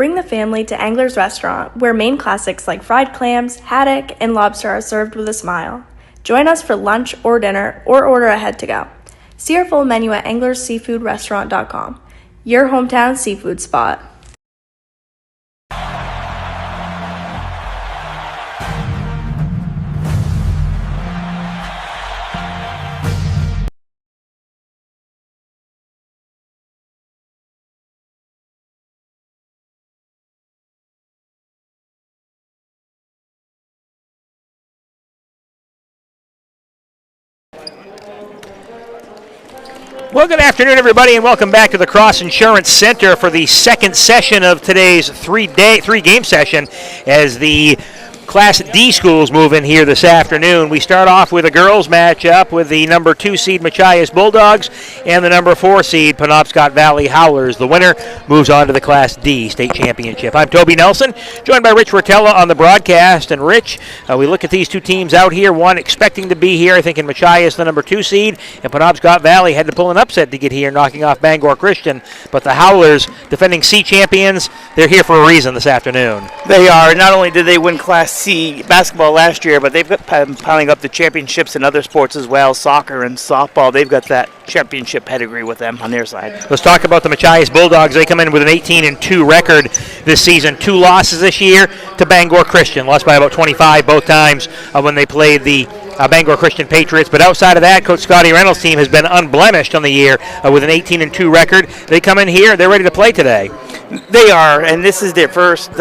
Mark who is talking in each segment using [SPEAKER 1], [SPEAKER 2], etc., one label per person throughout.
[SPEAKER 1] Bring the family to Angler's Restaurant, where Maine classics like fried clams, haddock, and lobster are served with a smile. Join us for lunch or dinner, or order ahead to go. See our full menu at anglersseafoodrestaurant.com, your hometown seafood spot.
[SPEAKER 2] Well, good afternoon, everybody, and welcome back to the Cross Insurance Center for the second session of today's three-game session as the Class D schools move in here this afternoon. We start off with a girls matchup with the number 2 seed Machias Bulldogs and the number 4 seed Penobscot Valley Howlers. The winner moves on to the Class D state championship. I'm Toby Nelson, joined by Rich Rotella on the broadcast. And Rich, we look at these two teams out here, one expecting to be here, I think in Machias, the number 2 seed, and Penobscot Valley had to pull an upset to get here, knocking off Bangor Christian. But the Howlers, defending C champions, they're here for a reason this afternoon.
[SPEAKER 3] They are. Not only did they win Class C basketball last year, but they've got piling up the championships in other sports as well, soccer and softball. They've got that championship pedigree with them on their side.
[SPEAKER 2] Let's talk about the Machias Bulldogs. They come in with an 18-2 record this season. 2 losses this year to Bangor Christian. Lost by about 25 both times when they played the Bangor Christian Patriots. But outside of that, Coach Scotty Reynolds' team has been unblemished on the year with an 18-2 record. They come in here, they're ready to play today.
[SPEAKER 3] They are, and this is their first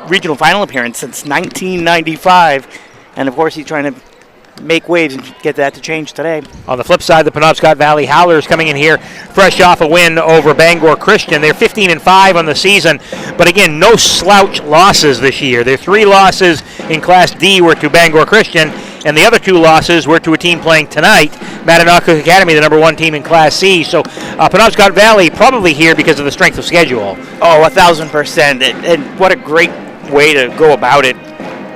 [SPEAKER 3] regional final appearance since 1995, and of course he's trying to make waves and get that to change today.
[SPEAKER 2] On the flip side, the Penobscot Valley Howlers coming in here fresh off a win over Bangor Christian. They're 15-5 on the season, but again, no slouch losses this year. Their 3 losses in Class D were to Bangor Christian, and the other 2 losses were to a team playing tonight, Mattanock Academy, the number 1 team in Class C. So Penobscot Valley probably here because of the strength of schedule.
[SPEAKER 3] Oh, 1,000%, and what a great way to go about it.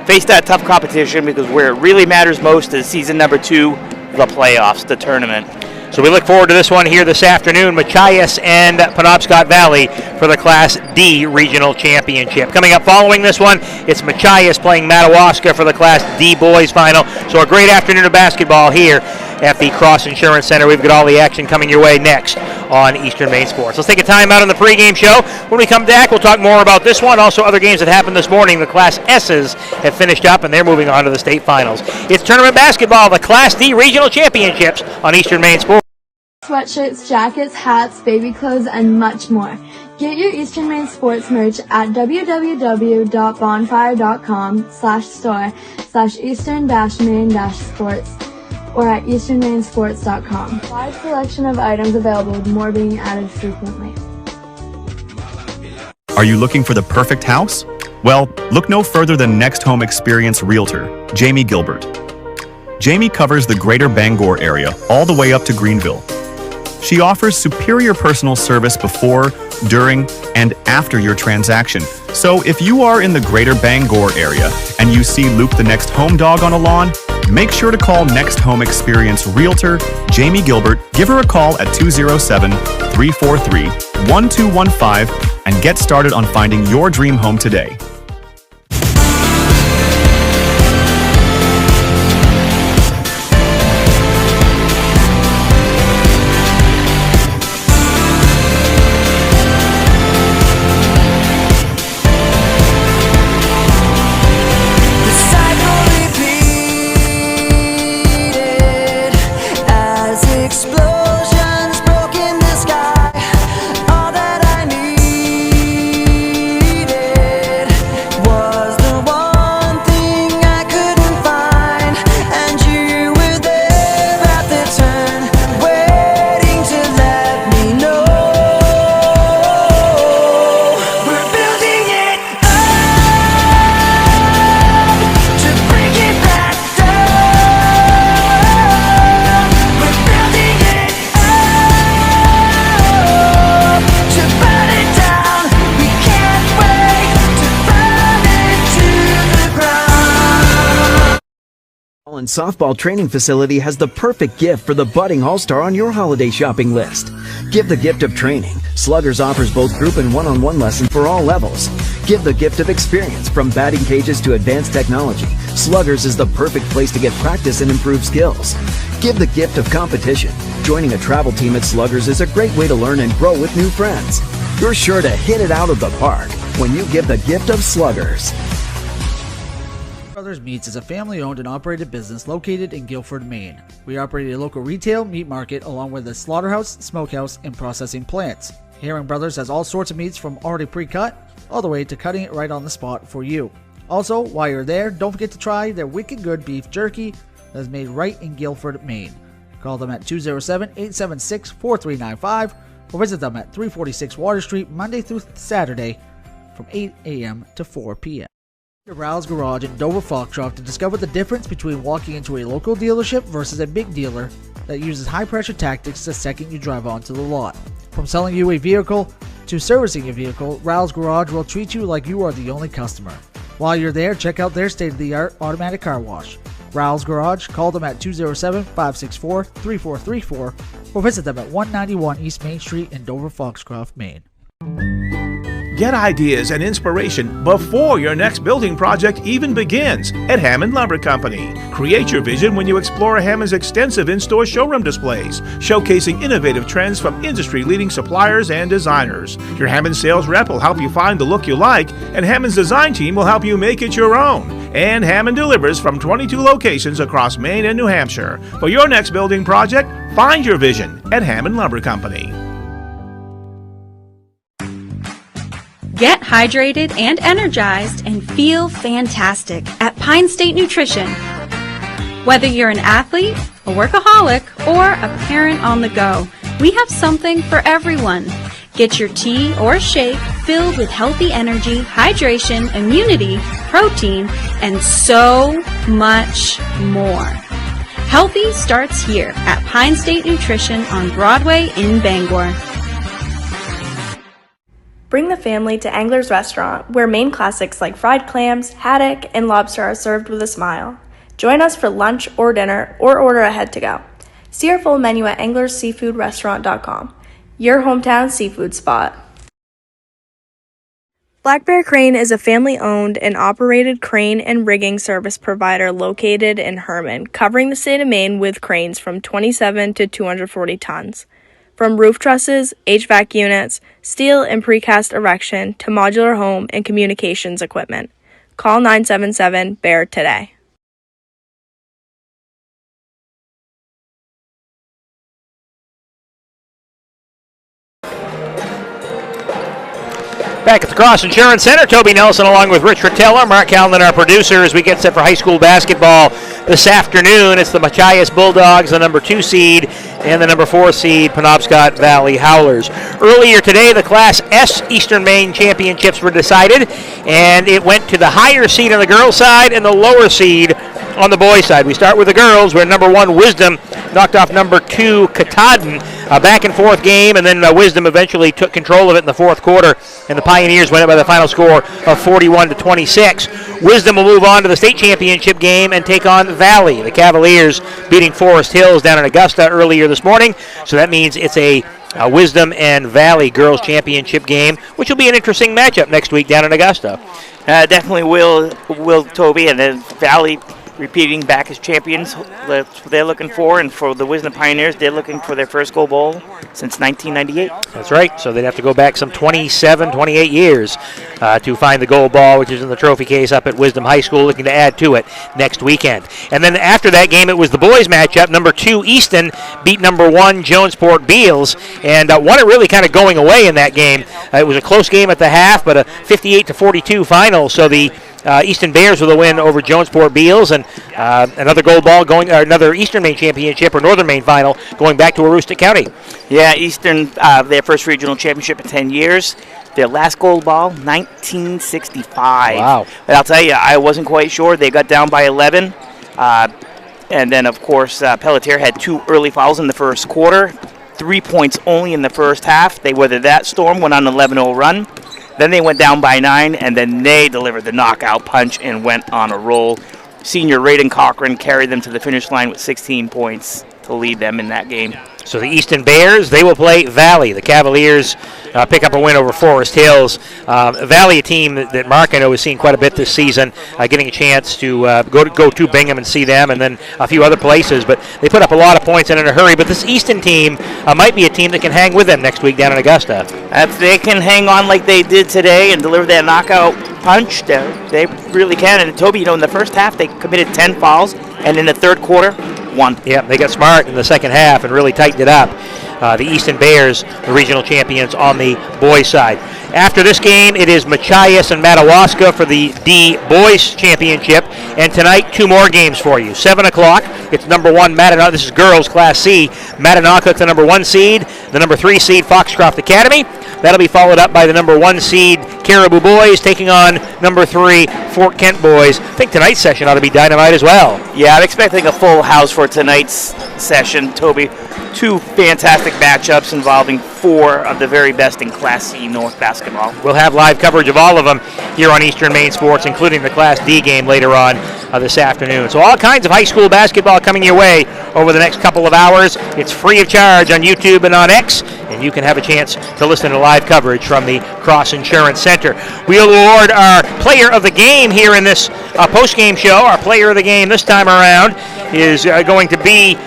[SPEAKER 3] Face that tough competition, because where it really matters most is season number 2, the playoffs, the tournament.
[SPEAKER 2] So we look forward to this one here this afternoon, Machias and Penobscot Valley for the Class D Regional Championship. Coming up following this one, it's Machias playing Madawaska for the Class D Boys Final. So a great afternoon of basketball here at the Cross Insurance Center. We've got all the action coming your way next on Eastern Maine Sports. Let's take a time out on the pregame show. When we come back, we'll talk more about this one. Also, other games that happened this morning. The Class S's have finished up, and they're moving on to the state finals. It's tournament basketball, the Class D Regional Championships on Eastern Maine Sports.
[SPEAKER 4] Sweatshirts, jackets, hats, baby clothes, and much more. Get your Eastern Maine Sports merch at www.bonfire.com/store/Eastern-Maine-Sports or at easternmainsports.com. Wide selection of items available, with more being added frequently.
[SPEAKER 5] Are you looking for the perfect house? Well, look no further than Next Home Experience Realtor, Jamie Gilbert. Jamie covers the greater Bangor area all the way up to Greenville. She offers superior personal service before, during, and after your transaction. So if you are in the greater Bangor area and you see Luke the next home dog on a lawn, make sure to call Next Home Experience Realtor Jamie Gilbert. Give her a call at 207-343-1215 and get started on finding your dream home today.
[SPEAKER 6] Explosions broke in the sky. All that I needed was the one thing I couldn't find, and you were there at the turn, waiting to let me know. We're building it up to bring it back down. We're building it up to burn it down. We can't wait to burn it to the ground.
[SPEAKER 7] And Softball Training Facility has the perfect gift for the budding all-star on your holiday shopping list. Give the gift of training Sluggers offers both group and one-on-one lessons for all levels. Give the gift of experience from batting cages to advanced technology. Sluggers is the perfect place to get practice and improve skills. Give the gift of competition. Joining a travel team at Sluggers is a great way to learn and grow with new friends. You're sure to hit it out of the park when you give the gift of Sluggers.
[SPEAKER 8] Brothers Meats is a family-owned and operated business located in Guilford, Maine. We operate a local retail meat market along with a slaughterhouse, smokehouse, and processing plants. Herring Brothers has all sorts of meats from already pre-cut all the way to cutting it right on the spot for you. Also, while you're there, don't forget to try their wicked good beef jerky that is made right in Guilford, Maine. Call them at 207-876-4395 or visit them at 346 Water Street Monday through Saturday from 8 a.m. to 4 p.m. Rouse Garage in Dover Foxcroft to discover the difference between walking into a local dealership versus a big dealer that uses high-pressure tactics the second you drive onto the lot. From selling you a vehicle to servicing your vehicle, Rouse Garage will treat you like you are the only customer. While you're there, check out their state-of-the-art automatic car wash. Rouse Garage, call them at 207-564-3434 or visit them at 191 East Main Street in Dover Foxcroft, Maine.
[SPEAKER 9] Get ideas and inspiration before your next building project even begins at Hammond Lumber Company. Create your vision when you explore Hammond's extensive in-store showroom displays, showcasing innovative trends from industry-leading suppliers and designers. Your Hammond sales rep will help you find the look you like, and Hammond's design team will help you make it your own. And Hammond delivers from 22 locations across Maine and New Hampshire. For your next building project, find your vision at Hammond Lumber Company.
[SPEAKER 10] Get hydrated and energized and feel fantastic at Pine State Nutrition. Whether you're an athlete, a workaholic, or a parent on the go, we have something for everyone. Get your tea or shake filled with healthy energy, hydration, immunity, protein, and so much more. Healthy starts here at Pine State Nutrition on Broadway in Bangor.
[SPEAKER 1] Bring the family to Angler's Restaurant, where Maine classics like fried clams, haddock, and lobster are served with a smile. Join us for lunch or dinner, or order ahead to go. See our full menu at anglersseafoodrestaurant.com, your hometown seafood spot. Black Bear Crane is a family-owned and operated crane and rigging service provider located in Herman, covering the state of Maine with cranes from 27 to 240 tons. From roof trusses, HVAC units, steel and precast erection to modular home and communications equipment. Call 977-BEAR today.
[SPEAKER 2] Back at the Cross Insurance Center, Toby Nelson along with Rich Rotella, Mark Callan, our producer, as we get set for high school basketball this afternoon. It's the Machias Bulldogs, the number 2 seed, and the number 4 seed, Penobscot Valley Howlers. Earlier today, the Class S Eastern Maine Championships were decided, and it went to the higher seed on the girls' side and the lower seed on the boys' side. We start with the girls, where number 1 Wisdom knocked off number 2 Katahdin. A back-and-forth game, and then Wisdom eventually took control of it in the fourth quarter, and the Pioneers went up by the final score of 41-26. Wisdom will move on to the state championship game and take on Valley. The Cavaliers beating Forest Hills down in Augusta earlier this morning, so that means it's a Wisdom and Valley girls championship game, which will be an interesting matchup next week down in Augusta.
[SPEAKER 3] Definitely will Toby, and then Valley repeating back as champions. That's what they're looking for, and for the Wisdom Pioneers, they're looking for their first Gold Bowl since 1998.
[SPEAKER 2] That's right, so they'd have to go back some 27, 28 years to find the gold ball, which is in the trophy case up at Wisdom High School, looking to add to it next weekend. And then after that game, it was the boys' matchup. Number 2 Easton beat number 1 Jonesport Beals, and won it really kind of going away in that game. It was a close game at the half, but a 58-42 final, so the Easton Bears with a win over Jonesport Beals, and another gold ball going, another Eastern Maine Championship or Northern Maine final going back to Aroostook County.
[SPEAKER 3] Yeah, Eastern, their first regional championship in 10 years. Their last gold ball, 1965.
[SPEAKER 2] Wow.
[SPEAKER 3] But I'll tell you, I wasn't quite sure. They got down by 11. And then, of course, Pelletier had 2 early fouls in the first quarter. 3 points only in the first half. They weathered that storm, went on an 11-0 run. Then they went down by 9, and then they delivered the knockout punch and went on a roll. Senior Raiden Cochran carried them to the finish line with 16 points to lead them in that game.
[SPEAKER 2] So the Easton Bears, they will play Valley. The Cavaliers pick up a win over Forest Hills. Valley, a team that Mark, I know, has seen quite a bit this season, getting a chance to go to Bingham and see them, and then a few other places. But they put up a lot of points and in a hurry. But this Easton team might be a team that can hang with them next week down in Augusta.
[SPEAKER 3] If they can hang on like they did today and deliver that knockout punch, they really can. And Toby, in the first half, they committed 10 fouls, and in the third quarter, 1.
[SPEAKER 2] Yeah, they got smart in the second half and really tightened it up. The Easton Bears, the regional champions on the boys' side. After this game, it is Machias and Madawaska for the D Boys Championship. And tonight, 2 more games for you. 7 o'clock, it's number 1 Madanauca. This is girls Class C. Madanauca, the number 1 seed. The number 3 seed, Foxcroft Academy. That'll be followed up by the number 1 seed, Caribou Boys, taking on number 3, Fort Kent Boys. I think tonight's session ought to be dynamite as well.
[SPEAKER 3] Yeah, I'm expecting a full house for tonight's session, Toby. 2 fantastic matchups involving 4 of the very best in Class C North basketball.
[SPEAKER 2] We'll have live coverage of all of them here on Eastern Maine Sports, including the Class D game later on this afternoon. So all kinds of high school basketball coming your way over the next couple of hours. It's free of charge on YouTube and on X, and you can have a chance to listen to live coverage from the Cross Insurance Center. We'll award our player of the game here in this post-game show. Our player of the game this time around is going to be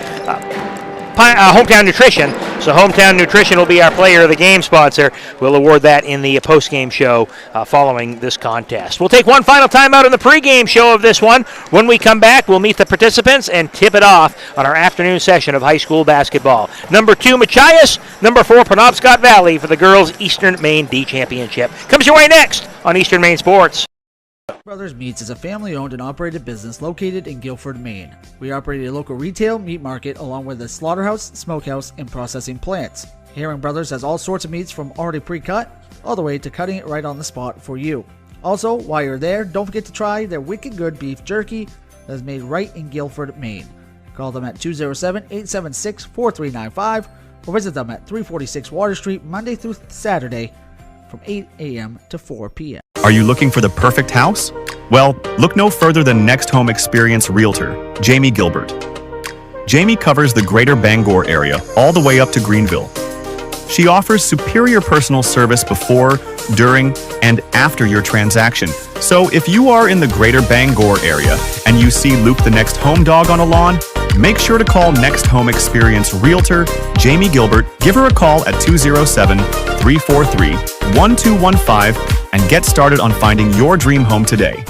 [SPEAKER 2] Hometown Nutrition. So Hometown Nutrition will be our player of the game sponsor. We'll award that in the post-game show following this contest. We'll take one final time out in the pre-game show of this one. When we come back, we'll meet the participants and tip it off on our afternoon session of high school basketball. Number 2, Machias. Number 4, Penobscot Valley for the girls' Eastern Maine D Championship. Comes your way next on Eastern Maine Sports.
[SPEAKER 8] Brothers Meats is a family-owned and operated business located in Guilford, Maine. We operate a local retail meat market along with a slaughterhouse, smokehouse, and processing plants. Herring Brothers has all sorts of meats from already pre-cut all the way to cutting it right on the spot for you. Also, while you're there, don't forget to try their wicked good beef jerky that is made right in Guilford, Maine. Call them at 207-876-4395 or visit them at 346 Water Street Monday through Saturday from 8 a.m. to 4 p.m.
[SPEAKER 5] Are you looking for the perfect house? Well, look no further than Next Home Experience Realtor, Jamie Gilbert. Jamie covers the greater Bangor area all the way up to Greenville. She offers superior personal service before, during, and after your transaction. So if you are in the greater Bangor area and you see Luke the next home dog on a lawn, make sure to call Next Home Experience Realtor, Jamie Gilbert. Give her a call at 207-343-1215 and get started on finding your dream home today.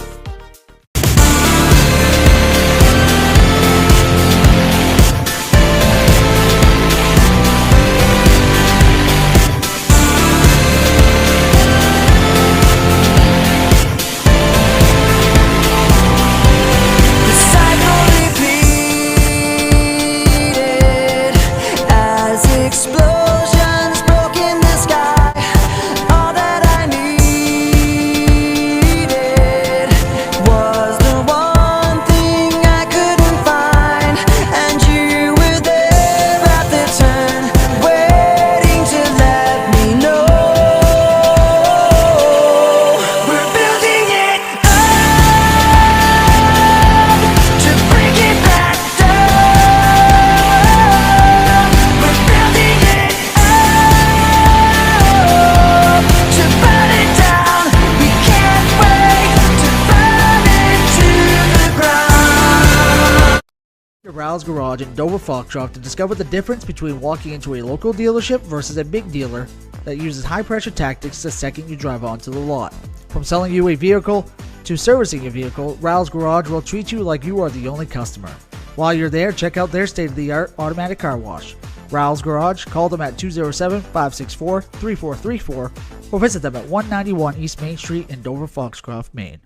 [SPEAKER 8] Rouse Garage in Dover Foxcroft to discover the difference between walking into a local dealership versus a big dealer that uses high-pressure tactics the second you drive onto the lot. From selling you a vehicle to servicing your vehicle, Rouse Garage will treat you like you are the only customer. While you're there, check out their state-of-the-art automatic car wash. Rouse Garage, call them at 207-564-3434 or visit them at 191 East Main Street in Dover Foxcroft, Maine.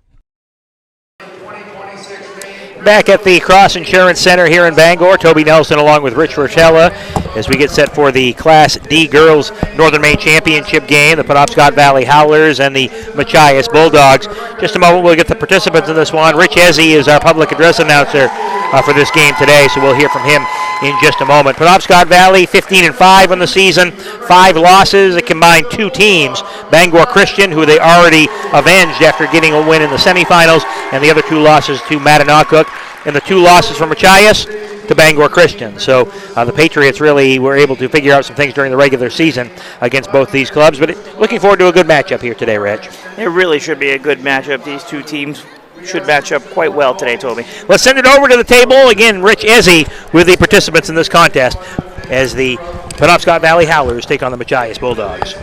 [SPEAKER 2] Back at the Cross Insurance Center here in Bangor, Toby Nelson along with Rich Rotella as we get set for the Class D Girls Northern Maine Championship game, the Penobscot Valley Howlers and the Machias Bulldogs. Just a moment, we'll get the participants in this one. Rich Ezzy is our public address announcer for this game today, so we'll hear from him in just a moment. Penobscot Valley 15-5 on the season, 5 losses. It combined 2 teams, Bangor Christian, who they already avenged after getting a win in the semifinals, and the other 2 losses to Madanauca. And the 2 losses from Machias, to Bangor Christian. So the Patriots really were able to figure out some things during the regular season against both these clubs. But looking forward to a good matchup here today, Rich.
[SPEAKER 3] It really should be a good matchup. These two teams should match up quite well today, Toby.
[SPEAKER 2] Let's send it over to the table. Again, Rich Ezzy with the participants in this contest as the Penobscot Valley Howlers take on the Machias Bulldogs.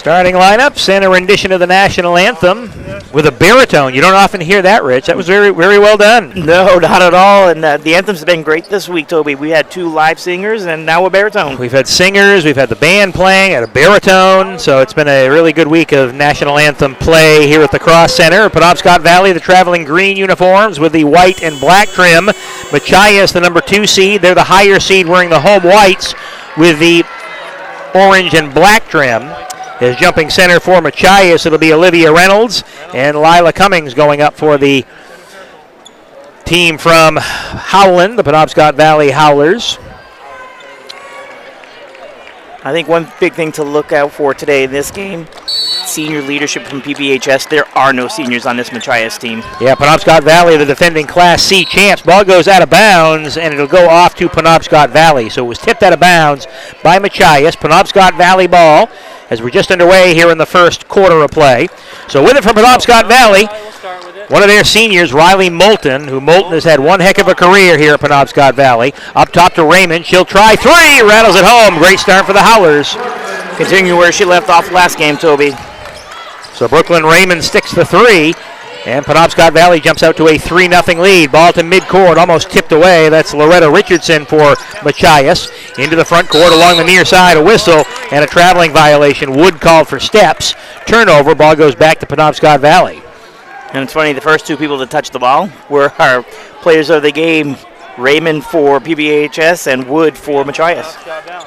[SPEAKER 2] Starting lineups and a rendition of the national anthem with a baritone. You don't often hear that, Rich. That was very, very well done.
[SPEAKER 3] No, not at all. And the anthems have been great this week, Toby. We had 2 live singers and now a baritone.
[SPEAKER 2] We've had singers, we've had the band playing, had a baritone, so it's been a really good week of national anthem play here at the Cross Center. Penobscot Valley, the traveling green uniforms with the white and black trim. Machias, the number 2 seed. They're the higher seed wearing the home whites with the orange and black trim. As jumping center for Machias, it'll be Olivia Reynolds and Lila Cummings going up for the team from Howland, the Penobscot Valley Howlers.
[SPEAKER 3] I think one big thing to look out for today in this game, senior leadership from PBHS. There are no seniors on this Machias team.
[SPEAKER 2] Yeah, Penobscot Valley, the defending Class C champs. Ball goes out of bounds, and it'll go off to Penobscot Valley. So it was tipped out of bounds by Machias. Penobscot Valley ball as we're just underway here in the first quarter of play. So with it from Penobscot Valley, one of their seniors, Riley Moulton, who Moulton has had one heck of a career here at Penobscot Valley. Up top to Raymond. She'll try 3. Rattles it home. Great start for the Howlers.
[SPEAKER 3] Continuing where she left off last game, Toby.
[SPEAKER 2] So Brooklyn Raymond sticks the 3. And Penobscot Valley jumps out to a 3-0 lead. Ball to midcourt, almost tipped away. That's Loretta Richardson for Machias. Into the front court along the near side, a whistle and a traveling violation. Wood called for steps. Turnover, ball goes back to Penobscot Valley.
[SPEAKER 3] And it's funny, the first 2 people to touch the ball were our players of the game, Raymond for PBHS and Wood for Machias.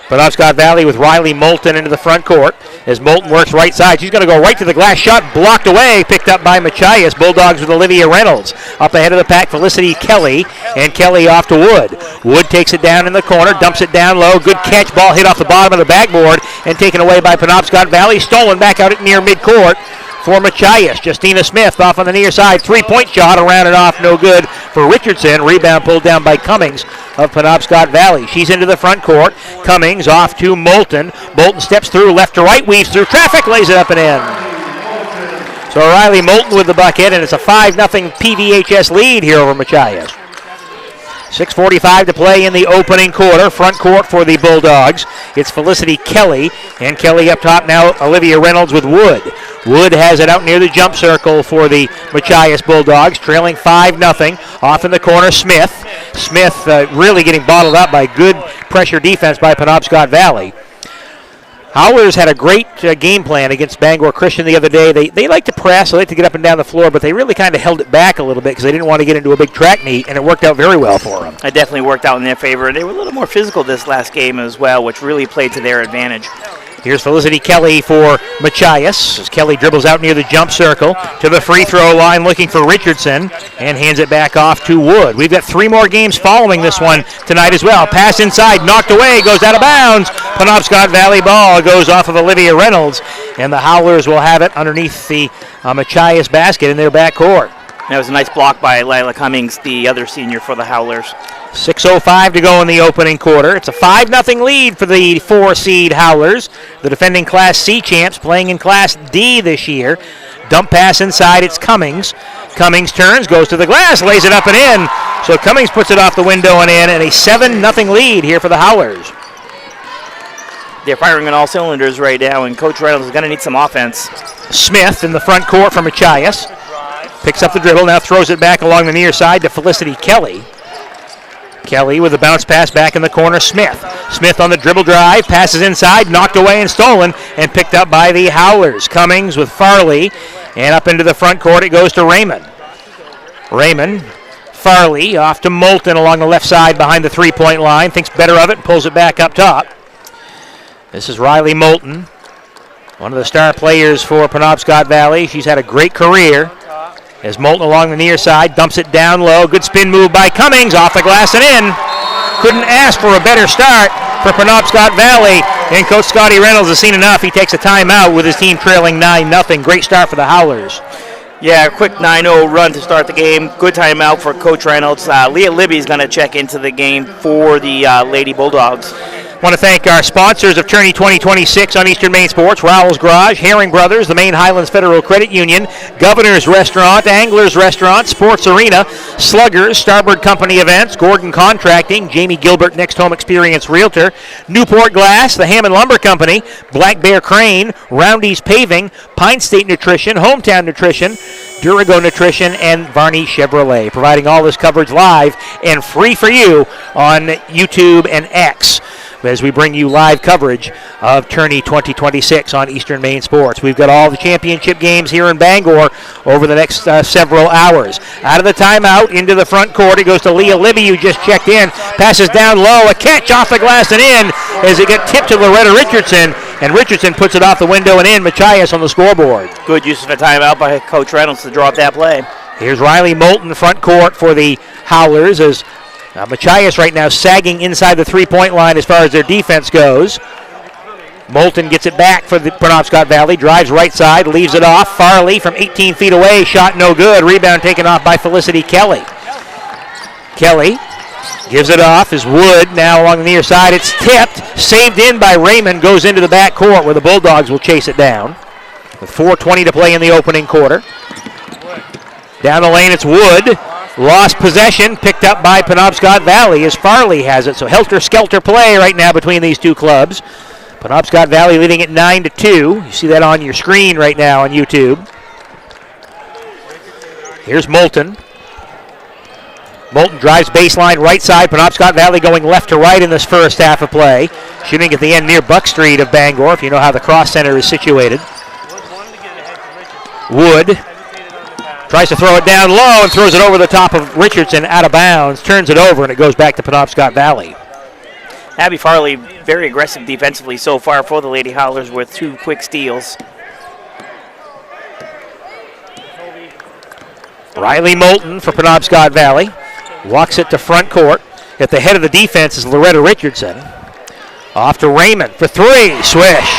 [SPEAKER 2] Penobscot Valley with Riley Moulton into the front court. As Moulton works right side, she's going to go right to the glass. Shot blocked away, picked up by Machias. Bulldogs with Olivia Reynolds. Up ahead of the pack, Felicity Kelly, and Kelly off to Wood. Wood takes it down in the corner, dumps it down low. Good catch, ball hit off the bottom of the backboard and taken away by Penobscot Valley. Stolen back out at near midcourt for Machias. Justina Smith off on the near side. 3-point shot around and off, no good for Richardson. Rebound pulled down by Cummings of Penobscot Valley. She's into the front court. Cummings off to Moulton. Moulton steps through left to right, weaves through traffic, lays it up and in. So Riley Moulton with the bucket, and it's a 5-0 PVHS lead here over Machias. 6:45 to play in the opening quarter. Front court for the Bulldogs. It's Felicity Kelly, and Kelly up top now, Olivia Reynolds with Wood. Wood has it out near the jump circle for the Machias Bulldogs, trailing 5-0. Off in the corner, Smith. Smith really getting bottled up by good pressure defense by Penobscot Valley. Howlers had a great game plan against Bangor Christian the other day. They like to press, they like to get up and down the floor, but they really kind of held it back a little bit because they didn't want to get into a big track meet, and it worked out very well for them.
[SPEAKER 3] It definitely worked out in their favor. They were a little more physical this last game as well, which really played to their advantage.
[SPEAKER 2] Here's Felicity Kelly for Machias as Kelly dribbles out near the jump circle to the free throw line looking for Richardson and hands it back off to Wood. We've got 3 more games following this one tonight as well. Pass inside, knocked away, goes out of bounds. Penobscot Valley ball goes off of Olivia Reynolds, and the Howlers will have it underneath the Machias basket in their backcourt.
[SPEAKER 3] That was a nice block by Lila Cummings, the other senior for the Howlers.
[SPEAKER 2] 6:05 to go in the opening quarter. It's a 5-0 lead for the 4-seed Howlers, the defending Class C champs playing in Class D this year. Dump pass inside, it's Cummings. Cummings turns, goes to the glass, lays it up and in. So Cummings puts it off the window and in, and a 7-0 lead here for the Howlers.
[SPEAKER 3] They're firing on all cylinders right now, and Coach Reynolds is going to need some offense.
[SPEAKER 2] Smith in the front court for Machias. Picks up the dribble, now throws it back along the near side to Felicity Kelly. Kelly with a bounce pass back in the corner, Smith. Smith on the dribble drive, passes inside, knocked away and stolen, and picked up by the Howlers. Cummings with Farley, and up into the front court it goes to Raymond. Raymond, Farley off to Moulton along the left side behind the 3-point line, thinks better of it and pulls it back up top. This is Riley Moulton, one of the star players for Penobscot Valley. She's had a great career. As Moulton along the near side, dumps it down low. Good spin move by Cummings, off the glass and in. Couldn't ask for a better start for Penobscot Valley. And Coach Scotty Reynolds has seen enough. He takes a timeout with his team trailing 9-0. Great start for the Howlers.
[SPEAKER 3] Yeah, a quick 9-0 run to start the game. Good timeout for Coach Reynolds. Leah Libby's going to check into the game for the Lady Bulldogs.
[SPEAKER 2] Want to thank our sponsors of Tourney 2026 on Eastern Maine Sports: Rowell's Garage, Herring Brothers, the Maine Highlands Federal Credit Union, Governor's Restaurant, Anglers Restaurant, Sports Arena, Sluggers, Starboard Company Events, Gordon Contracting, Jamie Gilbert, Next Home Experience Realtor, Newport Glass, the Hammond Lumber Company, Black Bear Crane, Roundy's Paving, Pine State Nutrition, Hometown Nutrition, Durigo Nutrition, and Varney Chevrolet, providing all this coverage live and free for you on YouTube and X as we bring you live coverage of Tourney 2026 on Eastern Maine Sports. We've got all the championship games here in Bangor over the next several hours. Out of the timeout, into the front court, it goes to Leah Libby, who just checked in, passes down low, a catch off the glass and in as it got tipped to Loretta Richardson, and Richardson puts it off the window and in. Machias on the scoreboard.
[SPEAKER 3] Good use of a timeout by Coach Reynolds to draw up that play.
[SPEAKER 2] Here's Riley Moulton front court for the Howlers as Machias right now sagging inside the three-point line as far as their defense goes. Moulton gets it back for the Penobscot Valley, drives right side, leaves it off. Farley from 18 feet away, shot no good. Rebound taken off by Felicity Kelly. Kelly gives it off as Wood now along the near side. It's tipped, saved in by Raymond, goes into the back court where the Bulldogs will chase it down. With 4:20 to play in the opening quarter. Down the lane, it's Wood. Lost possession, picked up by Penobscot Valley as Farley has it. So helter-skelter play right now between these two clubs. Penobscot Valley leading it 9-2. You see that on your screen right now on YouTube. Here's Moulton. Moulton drives baseline right side. Penobscot Valley going left to right in this first half of play. Shooting at the end near Buck Street of Bangor, if you know how the cross center is situated. Wood tries to throw it down low and throws it over the top of Richardson, out of bounds, turns it over, and it goes back to Penobscot Valley.
[SPEAKER 3] Abby Farley, very aggressive defensively so far for the Lady Howlers with 2 quick steals.
[SPEAKER 2] Riley Moulton for Penobscot Valley. Walks it to front court. At the head of the defense is Loretta Richardson. Off to Raymond for 3. Swish.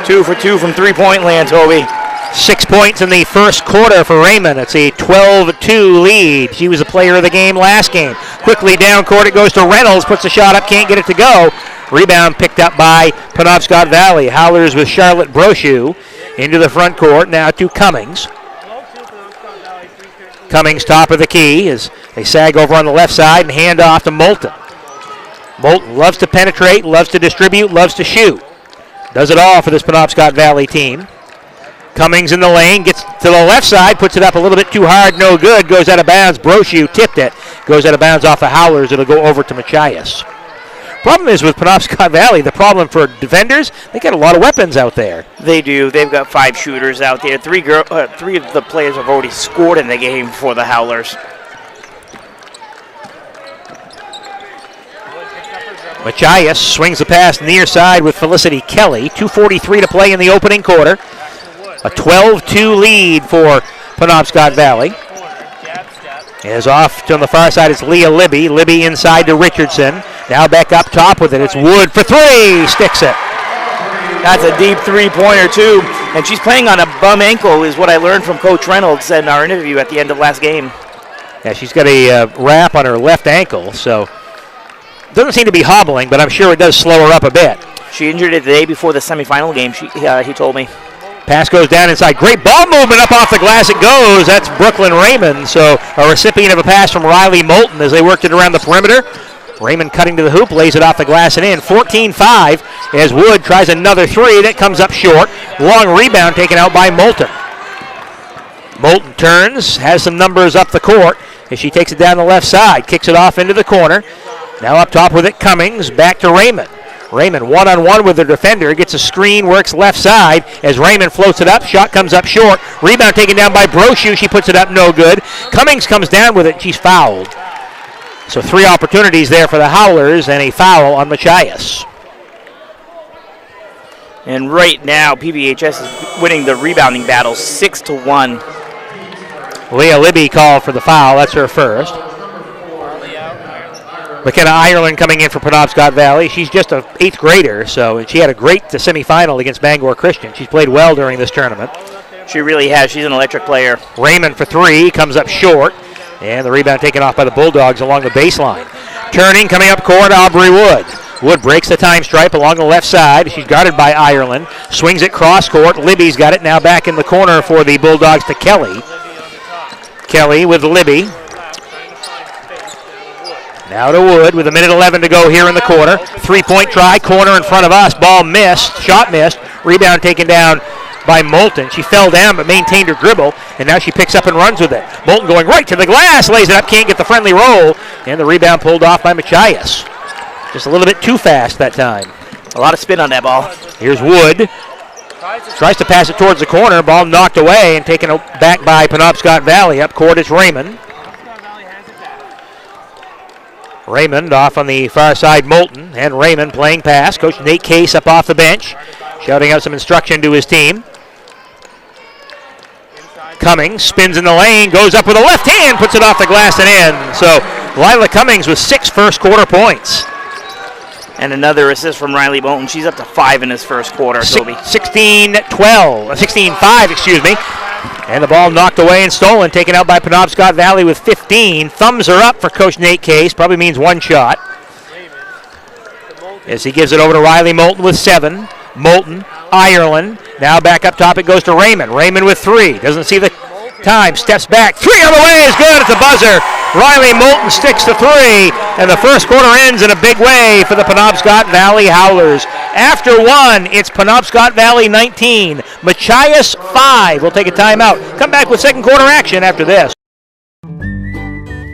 [SPEAKER 3] 2 for 2 from three-point land, Toby.
[SPEAKER 2] 6 points in the first quarter for Raymond. It's a 12-2 lead. She was the player of the game last game. Quickly down court, it goes to Reynolds. Puts the shot up, can't get it to go. Rebound picked up by Penobscot Valley. Howlers with Charlotte Brochu into the front court. Now to Cummings. Cummings top of the key as they sag over on the left side and hand off to Moulton. Moulton loves to penetrate, loves to distribute, loves to shoot. Does it all for this Penobscot Valley team. Cummings in the lane, gets to the left side, puts it up a little bit too hard, no good, goes out of bounds. Brochu tipped it, goes out of bounds off the Howlers. It'll go over to Machias. Problem is with Penobscot Valley, the problem for defenders, they got a lot of weapons out there.
[SPEAKER 3] They do. They've got 5 shooters out there. 3 of the players have already scored in the game for the Howlers.
[SPEAKER 2] Machias swings the pass near side with Felicity Kelly. 2:43 to play in the opening quarter. A 12-2 lead for Penobscot Valley. As off to the far side, it's Leah Libby. Libby inside to Richardson. Now back up top with it. It's Wood for 3. Sticks it.
[SPEAKER 3] That's a deep three-pointer, too. And she's playing on a bum ankle, is what I learned from Coach Reynolds in our interview at the end of last game.
[SPEAKER 2] Yeah, she's got a wrap on her left ankle, so doesn't seem to be hobbling, but I'm sure it does slow her up a bit.
[SPEAKER 3] She injured it the day before the semifinal game, he told me.
[SPEAKER 2] Pass goes down inside. Great ball movement up off the glass. It goes. That's Brooklyn Raymond. So a recipient of a pass from Riley Moulton as they worked it around the perimeter. Raymond cutting to the hoop, lays it off the glass and in. 14-5 as Wood tries another 3. That comes up short. Long rebound taken out by Moulton. Moulton turns, has some numbers up the court as she takes it down the left side. Kicks it off into the corner. Now up top with it, Cummings. Back to Raymond. Raymond one-on-one with the defender, gets a screen, works left side as Raymond floats it up. Shot comes up short. Rebound taken down by Brochu. She puts it up, no good. Cummings comes down with it. She's fouled. So 3 opportunities there for the Howlers and a foul on Machias.
[SPEAKER 3] And right now, PBHS is winning the rebounding battle 6-1.
[SPEAKER 2] Leah Libby called for the foul. That's her first. McKenna Ireland coming in for Penobscot Valley. She's just an 8th grader, so she had a great semifinal against Bangor Christian. She's played well during this tournament.
[SPEAKER 3] She really has. She's an electric player.
[SPEAKER 2] Raymond for 3, comes up short, and the rebound taken off by the Bulldogs along the baseline. Turning, coming up court, Aubrey Wood. Wood breaks the time stripe along the left side. She's guarded by Ireland. Swings it cross court. Libby's got it now back in the corner for the Bulldogs to Kelly. Kelly with Libby. Now to Wood with 1:11 to go here in the quarter. Three-point try, corner in front of us. Ball missed, shot missed. Rebound taken down by Moulton. She fell down but maintained her dribble, and now she picks up and runs with it. Moulton going right to the glass, lays it up, can't get the friendly roll, and the rebound pulled off by Machias. Just a little bit too fast that time.
[SPEAKER 3] A lot of spin on that ball.
[SPEAKER 2] Here's Wood. Tries to pass it towards the corner. Ball knocked away and taken back by Penobscot Valley. Up court, it's Raymond. Raymond off on the far side, Moulton, and Raymond playing pass. Coach Nate Case up off the bench, shouting out some instruction to his team. Cummings spins in the lane, goes up with a left hand, puts it off the glass and in. So Lila Cummings with 6 first quarter points.
[SPEAKER 3] And another assist from Riley Moulton. She's up to 5 in this first quarter, Toby.
[SPEAKER 2] 16-5, excuse me. And the ball knocked away and stolen, taken out by Penobscot Valley with 15. Thumbs are up for Coach Nate Case, probably means one shot. As he gives it over to Riley Moulton with 7. Moulton, Ireland, now back up top it goes to Raymond. Raymond with 3, doesn't see the time, steps back, 3 on the way is good, it's a buzzer. Riley Moulton sticks to 3, and the first quarter ends in a big way for the Penobscot Valley Howlers. After 1, it's Penobscot Valley 19, Machias 5. We'll take a timeout. Come back with second quarter action after this.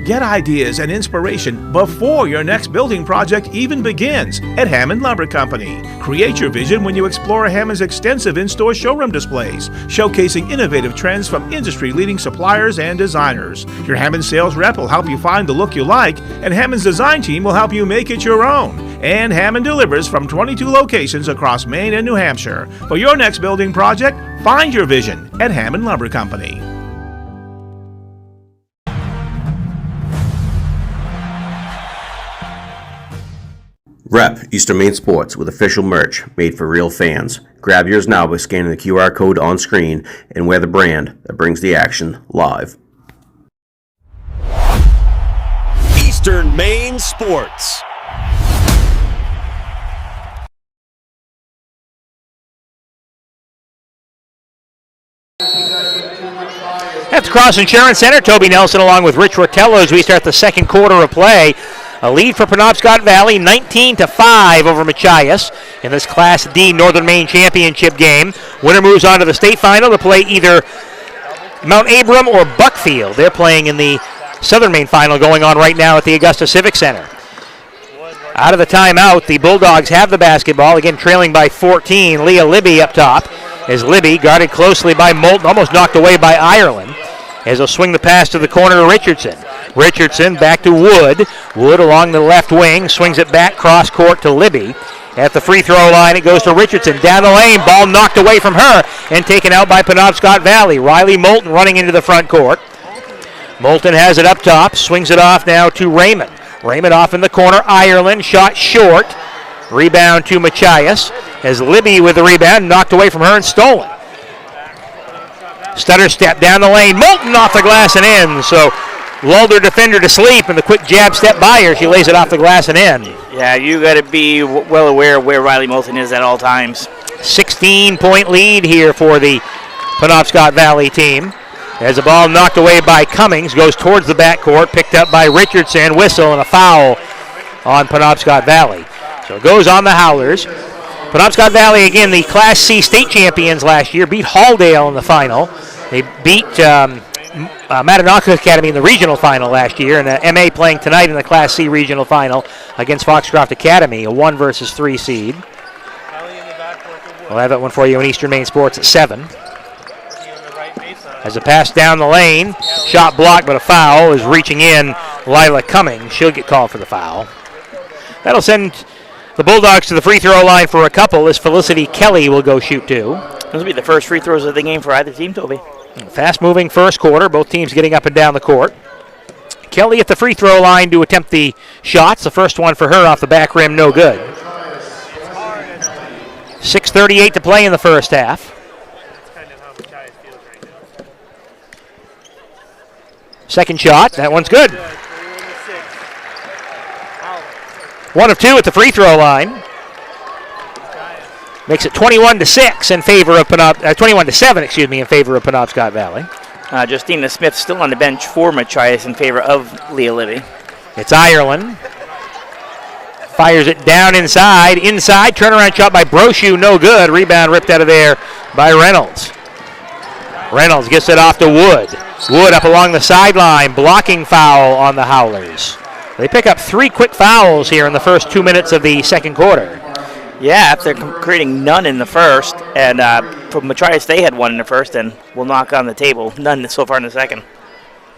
[SPEAKER 9] Get ideas and inspiration before your next building project even begins at Hammond Lumber Company. Create your vision when you explore Hammond's extensive in-store showroom displays, showcasing innovative trends from industry-leading suppliers and designers. Your Hammond sales rep will help you find the look you like, and Hammond's design team will help you make it your own. And Hammond delivers from 22 locations across Maine and New Hampshire. For your next building project, find your vision at Hammond Lumber Company.
[SPEAKER 11] Rep Eastern Maine Sports with official merch made for real fans. Grab yours now by scanning the QR code on screen and wear the brand that brings the action live.
[SPEAKER 12] Eastern Maine Sports.
[SPEAKER 2] At the Cross Insurance Center, Toby Nelson along with Rich Rotello as we start the second quarter of play. A lead for Penobscot Valley, 19-5 over Machias in this Class D Northern Maine Championship game. Winner moves on to the state final to play either Mount Abram or Buckfield. They're playing in the Southern Maine final going on right now at the Augusta Civic Center. Out of the timeout, the Bulldogs have the basketball, again trailing by 14. Leah Libby up top as Libby guarded closely by Moulton, almost knocked away by Ireland. As they'll swing the pass to the corner to Richardson. Richardson back to Wood. Wood along the left wing, swings it back cross court to Libby. At the free throw line, it goes to Richardson. Down the lane, ball knocked away from her and taken out by Penobscot Valley. Riley Moulton running into the front court. Moulton has it up top, swings it off now to Raymond. Raymond off in the corner, Ireland, shot short. Rebound to Machias. As Libby with the rebound, knocked away from her and stolen. Stutter step down the lane. Moulton off the glass and in. So lulled her defender to sleep, and the quick jab step by her. She lays it off the glass and in.
[SPEAKER 3] Yeah, you got to be well aware of where Riley Moulton is at all times.
[SPEAKER 2] 16-point lead here for the Penobscot Valley team. As the ball knocked away by Cummings, goes towards the backcourt, picked up by Richardson. Whistle and a foul on Penobscot Valley. So it goes on the Howlers. Penobscot Valley, again, the Class C state champions last year, beat Halldale in the final. They beat Mattanoka Academy in the regional final last year, and the MA playing tonight in the Class C regional final against Foxcroft Academy, a 1 versus 3 seed. We'll have that one for you in Eastern Maine Sports at 7. As a pass down the lane, shot blocked, but a foul is reaching in. Lila Cummings, she'll get called for the foul. That'll send the Bulldogs to the free throw line for a couple as Felicity Kelly will go shoot 2.
[SPEAKER 3] Those will be the first free throws of the game for either team, Toby.
[SPEAKER 2] Fast-moving first quarter, both teams getting up and down the court. Kelly at the free throw line to attempt the shots. The first one for her off the back rim, no good. 6:38 to play in the first half. Second shot, that one's good. 1 of 2 at the free throw line. Makes it 21-6 in favor of 21-7, excuse me, in favor of Penobscot Valley.
[SPEAKER 3] Justina Smith still on the bench for Machias in favor of Leah Libby.
[SPEAKER 2] It's Ireland. Fires it down inside. Inside, turnaround shot by Brochu, no good. Rebound ripped out of there by Reynolds. Reynolds gets it off to Wood. Wood up along the sideline, blocking foul on the Howlers. They pick up 3 quick fouls here in the first 2 minutes of the second quarter.
[SPEAKER 3] Yeah, after creating none in the first, and from Machias they had 1 in the first, and we'll knock on the table. None so far in the second.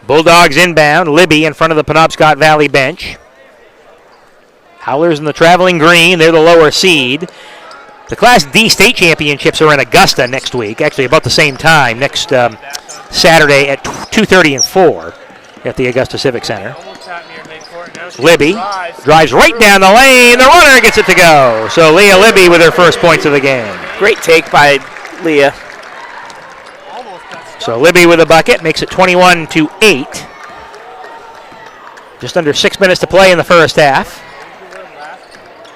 [SPEAKER 2] Bulldogs inbound. Libby in front of the Penobscot Valley bench. Howlers in the traveling green. They're the lower seed. The Class D state championships are in Augusta next week, actually about the same time, next Saturday at 2:30 and 4 at the Augusta Civic Center. Libby drives right down the lane. The runner gets it to go. So Leah Libby with her first points of the game.
[SPEAKER 3] Great take by Leah.
[SPEAKER 2] So Libby with a bucket makes it 21-8. Just under 6 minutes to play in the first half.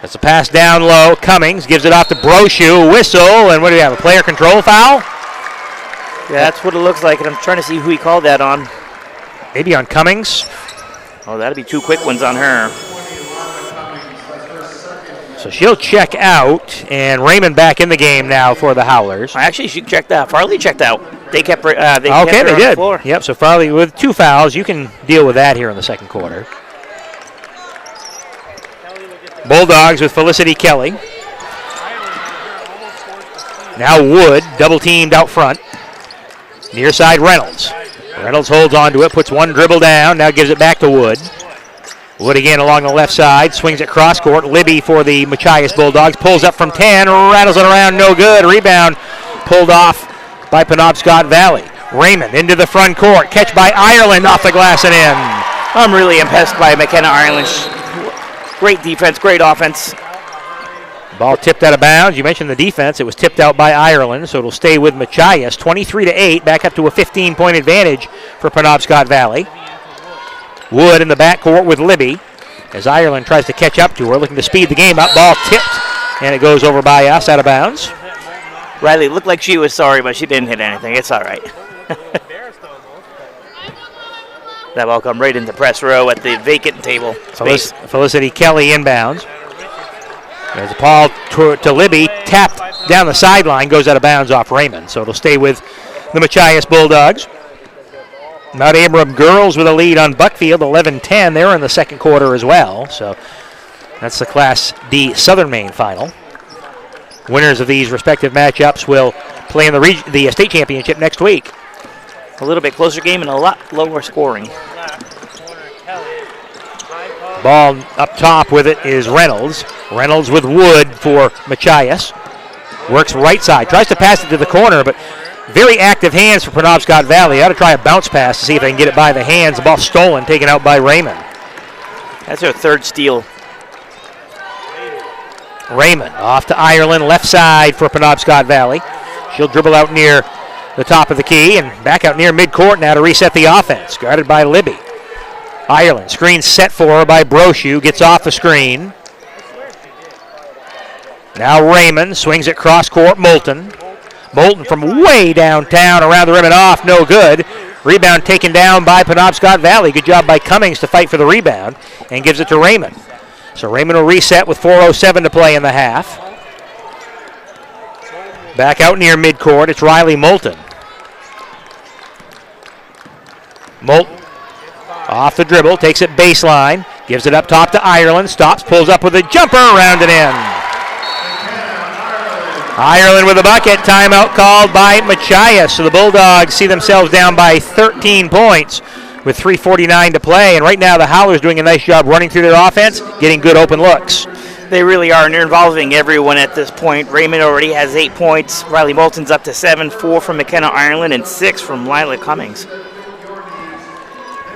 [SPEAKER 2] That's a pass down low. Cummings gives it off to Brochu. Whistle, and what do we have, a player control foul?
[SPEAKER 3] Yeah, that's what it looks like, and I'm trying to see who he called that on.
[SPEAKER 2] Maybe on Cummings.
[SPEAKER 3] Oh, that'll be 2 quick ones on her.
[SPEAKER 2] So she'll check out, and Raymond back in the game now for the Howlers.
[SPEAKER 3] Actually, she checked out. Farley checked out. They kept her
[SPEAKER 2] they
[SPEAKER 3] on
[SPEAKER 2] did.
[SPEAKER 3] The floor.
[SPEAKER 2] Yep, so Farley with 2 fouls. You can deal with that here in the second quarter. Bulldogs with Felicity Kelly. Now Wood, double teamed out front. Near side Reynolds. Reynolds holds on to it, puts 1 dribble down, now gives it back to Wood. Wood again along the left side, swings it cross court. Libby for the Machias Bulldogs, pulls up from 10, rattles it around, no good. Rebound pulled off by Penobscot Valley. Raymond into the front court, catch by Ireland off the glass and in.
[SPEAKER 3] I'm really impressed by McKenna Ireland. Great defense, great offense.
[SPEAKER 2] Ball tipped out of bounds. You mentioned the defense. It was tipped out by Ireland, so it'll stay with Machias. 23-8, back up to a 15-point advantage for Penobscot Valley. Wood in the backcourt with Libby as Ireland tries to catch up to her, looking to speed the game up. Ball tipped, and it goes over by us out of bounds.
[SPEAKER 3] Riley looked like she was sorry, but she didn't hit anything. It's all right. That ball come right into press row at the vacant table space.
[SPEAKER 2] Felicity Kelly inbounds. There's a ball to Libby, tapped down the sideline, goes out of bounds off Raymond. So it'll stay with the Machias Bulldogs. Mount Abram girls with a lead on Buckfield, 11-10. They're in the second quarter as well. So that's the Class D Southern Maine final. Winners of these respective matchups will play in the state championship next week.
[SPEAKER 3] A little bit closer game and a lot lower scoring.
[SPEAKER 2] Ball up top with it is Reynolds. Reynolds with Wood for Machias. Works right side. Tries to pass it to the corner, but very active hands for Penobscot Valley. Ought to try a bounce pass to see if they can get it by the hands. The ball stolen, taken out by Raymond.
[SPEAKER 3] That's her 3rd steal.
[SPEAKER 2] Raymond off to Ireland, left side for Penobscot Valley. She'll dribble out near the top of the key and back out near midcourt now to reset the offense. Guarded by Libby. Ireland, screen set for her by Brochu, gets off the screen. Now Raymond swings it cross court, Moulton. Moulton from way downtown, around the rim and off, no good. Rebound taken down by Penobscot Valley. Good job by Cummings to fight for the rebound and gives it to Raymond. So Raymond will reset with 4:07 to play in the half. Back out near midcourt, it's Riley Moulton. Moulton off the dribble, takes it baseline, gives it up top to Ireland, stops, pulls up with a jumper, rounded in. Ireland with a bucket, timeout called by Machias. So the Bulldogs see themselves down by 13 points with 3:49 to play. And right now the Howlers doing a nice job running through their offense, getting good open looks.
[SPEAKER 3] They really are, and they're involving everyone at this point. Raymond already has 8 points. Riley Moulton's up to 7, 4 from McKenna Ireland, and 6 from Lila Cummings.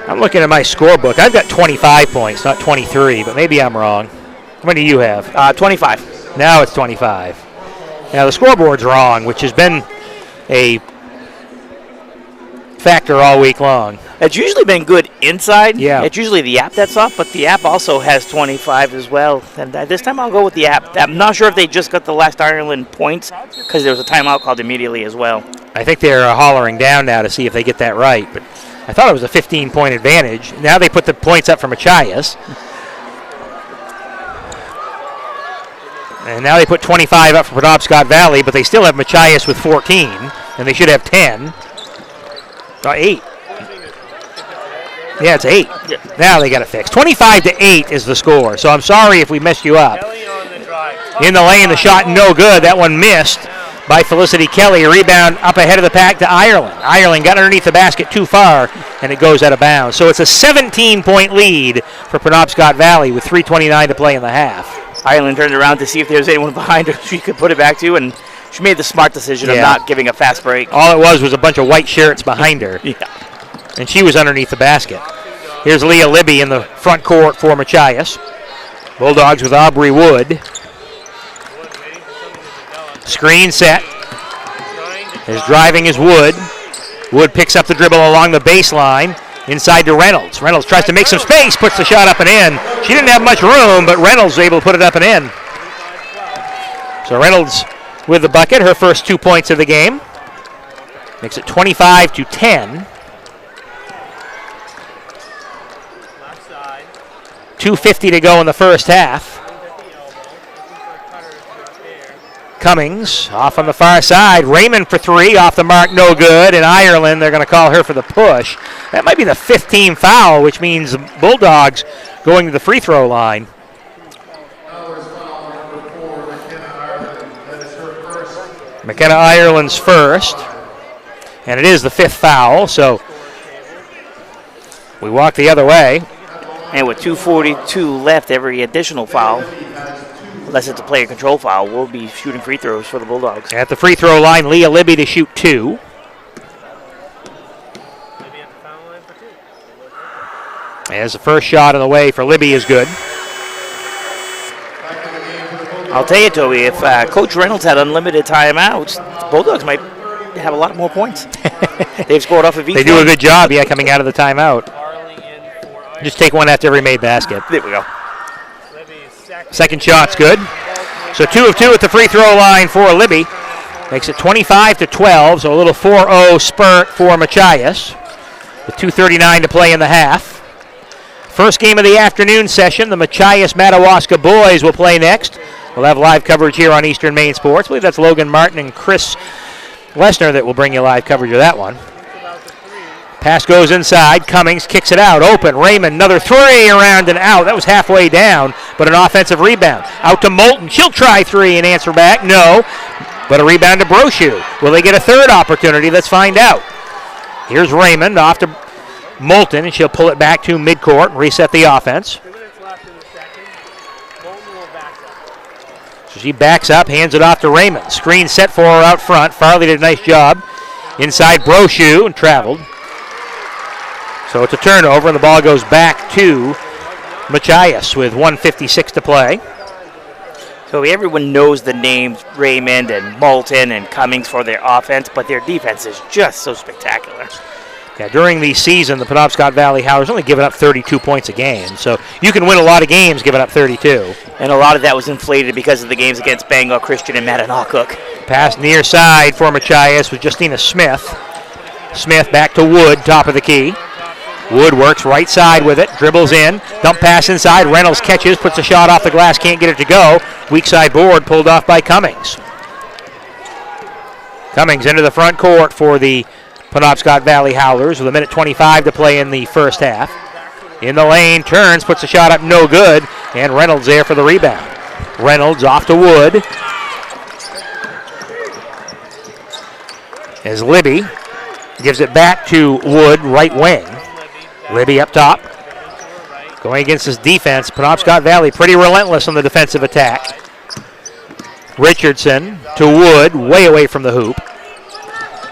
[SPEAKER 2] I'm looking at my scorebook. I've got 25 points, not 23, but maybe I'm wrong. How many do you have?
[SPEAKER 3] 25.
[SPEAKER 2] Now it's 25. Now the scoreboard's wrong, which has been a factor all week long.
[SPEAKER 3] It's usually been good inside.
[SPEAKER 2] Yeah.
[SPEAKER 3] It's usually the app that's up, but the app also has 25 as well. And this time I'll go with the app. I'm not sure if they just got the last Ireland points because there was a timeout called immediately as well.
[SPEAKER 2] I think they're hollering down now to see if they get that right, but I thought it was a 15-point advantage. Now they put the points up for Machias. And now they put 25 up for Penobscot Valley, but they still have Machias with 14, and they should have 10. 8. Yeah, it's 8.
[SPEAKER 3] Yeah.
[SPEAKER 2] Now they got it fixed. 25-8 is the score, so I'm sorry if we messed you up. In the lane, the shot no good. That one missed by Felicity Kelly. A rebound up ahead of the pack to Ireland. Ireland got underneath the basket too far, and it goes out of bounds. So it's a 17-point lead for Penobscot Valley with 3:29 to play in the half.
[SPEAKER 3] Ireland turned around to see if there was anyone behind her she could put it back to, and she made the smart decision of not giving a fast break.
[SPEAKER 2] All it was a bunch of white shirts behind her.
[SPEAKER 3] Yeah.
[SPEAKER 2] And she was underneath the basket. Here's Leah Libby in the front court for Machias. Bulldogs with Aubrey Wood. Screen set. His driving is Wood. Wood picks up the dribble along the baseline. Inside to Reynolds. Reynolds tries to make some space, puts the shot up and in. She didn't have much room, but Reynolds was able to put it up and in. So Reynolds with the bucket, her first 2 points of the game. Makes it 25-10. 2:50 to go in the first half. Cummings off on the far side. Raymond for 3, off the mark, no good. And Ireland, they're going to call her for the push. That might be the 5th team foul, which means Bulldogs going to the free throw line. McKenna Ireland's first. And it is the 5th foul, so we walk the other way.
[SPEAKER 3] And with 2:42 left, every additional foul, unless it's a player control foul, will be shooting free throws for the Bulldogs.
[SPEAKER 2] At the free throw line, Leah Libby to shoot 2. As the first shot on the way for Libby is good.
[SPEAKER 3] I'll tell you, Toby, if Coach Reynolds had unlimited timeouts, the Bulldogs might have a lot more points. They've scored off of each
[SPEAKER 2] They do a good job, coming out of the timeout. Just take one after every made basket.
[SPEAKER 3] There we go.
[SPEAKER 2] Second shot's good. So 2 of 2 at the free throw line for Libby. Makes it 25-12, so a little 4-0 spurt for Machias with 2:39 to play in the half. First game of the afternoon session, the Machias-Madawaska boys will play next. We'll have live coverage here on Eastern Maine Sports. I believe that's Logan Martin and Chris Lesnar that will bring you live coverage of that one. Pass goes inside. Cummings kicks it out. Open. Raymond, another 3 around and out. That was halfway down, but an offensive rebound. Out to Moulton. She'll try 3 and answer back. No, but a rebound to Brochu. Will they get a third opportunity? Let's find out. Here's Raymond off to Moulton, and she'll pull it back to midcourt and reset the offense. So she backs up, hands it off to Raymond. Screen set for her out front. Farley did a nice job. Inside Brochu and traveled. So it's a turnover, and the ball goes back to Machias with 1:56 to play.
[SPEAKER 3] So everyone knows the names Raymond and Moulton and Cummings for their offense, but their defense is just so spectacular.
[SPEAKER 2] Yeah, during the season, the Penobscot Valley Howlers only given up 32 points a game, so you can win a lot of games giving up 32.
[SPEAKER 3] And a lot of that was inflated because of the games against Bangor Christian and Mattanock.
[SPEAKER 2] Pass near side for Machias with Justina Smith. Smith back to Wood, top of the key. Wood works right side with it, dribbles in, dump pass inside, Reynolds catches, puts a shot off the glass, can't get it to go. Weak side board pulled off by Cummings. Cummings into the front court for the Penobscot Valley Howlers with 1:25 to play in the first half. In the lane, turns, puts a shot up, no good, and Reynolds there for the rebound. Reynolds off to Wood. As Libby gives it back to Wood, right wing. Libby up top. Going against his defense, Penobscot Valley pretty relentless on the defensive attack. Richardson to Wood, way away from the hoop.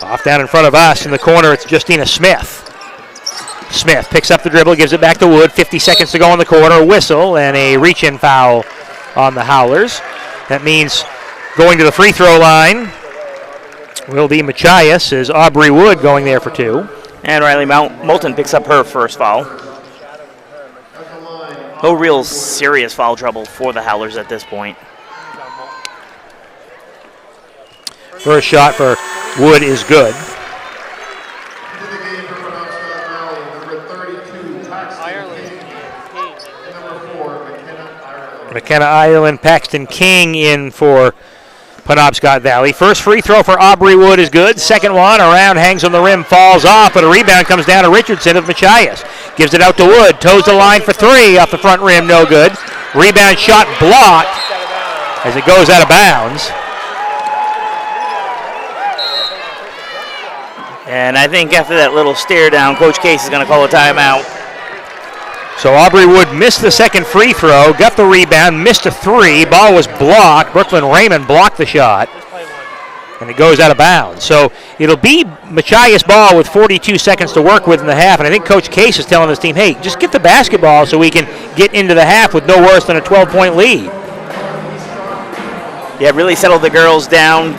[SPEAKER 2] Off down in front of us in the corner, it's Justina Smith. Smith picks up the dribble, gives it back to Wood. 50 seconds to go in the quarter. Whistle and a reach-in foul on the Howlers. That means going to the free throw line will be Machias, as Aubrey Wood going there for 2.
[SPEAKER 3] And Riley Moulton picks up her first foul. No real serious foul trouble for the Howlers at this point.
[SPEAKER 2] First shot for Wood is good. McKenna Ireland, Paxton King in for Penobscot Valley. First free throw for Aubrey Wood is good. Second one around, hangs on the rim, falls off, but a rebound comes down to Richardson of Machias. Gives it out to Wood, toes the line for three, off the front rim, no good. Rebound shot blocked as it goes out of bounds.
[SPEAKER 3] And I think after that little stare down, Coach Case is going to call a timeout.
[SPEAKER 2] So Aubrey Wood missed the second free throw, got the rebound, missed a three, ball was blocked. Brooklyn Raymond blocked the shot, and it goes out of bounds. So it'll be Machias ball with 42 seconds to work with in the half, and I think Coach Case is telling his team, hey, just get the basketball so we can get into the half with no worse than a 12-point lead.
[SPEAKER 3] Yeah, really settled the girls down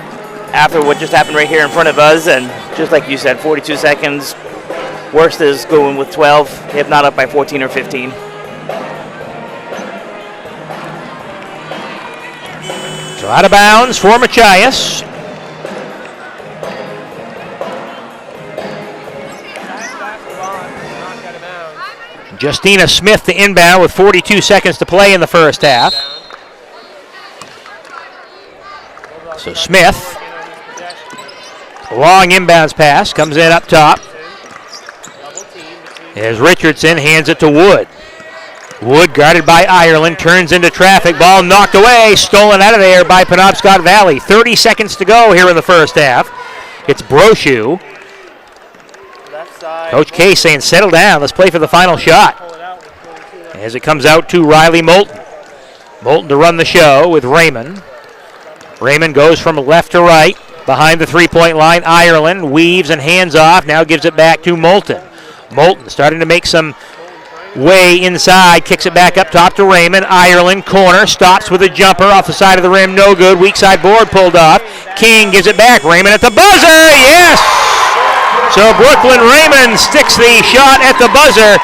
[SPEAKER 3] after what just happened right here in front of us, and just like you said, 42 seconds. Worst is going with 12, if not up by 14 or 15.
[SPEAKER 2] So out of bounds for Machias. Justina Smith to inbound with 42 seconds to play in the first half. So Smith, long inbounds pass, comes in up top. As Richardson hands it to Wood. Wood guarded by Ireland, turns into traffic, ball knocked away, stolen out of there by Penobscot Valley. 30 seconds to go here in the first half. It's Brochu. Coach K saying, settle down, let's play for the final shot. As it comes out to Riley Moulton. Moulton to run the show with Raymond. Raymond goes from left to right, behind the three-point line. Ireland weaves and hands off, now gives it back to Moulton. Moulton starting to make some way inside, kicks it back up top to Raymond. Ireland, corner, stops with a jumper off the side of the rim, no good. Weak side board pulled off. King gives it back. Raymond at the buzzer, yes! So Brooklyn Raymond sticks the shot at the buzzer,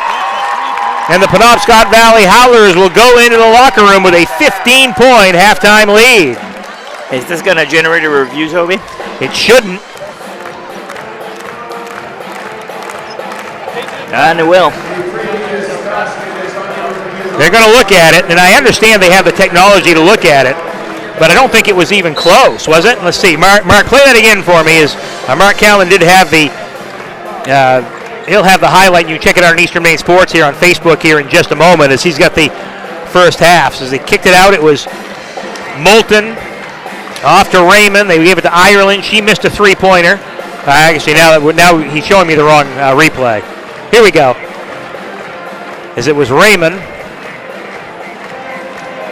[SPEAKER 2] and the Penobscot Valley Howlers will go into the locker room with a 15-point halftime lead.
[SPEAKER 3] Is this going to generate a review, Toby?
[SPEAKER 2] It shouldn't.
[SPEAKER 3] And it will.
[SPEAKER 2] They're going to look at it, and I understand they have the technology to look at it, but I don't think it was even close, was it? Let's see. Mark, play that again for me. Mark Callan did have the, he'll have the highlight, and you check it out on Eastern Maine Sports here on Facebook here in just a moment, as he's got the first half. So as they kicked it out, it was Moulton off to Raymond. They gave it to Ireland. She missed a three-pointer. Actually, now he's showing me the wrong replay. Here we go. As it was Raymond.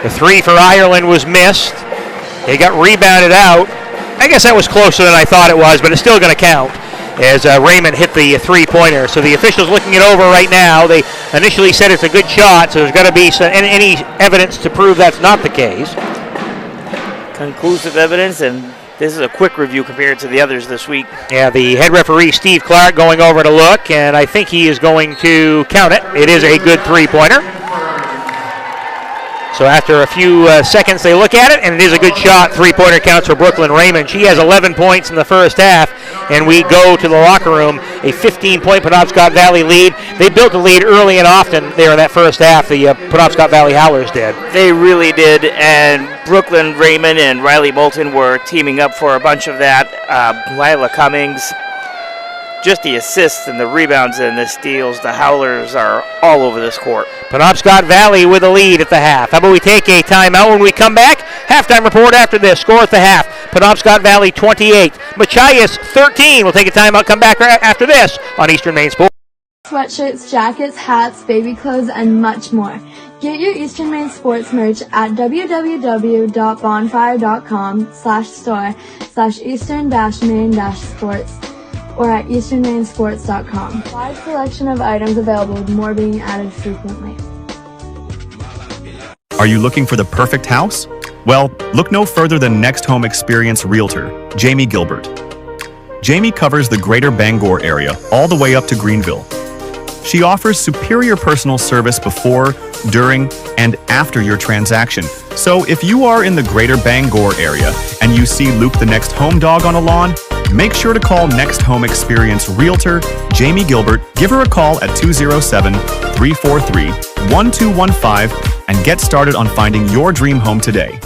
[SPEAKER 2] The three for Ireland was missed. They got rebounded out. I guess that was closer than I thought it was, but it's still going to count as Raymond hit the three-pointer. So the officials looking it over right now. They initially said it's a good shot, so there's got to be any evidence to prove that's not the case.
[SPEAKER 3] Conclusive evidence, and this is a quick review compared to the others this week.
[SPEAKER 2] Yeah, the head referee, Steve Clark, going over to look, and I think he is going to count it. It is a good three-pointer. So after a few seconds, they look at it, and it is a good shot. Three-pointer counts for Brooklyn Raymond. She has 11 points in the first half, and we go to the locker room. A 15-point Penobscot Valley lead. They built the lead early and often there in that first half. The Penobscot Valley Howlers did.
[SPEAKER 3] They really did, and Brooklyn Raymond and Riley Moulton were teaming up for a bunch of that. Lila Cummings, just the assists and the rebounds and the steals. The Howlers are all over this court.
[SPEAKER 2] Penobscot Valley with a lead at the half. How about we take a timeout when we come back? Halftime report after this. Score at the half. Penobscot Valley 28. Machias 13. We'll take a timeout, come back after this on Eastern Maine Sports.
[SPEAKER 4] Sweatshirts, jackets, hats, baby clothes, and much more. Get your Eastern Maine Sports merch at www.bonfire.com/store/Eastern-Maine-Sports or at easternmainsports.com. Wide selection of items available with more being added frequently.
[SPEAKER 5] Are you looking for the perfect house? Well, look no further than Next Home Experience Realtor, Jamie Gilbert. Jamie covers the greater Bangor area all the way up to Greenville. She offers superior personal service before, during, and after your transaction. So if you are in the greater Bangor area and you see Luke the next home dog on a lawn, make sure to call Next Home Experience Realtor Jamie Gilbert. Give her a call at 207-343-1215 and get started on finding your dream home today.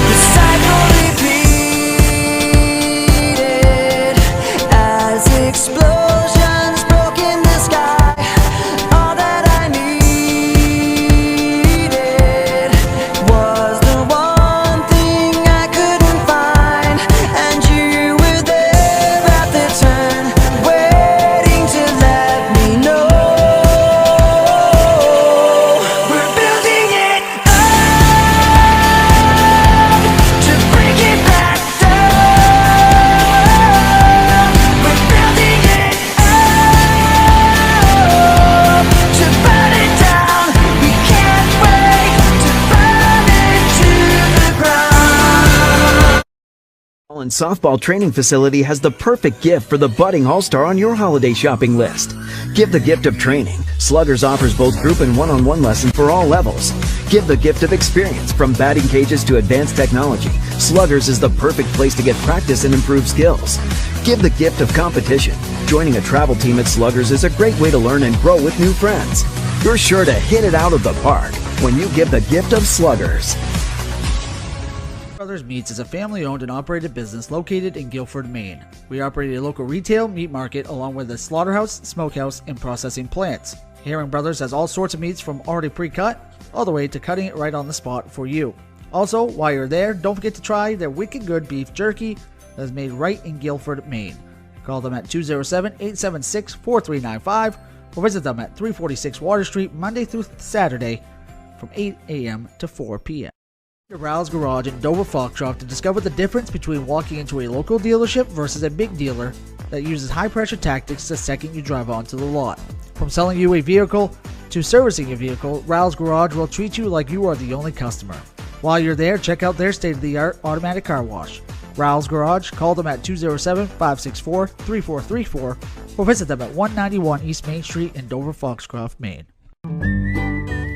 [SPEAKER 6] The cycle repeated as explosions broke in the sky. All that I needed was the one thing I couldn't find, and you were there at the turn, waiting to let me know. We're building it up to break it back down. We're building it up to burn it down. We can't wait to burn it to the ground.
[SPEAKER 7] And Softball Training Facility has the perfect gift for the budding all-star on your holiday shopping list. Give the gift of training. Sluggers offers both group and one-on-one lessons for all levels. Give the gift of experience. From batting cages to advanced technology, Sluggers is the perfect place to get practice and improve skills. Give the gift of competition. Joining a travel team at Sluggers is a great way to learn and grow with new friends. You're sure to hit it out of the park when you give the gift of Sluggers.
[SPEAKER 8] Brothers Meats is a family-owned and operated business located in Guilford, Maine. We operate a local retail meat market along with a slaughterhouse, smokehouse, and processing plants. Herring Brothers has all sorts of meats from already pre-cut all the way to cutting it right on the spot for you. Also, while you're there, don't forget to try their wicked good beef jerky that is made right in Guilford, Maine. Call them at 207-876-4395 or visit them at 346 Water Street Monday through Saturday from 8 a.m. to 4 p.m. Rouse Garage in Dover Foxcroft to discover the difference between walking into a local dealership versus a big dealer that uses high-pressure tactics the second you drive onto the lot. From selling you a vehicle to servicing your vehicle, Rouse Garage will treat you like you are the only customer. While you're there, check out their state-of-the-art automatic car wash. Rouse Garage, call them at 207-564-3434 or visit them at 191 East Main Street in Dover Foxcroft, Maine.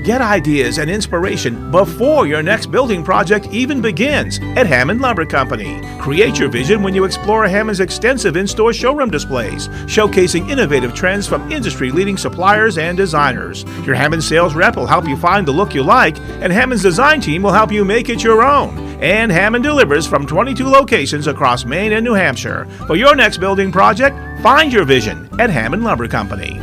[SPEAKER 9] Get ideas and inspiration before your next building project even begins at Hammond Lumber Company. Create your vision when you explore Hammond's extensive in-store showroom displays, showcasing innovative trends from industry-leading suppliers and designers. Your Hammond sales rep will help you find the look you like, and Hammond's design team will help you make it your own. And Hammond delivers from 22 locations across Maine and New Hampshire. For your next building project, find your vision at Hammond Lumber Company.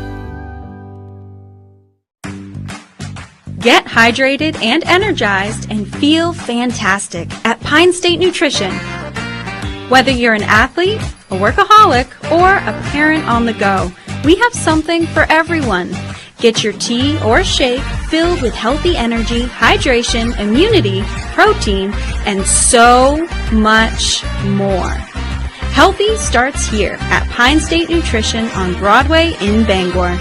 [SPEAKER 10] Get hydrated and energized and feel fantastic at Pine State Nutrition. Whether you're an athlete, a workaholic, or a parent on the go, we have something for everyone. Get your tea or shake filled with healthy energy, hydration, immunity, protein, and so much more. Healthy starts here at Pine State Nutrition on Broadway in Bangor.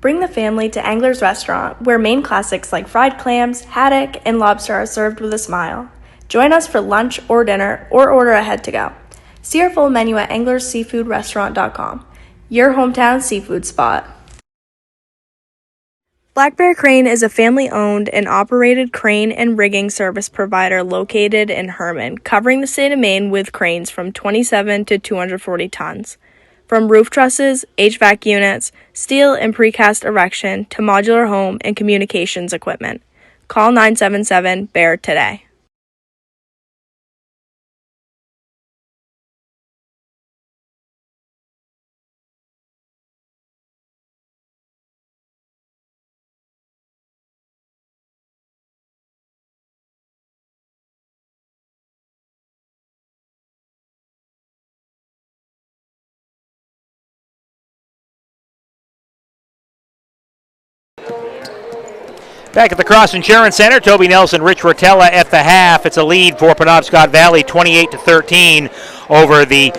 [SPEAKER 1] Bring the family to Angler's Restaurant, where Maine classics like fried clams, haddock, and lobster are served with a smile. Join us for lunch or dinner, or order ahead to go. See our full menu at anglersseafoodrestaurant.com, your hometown seafood spot. Black Bear Crane is a family-owned and operated crane and rigging service provider located in Herman, covering the state of Maine with cranes from 27 to 240 tons. From roof trusses, HVAC units, steel and precast erection to modular home and communications equipment. Call 977-BEAR today.
[SPEAKER 2] Back at the Cross Insurance Center, Toby Nelson, Rich Rotella at the half. It's a lead for Penobscot Valley, 28-13 over the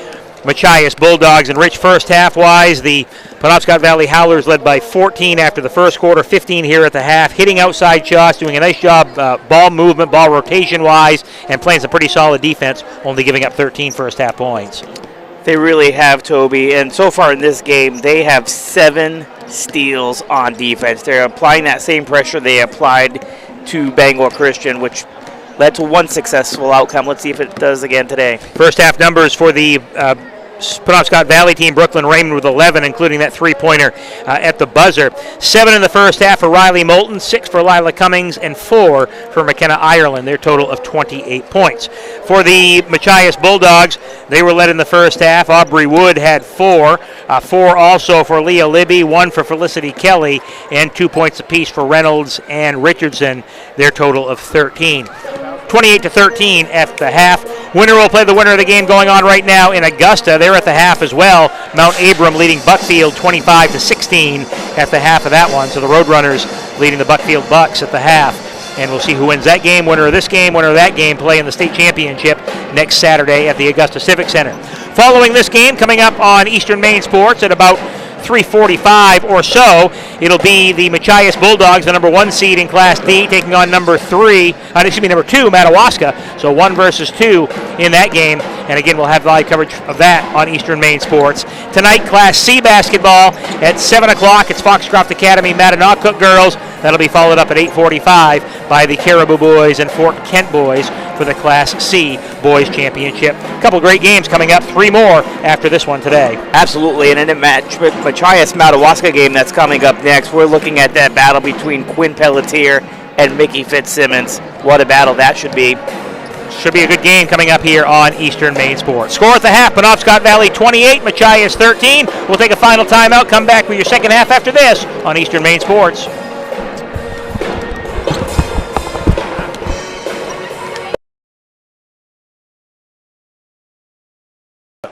[SPEAKER 2] Machias Bulldogs. And Rich, first half-wise, the Penobscot Valley Howlers led by 14 after the first quarter, 15 here at the half, hitting outside shots, doing a nice job ball movement, ball rotation-wise, and playing some pretty solid defense, only giving up 13 first-half points.
[SPEAKER 3] They really have, Toby, and so far in this game, they have 7 steals on defense. They're applying that same pressure they applied to Bangor Christian, which led to one successful outcome. Let's see if it does again today.
[SPEAKER 2] First half numbers for the Penobscot Valley team. Brooklyn Raymond with 11, including that three-pointer at the buzzer. 7 in the first half for Riley Moulton, 6 for Lila Cummings, and 4 for McKenna Ireland, their total of 28 points. For the Machias Bulldogs, they were led in the first half. Aubrey Wood had 4. 4 also for Leah Libby, 1 for Felicity Kelly, and 2 points apiece for Reynolds and Richardson, their total of 13. 28-13 at the half. Winner will play the winner of the game going on right now in Augusta. They're at the half as well. Mount Abram leading Buckfield 25-16 at the half of that one. So the Roadrunners leading the Buckfield Bucks at the half. And we'll see who wins that game. Winner of this game, winner of that game, play in the state championship next Saturday at the Augusta Civic Center. Following this game, coming up on Eastern Maine Sports at about 3:45 or so, it'll be the Machias Bulldogs, the number 1 seed in Class D, taking on number 2, Madawaska. So 1 versus 2 in that game. And again, we'll have live coverage of that on Eastern Maine Sports. Tonight, Class C basketball at 7 o'clock. It's Foxcroft Academy, Mattanock girls. That'll be followed up at 8:45 by the Caribou boys and Fort Kent boys for the Class C Boys Championship. A couple great games coming up, 3 more after this one today.
[SPEAKER 3] Absolutely, and in a Machias-Madawaska game that's coming up next, we're looking at that battle between Quinn Pelletier and Mickey Fitzsimmons. What a battle that should be.
[SPEAKER 2] Should be a good game coming up here on Eastern Maine Sports. Score at the half, Penobscot Valley 28, Machias 13. We'll take a final timeout, come back with your second half after this on Eastern Maine Sports.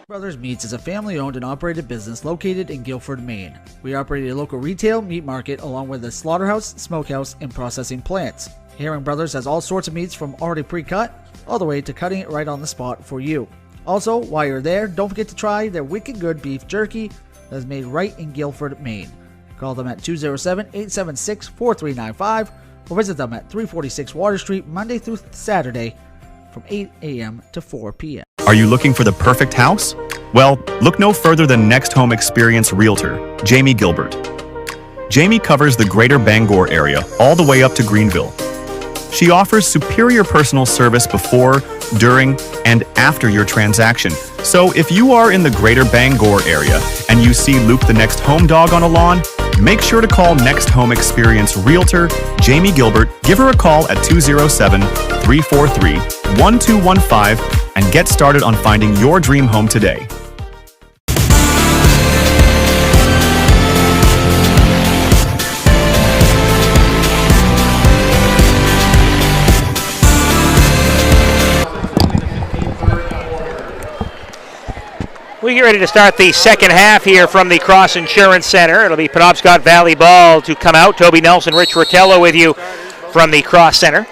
[SPEAKER 8] Brothers Meats is a family-owned and operated business located in Guilford, Maine. We operate a local retail meat market along with a slaughterhouse, smokehouse, and processing plants. Herring Brothers has all sorts of meats from already pre-cut all the way to cutting it right on the spot for you. Also, while you're there, don't forget to try their wicked good beef jerky that is made right in Guilford, Maine. Call them at 207-876-4395 or visit them at 346 Water Street Monday through Saturday from 8 a.m. to 4 p.m.
[SPEAKER 5] Are you looking for the perfect house? Well, look no further than Next Home Experience Realtor, Jamie Gilbert. Jamie covers the greater Bangor area all the way up to Greenville. She offers superior personal service before, during, and after your transaction. So if you are in the greater Bangor area and you see Luke the next home dog on a lawn, make sure to call Next Home Experience Realtor, Jamie Gilbert. Give her a call at 207-343-1215 and get started on finding your dream home today.
[SPEAKER 2] We get ready to start the second half here from the Cross Insurance Center. It'll be Penobscot Valley ball to come out. Toby Nelson, Rich Rotella with you from the Cross Center.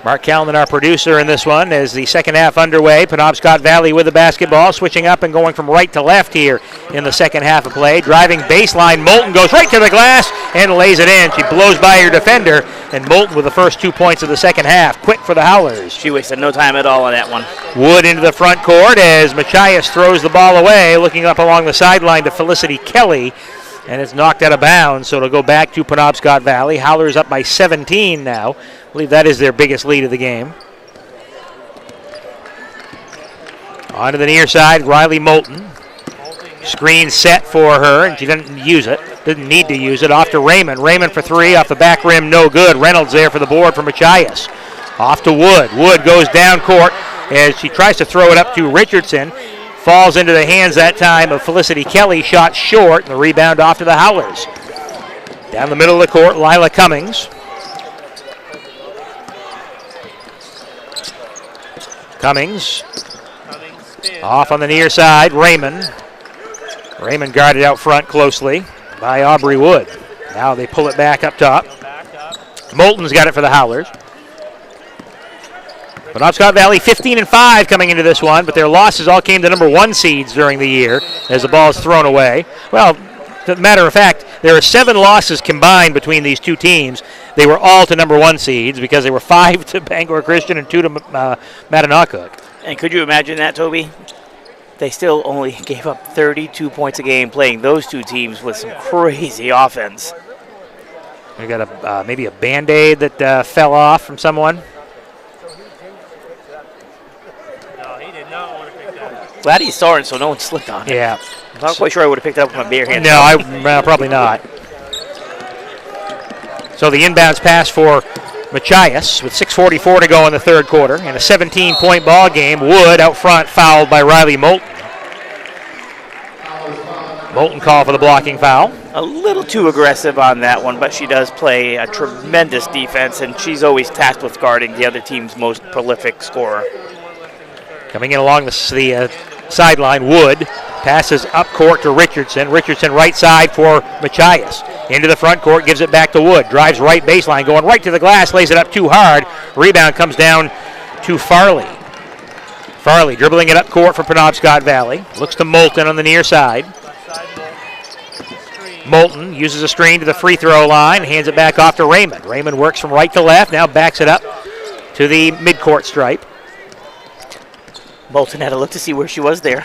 [SPEAKER 2] Mark Callan, our producer in this one, as the second half underway. Penobscot Valley with the basketball, switching up and going from right to left here in the second half of play. Driving baseline, Moulton goes right to the glass and lays it in. She blows by her defender, and Moulton with the first 2 points of the second half. Quick for the Howlers.
[SPEAKER 3] She wasted no time at all on that one.
[SPEAKER 2] Wood into the front court as Machias throws the ball away, looking up along the sideline to Felicity Kelly, and it's knocked out of bounds, so it'll go back to Penobscot Valley. Howlers up by 17 now. I believe that is their biggest lead of the game. On to the near side, Riley Moulton. Screen set for her, and she didn't use it. Didn't need to use it. Off to Raymond. Raymond for 3, off the back rim, no good. Reynolds there for the board for Machias. Off to Wood. Wood goes down court as she tries to throw it up to Richardson. Falls into the hands that time of Felicity Kelly. Shot short, and the rebound off to the Howlers. Down the middle of the court, Lila Cummings. Cummings off on the near side. Raymond guarded out front closely by Aubrey Wood. Now they pull it back up top. Moulton's got it for the Howlers. Penobscot Valley 15-5 coming into this one, but their losses all came to number 1 seeds during the year as the ball is thrown away. Well, as a matter of fact, there are 7 losses combined between these two teams. They were all to number 1 seeds because they were 5 to Bangor Christian and 2 to Mattanock.
[SPEAKER 3] And could you imagine that, Toby? They still only gave up 32 points a game playing those two teams with some crazy offense.
[SPEAKER 2] We got maybe a Band-Aid that fell off from someone.
[SPEAKER 3] Glad he saw it so no one slipped on it.
[SPEAKER 2] Yeah.
[SPEAKER 3] I'm not quite sure I would have picked it up with my bare hands.
[SPEAKER 2] No, probably not. So the inbounds pass for Machias with 6:44 to go in the third quarter. And a 17-point ball game. Wood out front fouled by Riley Moulton. Moulton called for the blocking foul.
[SPEAKER 3] A little too aggressive on that one, but she does play a tremendous defense, and she's always tasked with guarding the other team's most prolific scorer.
[SPEAKER 2] Coming in along the sideline, Wood passes up court to Richardson. Richardson right side for Machias. Into the front court, gives it back to Wood. Drives right baseline, going right to the glass, lays it up too hard. Rebound comes down to Farley. Farley dribbling it up court for Penobscot Valley. Looks to Moulton on the near side. Moulton uses a screen to the free throw line, hands it back off to Raymond. Raymond works from right to left, now backs it up to the midcourt stripe.
[SPEAKER 3] Moulton had to look to see where she was there.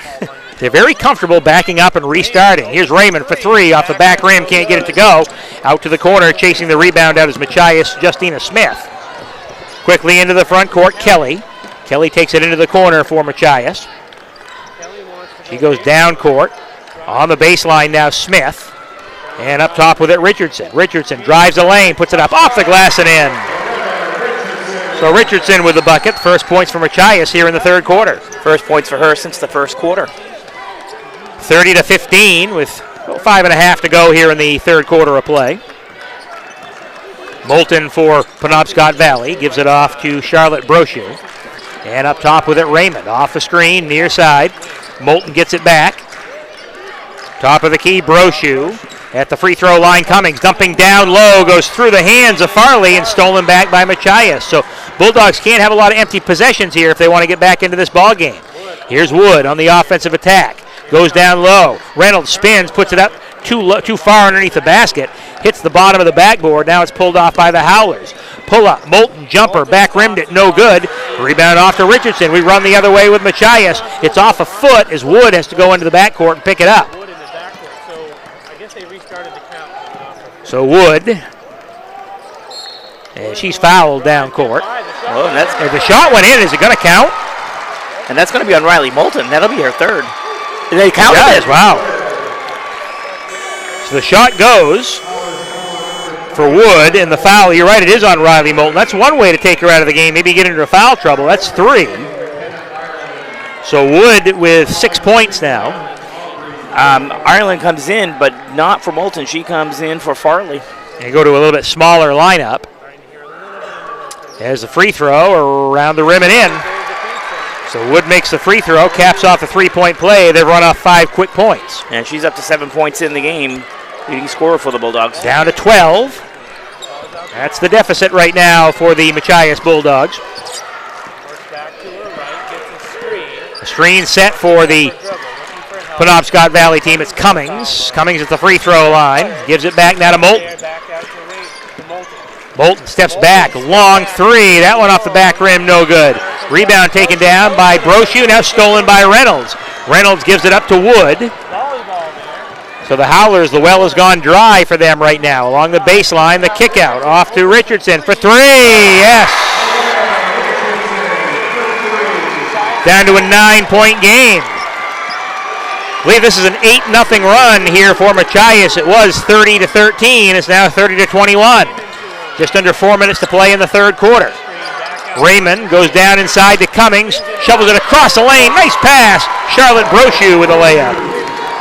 [SPEAKER 2] They're very comfortable backing up and restarting. Here's Raymond for 3 off the back rim, can't get it to go. Out to the corner, chasing the rebound out is Machias, Justina Smith. Quickly into the front court, Kelly. Kelly takes it into the corner for Machias. She goes down court. On the baseline now, Smith. And up top with it, Richardson. Richardson drives the lane, puts it up off the glass and in. So Richardson with the bucket. First points for Machias here in the third quarter.
[SPEAKER 3] First points for her since the first quarter.
[SPEAKER 2] 30-15 with 5.5 to go here in the third quarter of play. Moulton for Penobscot Valley gives it off to Charlotte Brochu. And up top with it, Raymond. Off the screen, near side. Moulton gets it back. Top of the key, Brochu. At the free throw line, Cummings dumping down low, goes through the hands of Farley and stolen back by Machias. So Bulldogs can't have a lot of empty possessions here if they want to get back into this ball game. Here's Wood on the offensive attack. Goes down low. Reynolds spins, puts it up too far underneath the basket. Hits the bottom of the backboard. Now it's pulled off by the Howlers. Pull up, Moulton jumper, back rimmed it, no good. Rebound off to Richardson. We run the other way with Machias. It's off a foot as Wood has to go into the backcourt and pick it up. So Wood, and she's fouled down court.
[SPEAKER 3] Oh, and
[SPEAKER 2] if the shot went in, is it going to count?
[SPEAKER 3] And that's going to be on Riley Moulton. That'll be her third. And they counted it.
[SPEAKER 2] Wow. So the shot goes for Wood, and the foul, you're right, it is on Riley Moulton. That's one way to take her out of the game, maybe get into foul trouble. That's 3. So Wood with 6 points now.
[SPEAKER 3] Ireland comes in, but not for Moulton. She comes in for Farley.
[SPEAKER 2] And go to a little bit smaller lineup. There's the free throw around the rim and in. So Wood makes the free throw, caps off the 3-point play. They run off 5 quick points.
[SPEAKER 3] And she's up to 7 points in the game, leading scorer for the Bulldogs.
[SPEAKER 2] Down to 12. That's the deficit right now for the Machias Bulldogs. A screen set for the Penobscot Valley team. It's Cummings. Cummings at the free throw line. Gives it back now to Moulton. Moulton steps back. Long 3. That one off the back rim. No good. Rebound taken down by Brochu. Now stolen by Reynolds. Reynolds gives it up to Wood. So the Howlers, the well has gone dry for them right now. Along the baseline, the kick out. Off to Richardson for 3. Yes. Down to a 9-point game. I believe this is an 8-0 run here for Machias. It was 30-13. It's now 30-21. Just under 4 minutes to play in the third quarter. Raymond goes down inside to Cummings. Shovels it across the lane. Nice pass. Charlotte Brochu with a layup.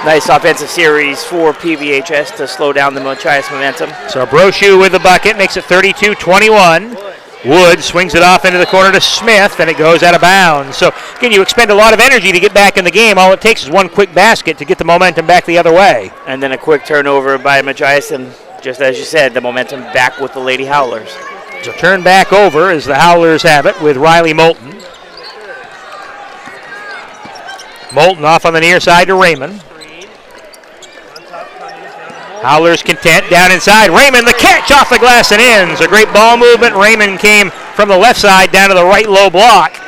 [SPEAKER 3] Nice offensive series for PVHS to slow down the Machias momentum.
[SPEAKER 2] So Brochu with the bucket makes it 32-21. Wood swings it off into the corner to Smith, and it goes out of bounds. So, again, you expend a lot of energy to get back in the game. All it takes is one quick basket to get the momentum back the other way.
[SPEAKER 3] And then a quick turnover by Machias, and just as you said, the momentum back with the Lady Howlers.
[SPEAKER 2] So turn back over as the Howlers have it with Riley Moulton. Moulton off on the near side to Raymond. Howlers content down inside. Raymond, the catch off the glass and in. So great ball movement. Raymond came from the left side down to the right low block.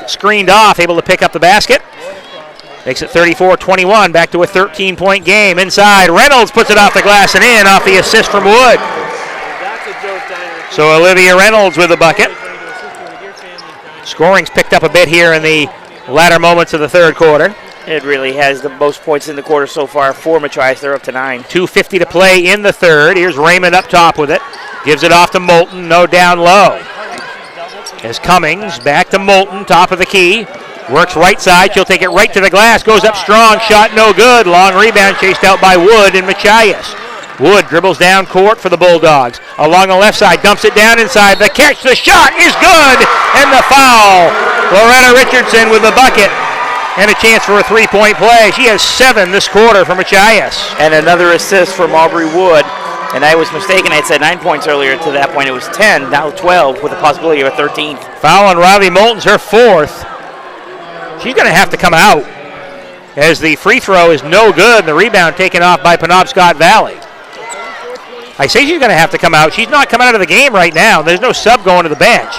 [SPEAKER 2] Screened off, able to pick up the basket. Makes it 34-21, back to a 13-point game. Inside, Reynolds puts it off the glass and in off the assist from Wood. So Olivia Reynolds with the bucket. Scoring's picked up a bit here in the latter moments of the third quarter.
[SPEAKER 3] It really has the most points in the quarter so far for Machias. They're up to 9.
[SPEAKER 2] 2:50 to play in the third. Here's Raymond up top with it. Gives it off to Moulton, no down low. As Cummings back to Moulton, top of the key. Works right side, she'll take it right to the glass. Goes up strong, shot no good. Long rebound chased out by Wood and Machias. Wood dribbles down court for the Bulldogs. Along the left side, dumps it down inside. The catch, the shot is good, and the foul. Loretta Richardson with the bucket and a chance for a three-point play. She has 7 this quarter for Machias.
[SPEAKER 3] And another assist from Aubrey Wood. And I was mistaken, I had said 9 points earlier. To that point, it was 10, now 12, with the possibility of a 13th.
[SPEAKER 2] Foul on Riley Moulton's her 4th. She's going to have to come out as the free throw is no good and the rebound taken off by Penobscot Valley. I say she's going to have to come out. She's not coming out of the game right now. There's no sub going to the bench.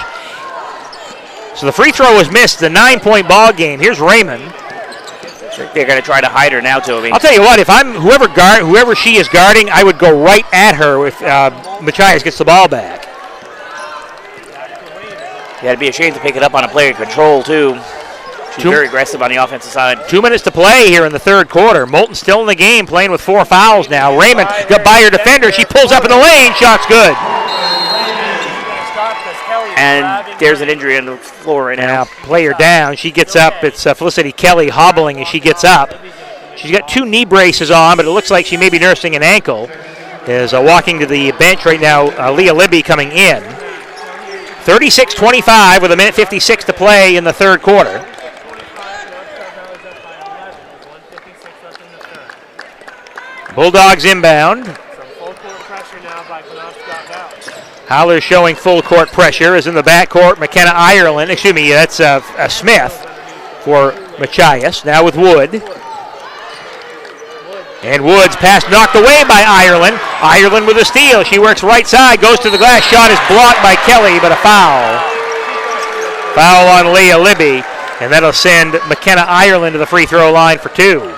[SPEAKER 2] So the free throw was missed. The 9-point ball game. Here's Raymond.
[SPEAKER 3] They're going to try to hide her now, Toby.
[SPEAKER 2] I'll tell you what, if I'm whoever she is guarding, I would go right at her if Machias gets the ball back.
[SPEAKER 3] You got to be ashamed to pick it up on a player control, too. She's very aggressive on the offensive side.
[SPEAKER 2] 2 minutes to play here in the third quarter. Moulton still in the game, playing with 4 fouls now. Raymond got by her defender. She pulls up in the lane. Shot's good.
[SPEAKER 3] And there's an injury on the floor right now.
[SPEAKER 2] Player down. She gets up. It's Felicity Kelly hobbling as she gets up. She's got 2 knee braces on, but it looks like she may be nursing an ankle. Is walking to the bench right now, Leah Libby coming in. 36-25 with 1:56 to play in the third quarter. Bulldogs inbound. Howlers showing full court pressure is in the backcourt. McKenna Ireland, that's Smith for Machias. Now with Wood. And Wood's pass knocked away by Ireland. Ireland with a steal. She works right side, goes to the glass. Shot is blocked by Kelly, but a foul. Foul on Leah Libby. And that'll send McKenna Ireland to the free throw line for 2.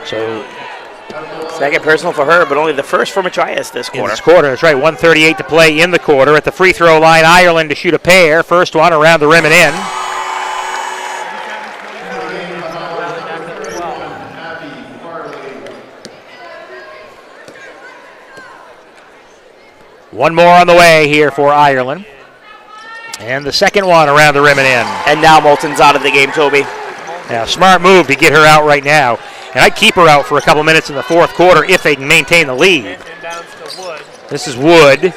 [SPEAKER 2] So,
[SPEAKER 3] second personal for her, but only the first for Machias this quarter.
[SPEAKER 2] In this quarter, that's right. 1:38 to play in the quarter. At the free throw line, Ireland to shoot a pair. First one around the rim and in. One more on the way here for Ireland. And the second one around the rim and in.
[SPEAKER 3] And now Moulton's out of the game, Toby.
[SPEAKER 2] Now, smart move to get her out right now. And I'd keep her out for a couple minutes in the fourth quarter if they can maintain the lead. This is Wood.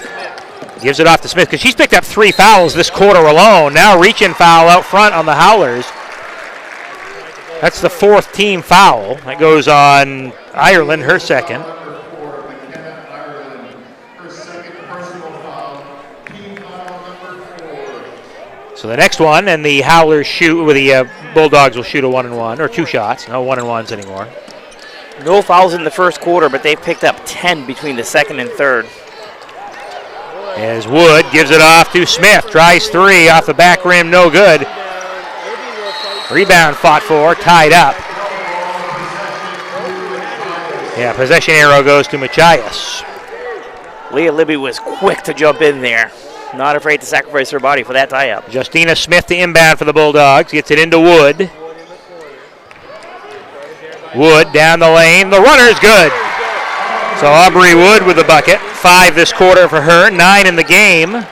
[SPEAKER 2] Gives it off to Smith because she's picked up 3 fouls this quarter alone. Now reach-in foul out front on the Howlers. That's the 4th team foul. That goes on Ireland, her second. So the next one, and the Howlers shoot, with the Bulldogs will shoot a 1-and-1, or 2 shots. No 1-and-1s anymore.
[SPEAKER 3] No fouls in the first quarter, but they've picked up 10 between the second and third.
[SPEAKER 2] As Wood gives it off to Smith. Tries 3 off the back rim, no good. Rebound fought for, tied up. Yeah, possession arrow goes to Machias.
[SPEAKER 3] Leah Libby was quick to jump in there. Not afraid to sacrifice her body for that tie-up.
[SPEAKER 2] Justina Smith to inbound for the Bulldogs. Gets it into Wood. Wood down the lane. The runner's good. So Aubrey Wood with the bucket. 5 this quarter for her. 9 in the game.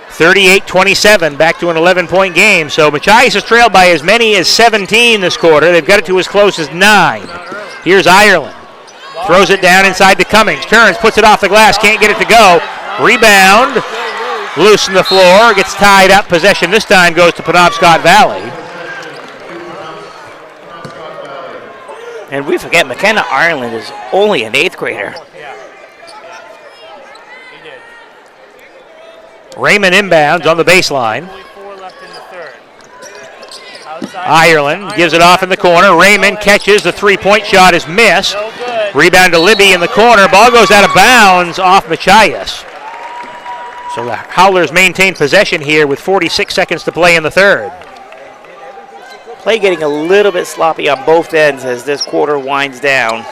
[SPEAKER 2] 38-27. Back to an 11-point game. So Machias has trailed by as many as 17 this quarter. They've got it to as close as 9. Here's Ireland. Throws it down inside to Cummings. Turns, puts it off the glass. Can't get it to go. Rebound, loose on the floor, gets tied up. Possession this time goes to Penobscot Valley.
[SPEAKER 3] And we forget McKenna Ireland is only an 8th grader.
[SPEAKER 2] Raymond inbounds on the baseline. Ireland gives it off in the corner. Raymond catches. The three-point shot is missed. Rebound to Libby in the corner. Ball goes out of bounds off Machias. So the Howlers maintain possession here with 46 seconds to play in the third.
[SPEAKER 3] Play getting a little bit sloppy on both ends as this quarter winds down.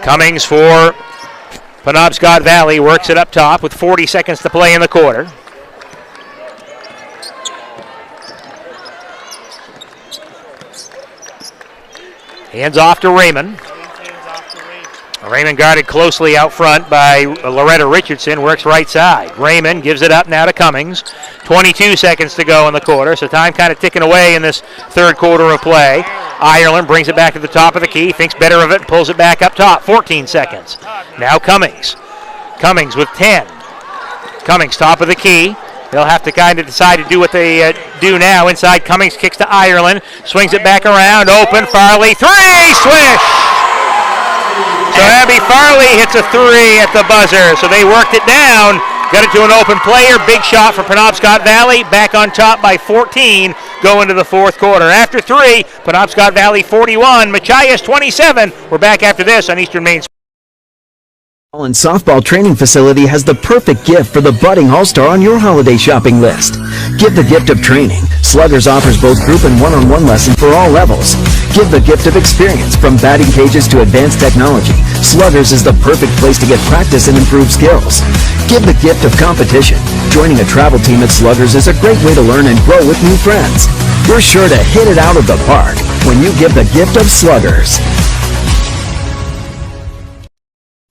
[SPEAKER 2] Cummings for Penobscot Valley works it up top with 40 seconds to play in the quarter. Hands off to Raymond. Raymond guarded closely out front by Loretta Richardson, works right side. Raymond gives it up now to Cummings. 22 seconds to go in the quarter, so time kind of ticking away in this third quarter of play. Ireland brings it back to the top of the key, thinks better of it, and pulls it back up top. 14 seconds. Now Cummings. Cummings with 10. Cummings top of the key. They'll have to kind of decide to do what they do now. Inside, Cummings kicks to Ireland, swings it back around, open, Farley, three, swish! So Abby Farley hits a three at the buzzer. So they worked it down, got it to an open player, big shot for Penobscot Valley, back on top by 14, go into the fourth quarter. After three, Penobscot Valley 41, Machias 27. We're back after this on Eastern Maine.
[SPEAKER 7] And softball training facility has the perfect gift for the budding all-star on your holiday shopping list. Give the gift of training. Sluggers offers both group and one-on-one lessons for all levels. Give the gift of experience. From batting cages to advanced technology, Sluggers is the perfect place to get practice and improve skills. Give the gift of competition. Joining a travel team at Sluggers is a great way to learn and grow with new friends. You're sure to hit it out of the park when you give the gift of Sluggers.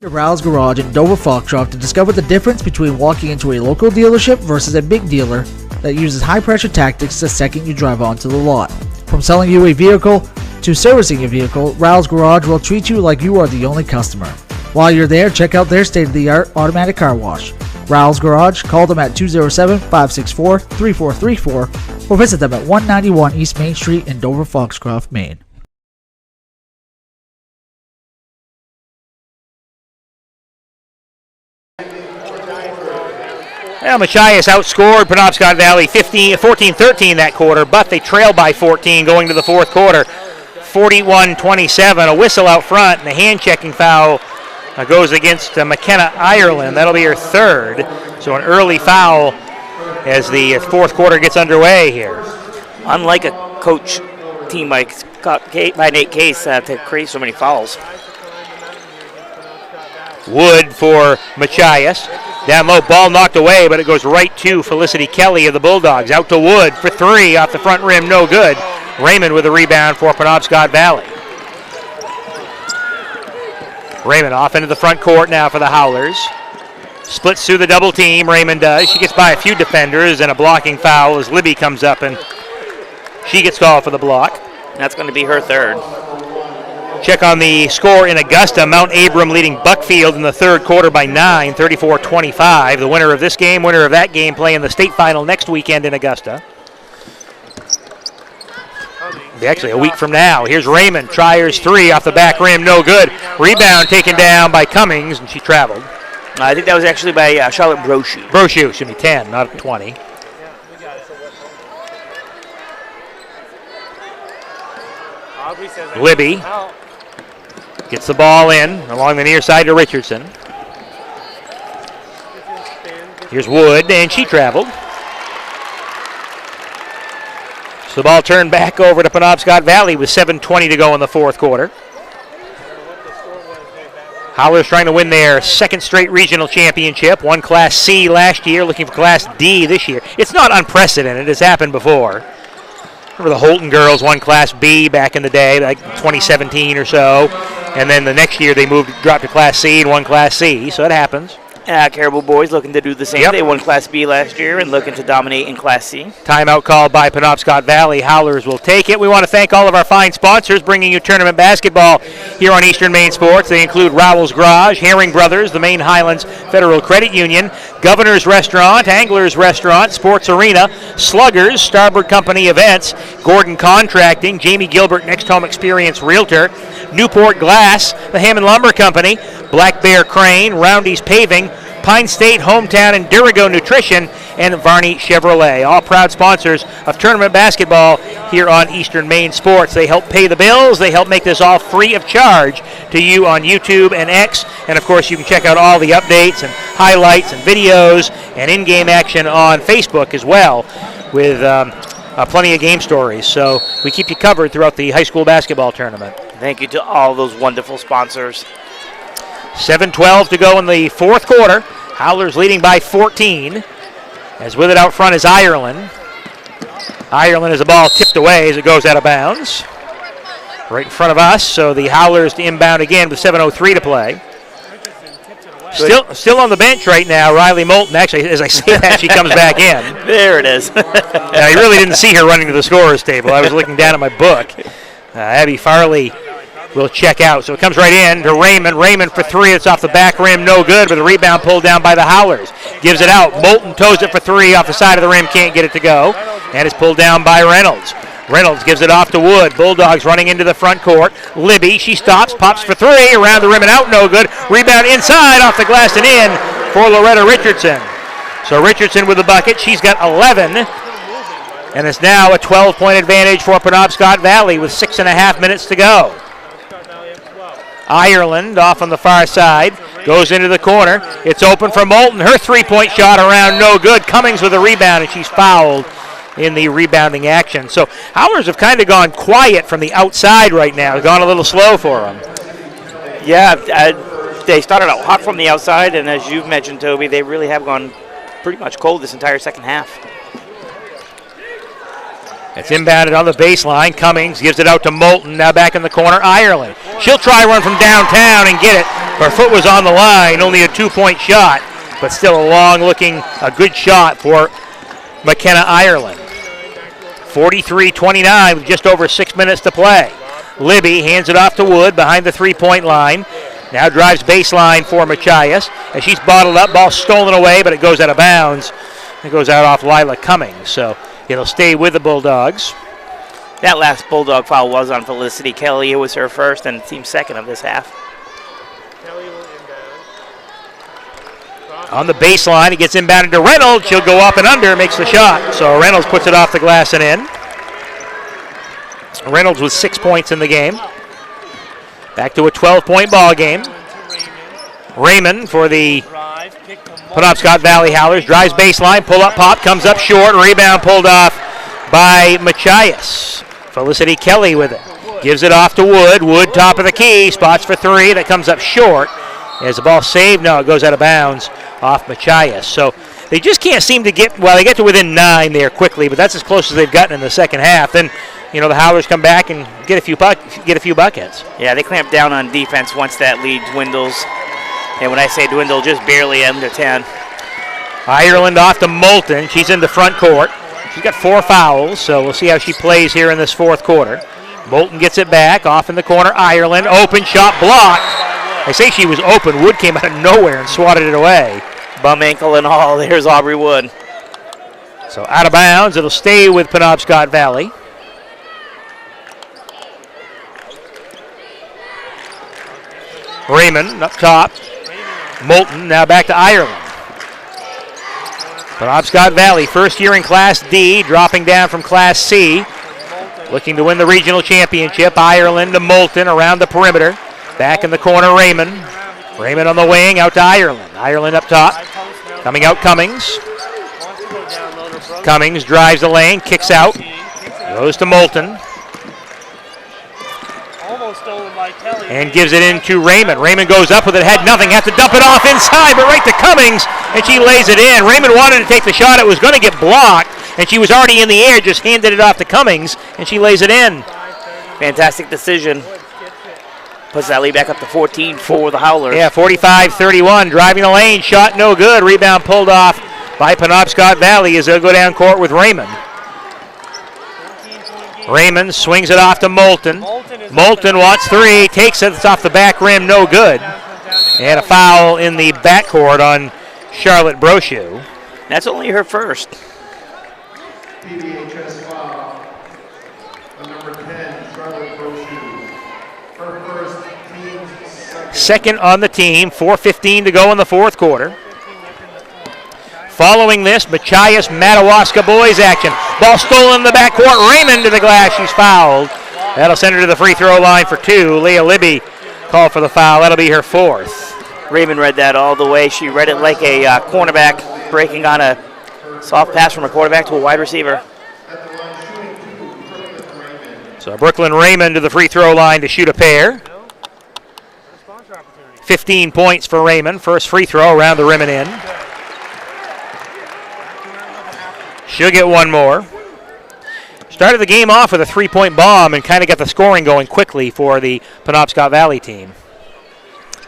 [SPEAKER 8] Rouse Garage in Dover Foxcroft to discover the difference between walking into a local dealership versus a big dealer that uses high-pressure tactics the second you drive onto the lot. From selling you a vehicle to servicing your vehicle, Rouse Garage will treat you like you are the only customer. While you're there, check out their state-of-the-art automatic car wash. Rouse Garage, call them at 207-564-3434 or visit them at 191 East Main Street in Dover Foxcroft, Maine.
[SPEAKER 2] Well, Machias outscored Penobscot Valley 14-13 that quarter, but they trailed by 14 going to the fourth quarter. 41-27, a whistle out front, and a hand-checking foul goes against McKenna Ireland. That'll be her third, so an early foul as the fourth quarter gets underway here.
[SPEAKER 3] Unlike a coach team by Nate Case to create so many fouls.
[SPEAKER 2] Wood for Machias. Down low, ball knocked away, but it goes right to Felicity Kelly of the Bulldogs. Out to Wood for three, off the front rim, no good. Raymond with a rebound for Penobscot Valley. Raymond off into the front court now for the Howlers. Splits through the double team, Raymond does. She gets by a few defenders and a blocking foul as Libby comes up and she gets called for the block.
[SPEAKER 3] That's going to be her third.
[SPEAKER 2] Check on the score in Augusta. Mount Abram leading Buckfield in the third quarter by 9, 34-25. The winner of this game, winner of that game, play in the state final next weekend in Augusta. Actually, a week from now. Here's Raymond. Tries three off the back rim, no good. Rebound taken down by Cummings, and she traveled.
[SPEAKER 3] I think that was actually by Charlotte Brochu.
[SPEAKER 2] Brochu, should be 10, not 20. Libby gets the ball in along the near side to Richardson. Here's Wood, and she traveled. So the ball turned back over to Penobscot Valley with 7:20 to go in the fourth quarter. Howlers trying to win their second straight regional championship. Won Class C last year, looking for Class D this year. It's not unprecedented. It's happened before. Remember the Holton girls won Class B back in the day, like 2017 or so. And then the next year they dropped to Class C and won Class C, so it happens.
[SPEAKER 3] Caribou boys looking to do the same.
[SPEAKER 2] Yep.
[SPEAKER 3] They won Class B last year and looking to dominate in Class C.
[SPEAKER 2] Timeout called by Penobscot Valley. Howlers will take it. We want to thank all of our fine sponsors bringing you tournament basketball here on Eastern Maine Sports. They include Rowell's Garage, Herring Brothers, the Maine Highlands Federal Credit Union, Governor's Restaurant, Angler's Restaurant, Sports Arena, Sluggers, Starboard Company Events, Gordon Contracting, Jamie Gilbert, Next Home Experience Realtor, Newport Glass, the Hammond Lumber Company, Black Bear Crane, Roundy's Paving, Pine State Hometown and Dirigo Nutrition, and Varney Chevrolet, all proud sponsors of tournament basketball here on Eastern Maine Sports. They help pay the bills. They help make this all free of charge to you on YouTube and X. And, of course, you can check out all the updates and highlights and videos and in-game action on Facebook as well with plenty of game stories. So we keep you covered throughout the high school basketball tournament.
[SPEAKER 3] Thank you to all those wonderful sponsors.
[SPEAKER 2] 7:12 to go in the fourth quarter. Howlers leading by 14. As with it out front is Ireland. Ireland has the ball tipped away as it goes out of bounds. Right in front of us, so the Howlers to inbound again with 7:03 to play. Still on the bench right now, Riley Moulton. Actually, as I say that, she comes back in.
[SPEAKER 3] There it is.
[SPEAKER 2] I really didn't see her running to the scorer's table. I was looking down at my book. Abby Farley will check out. So it comes right in to Raymond. Raymond for three. It's off the back rim. No good, but the rebound pulled down by the Howlers. Gives it out. Moulton toes it for three off the side of the rim. Can't get it to go. And it's pulled down by Reynolds. Reynolds gives it off to Wood. Bulldogs running into the front court. Libby, she stops, pops for three. Around the rim and out. No good. Rebound inside off the glass and in for Loretta Richardson. So Richardson with the bucket. She's got 11. And it's now a 12-point advantage for Penobscot Valley with 6.5 minutes to go. Ireland off on the far side, goes into the corner. It's open for Moulton. Her three-point shot around, no good. Cummings with a rebound, and she's fouled in the rebounding action. So Howlers have kind of gone quiet from the outside right now. It's gone a little slow for them.
[SPEAKER 3] Yeah, they started out hot from the outside, and as you've mentioned, Toby, they really have gone pretty much cold this entire second half.
[SPEAKER 2] It's inbounded on the baseline. Cummings gives it out to Moulton. Now back in the corner, Ireland. She'll try run from downtown and get it. Her foot was on the line, only a 2-point shot, but still a good shot for McKenna Ireland. 43-29 with just over 6 minutes to play. Libby hands it off to Wood behind the three-point line. Now drives baseline for Machias. As she's bottled up, ball stolen away, but it goes out of bounds. It goes out off Lila Cummings. So it'll stay with the Bulldogs.
[SPEAKER 3] That last Bulldog foul was on Felicity Kelly. It was her first and team second of this half.
[SPEAKER 2] On the baseline, it gets inbounded to Reynolds. She'll go up and under, makes the shot. So Reynolds puts it off the glass and in. Reynolds with 6 points in the game. Back to a 12-point ball game. Raymond for the Penobscot Valley Howlers. Drives baseline, pull-up pop, comes up short. Rebound pulled off by Machias. Felicity Kelly with it. Gives it off to Wood. Wood top of the key. Spots for three. That comes up short. Is the ball saved? No, it goes out of bounds off Machias. So they just can't seem to get, well, they get to within 9 there quickly, but that's as close as they've gotten in the second half. Then, the Howlers come back and get a few buckets.
[SPEAKER 3] Yeah, they clamp down on defense once that lead dwindles. And when I say dwindle, just barely under 10.
[SPEAKER 2] Ireland off to Moulton. She's in the front court. She's got 4 fouls, so we'll see how she plays here in this fourth quarter. Moulton gets it back, off in the corner. Ireland, open shot blocked. I say she was open. Wood came out of nowhere and swatted it away.
[SPEAKER 3] Bum ankle and all. There's Aubrey Wood.
[SPEAKER 2] So out of bounds. It'll stay with Penobscot Valley. Raymond up top. Moulton now back to Ireland. Penobscot Valley, first year in Class D, dropping down from Class C. Looking to win the regional championship. Ireland to Moulton around the perimeter. Back in the corner, Raymond. Raymond on the wing, out to Ireland. Ireland up top. Coming out, Cummings. Cummings drives the lane, kicks out. Goes to Moulton. And gives it into Raymond. Raymond goes up with it, had nothing. Has to dump it off inside, but right to Cummings, and she lays it in. Raymond wanted to take the shot. It was going to get blocked, and she was already in the air, just handed it off to Cummings, and she lays it in.
[SPEAKER 3] Fantastic decision. puts that lead back up to 14 for the Howlers.
[SPEAKER 2] Yeah, 45-31, driving the lane, shot no good. Rebound pulled off by Penobscot Valley as they'll go down court with Raymond. Raymond swings it off to Moulton. Moulton wants three, takes it, it's off the back rim, no good. And a foul in the backcourt on Charlotte Brochu.
[SPEAKER 3] That's only her first.
[SPEAKER 2] Second on the team, 4:15 to go in the fourth quarter. Following this, Machias Madawaska boys action. Ball stolen in the backcourt. Raymond to the glass. She's fouled. That'll send her to the free throw line for two. Leah Libby called for the foul. That'll be her fourth.
[SPEAKER 3] Raymond read that all the way. She read it like a cornerback breaking on a soft pass from a quarterback to a wide receiver.
[SPEAKER 2] So Brooklyn Raymond to the free throw line to shoot a pair. 15 points for Raymond. First free throw around the rim and in. She'll get one more. Started the game off with a three-point bomb and kind of got the scoring going quickly for the Penobscot Valley team.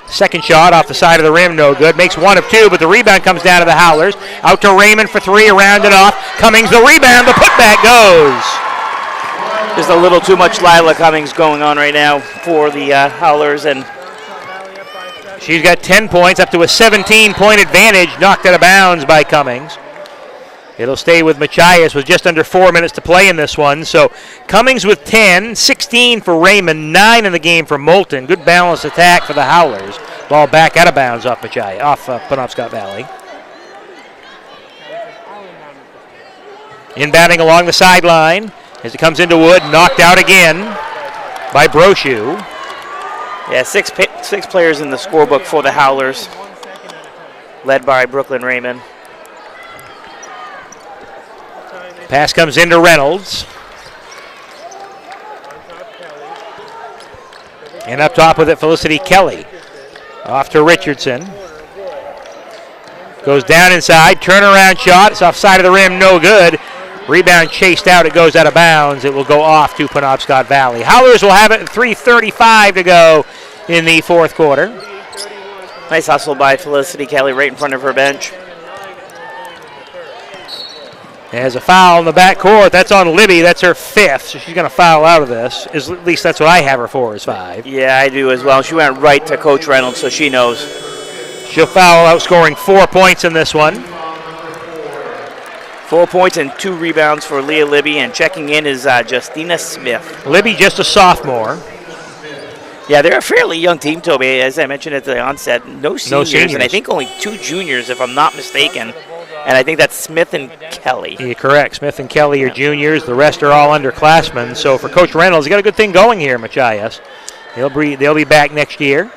[SPEAKER 2] Second shot off the side of the rim, no good. Makes one of two, but the rebound comes down to the Howlers. Out to Raymond for three, around and off. Cummings the rebound, the putback goes.
[SPEAKER 3] Just a little too much Lila Cummings going on right now for the Howlers, and
[SPEAKER 2] she's got 10 points, up to a 17-point advantage, knocked out of bounds by Cummings. It'll stay with Machias with just under 4 minutes to play in this one. So Cummings with 10, 16 for Raymond, 9 in the game for Moulton. Good balanced attack for the Howlers. Ball back out of bounds off Penobscot Valley. Inbounding along the sideline as it comes into Wood, knocked out again by Brochu.
[SPEAKER 3] Yeah, six players in the scorebook for the Howlers, led by Brooklyn Raymond.
[SPEAKER 2] Pass comes into Reynolds. And up top with it, Felicity Kelly. Off to Richardson. Goes down inside, turnaround shot. It's off side of the rim, no good. Rebound chased out, it goes out of bounds. It will go off to Penobscot Valley. Howlers will have it, 3:35 to go in the fourth quarter.
[SPEAKER 3] Nice hustle by Felicity Kelly right in front of her bench.
[SPEAKER 2] There's a foul in the backcourt. That's on Libby. That's her fifth, so she's going to foul out of this. At least that's what I have her for, is 5.
[SPEAKER 3] Yeah, I do as well. She went right to Coach Reynolds, so she knows.
[SPEAKER 2] She'll foul out, scoring 4 points in this one.
[SPEAKER 3] 4 points and 2 rebounds for Leah Libby, and checking in is Justina Smith.
[SPEAKER 2] Libby just a sophomore.
[SPEAKER 3] Yeah, they're a fairly young team, Toby. As I mentioned at the onset, no seniors, and I think only 2 juniors, if I'm not mistaken. And I think that's Smith and Kelly.
[SPEAKER 2] You're correct. Smith and Kelly are juniors. The rest are all underclassmen. So for Coach Reynolds, he's got a good thing going here, Machias. They'll be back next year.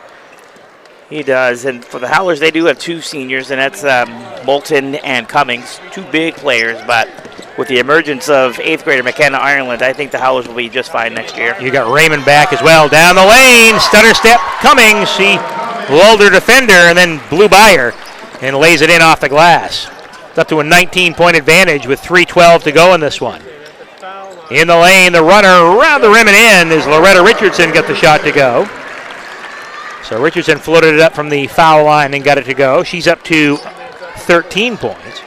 [SPEAKER 3] He does. And for the Howlers, they do have 2 seniors, and that's Moulton and Cummings. 2 big players, but with the emergence of 8th grader McKenna Ireland, I think the Howlers will be just fine next year.
[SPEAKER 2] You got Raymond back as well. Down the lane, stutter step, Cummings. She lulled her defender and then blew by her and lays it in off the glass. It's up to a 19-point advantage with 3:12 to go in this one. In the lane, the runner around the rim and in is Loretta Richardson got the shot to go. So Richardson floated it up from the foul line and got it to go. She's up to 13 points.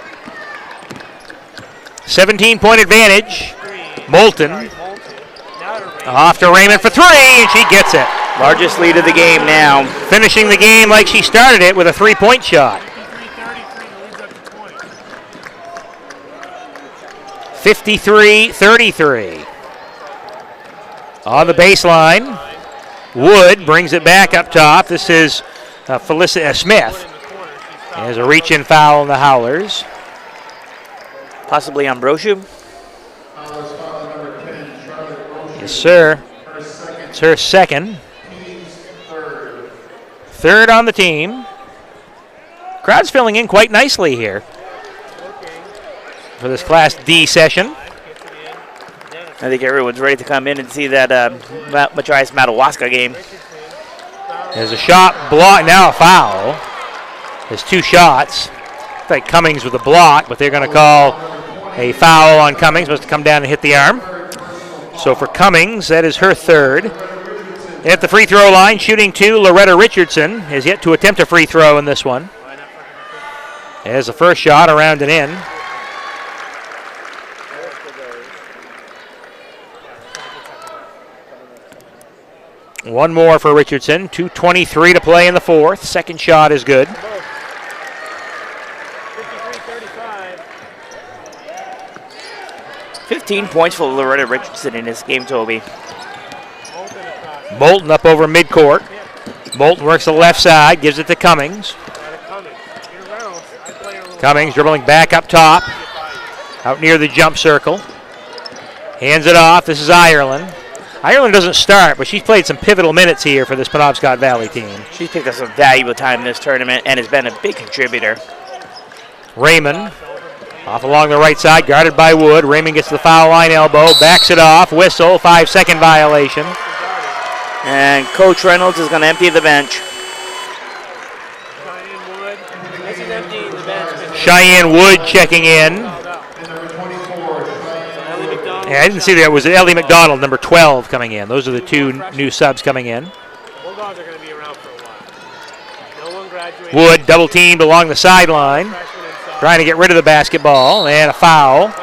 [SPEAKER 2] 17-point advantage. Moulton. Off to Raymond for 3, and she gets it.
[SPEAKER 3] Largest lead of the game now.
[SPEAKER 2] Finishing the game like she started it with a 3-point shot. 53-33. On the baseline, Wood brings it back up top. This is Felicity Smith. There's a reach-in foul on the Howlers.
[SPEAKER 3] Possibly on Brochu.
[SPEAKER 2] Yes, sir. It's her second. Third on the team. Crowd's filling in quite nicely here for this Class D session.
[SPEAKER 3] I think everyone's ready to come in and see that Machias Madawaska game.
[SPEAKER 2] There's a shot block, now a foul. There's 2 shots. I think Cummings with a block, but they're going to call a foul on Cummings. Must have come down and hit the arm. So for Cummings, that is her third. At the free throw line, shooting 2, Loretta Richardson has yet to attempt a free throw in this one. As the first shot around and in. One more for Richardson. 2:23 to play in the fourth. Second shot is good.
[SPEAKER 3] 15 points for Loretta Richardson in this game, Toby.
[SPEAKER 2] Moulton up over midcourt. Moulton works the left side, gives it to Cummings. Cummings dribbling back up top, out near the jump circle. Hands it off. This is Ireland. Ireland doesn't start, but she's played some pivotal minutes here for this Penobscot Valley team.
[SPEAKER 3] She's picked up some valuable time in this tournament and has been a big contributor.
[SPEAKER 2] Raymond off along the right side, guarded by Wood. Raymond gets to the foul line elbow, backs it off, whistle, 5-second violation.
[SPEAKER 3] And Coach Reynolds is going to empty the bench.
[SPEAKER 2] Cheyenne Wood checking in. Yeah, I didn't see that. It was Ellie McDonald, number 12, coming in. Those are the two new subs coming in. Wood double teamed along the sideline, trying to get rid of the basketball, and a foul.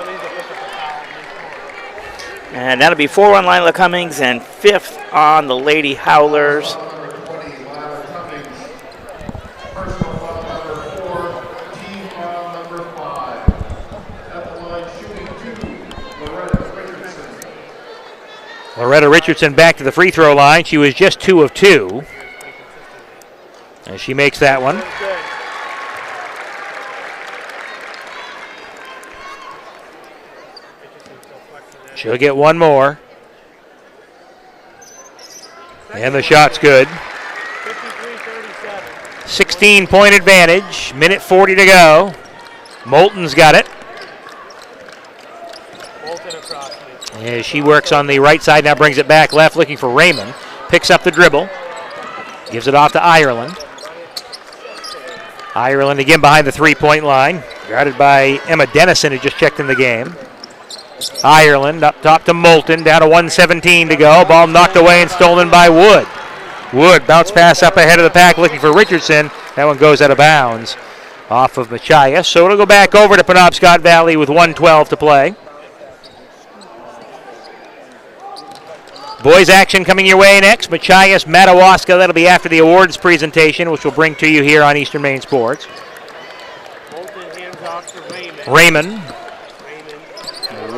[SPEAKER 3] And that'll be 4 on Lila Cummings and 5th on the Lady Howlers.
[SPEAKER 2] Loretta Richardson back to the free throw line. She was just 2 of 2. And she makes that one. She'll get one more. And the shot's good. 16-point advantage. Minute 40 to go. Moulton's got it. As she works on the right side, now brings it back left, looking for Raymond. Picks up the dribble. Gives it off to Ireland. Ireland again behind the three-point line. Guarded by Emma Dennison, who just checked in the game. Ireland up top to Moulton, down to 1:17 to go. Ball knocked away and stolen by Wood. Wood bounce pass up ahead of the pack, looking for Richardson. That one goes out of bounds off of Machias. So it'll go back over to Penobscot Valley with 1:12 to play. Boys action coming your way next. Machias, Madawaska. That'll be after the awards presentation, which we'll bring to you here on Eastern Maine Sports. Raymond.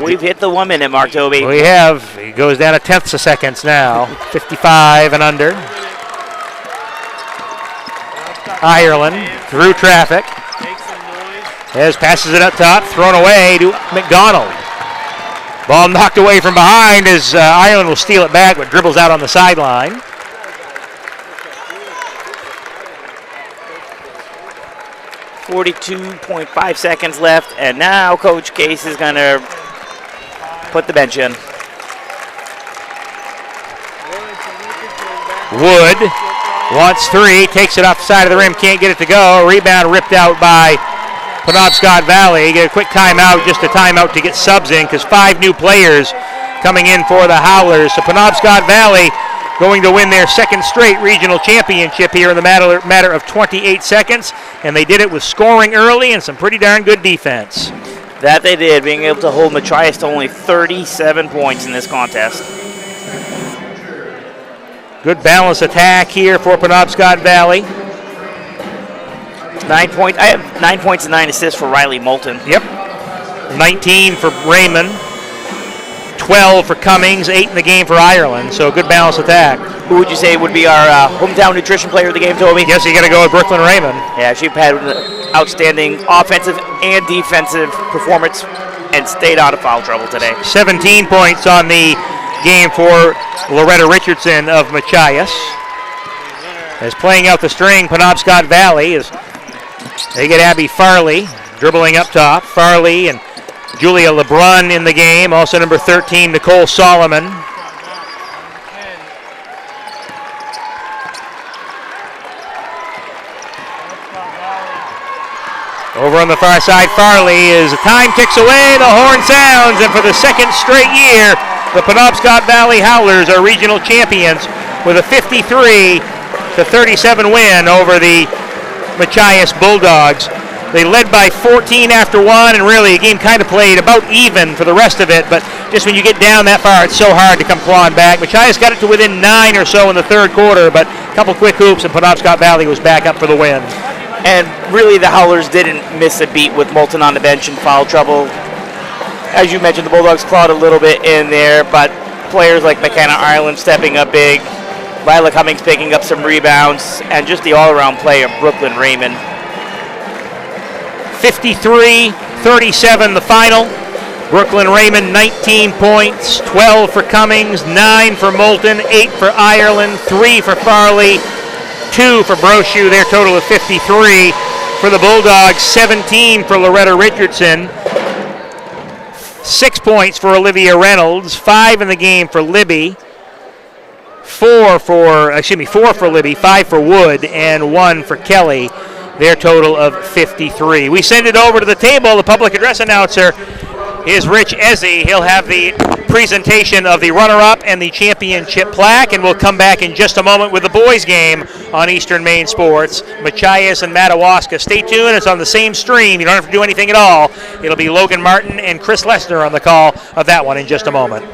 [SPEAKER 3] We've hit the 1 minute mark, Toby.
[SPEAKER 2] We have. He goes down to tenths of seconds now. 55 and under. Ireland through traffic. As passes it up top, thrown away to McDonald. Ball knocked away from behind as Ireland will steal it back, but dribbles out on the sideline.
[SPEAKER 3] .5 seconds left, and now Coach Case is going to put the bench in.
[SPEAKER 2] Wood wants 3, takes it off the side of the rim, can't get it to go. Rebound ripped out by Penobscot Valley. Get a quick timeout, just a timeout to get subs in, because 5 new players coming in for the Howlers. So Penobscot Valley going to win their second straight regional championship here in the matter of 28 seconds, and they did it with scoring early and some pretty darn good defense.
[SPEAKER 3] That they did, being able to hold Machias to only 37 points in this contest.
[SPEAKER 2] Good balanced attack here for Penobscot Valley.
[SPEAKER 3] 9 points. I have 9 points and 9 assists for Riley Moulton.
[SPEAKER 2] Yep. 19 for Raymond. 12 for Cummings. 8 in the game for Ireland. So good balanced attack.
[SPEAKER 3] Who would you say would be our hometown nutrition player of the game, Toby?
[SPEAKER 2] Yes, you got to go with Brooklyn Raymond.
[SPEAKER 3] Yeah, she's had an outstanding offensive and defensive performance and stayed out of foul trouble today.
[SPEAKER 2] 17 points on the game for Loretta Richardson of Machias. As playing out the string, Penobscot Valley is. They get Abby Farley dribbling up top. Farley and Julia LeBrun in the game. Also number 13, Nicole Solomon. Over on the far side, Farley, as the time ticks away, the horn sounds, and for the second straight year, the Penobscot Valley Howlers are regional champions with a 53-37 win over the Machias Bulldogs. They led by 14 after one, and really the game kind of played about even for the rest of it, but just when you get down that far, it's so hard to come clawing back. Machias got it to within 9 or so in the third quarter, but a couple quick hoops, and Penobscot Valley was back up for the win.
[SPEAKER 3] And really the Howlers didn't miss a beat with Moulton on the bench in foul trouble. As you mentioned, the Bulldogs clawed a little bit in there, but players like McKenna Ireland stepping up big, Lila Cummings picking up some rebounds, and just the all-around play of Brooklyn Raymond.
[SPEAKER 2] 53-37 the final. Brooklyn Raymond 19 points, 12 for Cummings, 9 for Moulton, 8 for Ireland, 3 for Farley, 2 for Brochu, their total of 53. For the Bulldogs, 17 for Loretta Richardson, 6 points for Olivia Reynolds, 5 in the game for Libby, 4 for Libby, 5 for Wood, and 1 for Kelly. Their total of 53. We send it over to the table. The public address announcer is Rich Ezzy. He'll have the presentation of the runner-up and the championship plaque, and we'll come back in just a moment with the boys' game on Eastern Maine Sports, Machias and Madawaska. Stay tuned. It's on the same stream. You don't have to do anything at all. It'll be Logan Martin and Chris Lesnar on the call of that one in just a moment.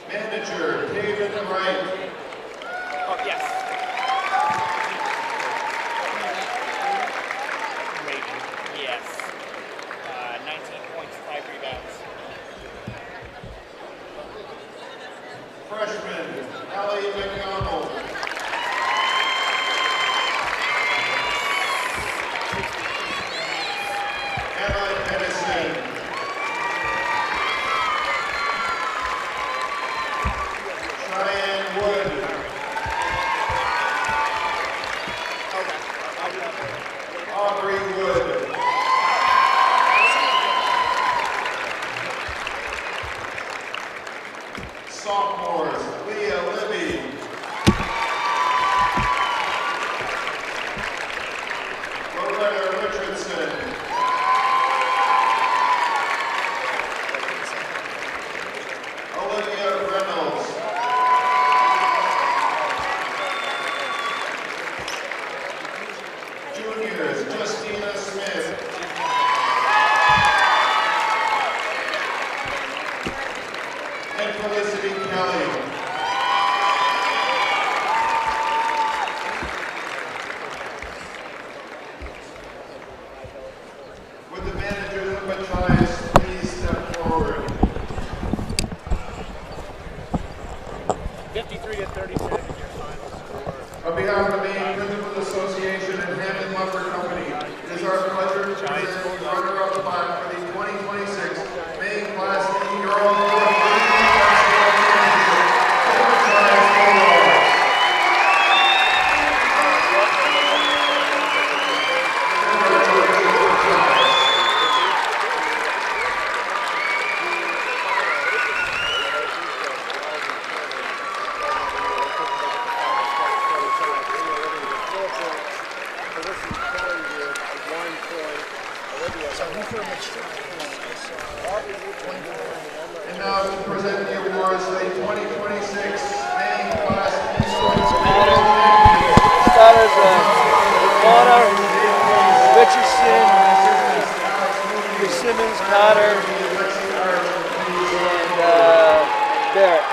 [SPEAKER 13] Manager David Wright.
[SPEAKER 3] Oh, yes. Yes. 19 points, 5 rebounds.
[SPEAKER 13] Freshman Ellie McDonald. Emma Edison. Cheyenne Wood. Aubrey Wood. Sophomores, Leah Libby. Loretta Richardson. Olivia Reynolds. Juniors, Justina Smith. And Felicity Kelly. Would the managers of Machias please step forward?
[SPEAKER 3] 53-37 your final score.
[SPEAKER 13] On behalf of the Maine Principals Association and Hammond Lumber Company, it is our pleasure to present the runner-up plaque for the 2026 Maine Class D Girls Tour Basketball Championship to the Machias Bulldogs. And now to present the awards for the 2026 Maine Class D Girls Basketball Championship.
[SPEAKER 14] Cotter, and Barrett.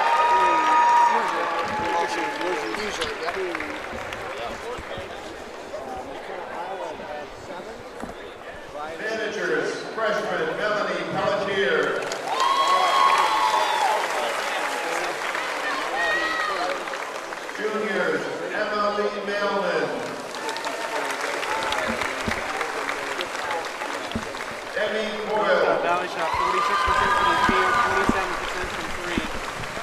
[SPEAKER 13] Managers, freshman Melanie Pelletier. Juniors, Emma Lee Mailman. Emmy Boyle.
[SPEAKER 15] Valley shot 46% from the field, 27% from three.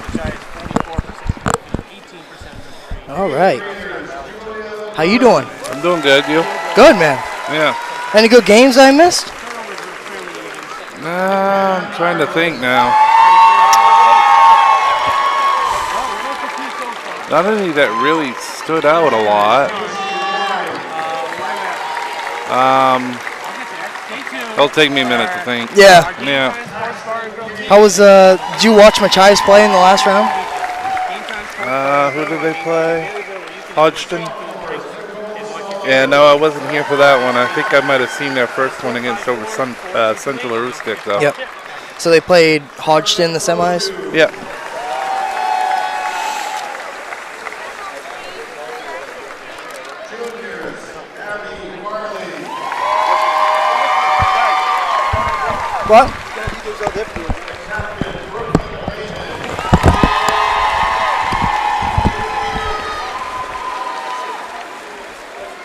[SPEAKER 15] Which is 44% from 18% from three.
[SPEAKER 14] All right. How you doing?
[SPEAKER 16] I'm doing good. You?
[SPEAKER 14] Good, man.
[SPEAKER 16] Yeah.
[SPEAKER 14] Any good games I missed?
[SPEAKER 16] I'm trying to think now. Not any that really stood out a lot. It'll take me a minute to think.
[SPEAKER 14] Yeah.
[SPEAKER 16] Yeah.
[SPEAKER 14] How was did you watch Machias play in the last round?
[SPEAKER 16] Who did they play? Hodgson? Yeah, no, I wasn't here for that one. I think I might have seen their first one against over Central Aroostook, though.
[SPEAKER 14] Yep. So they played Hodgson in the semis?
[SPEAKER 16] Yeah.
[SPEAKER 14] What?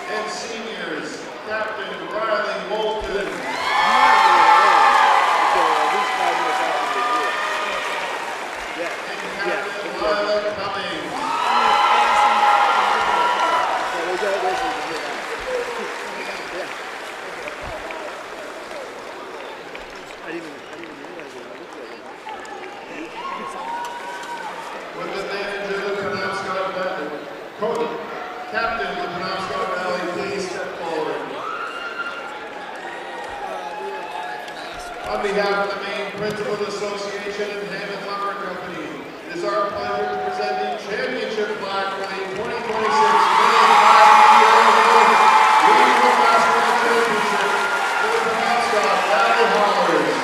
[SPEAKER 13] And seniors, Captain Riley Moulton. And Captain Lila Cummings. With the manager of the Penobscot Valley, Captain of the Penobscot Valley, please step forward. On behalf of the Maine Principal Association and Hammond Lumber Company, it is our pleasure to present the championship flag for the 2026 Maine Class D Regional Basketball Championship for the Penobscot Valley Haulers.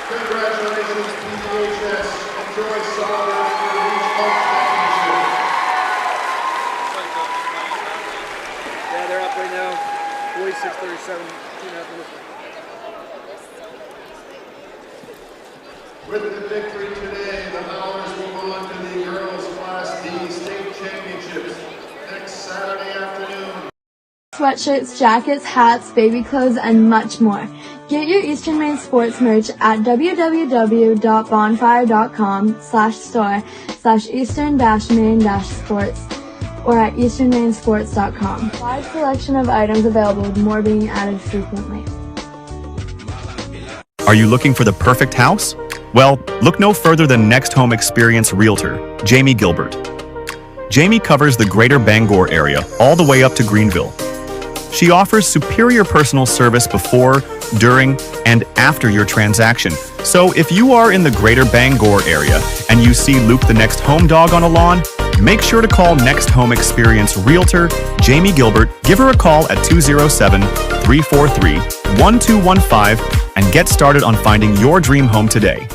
[SPEAKER 13] Congratulations, PDHS and Joyce Saunders for the regional championship.
[SPEAKER 15] Yeah, they're up right now. 46-37.
[SPEAKER 13] With the victory today, the Howlers move on to the Girls Class D State Championships next Saturday afternoon.
[SPEAKER 4] Sweatshirts, jackets, hats, baby clothes, and much more. Get your Eastern Maine sports merch at www.bonfire.com/store/eastern-maine-sports or at easternmainsports.com. Wide selection of items available with more being added frequently.
[SPEAKER 5] Are you looking for the perfect house? Well, look no further than Next Home Experience Realtor, Jamie Gilbert. Jamie covers the greater Bangor area all the way up to Greenville. She offers superior personal service before, during, and after your transaction. So if you are in the greater Bangor area and you see Luke the next home dog on a lawn, make sure to call Next Home Experience Realtor, Jamie Gilbert. Give her a call at 207-343-1215 and get started on finding your dream home today.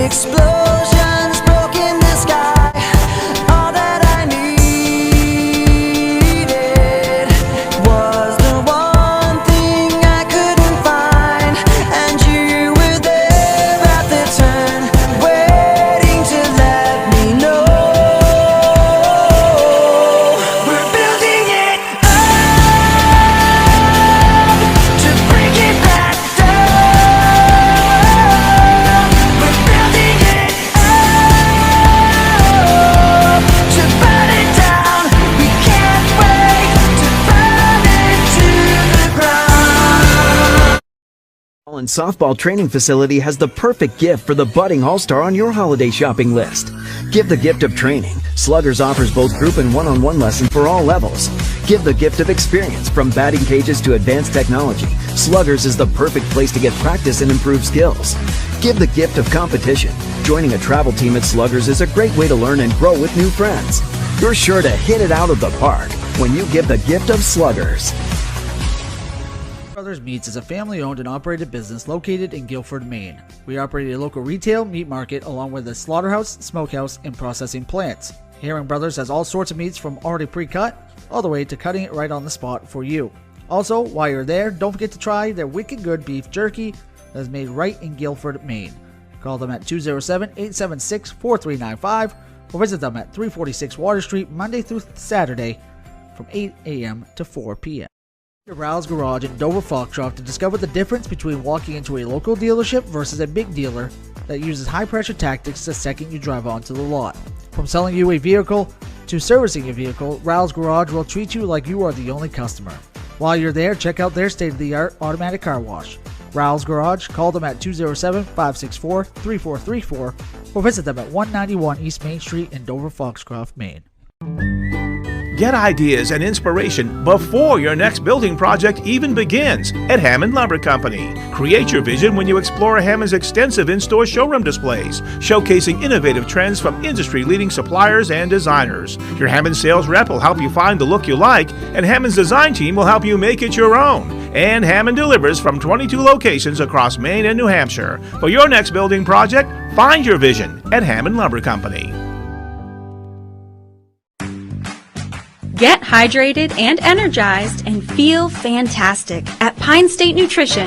[SPEAKER 6] Explosions broke in the sky. All that I needed
[SPEAKER 7] And softball training facility has the perfect gift for the budding all-star on your holiday shopping list. Give the gift of training. Sluggers offers both group and one-on-one lessons for all levels. Give the gift of experience from batting cages to advanced technology. Sluggers is the perfect place to get practice and improve skills. Give the gift of competition. Joining a travel team at Sluggers is a great way to learn and grow with new friends. You're sure to hit it out of the park when you give the gift of Sluggers.
[SPEAKER 8] Brothers Meats is a family-owned and operated business located in Guilford, Maine. We operate a local retail meat market along with a slaughterhouse, smokehouse, and processing plants. Herring Brothers has all sorts of meats from already pre-cut all the way to cutting it right on the spot for you. Also, while you're there, don't forget to try their wicked good beef jerky that is made right in Guilford, Maine. Call them at 207-876-4395 or visit them at 346 Water Street Monday through Saturday from 8 a.m. to 4 p.m. Rouse Garage in Dover Foxcroft to discover the difference between walking into a local dealership versus a big dealer that uses high-pressure tactics the second you drive onto the lot. From selling you a vehicle to servicing your vehicle, Rouse Garage will treat you like you are the only customer. While you're there, check out their state-of-the-art automatic car wash. Rouse Garage, call them at 207-564-3434 or visit them at 191 East Main Street in Dover Foxcroft, Maine.
[SPEAKER 9] Get ideas and inspiration before your next building project even begins at Hammond Lumber Company. Create your vision when you explore Hammond's extensive in-store showroom displays, showcasing innovative trends from industry-leading suppliers and designers. Your Hammond sales rep will help you find the look you like, and Hammond's design team will help you make it your own. And Hammond delivers from 22 locations across Maine and New Hampshire. For your next building project, find your vision at Hammond Lumber Company.
[SPEAKER 10] Get hydrated and energized and feel fantastic at Pine State Nutrition.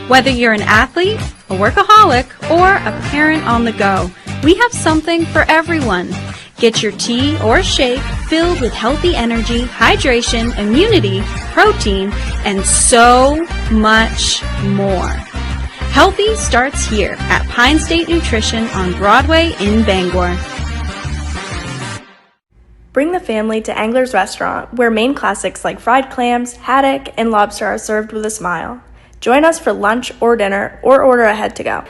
[SPEAKER 10] Whether you're an athlete, a workaholic, or a parent on the go, we have something for everyone. Get your tea or shake filled with healthy energy, hydration, immunity, protein, and so much more. Healthy starts here at Pine State Nutrition on Broadway in Bangor.
[SPEAKER 1] Bring the family to Angler's Restaurant, where Maine classics like fried clams, haddock, and lobster are served with a smile. Join us for lunch or dinner, or order ahead to go.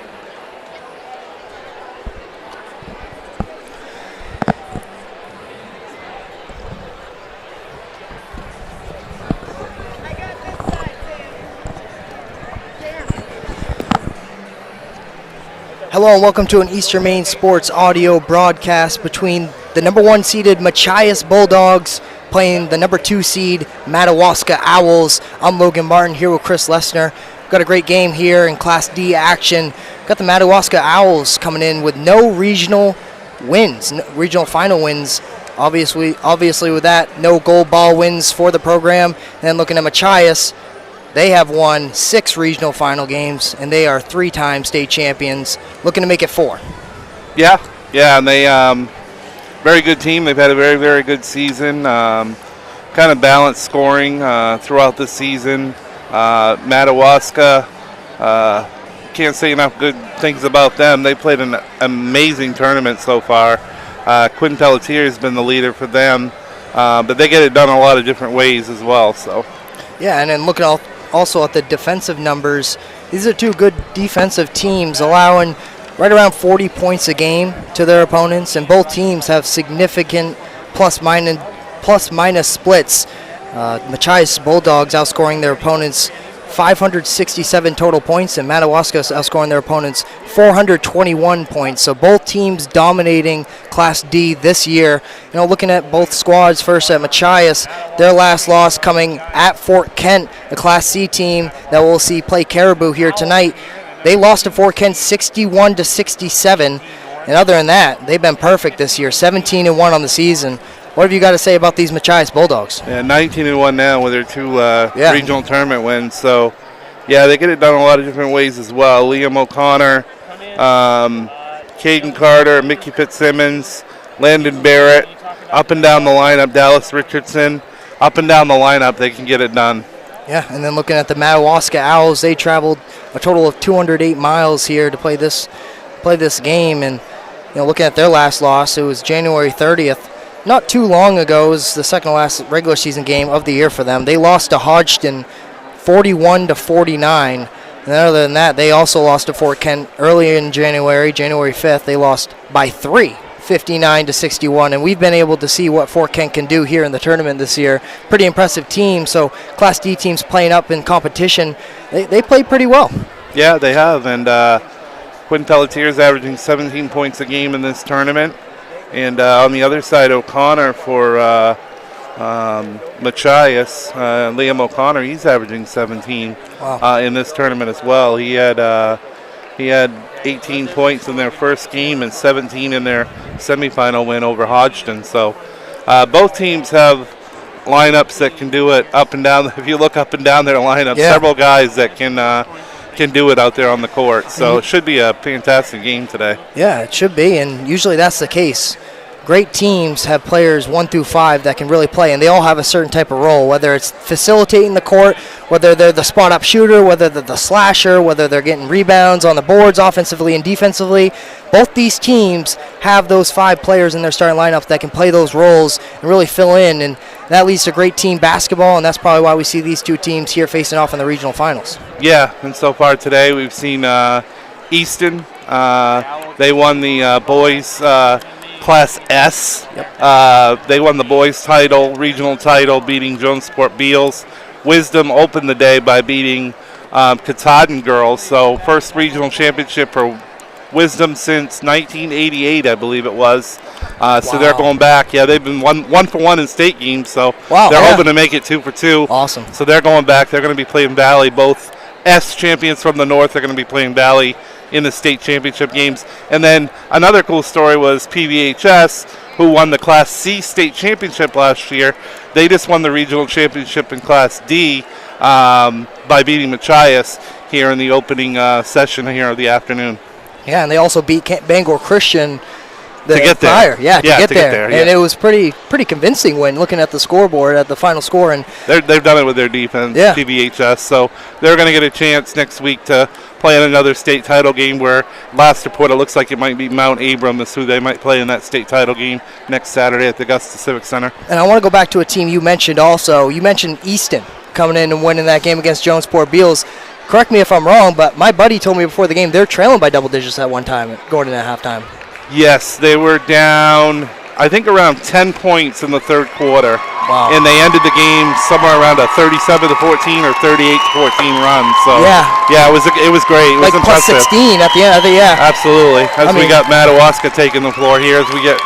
[SPEAKER 14] Hello and welcome to an Eastern Maine Sports audio broadcast between the number 1 seeded Machias Bulldogs playing the number 2 seed Madawaska Owls. I'm Logan Martin here with Chris Lesner. Got a great game here in Class D action. Got the Madawaska Owls coming in with no regional wins, regional final wins. Obviously with that, no gold ball wins for the program. And then looking at Machias, they have won 6 regional final games, and they are 3-time state champions, looking to make it 4.
[SPEAKER 16] Yeah, and they very good team. They've had a very, very good season. Kind of balanced scoring throughout the season. Madawaska, can't say enough good things about them. They played an amazing tournament so far. Quinn Pelletier has been the leader for them, but they get it done a lot of different ways as well. So,
[SPEAKER 14] yeah, and then looking also at the defensive numbers, these are 2 good defensive teams, allowing right around 40 points a game to their opponents, and both teams have significant plus-minus splits. Machias Bulldogs outscoring their opponents 567 total points, and Madawaska outscoring their opponents 421 points. So both teams dominating Class D this year. You know, looking at both squads, first at Machias, their last loss coming at Fort Kent, the Class C team that we'll see play Caribou here tonight. They lost to Fort Kent 61-67, and other than that, they've been perfect this year, 17-1 on the season. What have you got to say about these Machias Bulldogs?
[SPEAKER 16] Yeah, 19-1 now with their 2 regional tournament wins. So, yeah, they get it done a lot of different ways as well. Liam O'Connor, Caden Carter, Mickey Fitzsimmons, Landon Barrett, up and down the lineup, Dallas Richardson, up and down the lineup, they can get it done.
[SPEAKER 14] Yeah, and then looking at the Madawaska Owls, they traveled a total of 208 miles here to play this game. And you know, looking at their last loss, it was January 30th. Not too long ago. It was the second to last regular season game of the year for them. They lost to Hodgson 41-49. And other than that, they also lost to Fort Kent early in January 5th. They lost by 3, 59-61. And we've been able to see what Fort Kent can do here in the tournament this year. Pretty impressive team. So Class D teams playing up in competition, they played pretty well.
[SPEAKER 16] Yeah, they have. And Quinn Pelletier is averaging 17 points a game in this tournament. And on the other side, O'Connor for Machias, Liam O'Connor, he's averaging 17 in this tournament as well. He had 18 points in their first game and 17 in their semifinal win over Hodgson. So both teams have lineups that can do it up and down. If you look up and down their lineup, several guys that can do it out there on the court. So it should be a fantastic game today.
[SPEAKER 14] Yeah, it should be, and usually that's the case. Great teams have players 1 through 5 that can really play, and they all have a certain type of role, whether it's facilitating the court, whether they're the spot-up shooter, whether they're the slasher, whether they're getting rebounds on the boards offensively and defensively. Both these teams have those 5 players in their starting lineup that can play those roles and really fill in, and that leads to great team basketball, and that's probably why we see these two teams here facing off in the regional finals.
[SPEAKER 16] Yeah, and so far today we've seen Easton. They won the boys Class S. They won the boys title, regional title, beating Jonesport Beals. Wisdom opened the day by beating Katahdin girls. So first regional championship for Wisdom since 1988, I believe it was. So they're going back. Yeah, they've been one for one in state games. So they're hoping to make it 2 for 2.
[SPEAKER 14] Awesome.
[SPEAKER 16] So they're going back. They're going to be playing Valley. Both S champions from the north are going to be playing Valley in the state championship games. And then another cool story was PVHS, who won the Class C state championship last year. They just won the regional championship in Class D by beating Machias here in the opening session here of the afternoon.
[SPEAKER 14] Yeah, and they also beat Bangor Christian
[SPEAKER 16] to get there.
[SPEAKER 14] To get there. And it was pretty convincing when looking at the scoreboard at the final score. And
[SPEAKER 16] they've done it with their defense, PVHS. So they're going to get a chance next week to play in another state title game where last report it looks like it might be Mount Abram is who they might play in that state title game next Saturday at the Augusta Civic Center.
[SPEAKER 14] And I want to go back to a team you mentioned also. You mentioned Easton coming in and winning that game against Jonesport Beals. Correct me if I'm wrong, but my buddy told me before the game they're trailing by double digits at one time going into halftime.
[SPEAKER 16] Yes, they were down, I think, around 10 points in the third quarter.
[SPEAKER 14] Wow.
[SPEAKER 16] And they ended the game somewhere around a 37-14 or 38-14 run. So yeah, it was great. It was
[SPEAKER 14] like
[SPEAKER 16] impressive.
[SPEAKER 14] Plus 16 at the end.
[SPEAKER 16] Absolutely. We got Madawaska taking the floor here as we get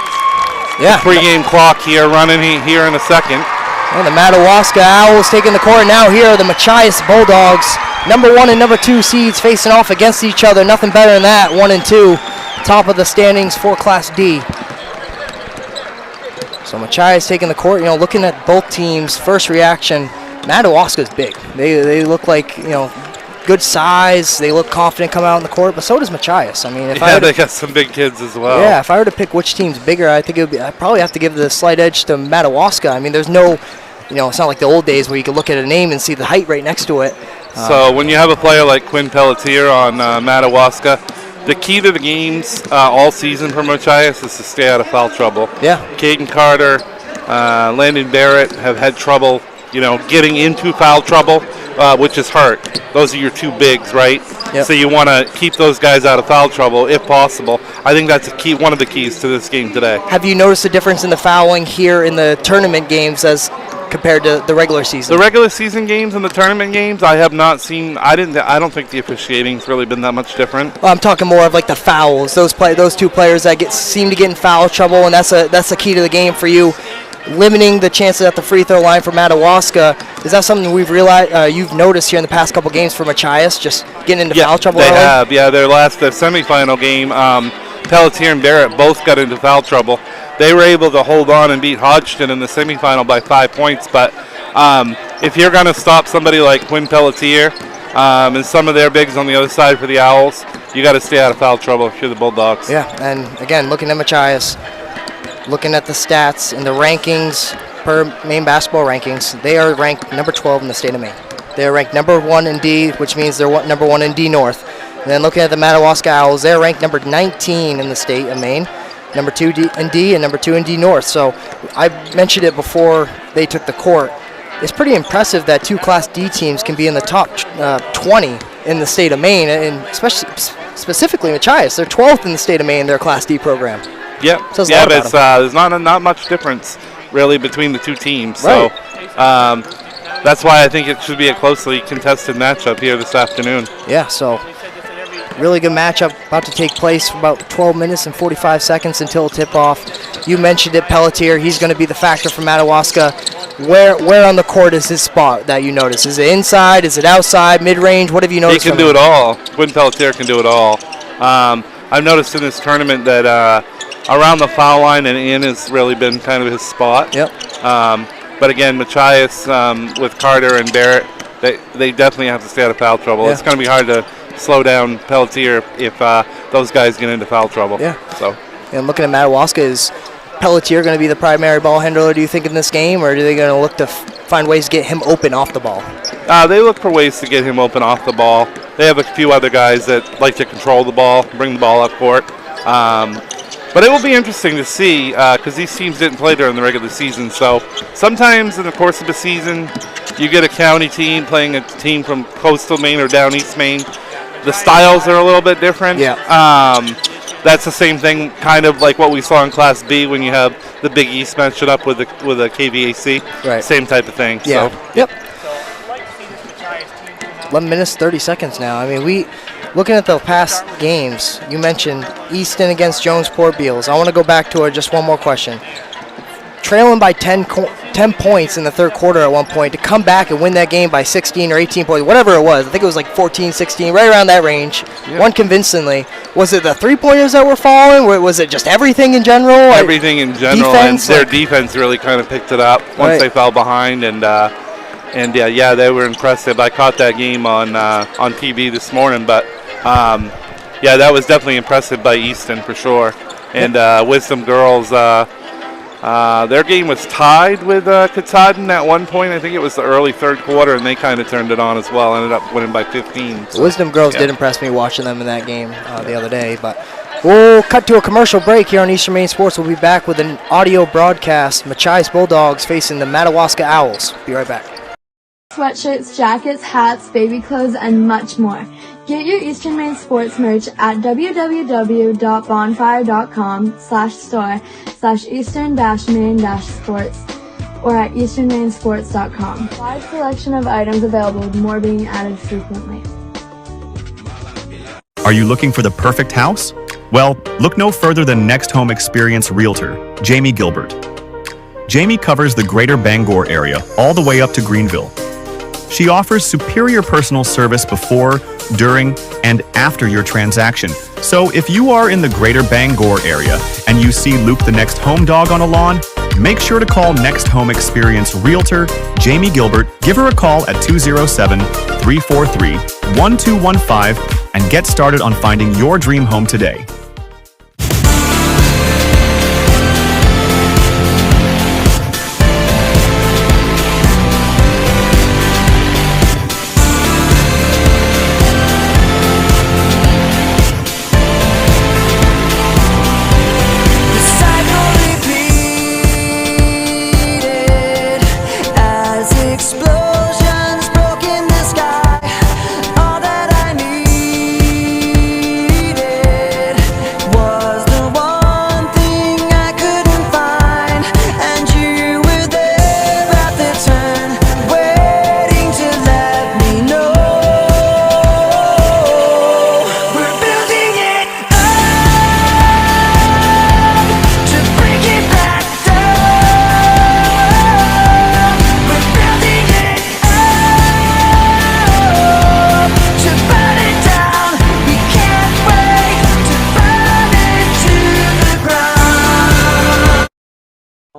[SPEAKER 16] the pregame clock here running here in a second.
[SPEAKER 14] And the Madawaska Owls taking the court. Now here are the Machias Bulldogs, number 1 and number 2 seeds facing off against each other. Nothing better than that. 1 and 2. Top of the standings for Class D. So Machias taking the court. Looking at both teams, first reaction, Madawaska's big. They look like, good size. They look confident coming out on the court, but so does Machias. I mean,
[SPEAKER 16] they got some big kids as well.
[SPEAKER 14] Yeah, if I were to pick which team's bigger, I think I'd probably have to give the slight edge to Madawaska. I mean, there's no, it's not like the old days where you could look at a name and see the height right next to it.
[SPEAKER 16] So when you have a player like Quinn Pelletier on Madawaska, the key to the games all season for Machias is to stay out of foul trouble.
[SPEAKER 14] Yeah.
[SPEAKER 16] Caden Carter, Landon Barrett have had trouble, getting into foul trouble, which is hurt. Those are your 2 bigs, right?
[SPEAKER 14] Yep.
[SPEAKER 16] So you want to keep those guys out of foul trouble if possible. I think that's one of the keys to this game today.
[SPEAKER 14] Have you noticed a difference in the fouling here in the tournament games as compared to the regular season?
[SPEAKER 16] The regular season games and the tournament games, I have not seen. I don't think the officiating's really been that much different.
[SPEAKER 14] Well, I'm talking more of like the fouls. Those 2 players that seem to get in foul trouble, and that's the key to the game for you. Limiting the chances at the free throw line for Madawaska. Is that something we've realized you've noticed here in the past couple games for Machias, just getting into foul trouble?
[SPEAKER 16] They
[SPEAKER 14] early?
[SPEAKER 16] have. Yeah, their semifinal game, Pelletier and Barrett both got into foul trouble. They were able to hold on and beat Hodgson in the semifinal by 5 points. But if you're going to stop somebody like Quinn Pelletier and some of their bigs on the other side for the Owls, you got to stay out of foul trouble if you're the Bulldogs.
[SPEAKER 14] Yeah, and again, looking at Machias, looking at the stats and the rankings per Maine basketball rankings, they are ranked number 12 in the state of Maine. They are ranked number 1 in D, which means they're number 1 in D North. And then looking at the Madawaska Owls, they're ranked number 19 in the state of Maine, number 2 in D and number 2 in D North. So I mentioned it before they took the court. it's pretty impressive that two Class D teams can be in the top 20 in the state of Maine, and especially specifically Machias. They're 12th in the state of Maine, their Class D program.
[SPEAKER 16] Yep.
[SPEAKER 14] Says a
[SPEAKER 16] Yeah,
[SPEAKER 14] lot
[SPEAKER 16] but
[SPEAKER 14] about
[SPEAKER 16] it's,
[SPEAKER 14] them.
[SPEAKER 16] there's not much difference really between the two teams.
[SPEAKER 14] Right.
[SPEAKER 16] So that's why I think it should be a closely contested matchup here this afternoon.
[SPEAKER 14] Yeah, so really good matchup about to take place for about 12 minutes and 45 seconds until tip-off. You mentioned it, Pelletier. He's going to be the factor for Madawaska. Where on the court is his spot that you notice? Is it inside? Is it outside? Mid-range? What have you
[SPEAKER 16] He
[SPEAKER 14] noticed?
[SPEAKER 16] can do it all. Quinn Pelletier can do it all. I've noticed in this tournament that around the foul line and in has really been kind of his spot.
[SPEAKER 14] Yep.
[SPEAKER 16] But again, Machias with Carter and Barrett, they definitely have to stay out of foul trouble.
[SPEAKER 14] Yeah.
[SPEAKER 16] It's going to be hard to slow down Pelletier if those guys get into foul trouble.
[SPEAKER 14] Yeah.
[SPEAKER 16] So.
[SPEAKER 14] And looking at Madawaska, is Pelletier going to be the primary ball handler, do you think, in this game, or are they going to look to find ways to get him open off the ball?
[SPEAKER 16] They look for ways to get him open off the ball. They have a few other guys that like to control the ball, bring the ball up court. But it will be interesting to see because these teams didn't play during the regular season. So sometimes in the course of a season, you get a county team playing a team from coastal Maine or down East Maine. The styles are a little bit different.
[SPEAKER 14] Yeah.
[SPEAKER 16] That's the same thing, kind of like what we saw in Class B when you have the Big East matching up with a KVAC.
[SPEAKER 14] Right.
[SPEAKER 16] Same type of thing.
[SPEAKER 14] Yeah.
[SPEAKER 16] So.
[SPEAKER 14] Yep. 11 minutes, 30 seconds now. I mean, looking at the past games, you mentioned Easton against Jonesport Beals. I want to go back to just one more question. Trailing by 10 points in the third quarter at one point, to come back and win that game by 16 or 18 points, whatever it was. I think it was like 14, 16, right around that range.
[SPEAKER 16] Yeah.
[SPEAKER 14] Won convincingly. Was it the three-pointers that were falling? Was it just everything in general?
[SPEAKER 16] Everything in general,
[SPEAKER 14] defense,
[SPEAKER 16] and their defense really kind of picked it up once
[SPEAKER 14] Right.
[SPEAKER 16] they fell behind, and yeah, they were impressive. I caught that game on TV this morning, but yeah, that was definitely impressive by Easton for sure. And Wisdom Girls, their game was tied with Katahdin at one point. I think it was the early third quarter, and they kind of turned it on as well. Ended up winning by 15. So,
[SPEAKER 14] Wisdom Girls did impress me watching them in that game the other day. But we'll cut to a commercial break here on Eastern Maine Sports. We'll be back with an audio broadcast. Machias Bulldogs facing the Madawaska Owls. Be right back.
[SPEAKER 4] Sweatshirts, jackets, hats, baby clothes, and much more. Get your Eastern Maine Sports merch at www.bonfire.com/store/eastern-maine-sports or at easternmainsports.com. Wide selection of items available, with more being added frequently.
[SPEAKER 5] Are you looking for the perfect house? Well, look no further than Next Home Experience Realtor, Jamie Gilbert. Jamie covers the greater Bangor area all the way up to Greenville. She offers superior personal service before, during, and after your transaction. So if you are in the greater Bangor area and you see Luke the next home dog on a lawn, make sure to call Next Home Experience Realtor Jamie Gilbert. Give her a call at 207-343-1215 and get started on finding your dream home today.
[SPEAKER 6] Explosions broke in the sky. All that I needed was the one thing I couldn't find, and you were there at the turn, waiting to let me know. We're building it up to break it back down. We're building it up to burn it down. We can't wait to burn it to the ground.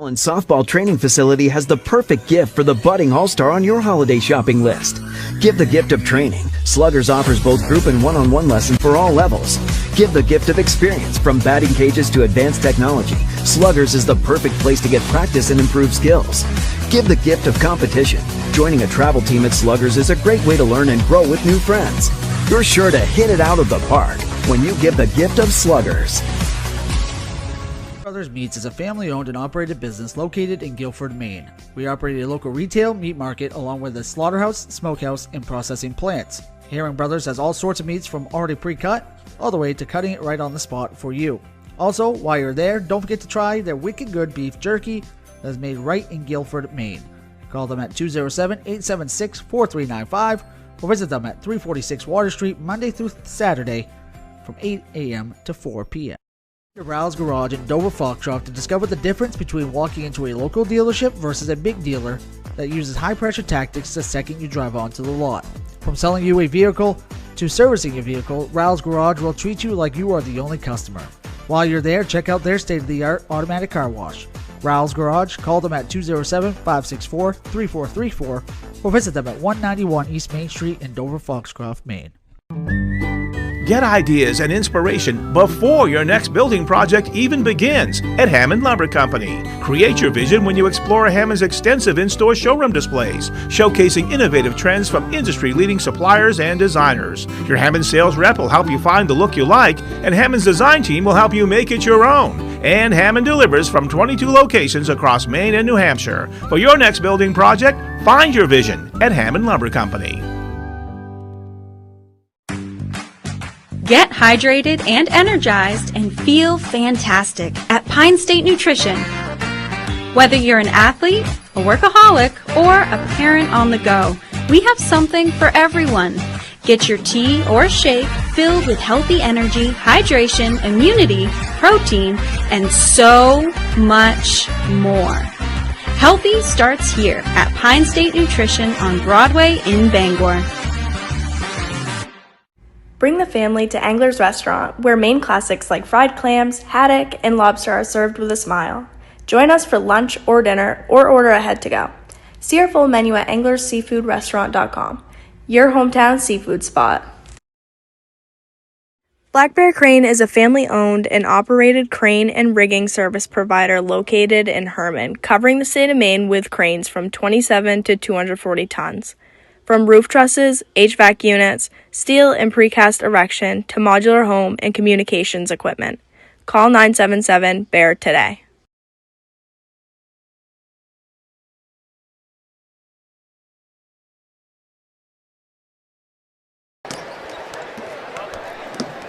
[SPEAKER 7] And softball training facility has the perfect gift for the budding all-star on your holiday shopping list. Give the gift of training. Sluggers offers both group and one-on-one lessons for all levels. Give the gift of experience. From batting cages to advanced technology, Sluggers is the perfect place to get practice and improve skills. Give the gift of competition. Joining a travel team at Sluggers is a great way to learn and grow with new friends. You're sure to hit it out of the park when you give the gift of Sluggers.
[SPEAKER 8] Slaughter's Meats is a family-owned and operated business located in Guilford, Maine. We operate a local retail meat market along with a slaughterhouse, smokehouse, and processing plants. Herring Brothers has all sorts of meats from already pre-cut all the way to cutting it right on the spot for you. Also, while you're there, don't forget to try their wicked good beef jerky that is made right in Guilford, Maine. Call them at 207-876-4395 or visit them at 346 Water Street Monday through Saturday from 8 a.m. to 4 p.m. To Ral's Garage in Dover Foxcroft to discover the difference between walking into a local dealership versus a big dealer that uses high-pressure tactics the second you drive onto the lot. From selling you a vehicle to servicing your vehicle, Ral's Garage will treat you like you are the only customer. While you're there, check out their state-of-the-art automatic car wash. Ral's Garage, call them at 207-564-3434 or visit them at 191 East Main Street in Dover Foxcroft, Maine.
[SPEAKER 9] Get ideas and inspiration before your next building project even begins at Hammond Lumber Company. Create your vision when you explore Hammond's extensive in-store showroom displays, showcasing innovative trends from industry-leading suppliers and designers. Your Hammond sales rep will help you find the look you like, and Hammond's design team will help you make it your own. And Hammond delivers from 22 locations across Maine and New Hampshire. For your next building project, find your vision at Hammond Lumber Company.
[SPEAKER 10] Get hydrated and energized and feel fantastic at Pine State Nutrition. Whether you're an athlete, a workaholic, or a parent on the go, we have something for everyone. Get your tea or shake filled with healthy energy, hydration, immunity, protein, and so much more. Healthy starts here at Pine State Nutrition on Broadway in Bangor.
[SPEAKER 1] Bring the family to Angler's Restaurant, where Maine classics like fried clams, haddock, and lobster are served with a smile. Join us for lunch or dinner, or order ahead to go. See our full menu at anglersseafoodrestaurant.com, your hometown seafood spot. Black Bear Crane is a family-owned and operated crane and rigging service provider located in Herman, covering the state of Maine with cranes from 27 to 240 tons. From roof trusses, HVAC units, steel and precast erection to modular home and communications equipment. Call 977-BEAR today.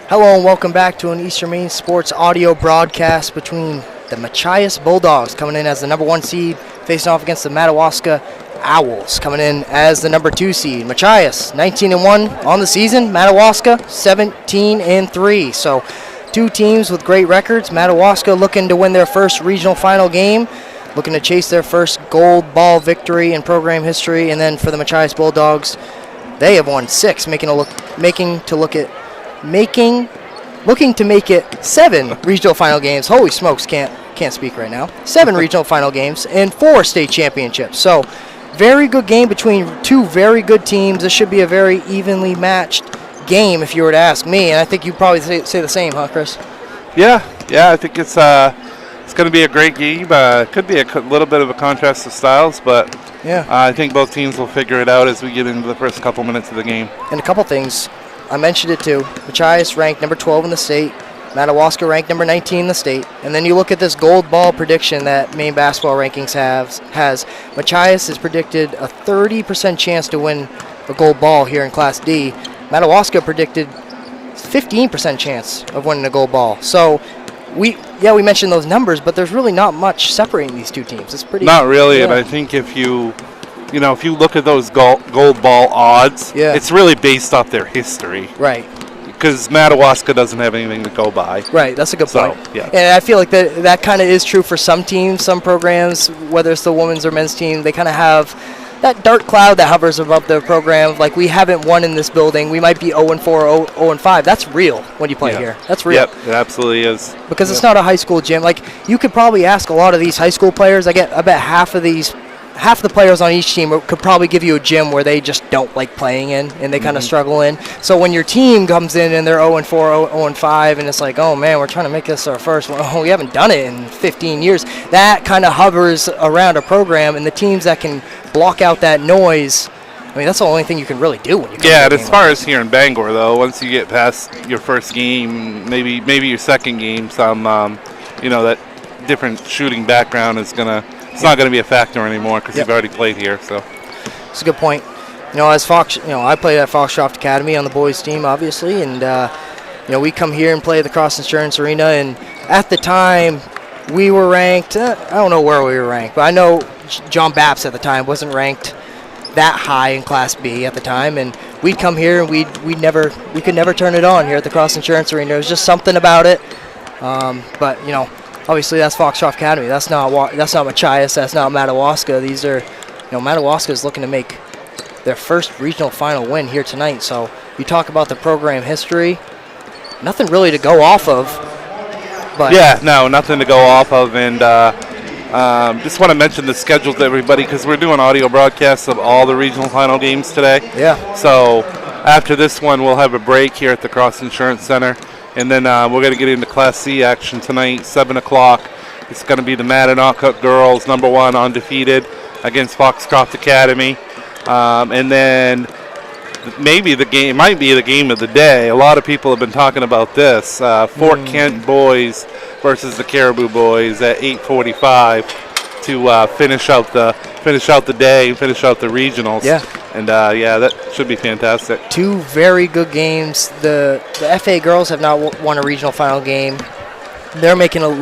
[SPEAKER 14] Hello and welcome back to an Eastern Maine Sports audio broadcast between the Machias Bulldogs coming in as the number 1 seed, facing off against the Madawaska Owls coming in as the number 2 seed. Machias 19-1 on the season. Madawaska 17-3. So 2 teams with great records. Madawaska looking to win their first regional final game, looking to chase their first gold ball victory in program history. And then for the Machias Bulldogs, they have won 6, looking to make it 7 regional final games. Holy smokes, can't speak right now. 7 regional final games and 4 state championships. So very good game between 2 very good teams. This should be a very evenly matched game if you were to ask me, and I think you'd probably say the same, huh, Chris?
[SPEAKER 16] Yeah, I think it's going to be a great game. Could be a little bit of a contrast of styles, but
[SPEAKER 14] yeah,
[SPEAKER 16] I think both teams will figure it out as we get into the first couple minutes of the game.
[SPEAKER 14] And a couple things. I mentioned it too. Machias ranked number 12 in the state. Madawaska ranked number 19 in the state. And then you look at this gold ball prediction that Maine Basketball Rankings has. Machias is predicted a 30% chance to win a gold ball here in Class D. Madawaska predicted 15% chance of winning a gold ball. So we mentioned those numbers, but there's really not much separating these 2 teams. It's pretty.
[SPEAKER 16] Not really, yeah. And I think if you look at those gold ball odds, it's really based off their history.
[SPEAKER 14] Right.
[SPEAKER 16] Because Madawaska doesn't have anything to go by.
[SPEAKER 14] Right, that's a good point.
[SPEAKER 16] Yeah.
[SPEAKER 14] And I feel like that kind of is true for some teams, some programs, whether it's the women's or men's team. They kind of have that dark cloud that hovers above their program. Like, we haven't won in this building. We might be 0-4 or 0-5. That's real when you play here. That's real.
[SPEAKER 16] Yep, it absolutely is.
[SPEAKER 14] Because it's not a high school gym. Like, you could probably ask a lot of these high school players. I bet half the players on each team could probably give you a gym where they just don't like playing in and they kind of struggle in. So when your team comes in and they're 0-4, 0-5, and it's like, oh man, we're trying to make this our first one. Oh, we haven't done it in 15 years. That kind of hovers around a program, and the teams that can block out that noise, I mean, that's the only thing you can really do when you come
[SPEAKER 16] and as far as here in Bangor, though, once you get past your first game, maybe your second game, that different shooting background is it's not gonna be a factor anymore because you've already played here. So
[SPEAKER 14] it's a good point. As Fox, I played at Foxcroft Academy on the boys team, obviously, and we come here and play at the Cross Insurance Arena, and at the time we were ranked. I don't know where we were ranked, but I know John Bapps at the time wasn't ranked that high in Class B at the time, and we'd come here and we could never turn it on here at the Cross Insurance Arena. There was just something about it. But obviously that's Foxcroft Academy. That's not Machias. That's not Madawaska. These are, Madawaska is looking to make their first regional final win here tonight. So you talk about the program history, nothing really to go off of. But
[SPEAKER 16] yeah, no, nothing to go off of, and just want to mention the schedule to everybody because we're doing audio broadcasts of all the regional final games today.
[SPEAKER 14] Yeah.
[SPEAKER 16] So after this one, we'll have a break here at the Cross Insurance Center, and then we're going to get into Class C action tonight, 7 o'clock. It's going to be the Madanock girls, #1 undefeated, against Foxcroft Academy. And then maybe might be the game of the day. A lot of people have been talking about this. Fort Kent boys versus the Caribou boys at 8:45 to finish out the day, finish out the regionals.
[SPEAKER 14] Yeah.
[SPEAKER 16] And that should be fantastic.
[SPEAKER 14] Two very good games. The FA girls have not won a regional final game. They're looking to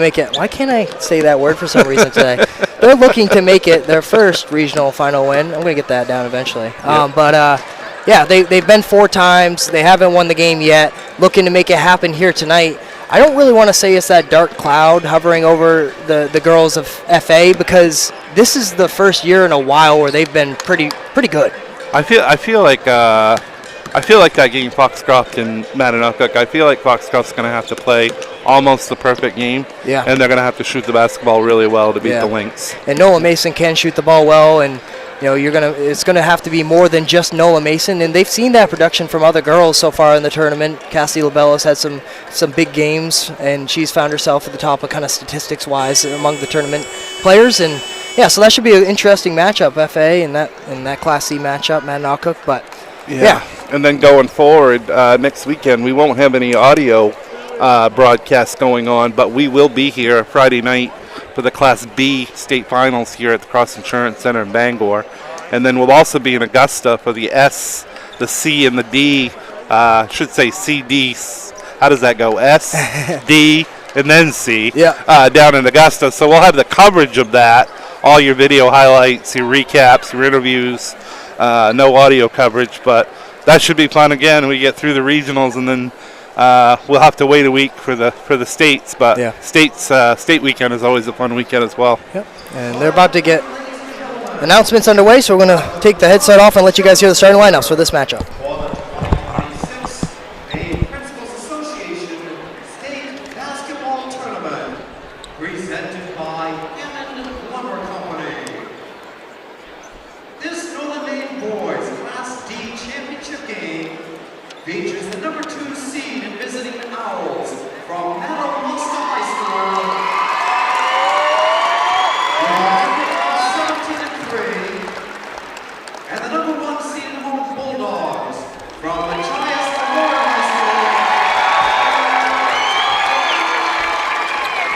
[SPEAKER 14] make it. Why can't I say that word for some reason today? They're looking to make it their first regional final win. I'm going to get that down eventually. Yep. They've been 4 times. They haven't won the game yet. Looking to make it happen here tonight. I don't really want to say it's that dark cloud hovering over the girls of FA because this is the first year in a while where they've been pretty good.
[SPEAKER 16] I feel like that game, Foxcroft and Madanock. I feel like Foxcroft's going to have to play almost the perfect game.
[SPEAKER 14] Yeah.
[SPEAKER 16] And they're going to have to shoot the basketball really well to beat the Lynx.
[SPEAKER 14] And Nola Mason can shoot the ball well, and it's going to have to be more than just Nola Mason. And they've seen that production from other girls so far in the tournament. Cassie LaBella's had some big games, and she's found herself at the top of kind of statistics-wise among the tournament players. And yeah, so that should be an interesting matchup, FA, and that Class C matchup, Madanock. But yeah.
[SPEAKER 16] And then going forward, next weekend, we won't have any audio broadcasts going on, but we will be here Friday night for the Class B state finals here at the Cross Insurance Center in Bangor. And then we'll also be in Augusta for the S, the C, and the D. Should say C, D. How does that go? S, D, and then C.
[SPEAKER 14] Yeah.
[SPEAKER 16] Down in Augusta. So we'll have the coverage of that, all your video highlights, your recaps, your interviews. No audio coverage, but that should be fun again. We get through the regionals, and then we'll have to wait a week for the states. But state weekend is always a fun weekend as well.
[SPEAKER 14] Yep. And they're about to get announcements underway, so we're going to take the headset off and let you guys hear the starting lineups for this matchup.
[SPEAKER 13] Presented by Hammond Lumber Company. This Northern Maine Boys Class D Championship game features the #2 seed and visiting Owls from Madawaska High School. And the #1 seed and home Bulldogs from Machias Memorial High School.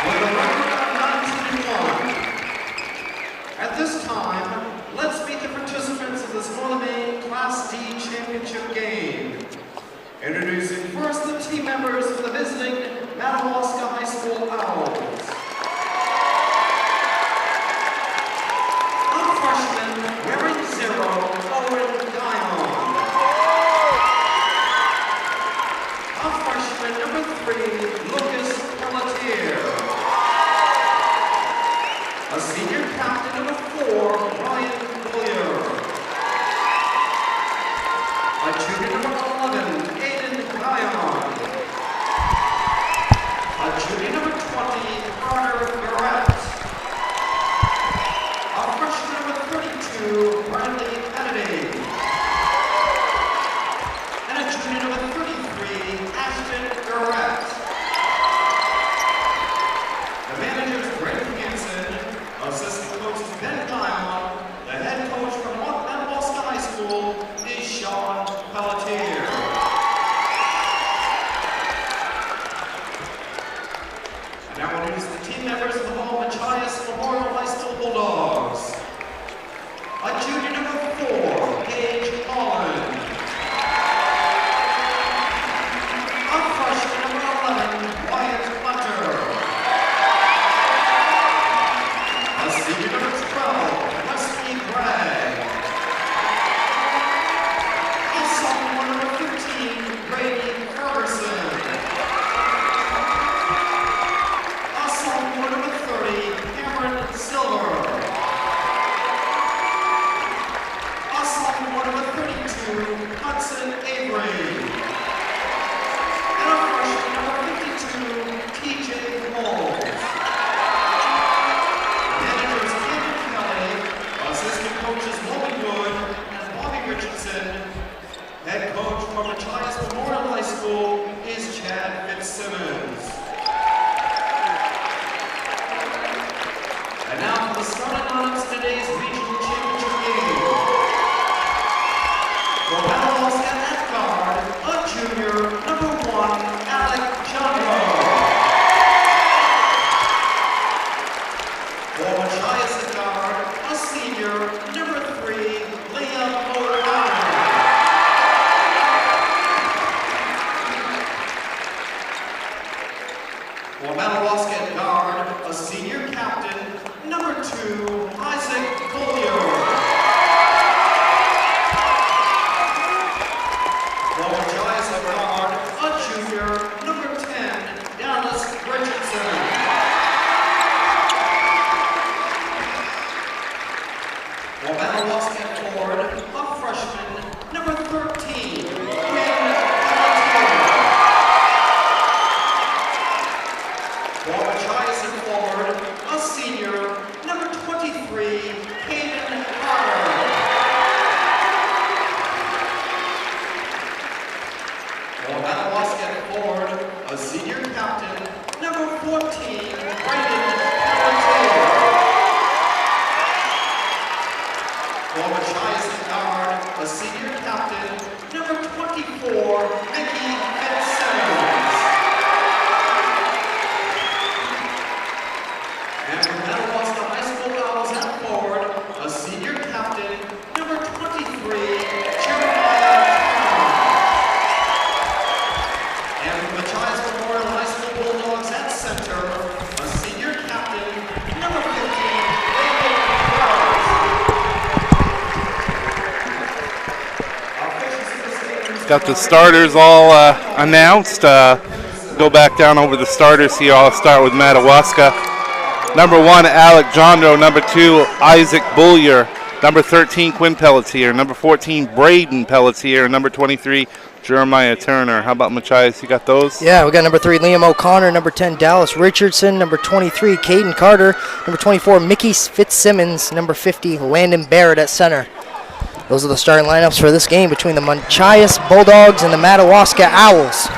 [SPEAKER 13] With a record of 19-1. At this time, let's meet the participants of this Northern Maine Class D Championship game. Introducing first the team members of the visiting Madawaska High School Owls. A freshman wearing 0, Owen Dion. A freshman #3, Lucas Pelletier. A senior captain #4, Ryan Collier. A junior #11, Aiden Dion. A junior #20, Carter Garrett. A freshman #32, Bradley Kennedy. And a junior #33, Ashton Garrett. The managers Greg Hansen, assistant coach Ben Dion, the head coach from Madawaska High School is Sean Pelletier. Head coach for Machias Memorial High School is Chad Fitzsimmons. And now for the starting lineups of today's regional championship game. For Madawaska at guard, a junior, number 1, Alec Chandro. For Machias at guard, a senior, number 3, Liam O'Connor. For Madawaska at guard, a senior captain, number 2, Isaac Collier. For Machias at guard, a junior, number 10, Dallas Richardson. For Madawaska at forward, a freshman, number 13, Quinn Pelletier. For Machias at forward, a senior, number 23, Caden Carter. For Madawaska at forward, a senior captain, number 14, Brandon Pelletier. For Machias at guard, a senior captain, number 24, Mickey Fitzsimmons. And for Madawaska High School Owls at forward, a senior captain, number 23, Jeremiah Turner. And for Machias Memorial High School Bulldogs at center, a senior captain, number 15, David Wells.
[SPEAKER 16] Got the starters all announced. Go back down over the starters here. I'll start with Madawaska. Number 1, Alec Jondro. Number 2, Isaac Bullier. Number 13, Quinn Pelletier. Number 14, Braden Pelletier. Number 23, Jeremiah Turner. How about Machias? You got those?
[SPEAKER 14] Yeah, we got number 3, Liam O'Connor. Number 10, Dallas Richardson. Number 23, Caden Carter. Number 24, Mickey Fitzsimmons. Number 50, Landon Barrett at center. Those are the starting lineups for this game between the Machias Bulldogs and the Madawaska Owls.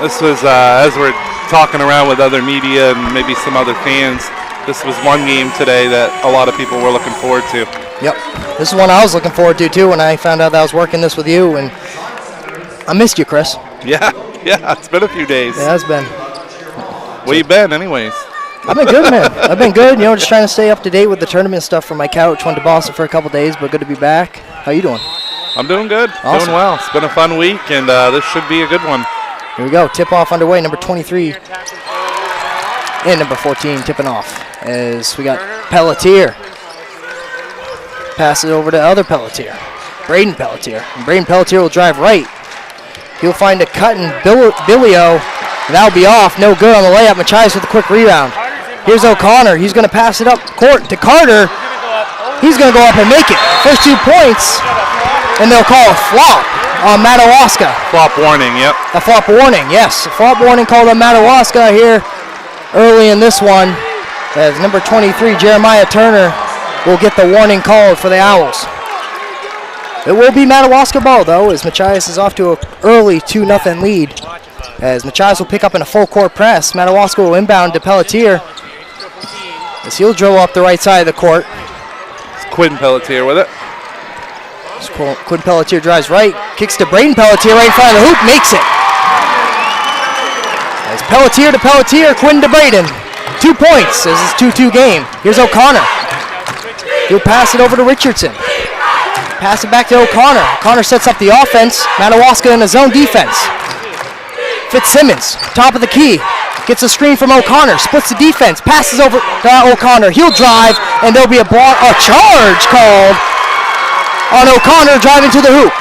[SPEAKER 16] This was, as we're talking around with other media and maybe some other fans, this was one game today that a lot of people were looking forward to.
[SPEAKER 14] Yep, this is one I was looking forward to too when I found out that I was working this with you, and I missed you, Chris.
[SPEAKER 16] Yeah, it's been a few days.
[SPEAKER 14] It has been.
[SPEAKER 16] Where you been anyways?
[SPEAKER 14] I've been good, man. I've been good, just trying to stay up to date with the tournament stuff from my couch. Went to Boston for a couple days, but good to be back. How you doing?
[SPEAKER 16] I'm doing good.
[SPEAKER 14] Awesome.
[SPEAKER 16] Doing well. It's been a fun week, and this should be a good one.
[SPEAKER 14] Here we go. Tip-off underway. Number 23 and number 14 tipping off as we got Pelletier. Pass it over to other Pelletier, Braden Pelletier. And Braden Pelletier will drive right. He'll find a cut in Billio, and that'll be off. No good on the layup. Machias with a quick rebound. Here's O'Connor. He's going to pass it up court to Carter. He's going to go up and make it. First 2 points, and they'll call a flop on Madawaska.
[SPEAKER 16] Flop warning, yep.
[SPEAKER 14] A flop warning, yes. A flop warning called on Madawaska here early in this one, as number 23, Jeremiah Turner, will get the warning called for the Owls. It will be Madawaska ball, though, as Machias is off to an early 2-0 lead. As Machias will pick up in a full-court press, Madawaska will inbound to Pelletier, as he'll dribble up the right side of the court.
[SPEAKER 16] It's Quinn Pelletier with it.
[SPEAKER 14] Quinn Pelletier drives right, kicks to Braden Pelletier right in front of the hoop, makes it. As Pelletier to Pelletier, Quinn to Braden. 2 points as it's 2-2 game. Here's O'Connor. He'll pass it over to Richardson. Pass it back to O'Connor. O'Connor sets up the offense. Madawaska in the zone defense. Fitzsimmons, top of the key. Gets a screen from O'Connor. Splits the defense. Passes over to O'Connor. He'll drive, and there'll be a charge called on O'Connor driving to the hoop.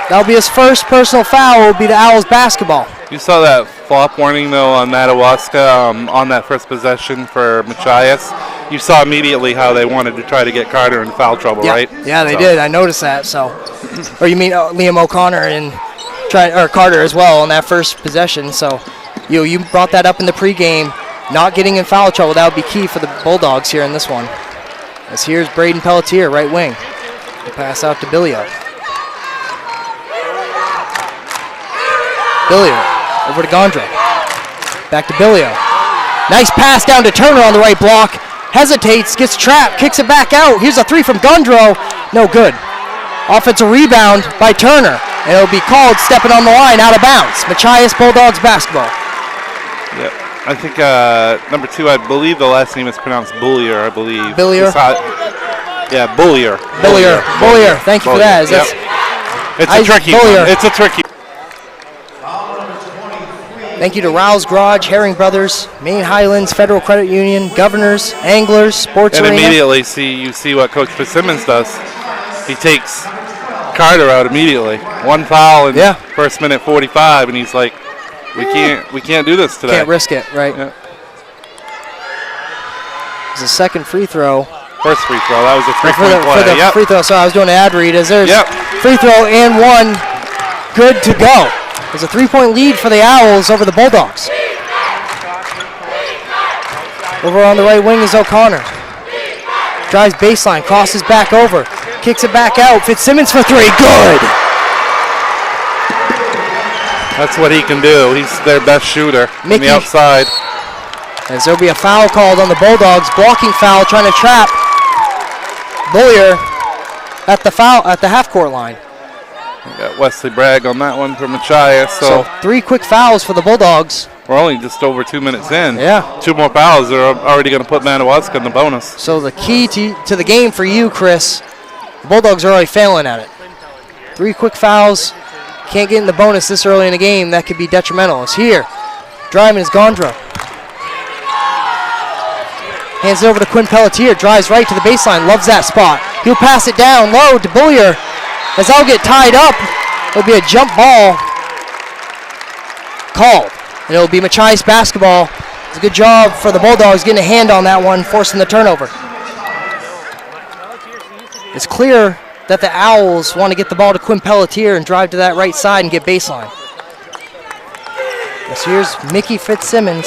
[SPEAKER 14] That'll be his first personal foul. Will be the Owls basketball.
[SPEAKER 16] You saw that flop warning, though, on Madawaska on that first possession for Machias. You saw immediately how they wanted to try to get Carter in foul trouble, right?
[SPEAKER 14] Yeah, they did. I noticed that. So, or you mean Liam O'Connor and Carter as well on that first possession. So, you brought that up in the pregame. Not getting in foul trouble, that would be key for the Bulldogs here in this one. As here's Braden Pelletier, right wing. He'll pass out to Billio. Billier over to Gondro. Back to Billio. Nice pass down to Turner on the right block. Hesitates, gets trapped, kicks it back out. Here's a three from Gondro. No good. Offensive rebound by Turner. And it'll be called stepping on the line out of bounds. Machias Bulldogs basketball.
[SPEAKER 16] Yep. I think number 2, I believe the last name is pronounced Bullier, I believe.
[SPEAKER 14] Billier?
[SPEAKER 16] Yeah, Bullier.
[SPEAKER 14] Bullier. Thank you for that.
[SPEAKER 16] It's a tricky one. It's a tricky.
[SPEAKER 14] Thank you to Rouse Garage, Herring Brothers, Maine Highlands, Federal Credit Union, Governors, Anglers, Sports
[SPEAKER 16] And
[SPEAKER 14] Arena.
[SPEAKER 16] immediately you see what Coach Fitzsimmons does. He takes Carter out immediately. 1 foul in first minute 45, and he's like, we can't do this today.
[SPEAKER 14] Can't risk it, right?
[SPEAKER 16] Yeah.
[SPEAKER 14] It's a second free throw.
[SPEAKER 16] First free throw. That was a
[SPEAKER 14] For
[SPEAKER 16] three-point play.
[SPEAKER 14] the free throw, so I was doing an ad read. As there's free throw and 1 good to go. There's a 3-point lead for the Owls over the Bulldogs. Over on the right wing is O'Connor. Drives baseline, crosses back over, kicks it back out. Fitzsimmons for 3, good!
[SPEAKER 16] That's what he can do. He's their best shooter on the outside.
[SPEAKER 14] As there'll be a foul called on the Bulldogs, blocking foul, trying to trap Bullier at the half-court line.
[SPEAKER 16] We got Wesley Bragg on that one for Machias.
[SPEAKER 14] So 3 quick fouls for the Bulldogs.
[SPEAKER 16] We're only just over 2 minutes in.
[SPEAKER 14] Yeah.
[SPEAKER 16] 2 more fouls are already going to put Madawaska in the bonus.
[SPEAKER 14] So the key to the game for you, Chris, the Bulldogs are already failing at it. 3 quick fouls. Can't get in the bonus this early in the game. That could be detrimental. It's here. Driving is Gondro. Hands it over to Quinn Pelletier. Drives right to the baseline. Loves that spot. He'll pass it down low to Bullier. As they'll get tied up, it'll be a jump ball called. And it'll be Machias basketball. It's a good job for the Bulldogs getting a hand on that one, forcing the turnover. It's clear that the Owls want to get the ball to Quinn Pelletier and drive to that right side and get baseline. So here's Mickey Fitzsimmons.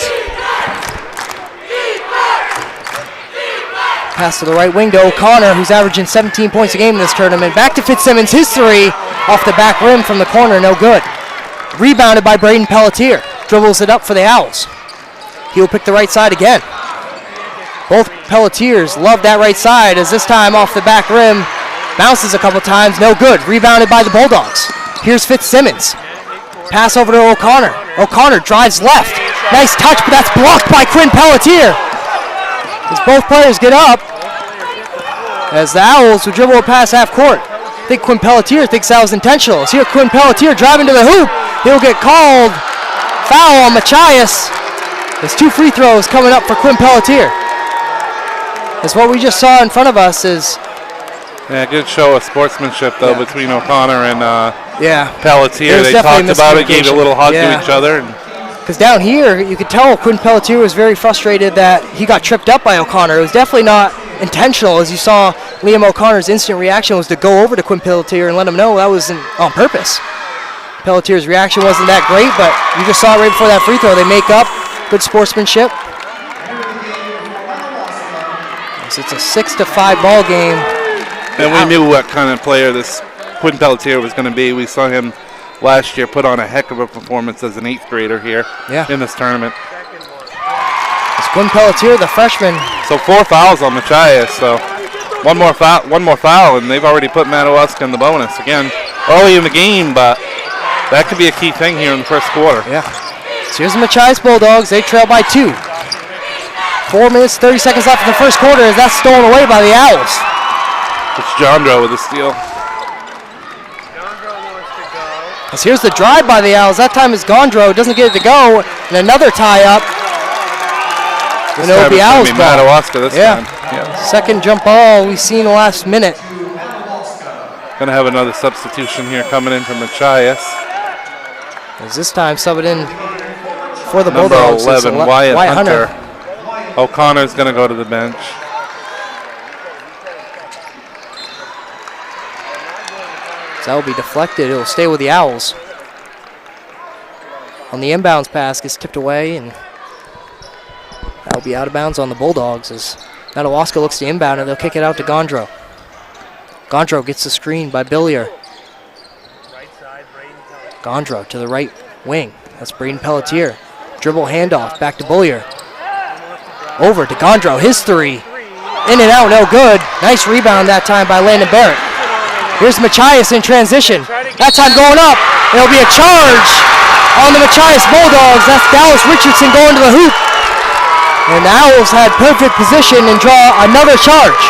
[SPEAKER 14] Pass to the right wing to O'Connor, who's averaging 17 points a game in this tournament. Back to Fitzsimmons, his 3 off the back rim from the corner, no good. Rebounded by Braden Pelletier. Dribbles it up for the Owls. He'll pick the right side again. Both Pelletiers love that right side, as this time off the back rim. Bounces a couple times, no good. Rebounded by the Bulldogs. Here's Fitzsimmons. Pass over to O'Connor. O'Connor drives left. Nice touch, but that's blocked by Quinn Pelletier. As both players get up, as the Owls will dribble it past half court. I think Quinn Pelletier thinks that was intentional. It's here Quinn Pelletier driving to the hoop. He'll get called. Foul on Machias. There's 2 free throws coming up for Quinn Pelletier. As what we just saw in front of us is...
[SPEAKER 16] Yeah, good show of sportsmanship, though, between O'Connor and Pelletier. They
[SPEAKER 14] definitely
[SPEAKER 16] talked about it, gave a little hug to each other.
[SPEAKER 14] Because down here, you could tell Quinn Pelletier was very frustrated that he got tripped up by O'Connor. It was definitely not intentional, as you saw Liam O'Connor's instant reaction was to go over to Quinn Pelletier and let him know that wasn't on purpose. Pelletier's reaction wasn't that great, but you just saw it right before that free throw. They make up. Good sportsmanship. So it's a 6-5 ball game.
[SPEAKER 16] And we knew what kind of player this Quinn Pelletier was going to be. We saw him last year put on a heck of a performance as an 8th grader here in this tournament.
[SPEAKER 14] It's Quinn Pelletier, the freshman.
[SPEAKER 16] So 4 fouls on Machias. So one more foul, and they've already put Madawaska in the bonus. Again, early in the game, but that could be a key thing here in the first quarter.
[SPEAKER 14] Yeah. So here's the Machias Bulldogs. They trail by 2. 4 minutes, 30 seconds left in the first quarter, as that's stolen away by the Owls.
[SPEAKER 16] It's Jondro with the steal.
[SPEAKER 14] As here's the drive by the Owls. That time is Gondro. Doesn't get it to go. And another tie-up. And it'll be Owls ball.
[SPEAKER 16] Madawaska this time.
[SPEAKER 14] Yeah. Second jump ball we've seen the last minute.
[SPEAKER 16] Going to have another substitution here coming in from Machias.
[SPEAKER 14] As this time subbing in for the
[SPEAKER 16] Number
[SPEAKER 14] Bulldogs.
[SPEAKER 16] 11, Wyatt Hunter. O'Connor's going to go to the bench.
[SPEAKER 14] So that will be deflected. It'll stay with the Owls. On the inbounds pass, gets tipped away, and that will be out of bounds on the Bulldogs as Madawaska looks to inbound, and they'll kick it out to Gondro. Gondro gets the screen by Billier. Gondro to the right wing. That's Braden Pelletier. Dribble handoff, back to Bullier. Over to Gondro, his three. In and out, no good. Nice rebound that time by Landon Barrett. Here's Machias in transition. That time going up. It'll be a charge on the Machias Bulldogs. That's Dallas Richardson going to the hoop. And the Owls had perfect position and draw another charge.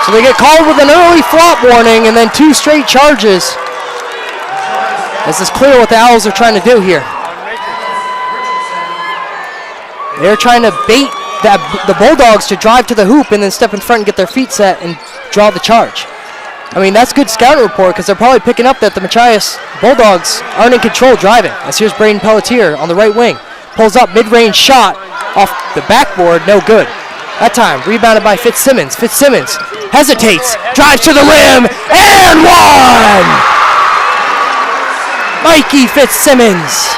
[SPEAKER 14] So they get called with an early flop warning and then 2 straight charges. This is clear what the Owls are trying to do here. They're trying to bait the Bulldogs to drive to the hoop and then step in front and get their feet set and draw the charge. I mean, that's good scouting report because they're probably picking up that the Machias Bulldogs aren't in control driving. As here's Braden Pelletier on the right wing. Pulls up, mid-range shot off the backboard, no good. That time, rebounded by Fitzsimmons. Fitzsimmons hesitates, drives to the rim, and one! Mikey Fitzsimmons.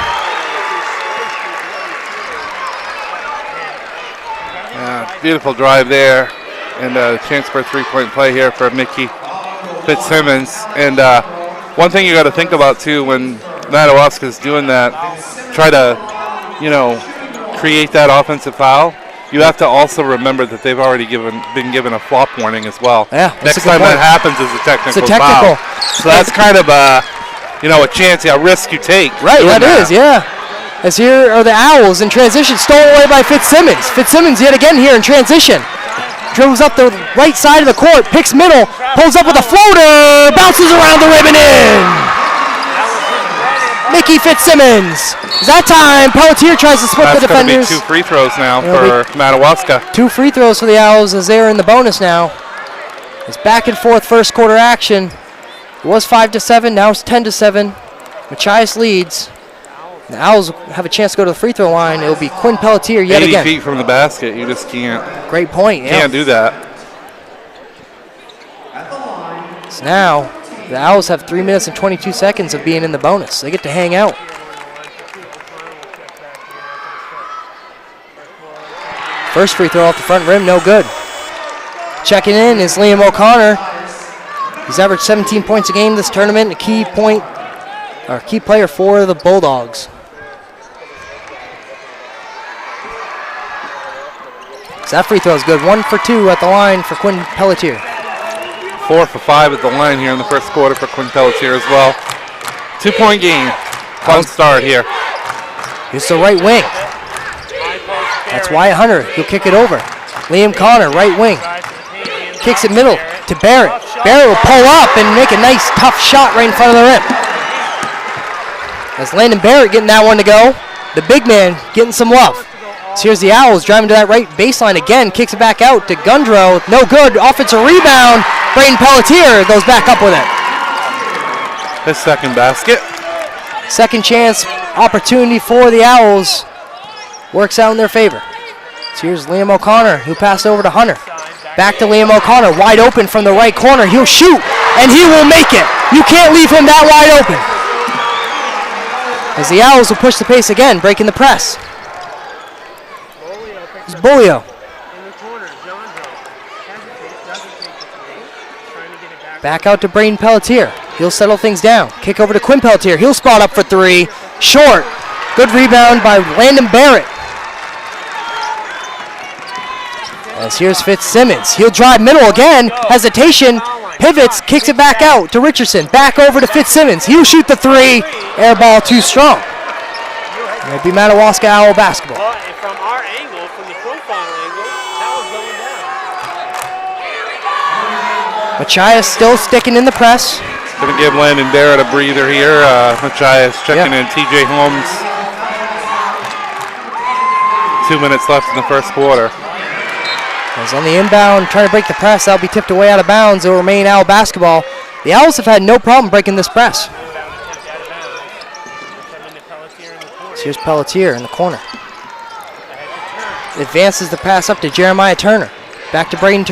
[SPEAKER 16] Beautiful drive there, and a chance for a three-point play here for Mickey Fitzsimmons. And one thing you got to think about too when Madawaska's doing that, try to, create that offensive foul. You have to also remember that they've already been given a flop warning as well.
[SPEAKER 14] Yeah.
[SPEAKER 16] Next time that happens is a technical foul. So that's kind of a chance, a risk you take.
[SPEAKER 14] Right, that is, yeah. As here are the Owls in transition, stolen away by Fitzsimmons. Fitzsimmons yet again here in transition. Dribbles up the right side of the court, picks middle, pulls up with a floater, bounces around the rim and in. Mickey Fitzsimmons. That time, Pelletier tries to split the defenders.
[SPEAKER 16] That's going to be 2 free throws now for Madawaska.
[SPEAKER 14] 2 free throws for the Owls as they're in the bonus now. It's back and forth first quarter action. It was 5-7, now it's 10-7. Machias leads. The Owls have a chance to go to the free throw line. It'll be Quinn Pelletier yet
[SPEAKER 16] 80
[SPEAKER 14] again.
[SPEAKER 16] 80 feet from the basket, you just can't.
[SPEAKER 14] Great point, yeah.
[SPEAKER 16] Can't do that.
[SPEAKER 14] So now, the Owls have 3 minutes and 22 seconds of being in the bonus. They get to hang out. First free throw off the front rim, no good. Checking in is Liam O'Connor. He's averaged 17 points a game this tournament, a key player for the Bulldogs. So that free throw is good. 1 for 2 at the line for Quinn Pelletier.
[SPEAKER 16] 4 for 5 at the line here in the first quarter for Quinn Pelletier as well. 2-point game. Fun start here.
[SPEAKER 14] Here's the right wing. That's Wyatt Hunter. He'll kick it over. Liam Connor, right wing. Kicks it middle to Barrett. Barrett will pull up and make a nice, tough shot right in front of the rim. That's Landon Barrett getting that one to go. The big man getting some love. So here's the Owls driving to that right baseline again. Kicks it back out to Gundro. No good. Offensive rebound. Braden Pelletier goes back up with it.
[SPEAKER 16] His second basket.
[SPEAKER 14] Second chance opportunity for the Owls. Works out in their favor. So here's Liam O'Connor, who passed over to Hunter. Back to Liam O'Connor, wide open from the right corner. He'll shoot, and he will make it. You can't leave him that wide open. As the Owls will push the pace again, breaking the press. It's Bulio. Back out to Braden Pelletier. He'll settle things down. Kick over to Quinn Pelletier. He'll spot up for 3. Short. Good rebound by Landon Barrett. As here's Fitzsimmons. He'll drive middle again. Hesitation. Pivots. Kicks it back out to Richardson. Back over to Fitzsimmons. He'll shoot the 3. Air ball too strong. It'll be Madawaska Owl basketball.
[SPEAKER 15] From our angle, from the profile angle, that was going down.
[SPEAKER 14] Machias still sticking in the press.
[SPEAKER 16] Going to give Landon Barrett a breather here. Machias checking in TJ Holmes. 2 minutes left in the first quarter.
[SPEAKER 14] As on the inbound, trying to break the press, that'll be tipped away out of bounds. It will remain Owl basketball. The Owls have had no problem breaking this press. So here's Pelletier in the corner. Advances the pass up to Jeremiah Turner. Back to Braden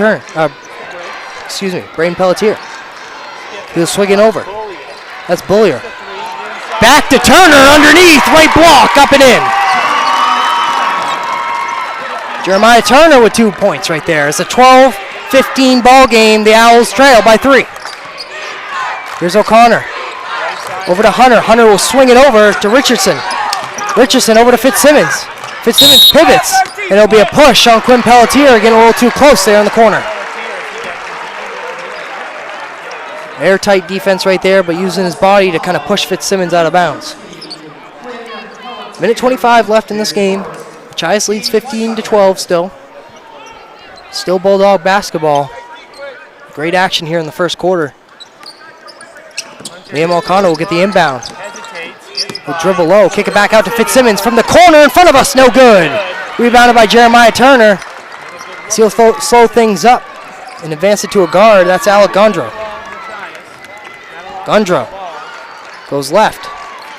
[SPEAKER 14] Pelletier. He'll swing it over. That's Bullier. Back to Turner underneath, right block, up and in. Jeremiah Turner with 2 points right there. It's a 12-15 ball game. The Owls trail by 3. Here's O'Connor. Over to Hunter. Hunter will swing it over to Richardson. Richardson over to Fitzsimmons. Fitzsimmons pivots, and it'll be a push on Quinn Pelletier, getting a little too close there in the corner. Airtight defense right there, but using his body to kind of push Fitzsimmons out of bounds. Minute 25 left in this game. Machias leads 15-12 still. Still Bulldog basketball. Great action here in the first quarter. Liam O'Connor will get the inbound. He'll dribble low, kick it back out to Fitzsimmons from the corner in front of us, no good. Rebounded by Jeremiah Turner. So he'll slow things up and advance it to a guard. That's Alec Gondro. Gondro goes left,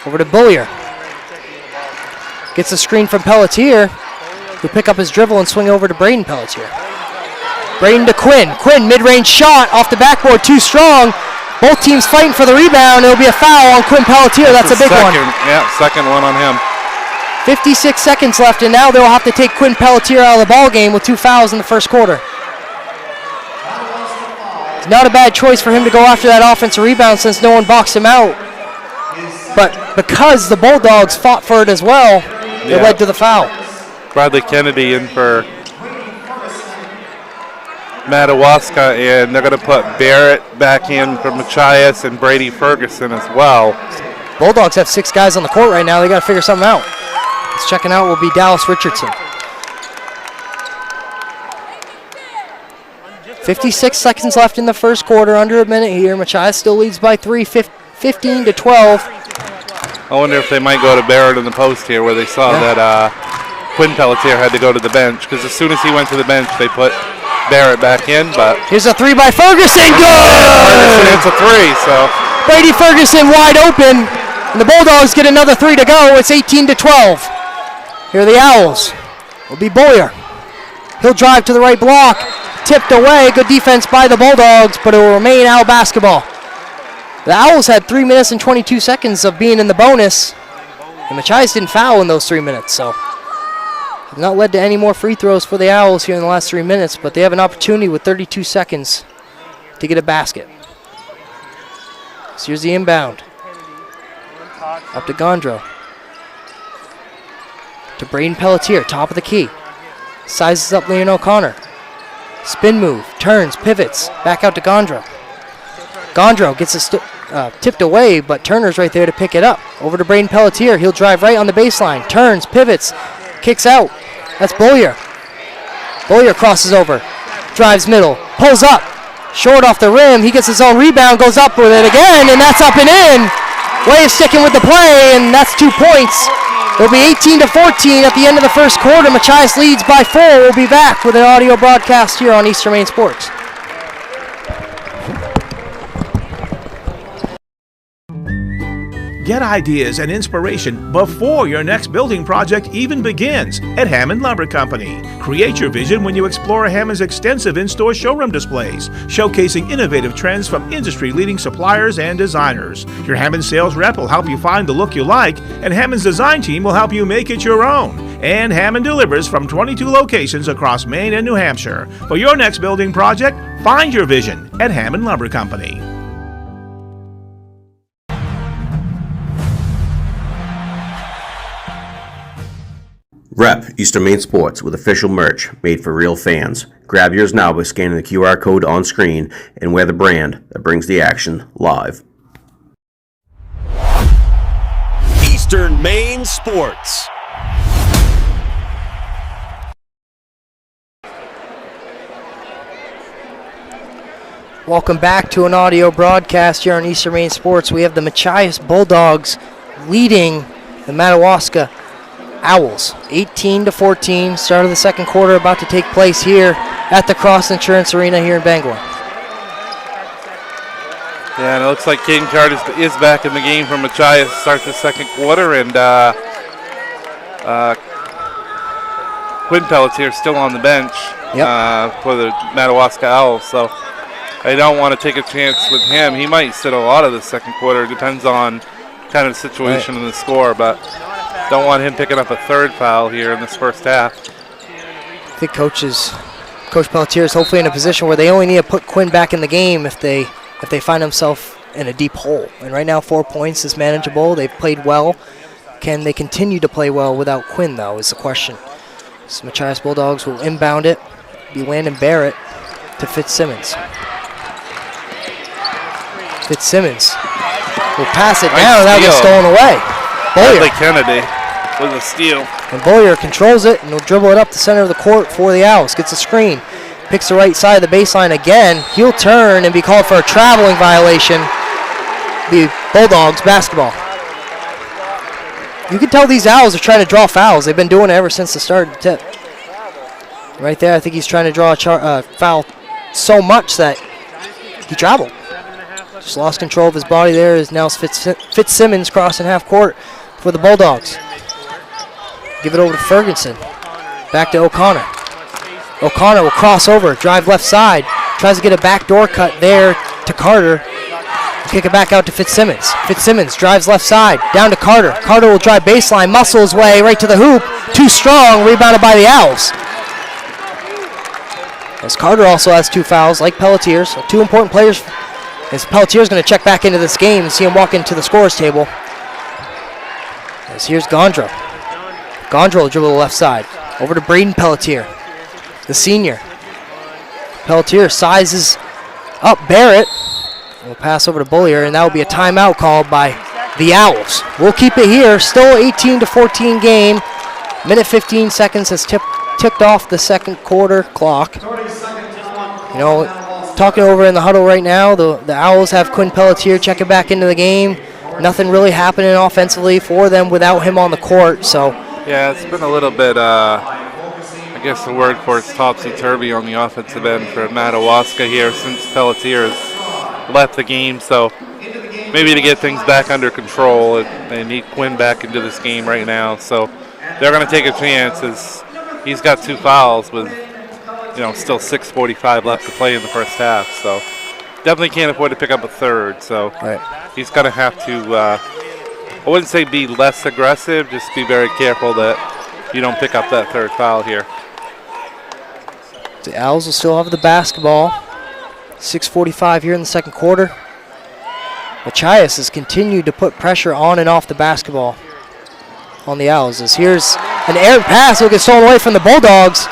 [SPEAKER 14] over to Bullier. Gets a screen from Pelletier, who'll pick up his dribble and swing over to Braden Pelletier. Braden to Quinn. Quinn, mid-range shot off the backboard, too strong. Both teams fighting for the rebound. It'll be a foul on Quinn Pelletier. That's a big one.
[SPEAKER 16] Yeah, second one on him.
[SPEAKER 14] 56 seconds left, and now they'll have to take Quinn Pelletier out of the ball game with 2 fouls in the first quarter. It's not a bad choice for him to go after that offensive rebound since no one boxed him out. But because the Bulldogs fought for it as well, it led to the foul.
[SPEAKER 16] Bradley Kennedy in for Madawaska, and they're going to put Barrett back in for Machias and Brady Ferguson as well.
[SPEAKER 14] Bulldogs have 6 guys on the court right now. They got to figure something out. Let's checking out will be Dallas Richardson. 56 seconds left in the first quarter, under a minute here. Machias still leads by 3, 15-12.
[SPEAKER 16] I wonder if they might go to Barrett in the post here, where they saw that Quinn Pelletier had to go to the bench, because as soon as he went to the bench, they put Barrett back in. But
[SPEAKER 14] here's a 3 by Ferguson. Good!
[SPEAKER 16] Ferguson hits a 3, so
[SPEAKER 14] Brady Ferguson wide open, and the Bulldogs get another 3 to go. It's 18-12. Here are the Owls. Will be Boyer. He'll drive to the right block, tipped away. Good defense by the Bulldogs, but it will remain Owl basketball. The Owls had 3 minutes and 22 seconds of being in the bonus, and Machias didn't foul in those 3 minutes, so have not led to any more free throws for the Owls here in the last 3 minutes, but they have an opportunity with 32 seconds to get a basket. So here's the inbound. Up to Gondro. To Braden Pelletier, top of the key. Sizes up Leon O'Connor. Spin move, turns, pivots, back out to Gondro. Gondro gets it tipped away, but Turner's right there to pick it up. Over to Braden Pelletier. He'll drive right on the baseline. Turns, pivots, kicks out. That's Bullier. Bullier crosses over. Drives middle. Pulls up. Short off the rim. He gets his own rebound. Goes up with it again, and that's up and in. Way of sticking with the play, and that's 2 points. It'll be 18-14 at the end of the first quarter. Machias leads by 4. We'll be back with an audio broadcast here on Eastern Maine Sports.
[SPEAKER 9] Get ideas and inspiration before your next building project even begins at Hammond Lumber Company. Create your vision when you explore Hammond's extensive in-store showroom displays, showcasing innovative trends from industry-leading suppliers and designers. Your Hammond sales rep will help you find the look you like, and Hammond's design team will help you make it your own. And Hammond delivers from 22 locations across Maine and New Hampshire. For your next building project, find your vision at Hammond Lumber Company.
[SPEAKER 11] Rep Eastern Maine Sports with official merch made for real fans. Grab yours now by scanning the QR code on screen and wear the brand that brings the action live.
[SPEAKER 12] Eastern Maine Sports.
[SPEAKER 14] Welcome back to an audio broadcast here on Eastern Maine Sports. We have the Machias Bulldogs leading the Madawaska Owls 18-14. Start of the second quarter about to take place here at the Cross Insurance Arena here in Bangor.
[SPEAKER 16] Yeah, and it looks like Caden Carter is back in the game for Machias to start the second quarter, and Quinn Pelletier still on the bench for the Madawaska Owls. So I don't want to take a chance with him. He might sit a lot of the second quarter. It depends on kind of the situation and the score, but don't want him picking up a third foul here in this first half.
[SPEAKER 14] I think Coach Pelletier is hopefully in a position where they only need to put Quinn back in the game if they find themselves in a deep hole. And right now 4 points is manageable. They've played well. Can they continue to play well without Quinn, though, is the question. So Machias Bulldogs will inbound it. Be Landon Barrett to Fitzsimmons. Fitzsimmons will pass it down. That gets stolen away.
[SPEAKER 16] Bradley Kennedy with a steal.
[SPEAKER 14] And Boyer controls it and will dribble it up the center of the court for the Owls. Gets a screen. Picks the right side of the baseline again. He'll turn and be called for a traveling violation. The Bulldogs basketball. You can tell these Owls are trying to draw fouls. They've been doing it ever since the start of the tip. Right there, I think he's trying to draw a foul so much that he traveled. Just lost control of his body there. Is now Fitzsimmons crossing half court for the Bulldogs. Give it over to Ferguson. Back to O'Connor. O'Connor will cross over, drive left side. Tries to get a backdoor cut there to Carter. Kick it back out to Fitzsimmons. Fitzsimmons drives left side, down to Carter. Carter will drive baseline, muscle his way right to the hoop. Too strong, rebounded by the Owls. As Carter also has 2 fouls, like Pelletier, so 2 important players. As Pelletier's going to check back into this game and see him walk into the scorer's table. As here's Gondro. Gondro will dribble the left side. Over to Braden Pelletier, the senior. Pelletier sizes up Barrett. We'll pass over to Bullier, and that will be a timeout called by the Owls. We'll keep it here. Still 18-14 game. Minute 15 seconds has ticked off the second quarter clock. You know, talking over in the huddle right now, the Owls have Quinn Pelletier checking back into the game. Nothing really happening offensively for them without him on the court. So
[SPEAKER 16] yeah, it's been a little bit, I guess the word for it's topsy-turvy on the offensive end for Madawaska here since Pelletier has left the game. So maybe to get things back under control, they need Quinn back into this game right now. So they're going to take a chance as he's got 2 fouls with, you know, still 6:45 left to play in the first half. So definitely can't afford to pick up a third. So he's going to have to, I wouldn't say be less aggressive, just be very careful that you don't pick up that third foul here.
[SPEAKER 14] the Owls will still have the basketball. 6:45 here in the second quarter. Machias has continued to put pressure on and off the basketball on the Owls. As here's an errant pass will get stolen away from the Bulldogs.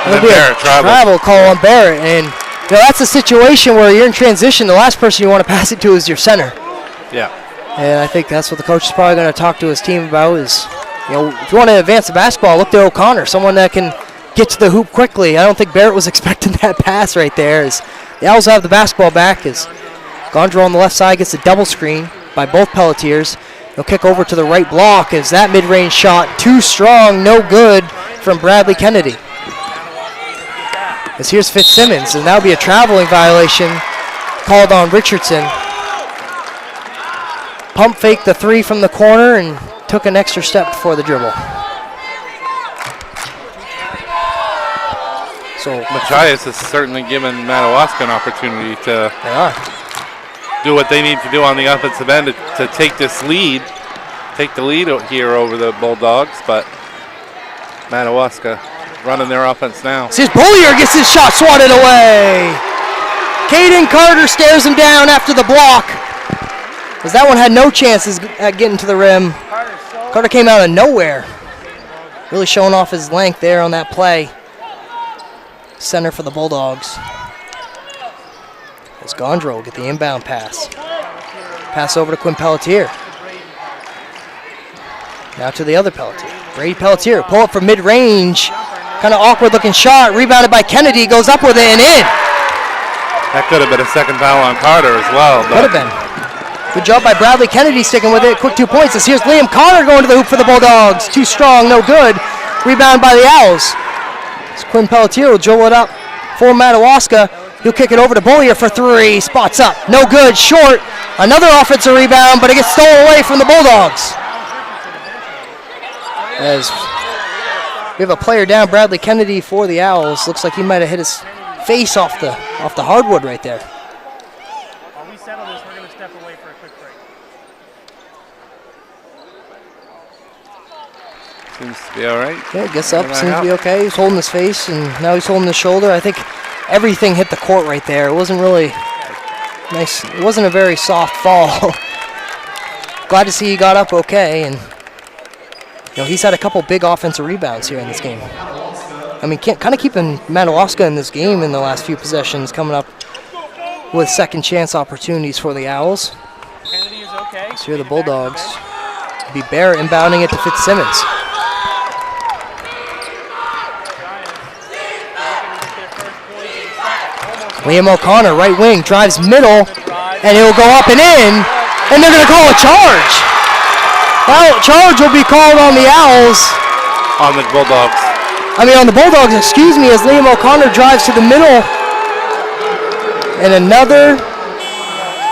[SPEAKER 14] There'll be a travel call on Barrett, and you know, that's a situation where you're in transition. The last person you want to pass it to is your center.
[SPEAKER 16] Yeah.
[SPEAKER 14] And I think that's what the coach is probably going to talk to his team about is, you know, if you want to advance the basketball, look to O'Connor, someone that can get to the hoop quickly. I don't think Barrett was expecting that pass right there. As the Owls have the basketball back as Gondro on the left side gets a double screen by both Pelletiers. He'll kick over to the right block as that mid-range shot, too strong, no good from Bradley Kennedy. As here's Fitzsimmons, and that'll be a traveling violation called on Richardson. Pump faked the three from the corner and took an extra step before the dribble.
[SPEAKER 16] So Machias has certainly given Madawaska an opportunity to do what they need to do on the offensive end to take this lead, take the lead here over the Bulldogs, but Madawaska running their offense now.
[SPEAKER 14] Here's Bullier gets his shot swatted away. Caden Carter stares him down after the block, as that one had no chances at getting to the rim. Carter came out of nowhere, really showing off his length there on that play. Center for the Bulldogs. As Gondro will get the inbound pass. Pass over to Quinn Pelletier. Now to the other Pelletier. Brady Pelletier, pull up from mid-range. Kind of awkward looking shot, rebounded by Kennedy, goes up with it and in.
[SPEAKER 16] That could have been a second foul on Carter as well.
[SPEAKER 14] Could have been. Good job by Bradley Kennedy sticking with it. Quick 2 points. As here's Liam Connor going to the hoop for the Bulldogs. Too strong, no good. Rebound by the Owls. As Quinn Pelletier will dribble it up for Madawaska. He'll kick it over to Bullier for three. Spots up. No good. Short. Another offensive rebound, but it gets stolen away from the Bulldogs. As we have a player down, Bradley Kennedy for the Owls. Looks like he might have hit his face off the hardwood right there.
[SPEAKER 15] While we settle this, we're going to step away for a quick break.
[SPEAKER 16] Seems to be all right.
[SPEAKER 14] Yeah, gets up, seems to be okay. He's holding his face, and now he's holding his shoulder. I think everything hit the court right there. It wasn't really Nice. It wasn't a very soft fall. Glad to see he got up okay, and he's had a couple big offensive rebounds here in this game. I mean, kind of keeping Madawaska in this game in the last few possessions, coming up with second chance opportunities for the Owls. So here are the Bulldogs. It'll be Barrett inbounding it to Fitzsimmons. Liam O'Connor, right wing, drives middle, and it'll go up and in, and they're going to call a charge. Well, charge will be called on the Owls.
[SPEAKER 16] On the Bulldogs.
[SPEAKER 14] On the Bulldogs, excuse me, as Liam O'Connor drives to the middle. And another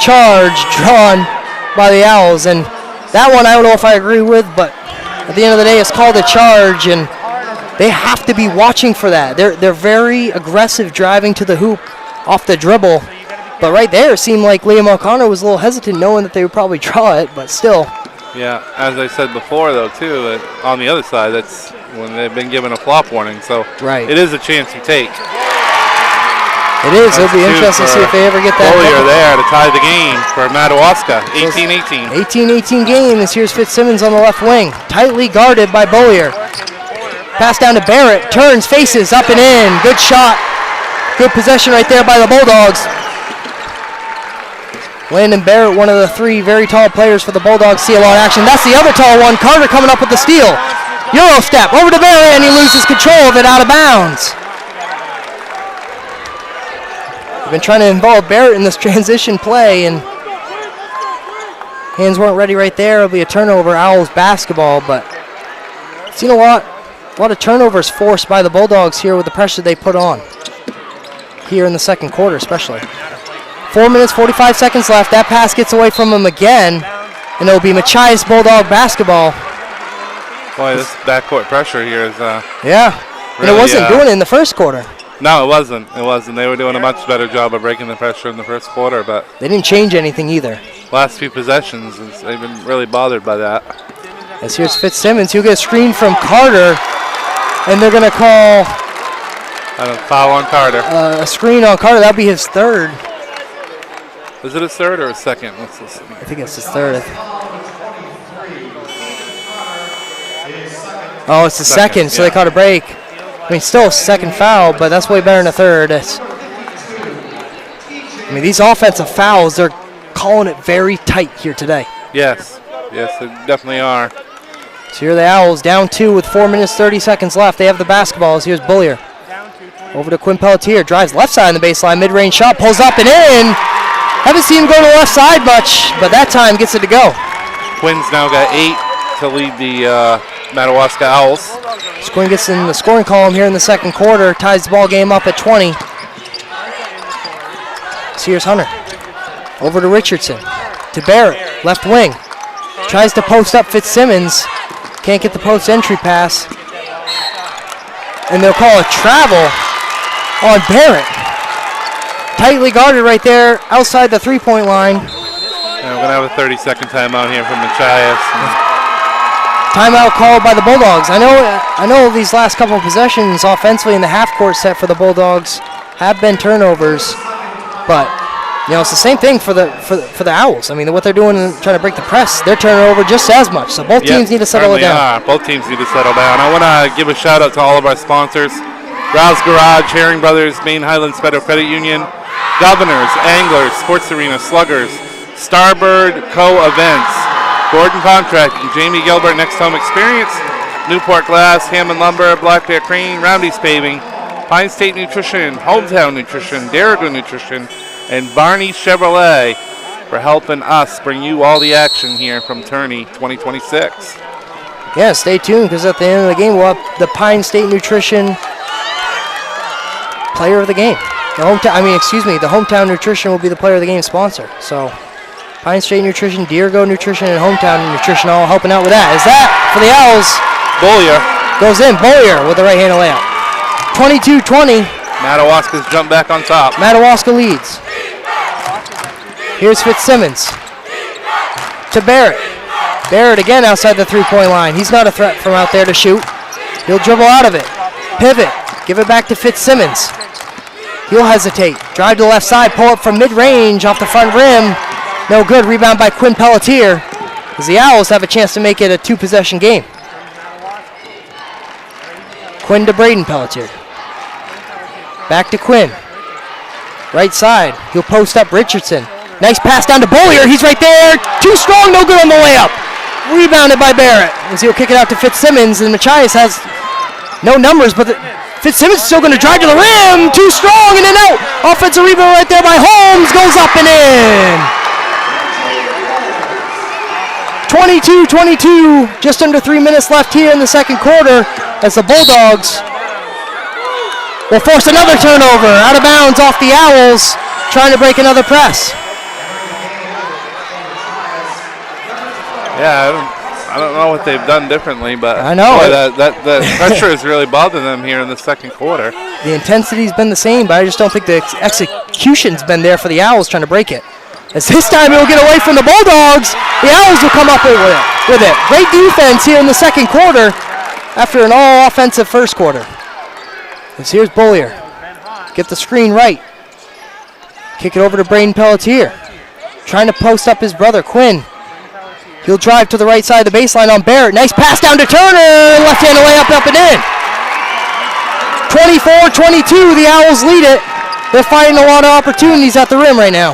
[SPEAKER 14] charge drawn by the Owls. And that one I don't know if I agree with, but at the end of the day, it's called a charge, and they have to be watching for that. They're very aggressive driving to the hoop off the dribble. But right there, it seemed like Liam O'Connor was a little hesitant knowing that they would probably draw it, but still.
[SPEAKER 16] Yeah, as I said before, though, too, on the other side, that's when they've been given a flop warning. So
[SPEAKER 14] right.
[SPEAKER 16] It is a chance you take.
[SPEAKER 14] It is. It'll be interesting to see if they ever get that.
[SPEAKER 16] Bollier there to tie the game for Madawaska, 18-18.
[SPEAKER 14] 18-18 game, as here's Fitzsimmons on the left wing. Tightly guarded by Bollier. Pass down to Barrett, turns, faces, up and in. Good shot. Good possession right there by the Bulldogs. Landon Barrett, one of the three very tall players for the Bulldogs, see a lot of action. That's the other tall one. Carter coming up with the steal. Euro step over to Barrett, and he loses control of it out of bounds. They've been trying to involve Barrett in this transition play, and hands weren't ready right there. It'll be a turnover, Owls basketball, but seen a lot of turnovers forced by the Bulldogs here with the pressure they put on here in the second quarter especially. 4 minutes, 45 seconds left. That pass gets away from him again, and it'll be Machias Bulldog basketball.
[SPEAKER 16] Boy, this backcourt pressure here is
[SPEAKER 14] yeah,
[SPEAKER 16] really,
[SPEAKER 14] and it wasn't doing it in the first quarter.
[SPEAKER 16] No, it wasn't. It wasn't. They were doing a much better job of breaking the pressure in the first quarter, but
[SPEAKER 14] they didn't change anything either.
[SPEAKER 16] Last few possessions, they've been really bothered by that.
[SPEAKER 14] As here's Fitzsimmons, who gets a screen from Carter, and they're going to call
[SPEAKER 16] a foul on Carter.
[SPEAKER 14] A screen on Carter. That'll be his third.
[SPEAKER 16] Is it his third or his second? I
[SPEAKER 14] think it's his third. Oh, it's the second, so they caught a break. I mean, still a second foul, but that's way better than a third. I mean, these offensive fouls, they're calling it very tight here today.
[SPEAKER 16] Yes, they definitely are.
[SPEAKER 14] So here are the Owls, down 2 with 4 minutes, 30 seconds left. They have the basketballs. Here's Bullier. Over to Quinn Pelletier, drives left side on the baseline, mid-range shot, pulls up and in. Haven't seen him go to the left side much, but that time gets it to go.
[SPEAKER 16] Quinn's now got 8 to lead the Madawaska Owls.
[SPEAKER 14] Quinn gets in the scoring column here in the second quarter, ties the ball game up at 20. So here's Hunter. Over to Richardson. To Barrett, left wing. Tries to post up Fitzsimmons. Can't get the post entry pass. And they'll call a travel on Barrett. Tightly guarded right there outside the three-point line.
[SPEAKER 16] And we're going to have a 30-second timeout here from Machias.
[SPEAKER 14] Timeout called by the Bulldogs. I know these last couple of possessions offensively in the half-court set for the Bulldogs have been turnovers, but it's the same thing for the Owls. I mean, what they're doing trying to break the press, they're turning over just as much. So both teams need to settle it down.
[SPEAKER 16] Both teams need to settle down. I want to give a shout out to all of our sponsors: Rouse Garage, Herring Brothers, Maine Highlands Federal Credit Union, Governors, Anglers, Sports Arena, Sluggers, Starbird Co-Events, Gordon Contracting, Jamie Gilbert, Next Home Experience, Newport Glass, Hammond Lumber, Black Bear Crane, Roundy's Paving, Pine State Nutrition, Hometown Nutrition, Darrigo Nutrition, and Barney Chevrolet for helping us bring you all the action here from Tourney 2026.
[SPEAKER 14] Yeah, stay tuned, because at the end of the game we'll have the Pine State Nutrition player of the game. The Hometown Nutrition will be the player of the game sponsor. So Pine State Nutrition, Darrigo Nutrition, and Hometown Nutrition all helping out with that. Is that for the Owls?
[SPEAKER 16] Bollier
[SPEAKER 14] goes in. Bollier with the right-handed layup. 22-20.
[SPEAKER 16] Madawaska's jumped back on top.
[SPEAKER 14] Madawaska leads. Here's Fitzsimmons to Barrett. Barrett again outside the three-point line. He's not a threat from out there to shoot. He'll dribble out of it. Pivot. Give it back to Fitzsimmons. He'll hesitate. Drive to the left side, pull up from mid-range off the front rim. No good. Rebound by Quinn Pelletier, as the Owls have a chance to make it a two-possession game. Quinn to Braden Pelletier. Back to Quinn. Right side. He'll post up Richardson. Nice pass down to Bollier. He's right there. Too strong. No good on the layup. Rebounded by Barrett, as he'll kick it out to Fitzsimmons, and Machias has no numbers, but Fitzsimmons is still going to drive to the rim. Too strong, in and out. Offensive rebound right there by Holmes. Goes up and in. 22-22. Just under 3 minutes left here in the second quarter, as the Bulldogs will force another turnover. Out of bounds off the Owls, trying to break another press.
[SPEAKER 16] Yeah, I don't know what they've done differently, but
[SPEAKER 14] I know.
[SPEAKER 16] boy, that pressure has really bothered them here in the second quarter.
[SPEAKER 14] The intensity's been the same, but I just don't think the execution's been there for the Owls trying to break it. As this time it will get away from the Bulldogs, the Owls will come up with it. Great defense here in the second quarter after an all-offensive first quarter. As here's Bollier. Get the screen right. Kick it over to Braden Pelletier. Trying to post up his brother, Quinn. He'll drive to the right side of the baseline on Barrett. Nice pass down to Turner. Left-handed layup up and in. 24-22, the Owls lead it. They're finding a lot of opportunities at the rim right now.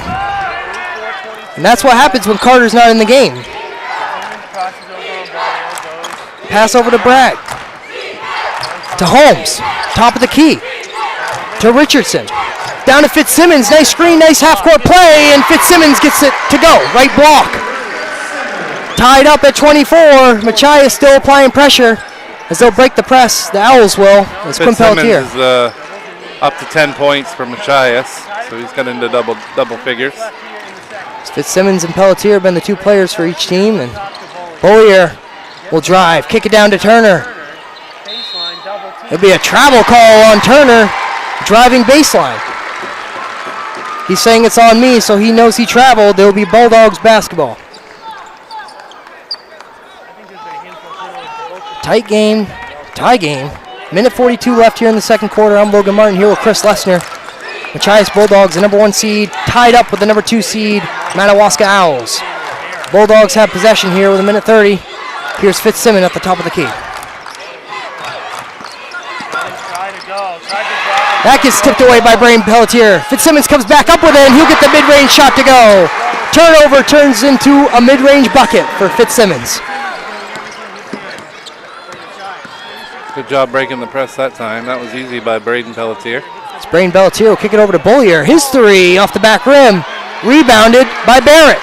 [SPEAKER 14] And that's what happens when Carter's not in the game. Pass over to Bragg. To Holmes. Top of the key. To Richardson. Down to Fitzsimmons. Nice screen, nice half-court play, and Fitzsimmons gets it to go. Right block. Tied up at 24. Machias still applying pressure as they'll break the press. The Owls will. As Quinn Pelletier
[SPEAKER 16] is up to 10 points for Machias, so he's got into double figures.
[SPEAKER 14] Fitzsimmons and Pelletier have been the two players for each team, and Bollier will drive, kick it down to Turner. It'll be a travel call on Turner, driving baseline. He's saying it's on me, so he knows he traveled. There will be Bulldogs basketball. Tight game, tie game. Minute 42 left here in the second quarter. I'm Logan Martin here with Chris Lesnar. Machias Bulldogs, the number 1 seed, tied up with the number 2 seed, Madawaska Owls. Bulldogs have possession here with a minute 30. Here's Fitzsimmons at the top of the key. That gets tipped away by Braden Pelletier. Fitzsimmons comes back up with it, and he'll get the mid-range shot to go. Turnover turns into a mid-range bucket for Fitzsimmons.
[SPEAKER 16] Good job breaking the press that time. That was easy by Braden Pelletier.
[SPEAKER 14] It's Braden Pelletier will kick it over to Bollier. His three off the back rim. Rebounded by Barrett.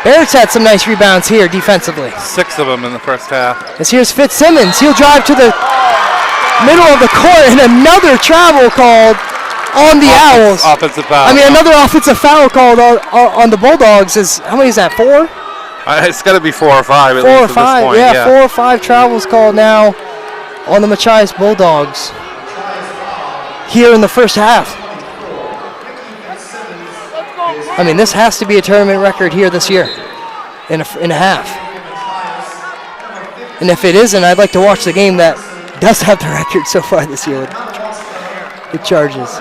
[SPEAKER 14] Barrett's had some nice rebounds here defensively.
[SPEAKER 16] 6 of them in the first half.
[SPEAKER 14] As here's Fitzsimmons. He'll drive to the middle of the court, and another travel called on the Owls.
[SPEAKER 16] Offensive foul.
[SPEAKER 14] I mean, another offensive foul called on the Bulldogs. How many is that, 4?
[SPEAKER 16] It's got to be 4 or 5 at
[SPEAKER 14] 4
[SPEAKER 16] least
[SPEAKER 14] or
[SPEAKER 16] at
[SPEAKER 14] 5,
[SPEAKER 16] this point.
[SPEAKER 14] yeah, 4 or 5 travels called now on the Machias Bulldogs here in the first half. I mean, this has to be a tournament record here this year in a half. And if it isn't, I'd like to watch the game that does have the record so far this year with Charges.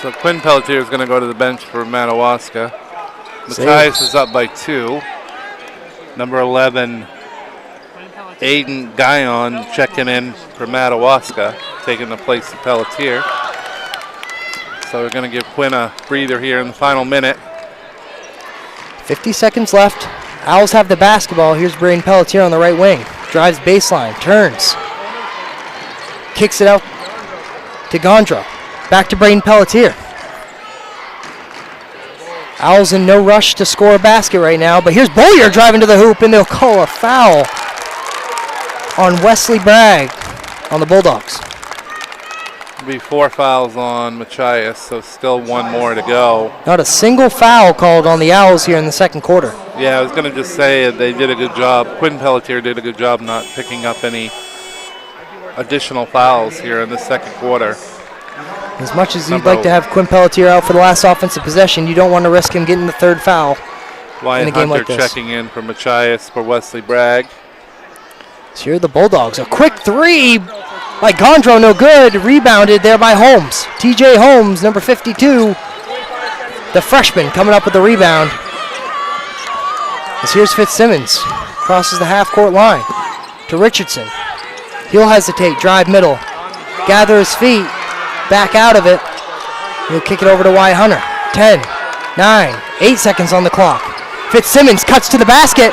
[SPEAKER 16] So Quinn Pelletier is going to go to the bench for Madawaska. Machias is up by 2. Number 11, Aiden Guyon checking in for Madawaska, taking the place of Pelletier. So we're going to give Quinn a breather here in the final minute.
[SPEAKER 14] 50 seconds left. Owls have the basketball. Here's Braden Pelletier on the right wing. Drives baseline, turns. Kicks it out to Gondra. Back to Braden Pelletier. Owls in no rush to score a basket right now, but here's Bollier driving to the hoop, and they'll call a foul on Wesley Bragg on the Bulldogs.
[SPEAKER 16] It'll be 4 fouls on Machias, so still 1 more to go.
[SPEAKER 14] Not a single foul called on the Owls here in the second quarter.
[SPEAKER 16] Yeah, I was going to just say they did a good job. Quinn Pelletier did a good job not picking up any additional fouls here in the second quarter.
[SPEAKER 14] As much as you'd like to have Quinn Pelletier out for the last offensive possession, you don't want to risk him getting the 3rd foul
[SPEAKER 16] Wyatt
[SPEAKER 14] in a game
[SPEAKER 16] Hunter
[SPEAKER 14] like this.
[SPEAKER 16] checking in for Machias for Wesley Bragg.
[SPEAKER 14] So here are the Bulldogs. A quick 3 by Gondro, no good. Rebounded there by Holmes. TJ Holmes, number 52, the freshman, coming up with the rebound. As here's Fitzsimmons, crosses the half-court line to Richardson. He'll hesitate, drive middle, gather his feet, back out of it. He'll kick it over to Wyatt Hunter. 10, 9, 8 seconds on the clock. Fitzsimmons cuts to the basket,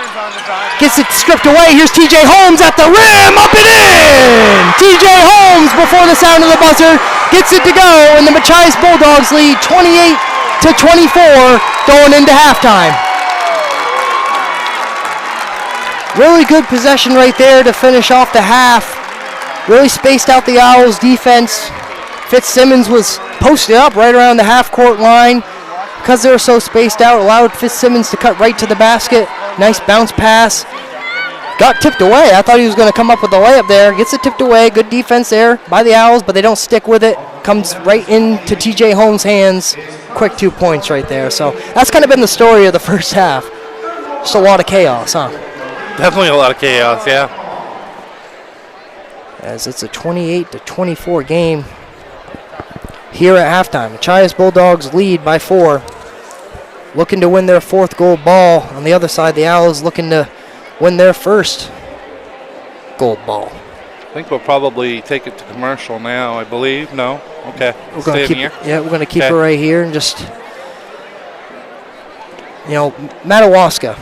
[SPEAKER 14] gets it stripped away. Here's TJ Holmes at the rim, up and in! TJ Holmes, before the sound of the buzzer, gets it to go, and the Machias Bulldogs lead 28-24 going into halftime. Really good possession right there to finish off the half. Really spaced out the Owls defense. Fitzsimmons was posted up right around the half-court line. Because they were so spaced out, allowed Fitzsimmons to cut right to the basket. Nice bounce pass. Got tipped away. I thought he was going to come up with the layup there. Gets it tipped away. Good defense there by the Owls, but they don't stick with it. Comes right into TJ Holmes' hands. Quick 2 points right there. So that's kind of been the story of the first half. Just a lot of chaos, huh?
[SPEAKER 16] Definitely a lot of chaos, yeah.
[SPEAKER 14] As it's a 28-24 game here at halftime. Machias Bulldogs lead by 4. Looking to win their 4th gold ball. On the other side, the Owls looking to win their 1st gold ball.
[SPEAKER 16] I think we'll probably take it to commercial now, I believe. No? Okay.
[SPEAKER 14] We're gonna
[SPEAKER 16] Stay
[SPEAKER 14] keep
[SPEAKER 16] in here.
[SPEAKER 14] Yeah, we're going to keep
[SPEAKER 16] Okay.
[SPEAKER 14] it right here and just, Madawaska.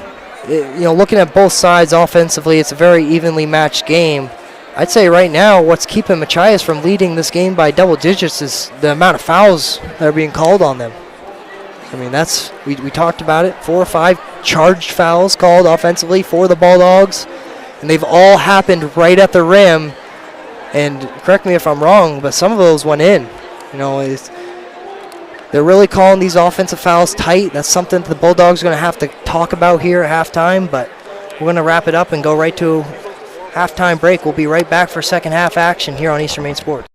[SPEAKER 14] Looking at both sides offensively, it's a very evenly matched game. I'd say right now what's keeping Machias from leading this game by double digits is the amount of fouls that are being called on them. I mean, we talked about it, 4 or 5 charged fouls called offensively for the Bulldogs, and they've all happened right at the rim. And correct me if I'm wrong, but some of those went in. They're really calling these offensive fouls tight. That's something the Bulldogs are going to have to talk about here at halftime, but we're going to wrap it up and go right to halftime break. We'll be right back for second half action here on Eastern Maine Sports.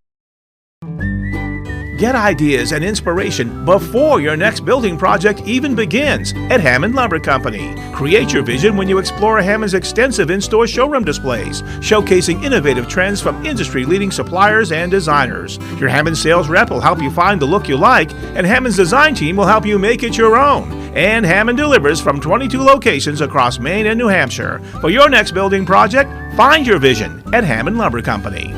[SPEAKER 9] Get ideas and inspiration before your next building project even begins at Hammond Lumber Company. Create your vision when you explore Hammond's extensive in-store showroom displays, showcasing innovative trends from industry-leading suppliers and designers. Your Hammond sales rep will help you find the look you like, and Hammond's design team will help you make it your own. And Hammond delivers from 22 locations across Maine and New Hampshire. For your next building project, find your vision at Hammond Lumber Company.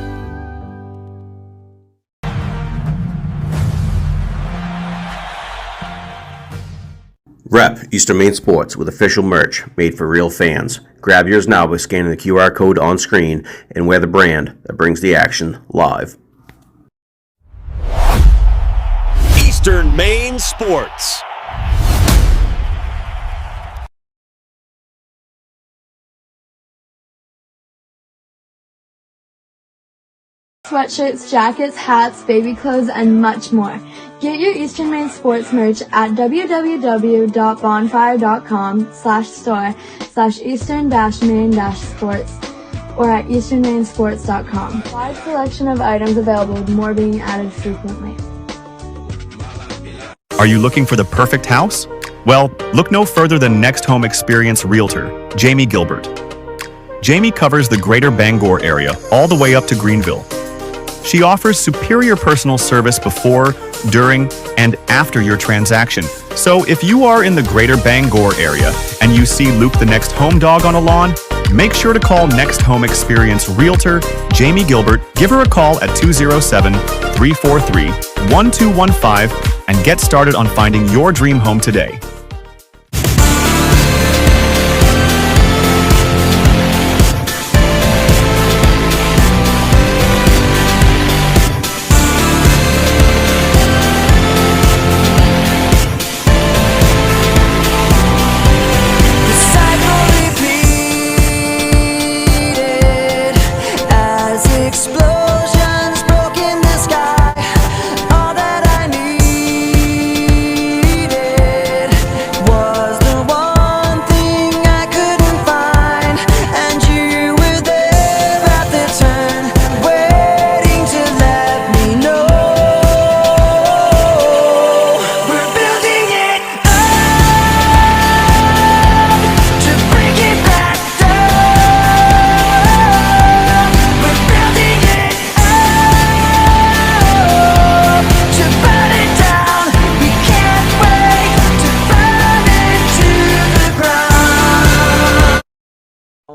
[SPEAKER 11] Rep Eastern Maine Sports with official merch made for real fans. Grab yours now by scanning the QR code on screen and wear the brand that brings the action live.
[SPEAKER 12] Eastern Maine Sports.
[SPEAKER 4] Sweatshirts, jackets, hats, baby clothes, and much more. Get your Eastern Maine Sports merch at www.bonfire.com/store/eastern-maine-sports or at easternmainsports.com. Wide selection of items available with more being added frequently.
[SPEAKER 5] Are you looking for the perfect house? Well, look no further than Next Home Experience Realtor, Jamie Gilbert. Jamie covers the greater Bangor area all the way up to Greenville. She offers superior personal service before, during, and after your transaction. So if you are in the greater Bangor area and you see Luke the next home dog on a lawn, make sure to call Next Home Experience Realtor Jamie Gilbert. Give her a call at 207-343-1215 and get started on finding your dream home today.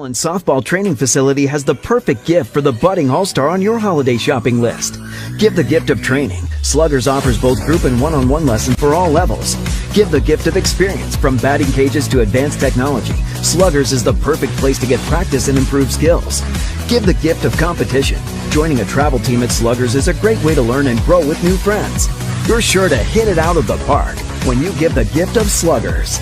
[SPEAKER 7] And softball training facility has the perfect gift for the budding all-star on your holiday shopping list. Give the gift of training. Sluggers offers both group and one-on-one lessons for all levels. Give the gift of experience from batting cages to advanced technology. Sluggers is the perfect place to get practice and improve skills. Give the gift of competition. Joining a travel team at Sluggers is a great way to learn and grow with new friends. You're sure to hit it out of the park when you give the gift of Sluggers.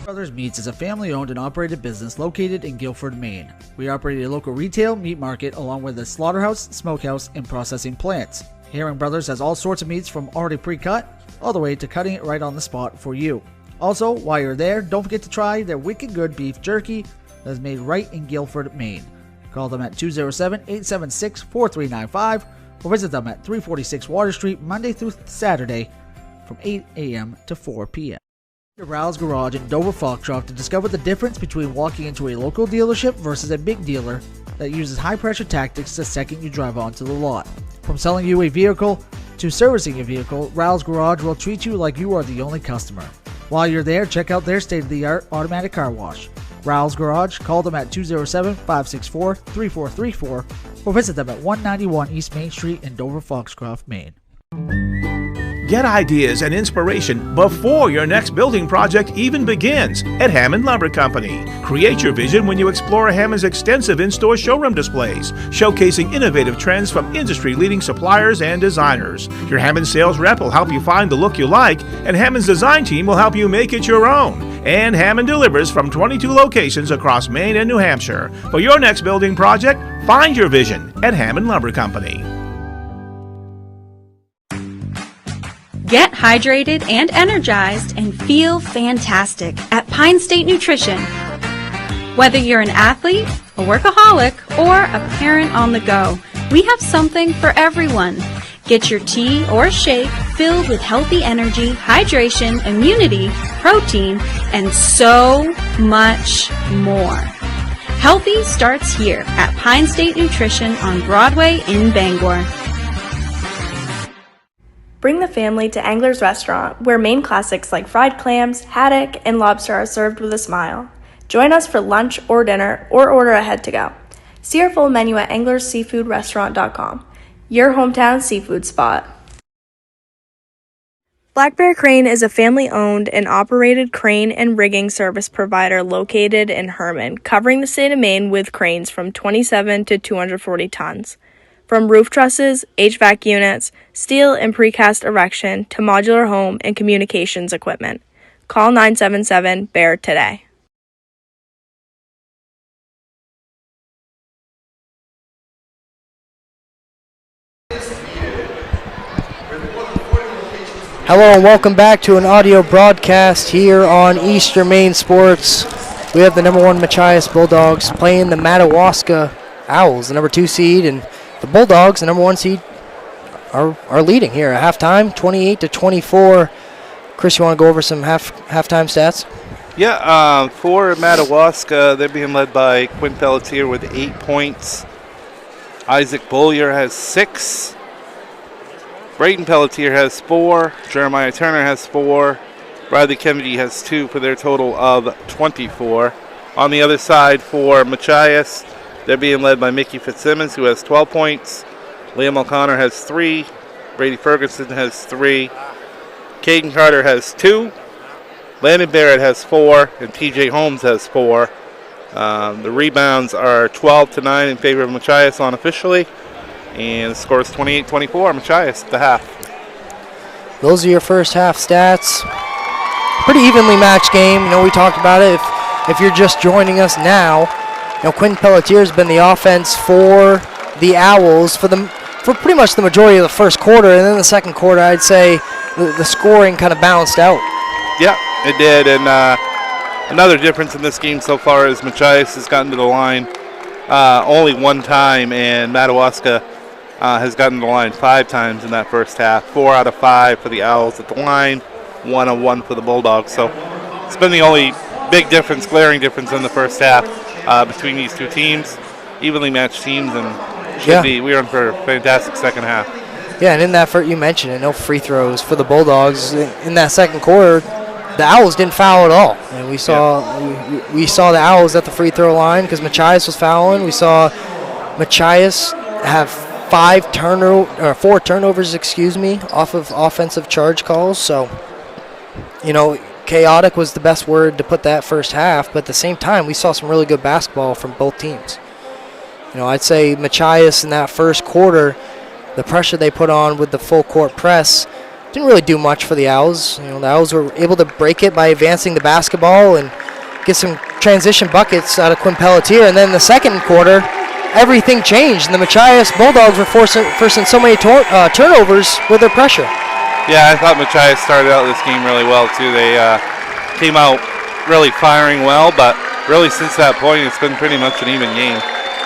[SPEAKER 8] Brothers Meats is a family-owned and operated business located in Guilford, Maine. We operate a local retail meat market along with a slaughterhouse, smokehouse, and processing plants. Herring Brothers has all sorts of meats from already pre-cut all the way to cutting it right on the spot for you. Also, while you're there, don't forget to try their wicked good beef jerky that is made right in Guilford, Maine. Call them at 207-876-4395 or visit them at 346 Water Street Monday through Saturday from 8 a.m. to 4 p.m. Rouse Garage in Dover Foxcroft to discover the difference between walking into a local dealership versus a big dealer that uses high-pressure tactics the second you drive onto the lot. From selling you a vehicle to servicing your vehicle, Rouse Garage will treat you like you are the only customer. While you're there, check out their state-of-the-art automatic car wash. Rouse Garage, call them at 207-564-3434 or visit them at 191 East Main Street in Dover Foxcroft, Maine.
[SPEAKER 9] Get ideas and inspiration before your next building project even begins at Hammond Lumber Company. Create your vision when you explore Hammond's extensive in-store showroom displays, showcasing innovative trends from industry-leading suppliers and designers. Your Hammond sales rep will help you find the look you like, and Hammond's design team will help you make it your own. And Hammond delivers from 22 locations across Maine and New Hampshire. For your next building project, find your vision at Hammond Lumber Company.
[SPEAKER 10] Get hydrated and energized and feel fantastic at Pine State Nutrition. Whether you're an athlete, a workaholic, or a parent on the go, we have something for everyone. Get your tea or shake filled with healthy energy, hydration, immunity, protein, and so much more. Healthy starts here at Pine State Nutrition on Broadway in Bangor.
[SPEAKER 1] Bring the family to Angler's Restaurant, where Maine classics like fried clams, haddock, and lobster are served with a smile. Join us for lunch or dinner, or order ahead to go. See our full menu at anglersseafoodrestaurant.com, your hometown seafood spot. Black Bear Crane is a family-owned and operated crane and rigging service provider located in Herman, covering the state of Maine with cranes from 27 to 240 tons. From roof trusses, HVAC units, steel and precast erection to modular home and communications equipment. Call 977-BEAR today.
[SPEAKER 14] Hello and welcome back to an audio broadcast here on Eastern Maine Sports. We have the number 1 Machias Bulldogs playing the Madawaska Owls, the number 2 seed, and the Bulldogs, the number 1 seed, are leading here at halftime, 28-24. Chris, you want to go over some halftime stats?
[SPEAKER 16] Yeah, for Madawaska, they're being led by Quinn Pelletier with 8 points. Isaac Bollier has 6. Brayden Pelletier has 4. Jeremiah Turner has 4. Bradley Kennedy has 2 for their total of 24. On the other side for Machias, they're being led by Mickey Fitzsimmons, who has 12 points. Liam O'Connor has 3. Brady Ferguson has 3. Caden Carter has 2. Landon Barrett has 4. And TJ Holmes has 4. The rebounds are 12-9 in favor of Machias unofficially. And the score is 28-24, Machias at the half.
[SPEAKER 14] Those are your first half stats. Pretty evenly matched game. You know, we talked about it. If you're just joining us now, you know, Quinn Pelletier has been the offense for the Owls for pretty much the majority of the first quarter, and then the second quarter, I'd say the scoring kind of balanced out.
[SPEAKER 16] Yeah, it did, and another difference in this game so far is Machias has gotten to the line only 1 time, and Madawaska has gotten to the line 5 times in that first half. 4 out of 5 for the Owls at the line, 1 of 1 for the Bulldogs. So it's been the only big difference, glaring difference in the first half between these two teams. Evenly matched teams, and we're in for a fantastic second half.
[SPEAKER 14] Yeah, and in that first, you mentioned it, no free throws for the Bulldogs. In that second quarter, the Owls didn't foul at all. And we saw the Owls at the free throw line because Machias was fouling. We saw Machias have 4 turnovers, off of offensive charge calls. So, chaotic was the best word to put that first half. But at the same time, we saw some really good basketball from both teams. I'd say Machias in that first quarter, the pressure they put on with the full court press didn't really do much for the Owls. The Owls were able to break it by advancing the basketball and get some transition buckets out of Quinn Pelletier. And then the second quarter, everything changed, and the Machias Bulldogs were forcing so many turnovers with their pressure.
[SPEAKER 16] Yeah, I thought Machias started out this game really well, too. They came out really firing well, but really since that point, it's been pretty much an even game.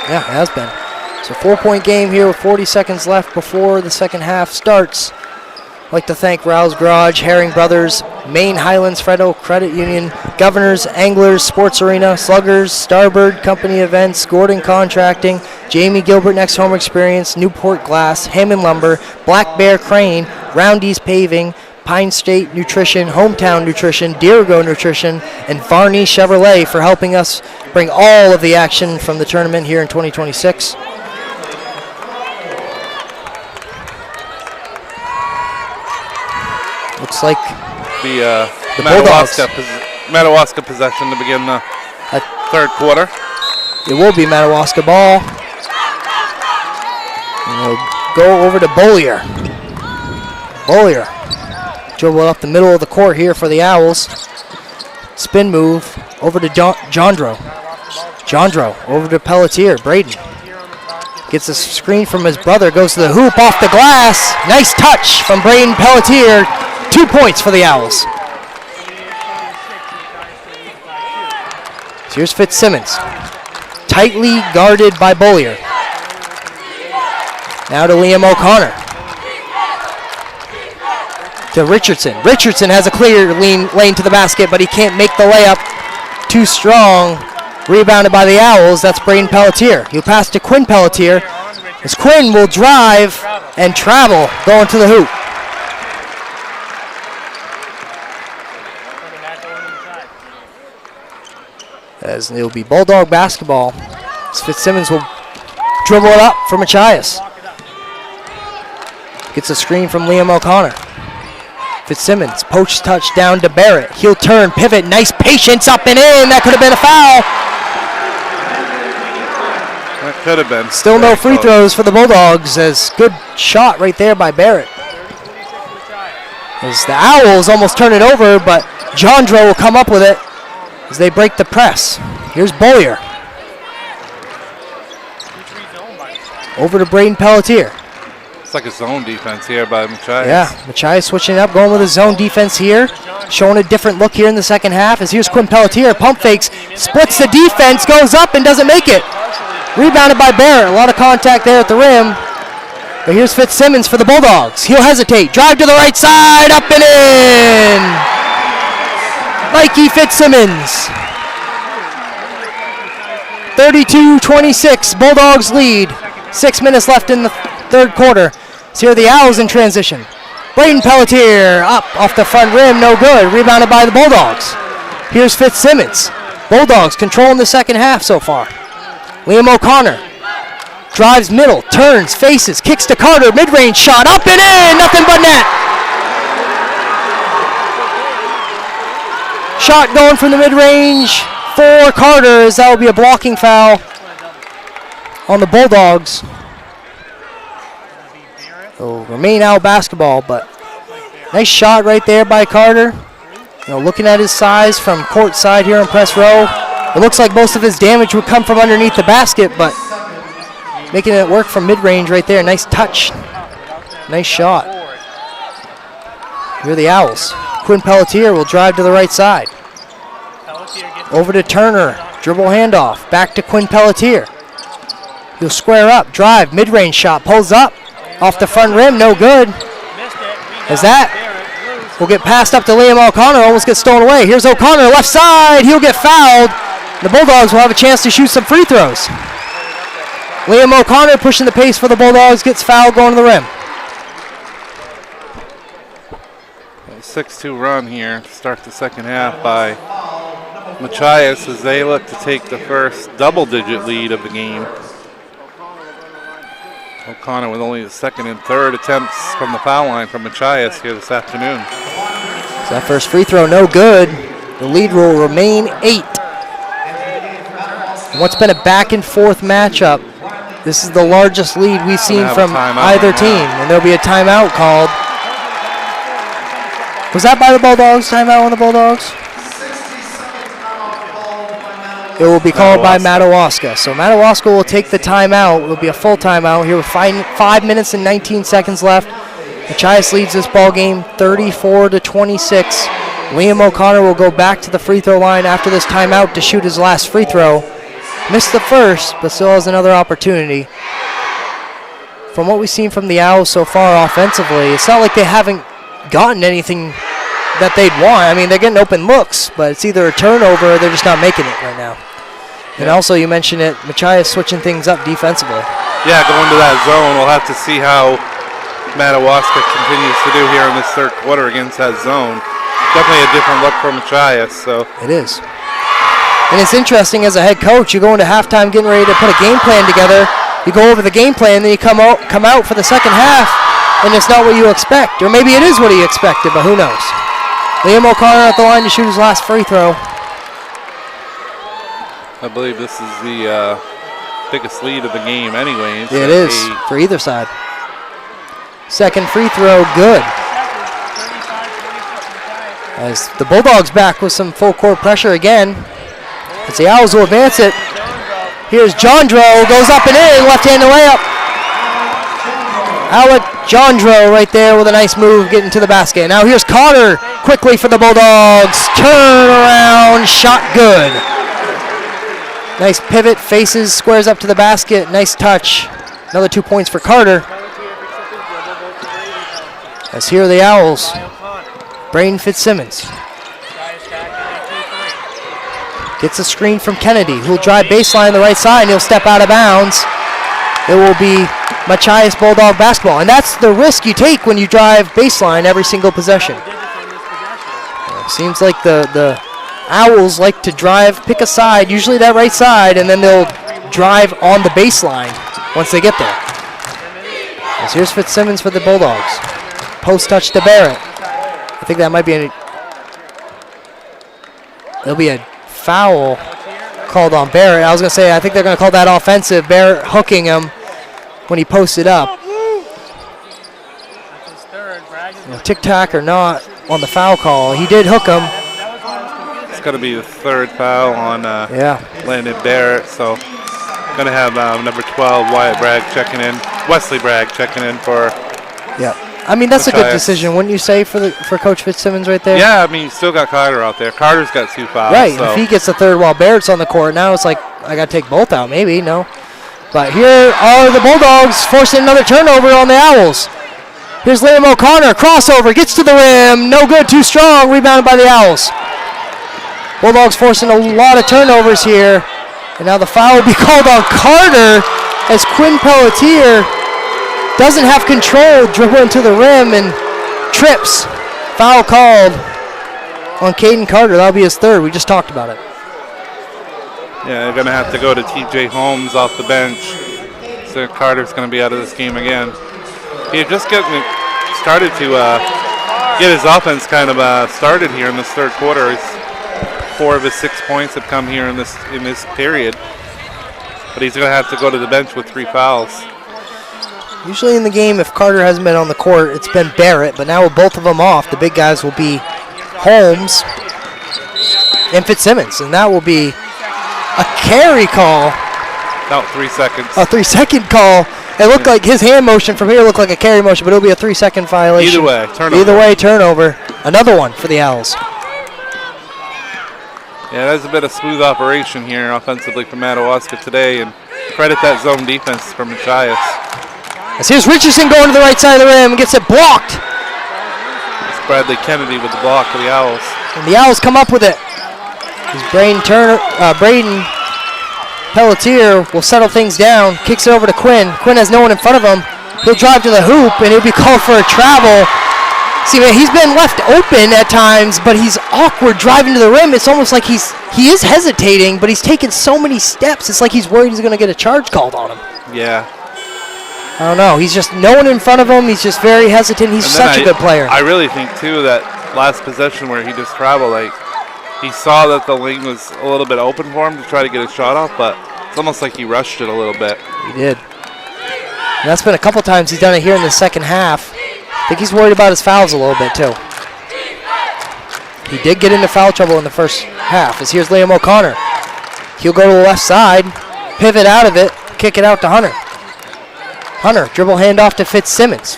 [SPEAKER 14] Yeah, it has been. It's a 4-point game here with 40 seconds left before the second half starts. I'd like to thank Rouse Garage, Herring Brothers, Maine Highlands Freddo Credit Union, Governors, Anglers, Sports Arena, Sluggers, Starbird Company Events, Gordon Contracting, Jamie Gilbert Next Home Experience, Newport Glass, Hammond Lumber, Black Bear Crane, Roundy's Paving, Pine State Nutrition, Hometown Nutrition, Dirigo Nutrition, and Varney Chevrolet for helping us bring all of the action from the tournament here in 2026. Looks like
[SPEAKER 16] the
[SPEAKER 14] Bulldogs.
[SPEAKER 16] Madawaska possession to begin the third quarter.
[SPEAKER 14] It will be Madawaska ball. And they'll go over to Bollier. Bollier dribble up the middle of the court here for the Owls. Spin move over to Jondro. Jondro over to Pelletier. Braden gets a screen from his brother, goes to the hoop off the glass. Nice touch from Braden Pelletier. 2 points for the Owls. So here's Fitzsimmons. Tightly guarded by Bollier. Now to Liam O'Connor. To Richardson. Richardson has a clear lane to the basket, but he can't make the layup. Too strong. Rebounded by the Owls. That's Braden Pelletier. He'll pass to Quinn Pelletier. As Quinn will drive and travel going to the hoop. As it'll be Bulldog basketball. As Fitzsimmons will dribble it up for Machias. Gets a screen from Liam O'Connor. Fitzsimmons, poach touch down to Barrett. He'll turn, pivot, nice patience up and in. That could have been a foul.
[SPEAKER 16] That could have been.
[SPEAKER 14] Still no free throws for the Bulldogs. As good shot right there by Barrett. As the Owls almost turn it over, but Jondro will come up with it as they break the press. Here's Bollier. Over to Braden Pelletier.
[SPEAKER 16] It's like a zone defense here by Machias.
[SPEAKER 14] Yeah, Machias switching it up, going with a zone defense here. Showing a different look here in the second half. As here's Quinn Pelletier, pump fakes, splits the defense, goes up and doesn't make it. Rebounded by Barrett. A lot of contact there at the rim. But here's Fitzsimmons for the Bulldogs. He'll hesitate. Drive to the right side, up and in. Mikey Fitzsimmons. 32-26, Bulldogs lead. 6 minutes left in the third quarter. So here are the Owls in transition. Braden Pelletier up off the front rim, no good. Rebounded by the Bulldogs. Here's Fitzsimmons. Bulldogs controlling the second half so far. Liam O'Connor drives middle, turns, faces, kicks to Carter, mid-range shot, up and in, nothing but net. Shot going from the mid-range for Carter, as that will be a blocking foul on the Bulldogs. It'll remain out basketball, but nice shot right there by Carter. Looking at his size from court side here in press row, it looks like most of his damage would come from underneath the basket, but making it work from mid-range right there. Nice touch. Nice shot. Here are the Owls. Quinn Pelletier will drive to the right side. Over to Turner. Dribble handoff. Back to Quinn Pelletier. He'll square up. Drive. Mid-range shot. Pulls up. Off the front rim. No good. As that will get passed up to Liam O'Connor. Almost gets stolen away. Here's O'Connor. Left side. He'll get fouled. The Bulldogs will have a chance to shoot some free throws. Liam O'Connor pushing the pace for the Bulldogs. Gets fouled going to the rim.
[SPEAKER 16] 6-2 run here to start the second half by Machias as they look to take the first double-digit lead of the game. O'Connor with only the second and third attempts from the foul line from Machias here this afternoon.
[SPEAKER 14] So that first free throw, no good. The lead will remain 8. And what's been a back and forth matchup, this is the largest lead we've seen from either team, and there'll be a timeout called. Was that by the Bulldogs? Timeout on the Bulldogs? It will be called by Madawaska. So Madawaska will take the timeout. It will be a full timeout here with 5 minutes and 19 seconds left. Machias leads this ball game 34-26. Liam O'Connor will go back to the free throw line after this timeout to shoot his last free throw. Missed the first, but still has another opportunity. From what we've seen from the Owls so far offensively, it's not like they haven't gotten anything that they'd want. I mean, they're getting open looks, but it's either a turnover or they're just not making it right now. And also, you mentioned it, Machias switching things up defensively.
[SPEAKER 16] Yeah, going to that zone. We'll have to see how Madawaska continues to do here in this third quarter against that zone. Definitely a different look for Machias. So
[SPEAKER 14] it is. And it's interesting as a head coach, you go into halftime getting ready to put a game plan together. You go over the game plan, then you come out for the second half, and it's not what you expect. Or maybe it is what you expected, but who knows. Liam O'Connor at the line to shoot his last free throw.
[SPEAKER 16] I believe this is the biggest lead of the game anyways.
[SPEAKER 14] It is for either side. Second free throw, good. As the Bulldogs back with some full court pressure again. As the Owls will advance it. Here's Jondro, goes up and in, left-handed layup. Alec Jondro right there with a nice move getting to the basket. Now here's Carter quickly for the Bulldogs. Turn around, shot good. Nice pivot, faces, squares up to the basket. Nice touch. Another 2 points for Carter. As here are the Owls. Braden Fitzsimmons. Gets a screen from Kennedy, who'll drive baseline on the right side, and he'll step out of bounds. It will be Machias Bulldog basketball, and that's the risk you take when you drive baseline every single possession. Seems like the Owls like to drive, pick a side, usually that right side, and then they'll drive on the baseline once they get there. As here's Fitzsimmons for the Bulldogs. Post touch to Barrett. I think that might be there'll be a foul called on Barrett. I was going to say, I think they're going to call that offensive. Barrett hooking him when he posted up. Tic-tac or not on the foul call. He did hook him.
[SPEAKER 16] It's going to be the third foul on Landon Barrett. So going to have number 12, Wyatt Bragg checking in. Wesley Bragg checking in for...
[SPEAKER 14] Yeah. I mean, that's a good decision, wouldn't you say, for Coach Fitzsimmons right there?
[SPEAKER 16] Yeah, I mean, you still got Carter out there. Carter's got 2 fouls.
[SPEAKER 14] Right,
[SPEAKER 16] so.
[SPEAKER 14] if he gets the third while Barrett's on the court, now it's like, I got to take both out, maybe, no. But here are the Bulldogs forcing another turnover on the Owls. Here's Liam O'Connor, crossover, gets to the rim, no good, too strong, rebounded by the Owls. Bulldogs forcing a lot of turnovers here, and now the foul will be called on Carter as Quinn Pelletier doesn't have control, dribbling to the rim and trips. Foul called on Caden Carter. That'll be his third. We just talked about it.
[SPEAKER 16] Yeah, they're going to have to go to TJ Holmes off the bench. So Carter's going to be out of this game again. He's just getting started to get his offense kind of started here in this third quarter. 4 of his 6 points have come here in this period. But he's going to have to go to the bench with 3 fouls.
[SPEAKER 14] Usually in the game, if Carter hasn't been on the court, it's been Barrett. But now with both of them off, the big guys will be Holmes and Fitzsimmons. And that will be a carry call.
[SPEAKER 16] About 3 seconds.
[SPEAKER 14] A 3-second call. It looked like his hand motion from here looked like a carry motion, but it'll be a 3-second violation.
[SPEAKER 16] Either way, turnover.
[SPEAKER 14] Either way, turnover. Another one for the Owls.
[SPEAKER 16] Yeah, that's a bit of smooth operation here offensively from Madawaska today, and credit that zone defense from Machias.
[SPEAKER 14] As here's Richardson going to the right side of the rim and gets it blocked.
[SPEAKER 16] It's Bradley Kennedy with the block for the Owls.
[SPEAKER 14] And the Owls come up with it. Braden Pelletier will settle things down, kicks it over to Quinn. Quinn has no one in front of him. He'll drive to the hoop, and he'll be called for a travel See, man, he's been left open at times, but he's awkward driving to the rim. It's almost like he is hesitating, but he's taken so many steps. It's like he's worried he's going to get a charge called on him.
[SPEAKER 16] Yeah.
[SPEAKER 14] I don't know. He's just no one in front of him. He's just very hesitant. He's such a good player.
[SPEAKER 16] I really think, too, that last possession where he just traveled, like, he saw that the lane was a little bit open for him to try to get a shot off, but it's almost like he rushed it a little bit.
[SPEAKER 14] He did. And that's been a couple times he's done it here in the second half. I think he's worried about his fouls a little bit, too. He did get into foul trouble in the first half, as here's Liam O'Connor. He'll go to the left side, pivot out of it, kick it out to Hunter. Hunter, dribble handoff to Fitzsimmons.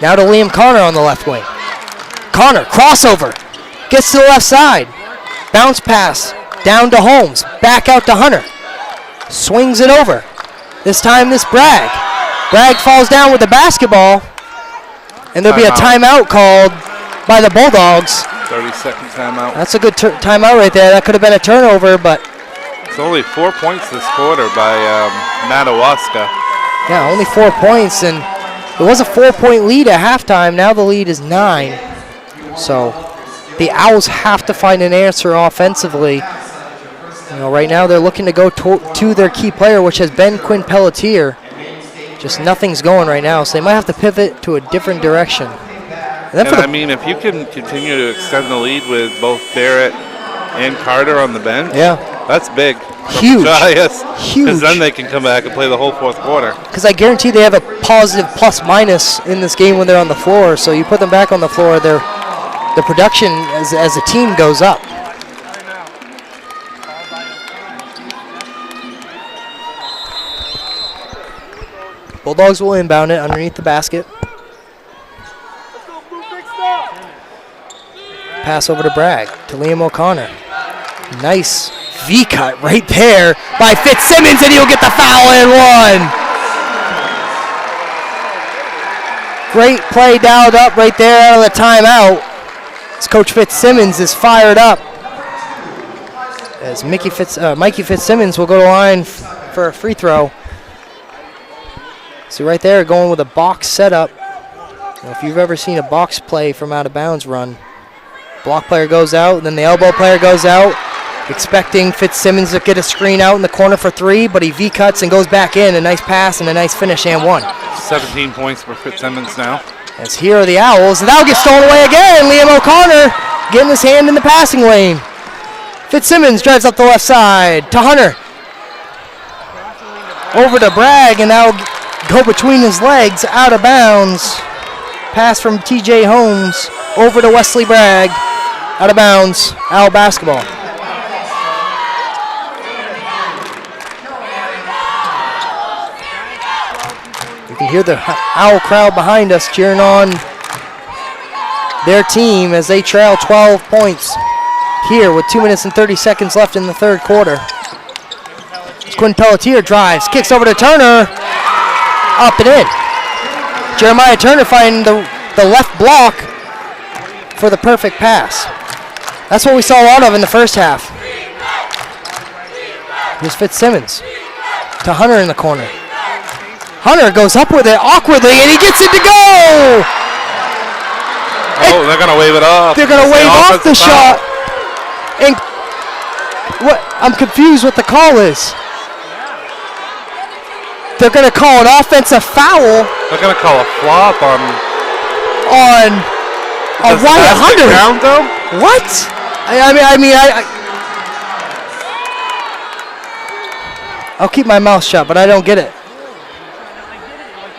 [SPEAKER 14] Now to Liam Connor on the left wing. Connor, crossover, gets to the left side. Bounce pass, down to Holmes, back out to Hunter. Swings it over. This time this Bragg. Bragg falls down with the basketball. And there'll be a timeout called by the Bulldogs.
[SPEAKER 16] 30-second timeout.
[SPEAKER 14] That's a good timeout right there. That could have been a turnover, but...
[SPEAKER 16] It's only 4 points this quarter by Madawaska.
[SPEAKER 14] Yeah, only 4 points, and it was a 4-point lead at halftime. Now the lead is 9. So the Owls have to find an answer offensively. You know, right now they're looking to go to their key player, which has been Quinn Pelletier. Just nothing's going right now, so they might have to pivot to a different direction.
[SPEAKER 16] And I mean, if you can continue to extend the lead with both Barrett and Carter on the bench,
[SPEAKER 14] yeah,
[SPEAKER 16] that's big.
[SPEAKER 14] Huge.
[SPEAKER 16] Huge. Because then they can come back and play the whole fourth quarter.
[SPEAKER 14] Because I guarantee they have a positive plus-minus in this game when they're on the floor. So you put them back on the floor, their production as a team goes up. Bulldogs will inbound it underneath the basket. Pass over to Bragg, to Liam O'Connor. Nice V-cut right there by Fitzsimmons, and he'll get the foul and one. Great play dialed up right there out of the timeout. As Coach Fitzsimmons is fired up. As Mikey Fitzsimmons will go to the line for a free throw. So right there, going with a box setup. Now, if you've ever seen a box play from out of bounds run, block player goes out, then the elbow player goes out, expecting Fitzsimmons to get a screen out in the corner for three, but he V-cuts and goes back in. A nice pass and a nice finish and one.
[SPEAKER 16] 17 points for Fitzsimmons now.
[SPEAKER 14] As here are the Owls, and that'll get stolen away again. Liam O'Connor getting his hand in the passing lane. Fitzsimmons drives up the left side to Hunter. Over to Bragg, and that'll go between his legs, out of bounds. Pass from TJ Holmes over to Wesley Bragg. Out of bounds, Owl basketball. You can hear the Owl crowd behind us cheering on their team as they trail 12 points here with 2 minutes and 30 seconds left in the third quarter. Quinn Pelletier drives, kicks over to Turner, up and in. Jeremiah Turner finding the left block for the perfect pass. That's what we saw a lot of in the first half. Here's Fitzsimmons to Hunter in the corner. Hunter goes up with it awkwardly, and he gets it to go!
[SPEAKER 16] Oh, they're going to wave it off.
[SPEAKER 14] They're going to wave off the shot. And what? I'm confused what the call is. They're going to call an offensive foul.
[SPEAKER 16] They're going to call a flop on
[SPEAKER 14] Wyatt Hunter.
[SPEAKER 16] Count, though?
[SPEAKER 14] What? I'll keep my mouth shut, but I don't get it.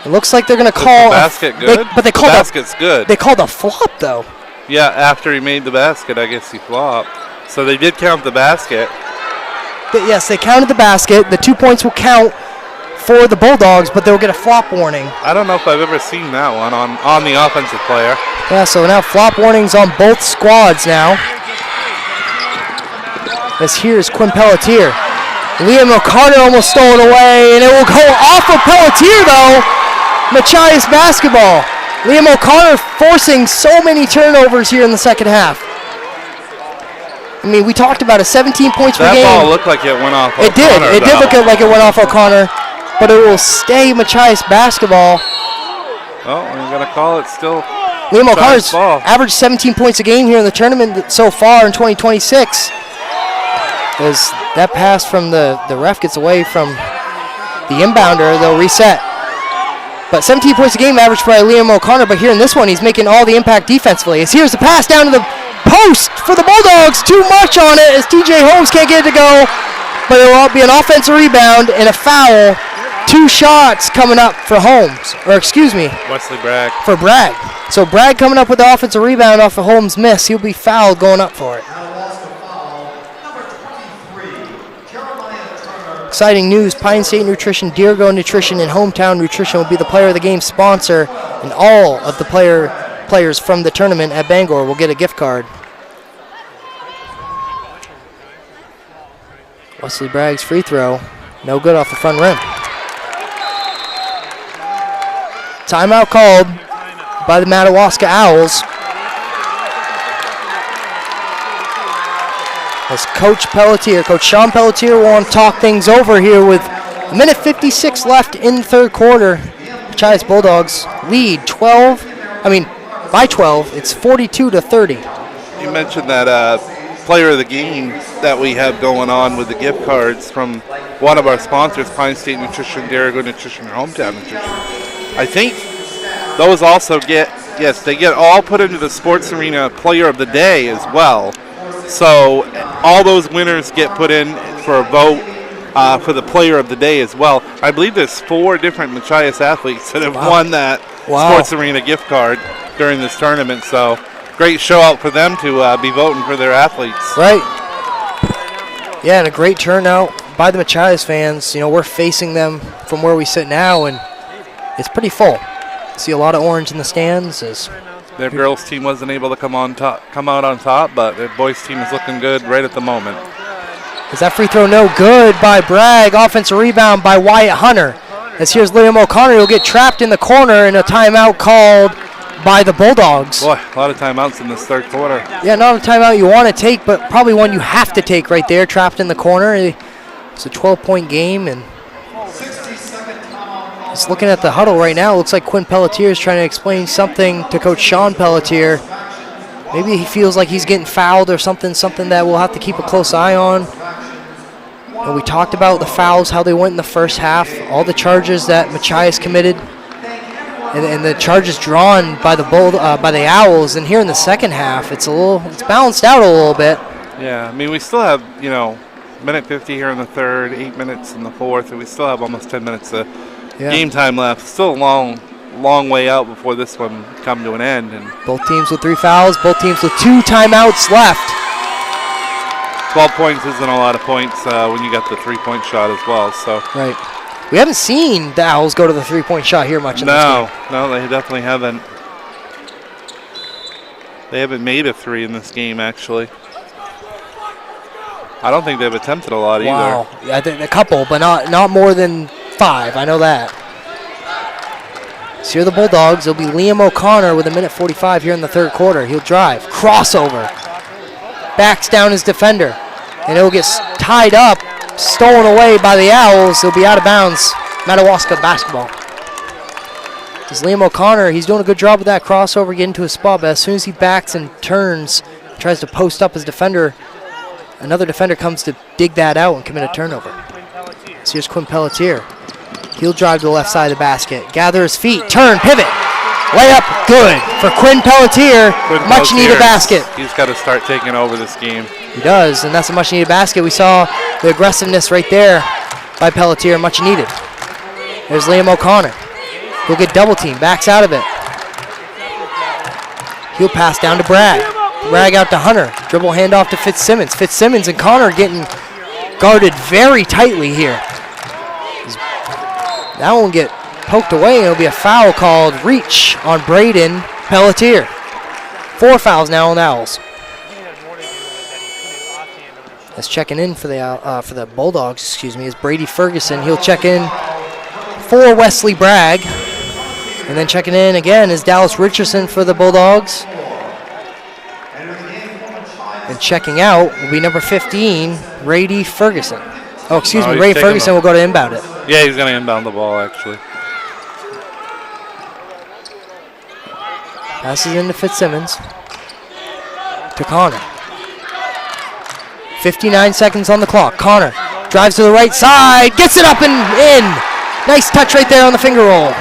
[SPEAKER 14] It looks like they're going to call.
[SPEAKER 16] The basket good?
[SPEAKER 14] But they called
[SPEAKER 16] the basket's good.
[SPEAKER 14] They called a flop, though.
[SPEAKER 16] Yeah, after he made the basket, I guess he flopped. So they did count the basket.
[SPEAKER 14] Yes, they counted the basket. The 2 points will count for the Bulldogs, but they'll get a flop warning.
[SPEAKER 16] I don't know if I've ever seen that one on the offensive player.
[SPEAKER 14] Yeah, so now flop warnings on both squads now. As here's Quinn Pelletier. Liam O'Connor almost stole it away, and it will go off of Pelletier, though. Machias basketball. Liam O'Connor forcing so many turnovers here in the second half. I mean, we talked about it, 17 points per game.
[SPEAKER 16] That ball looked like it went off O'Connor.
[SPEAKER 14] It did. It did look like it went off O'Connor, but it will stay Machias basketball.
[SPEAKER 16] Oh, we're going to call it still
[SPEAKER 14] Liam O'Connor's
[SPEAKER 16] ball.
[SPEAKER 14] averaged 17 points a game here in the tournament so far in 2026. As that pass from the ref gets away from the inbounder, they'll reset. But 17 points a game averaged by Liam O'Connor, but here in this one, he's making all the impact defensively. As here's the pass down to the post for the Bulldogs. Too much on it as TJ Holmes can't get it to go, but it will be an offensive rebound and a foul. 2 shots coming up for Holmes, or excuse me,
[SPEAKER 16] Wesley Bragg.
[SPEAKER 14] for Bragg. So Bragg coming up with the offensive rebound off of Holmes' miss. He'll be fouled going up for it. Exciting news, Pine State Nutrition, Deergo Nutrition, and Hometown Nutrition will be the player of the game sponsor, and all of the players from the tournament at Bangor will get a gift card. Wesley Bragg's free throw, no good off the front rim. Timeout called by the Madawaska Owls. As Coach Sean Pelletier will want to talk things over here with a minute 56 left in the third quarter. Machias Bulldogs lead by 12. It's 42-30.
[SPEAKER 16] You mentioned that player of the game that we have going on with the gift cards from one of our sponsors, Pine State Nutrition, Deergo Nutrition, and Hometown Nutrition. I think those also they get all put into the Sports Arena Player of the Day as well. So all those winners get put in for a vote for the Player of the Day as well. I believe there's 4 different Machias athletes that have won that Sports Arena gift card during this tournament. So great show out for them to be voting for their athletes.
[SPEAKER 14] Right. Yeah, and a great turnout by the Machias fans. You know, we're facing them from where we sit now, and it's pretty full. See a lot of orange in the stands.
[SPEAKER 16] Their girls team wasn't able to come out on top, but their boys team is looking good right at the moment.
[SPEAKER 14] Is that free throw no good by Bragg? Offensive rebound by Wyatt Hunter. As here's Liam O'Connor, he'll get trapped in the corner, and a timeout called by the Bulldogs.
[SPEAKER 16] Boy, a lot of timeouts in this third quarter.
[SPEAKER 14] Yeah, not a timeout you want to take, but probably one you have to take right there, trapped in the corner. It's a 12-point game, and just looking at the huddle right now, it looks like Quinn Pelletier is trying to explain something to Coach Sean Pelletier. Maybe he feels like he's getting fouled or something that we'll have to keep a close eye on. And we talked about the fouls, how they went in the first half, all the charges that Machias committed, and the charges drawn by the Owls. And here in the second half, it's balanced out a little bit.
[SPEAKER 16] Yeah, I mean, we still have, minute 50 here in the third, 8 minutes in the fourth, and we still have almost 10 minutes of game time left. Still a long way out before this one come to an end. And
[SPEAKER 14] both teams with 3 fouls, both teams with 2 timeouts left.
[SPEAKER 16] 12 points isn't a lot of points when you got the 3-point shot as well. So
[SPEAKER 14] right. We haven't seen the Owls go to the 3-point shot here much in this game.
[SPEAKER 16] No, they definitely haven't. They haven't made a 3 in this game, actually. I don't think they've attempted a lot either.
[SPEAKER 14] Yeah, I think a couple, but not more than 5. I know that. So here are the Bulldogs. It'll be Liam O'Connor with a minute 45 here in the third quarter. He'll drive, crossover, backs down his defender, and it'll get tied up, stolen away by the Owls. It'll be out of bounds. Madawaska basketball. As Liam O'Connor, he's doing a good job with that crossover, getting to his spot, but as soon as he backs and turns, tries to post up his defender, another defender comes to dig that out and commit a turnover. So here's Quinn Pelletier. He'll drive to the left side of the basket, gather his feet, turn, pivot, layup, good for Quinn Pelletier. Much needed basket.
[SPEAKER 16] He's got to start taking over this game.
[SPEAKER 14] He does, and that's a much needed basket. We saw the aggressiveness right there by Pelletier, much needed. There's Liam O'Connor. He'll get double team, backs out of it. He'll pass down to Bragg. Bragg out to Hunter. Dribble handoff to Fitzsimmons. Fitzsimmons and Connor getting guarded very tightly here. That one get poked away, and it'll be a foul called reach on Braden Pelletier. 4 fouls now on the Owls. That's checking in for the Bulldogs, is Brady Ferguson. He'll check in for Wesley Bragg. And then checking in again is Dallas Richardson for the Bulldogs. And checking out will be number 15, Brady Ferguson. Oh, excuse me, Ray Ferguson will go to inbound it.
[SPEAKER 16] Yeah, he's going to inbound the ball, actually.
[SPEAKER 14] Passes into Fitzsimmons. To Connor. 59 seconds on the clock. Connor drives to the right side. Gets it up and in. Nice touch right there on the finger roll.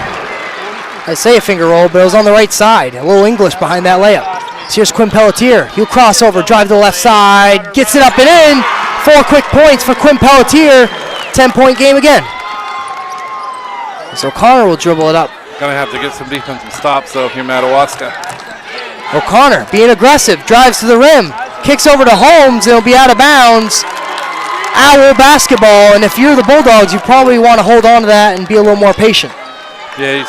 [SPEAKER 14] I say a finger roll, but it was on the right side. A little English behind that layup. So here's Quinn Pelletier. He'll cross over, drive to the left side. Gets it up and in. 4 quick points for Quinn Pelletier. 10-point game again. So O'Connor will dribble it up.
[SPEAKER 16] Gonna have to get some defensive stops though if you're Madawaska.
[SPEAKER 14] O'Connor being aggressive, drives to the rim, kicks over to Holmes, and it'll be out of bounds. Owl basketball, and if you're the Bulldogs, you probably want to hold on to that and be a little more patient.
[SPEAKER 16] Yeah,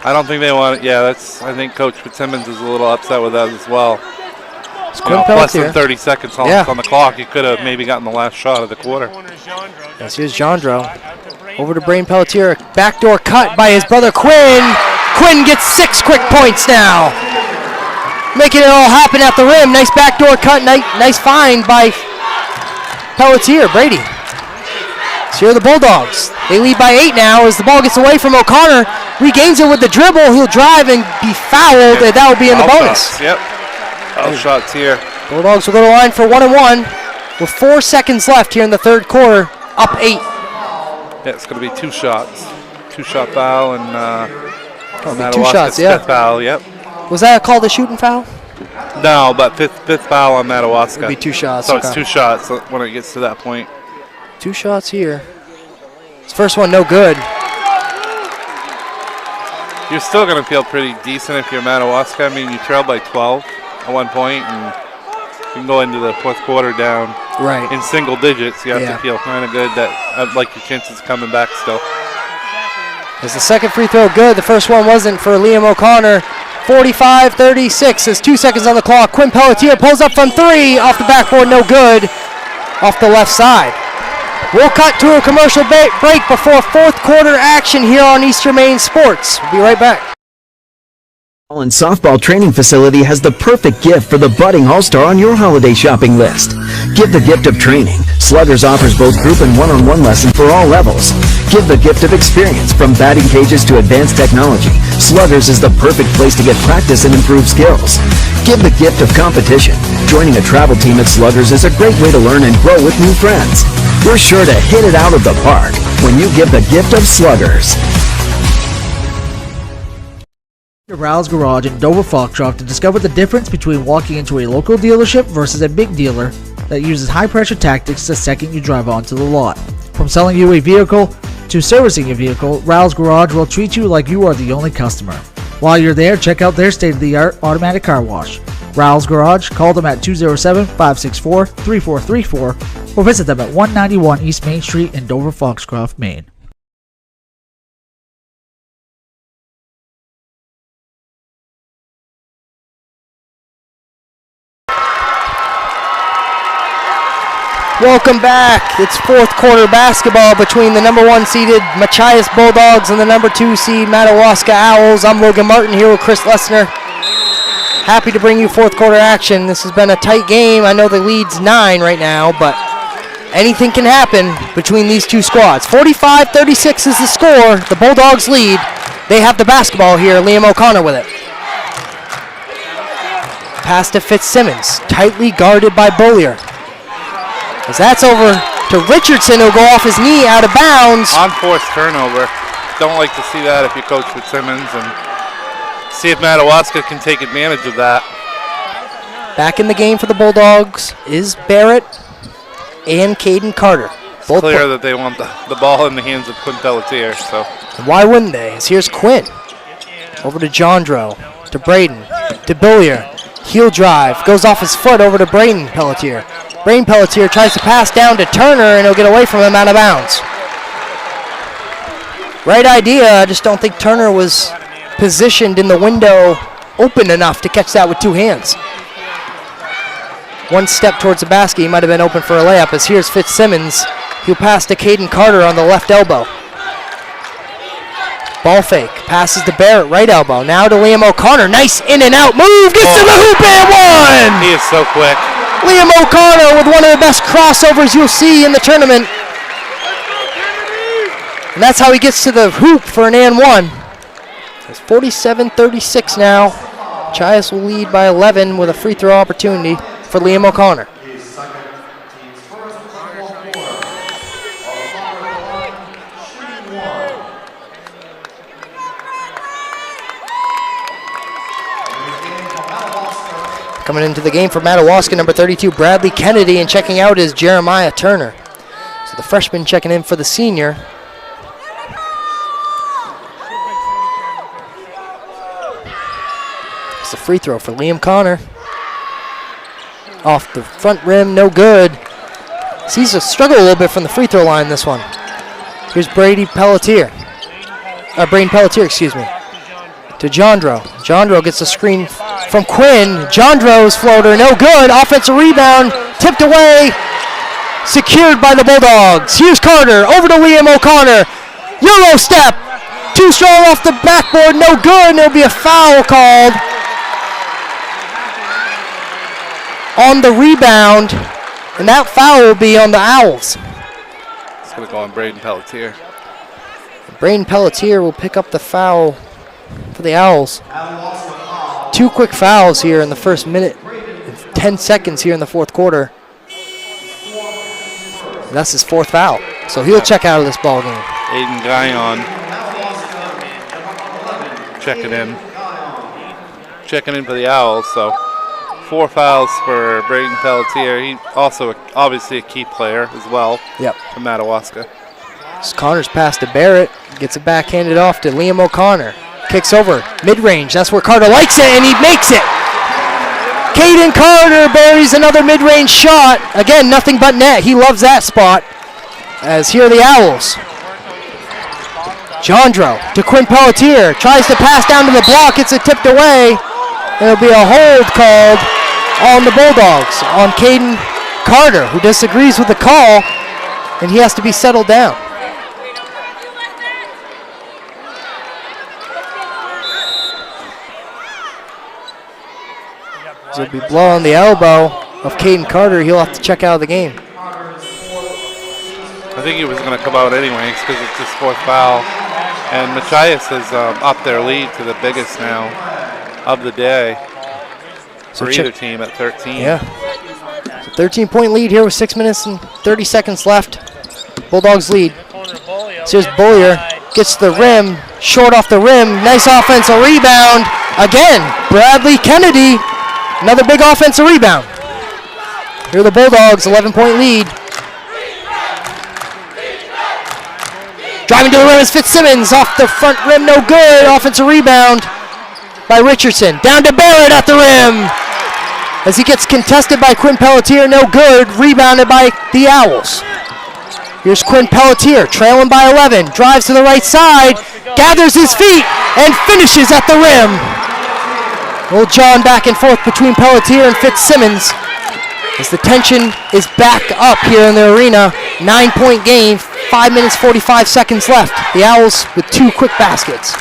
[SPEAKER 16] I don't think they want it. Yeah, I think Coach Fitzsimmons is a little upset with that as well. Less than 30 seconds on the clock. You could have maybe gotten the last shot of the quarter.
[SPEAKER 14] Yes, here's Jandro. Over to Brain Pelletier. Backdoor cut by his brother Quinn. Quinn gets 6 quick points now. Making it all happen at the rim. Nice backdoor cut. Nice find by Pelletier. Brady. So here are the Bulldogs. They lead by 8 now as the ball gets away from O'Connor. Regains it with the dribble. He'll drive and be fouled. And that will be in the bonus.
[SPEAKER 16] Yep. Foul shots here.
[SPEAKER 14] Bulldogs will go to the line for 1-and-1 with 4 seconds left here in the third quarter. Up 8.
[SPEAKER 16] Yeah, it's going to be 2 shots. 2-shot foul and
[SPEAKER 14] Two shots, yeah.
[SPEAKER 16] Fifth foul, yep.
[SPEAKER 14] Was that called a shooting foul?
[SPEAKER 16] No, but fifth foul on Madawaska.
[SPEAKER 14] It'll be 2 shots.
[SPEAKER 16] So it's 2 shots when it gets to that point.
[SPEAKER 14] 2 shots here. This first one no good.
[SPEAKER 16] You're still going to feel pretty decent if you're Madawaska. I mean, you trail by 12 at one point, and you can go into the fourth quarter down in single digits. You have to feel kind of good that like your chances of coming back still.
[SPEAKER 14] Is the second free throw good? The first one wasn't for Liam O'Connor. 45-36 is 2 seconds on the clock. Quinn Pelletier pulls up from 3 off the backboard, no good. Off the left side. We'll cut to a commercial break before fourth quarter action here on Eastern Maine Sports. We'll be right back.
[SPEAKER 7] And softball training facility has the perfect gift for the budding all-star on your holiday shopping list. Give the gift of training. Sluggers offers both group and one-on-one lessons for all levels. Give the gift of experience. From batting cages to advanced technology, Sluggers is the perfect place to get practice and improve skills. Give the gift of competition. Joining a travel team at Sluggers is a great way to learn and grow with new friends. You're sure to hit it out of the park when you give the gift of Sluggers.
[SPEAKER 8] Rouse Garage in Dover Foxcroft to discover the difference between walking into a local dealership versus a big dealer that uses high-pressure tactics the second you drive onto the lot. From selling you a vehicle to servicing your vehicle, Rouse Garage will treat you like you are the only customer. While you're there, check out their state-of-the-art automatic car wash. Rouse Garage, call them at 207-564-3434 or visit them at 191 East Main Street in Dover Foxcroft, Maine.
[SPEAKER 14] Welcome back. It's fourth quarter basketball between the number 1 seeded Machias Bulldogs and the number 2 seed Madawaska Owls. I'm Logan Martin here with Chris Lesner. Happy to bring you fourth quarter action. This has been a tight game. I know the lead's 9 right now, but anything can happen between these two squads. 45-36 is the score. The Bulldogs lead. They have the basketball here. Liam O'Connor with it. Pass to Fitzsimmons. Tightly guarded by Bollier. As that's over to Richardson, who'll go off his knee out of bounds.
[SPEAKER 16] On forced turnover. Don't like to see that if you coach Fitzsimmons, and see if Madawaska can take advantage of that.
[SPEAKER 14] Back in the game for the Bulldogs is Barrett and Caden Carter.
[SPEAKER 16] It's clear that they want the ball in the hands of Quinn Pelletier. So
[SPEAKER 14] why wouldn't they? As here's Quinn. Over to Jandro, to Braden, to Billier. Heel drive, goes off his foot over to Braden Pelletier. Braden Pelletier tries to pass down to Turner, and he'll get away from him out of bounds. Right idea, I just don't think Turner was positioned in the window open enough to catch that with 2 hands. One step towards the basket, he might have been open for a layup, as here's Fitzsimmons. He'll pass to Caden Carter on the left elbow. Ball fake, passes to Barrett, right elbow. Now to Liam O'Connor, nice in and out move, gets to the hoop and one!
[SPEAKER 16] He is so quick.
[SPEAKER 14] Liam O'Connor with one of the best crossovers you'll see in the tournament. And that's how he gets to the hoop for an and one. So it's 47-36 now. Machias will lead by 11 with a free throw opportunity for Liam O'Connor. Coming into the game for Madawaska, number 32, Bradley Kennedy, and checking out is Jeremiah Turner. So the freshman checking in for the senior. It's a free throw for Liam Connor. Off the front rim, no good. Seems to struggle a little bit from the free throw line this one. Here's Braden Pelletier, excuse me. To Jondro. Jondro gets a screen from Quinn. Jondro's floater, no good. Offensive rebound, tipped away. Secured by the Bulldogs. Here's Carter, over to Liam O'Connor. Euro step. Too strong off the backboard, no good. And there'll be a foul called on the rebound. And that foul will be on the Owls.
[SPEAKER 16] It's going to go on Braden Pelletier.
[SPEAKER 14] Braden Pelletier will pick up the foul for the Owls. 2 quick fouls here in the first minute, 10 seconds here in the fourth quarter. That's his 4th foul, so he'll check out of this ball game.
[SPEAKER 16] Aiden Guyon checking in for the Owls. So 4 fouls for Braden Pelletier. He also obviously a key player as well.
[SPEAKER 14] Yep.
[SPEAKER 16] For Madawaska.
[SPEAKER 14] Connor's pass to Barrett, gets it backhanded off to Liam O'Connor. Kicks over, mid-range, that's where Carter likes it, and he makes it. Caden Carter buries another mid-range shot. Again, nothing but net. He loves that spot. As here are the Owls. Jondro to Quinn Pelletier. Tries to pass down to the block. Gets it tipped away. There'll be a hold called on the Bulldogs, on Caden Carter, who disagrees with the call, and he has to be settled down. So it'll be blow on the elbow of Caden Carter. He'll have to check out of the game.
[SPEAKER 16] I think he was going to come out anyways because it's his 4th foul. And Machias has upped their lead to the biggest now of the day for either team at 13.
[SPEAKER 14] Yeah. So 13-point lead here with 6 minutes and 30 seconds left. Bulldogs lead. So here's Bollier. Gets to the rim. Short off the rim. Nice offensive rebound. Again, Bradley Kennedy. Another big offensive rebound. Here are the Bulldogs, 11-point lead. Driving to the rim is Fitzsimmons. Off the front rim, no good. Offensive rebound by Richardson. Down to Barrett at the rim. As he gets contested by Quinn Pelletier, no good. Rebounded by the Owls. Here's Quinn Pelletier, trailing by 11. Drives to the right side, gathers his feet, and finishes at the rim. Old John back and forth between Pelletier and Fitzsimmons as the tension is back up here in the arena. 9-point game, 5 minutes 45 seconds left. The Owls with 2 quick baskets.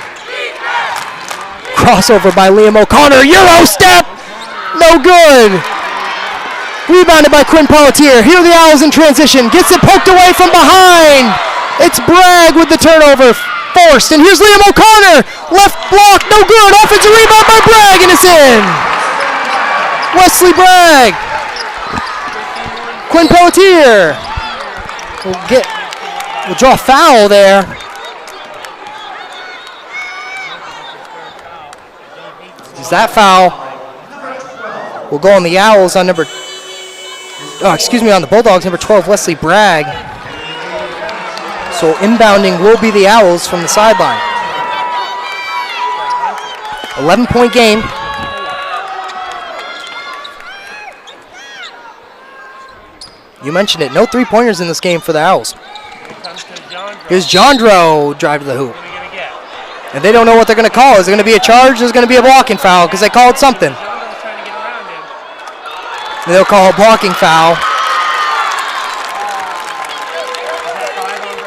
[SPEAKER 14] Crossover by Liam O'Connor, Euro step, no good. Rebounded by Quinn Pelletier. Here are the Owls in transition. Gets it poked away from behind. It's Bragg with the turnover. Forced, and here's Liam O'Connor. Left block, no good. Offensive rebound by Bragg, and it's in. Wesley Bragg. Quinn Pelletier will draw a foul there. Is that foul will go on the Owls on on the Bulldogs, number 12, Wesley Bragg. So inbounding will be the Owls from the sideline. 11-point game. You mentioned it. No 3-pointers in this game for the Owls. Here's Jondro, drive to the hoop. And they don't know what they're going to call. Is it going to be a charge? Is it going to be a blocking foul? Because they called something. And they'll call a blocking foul.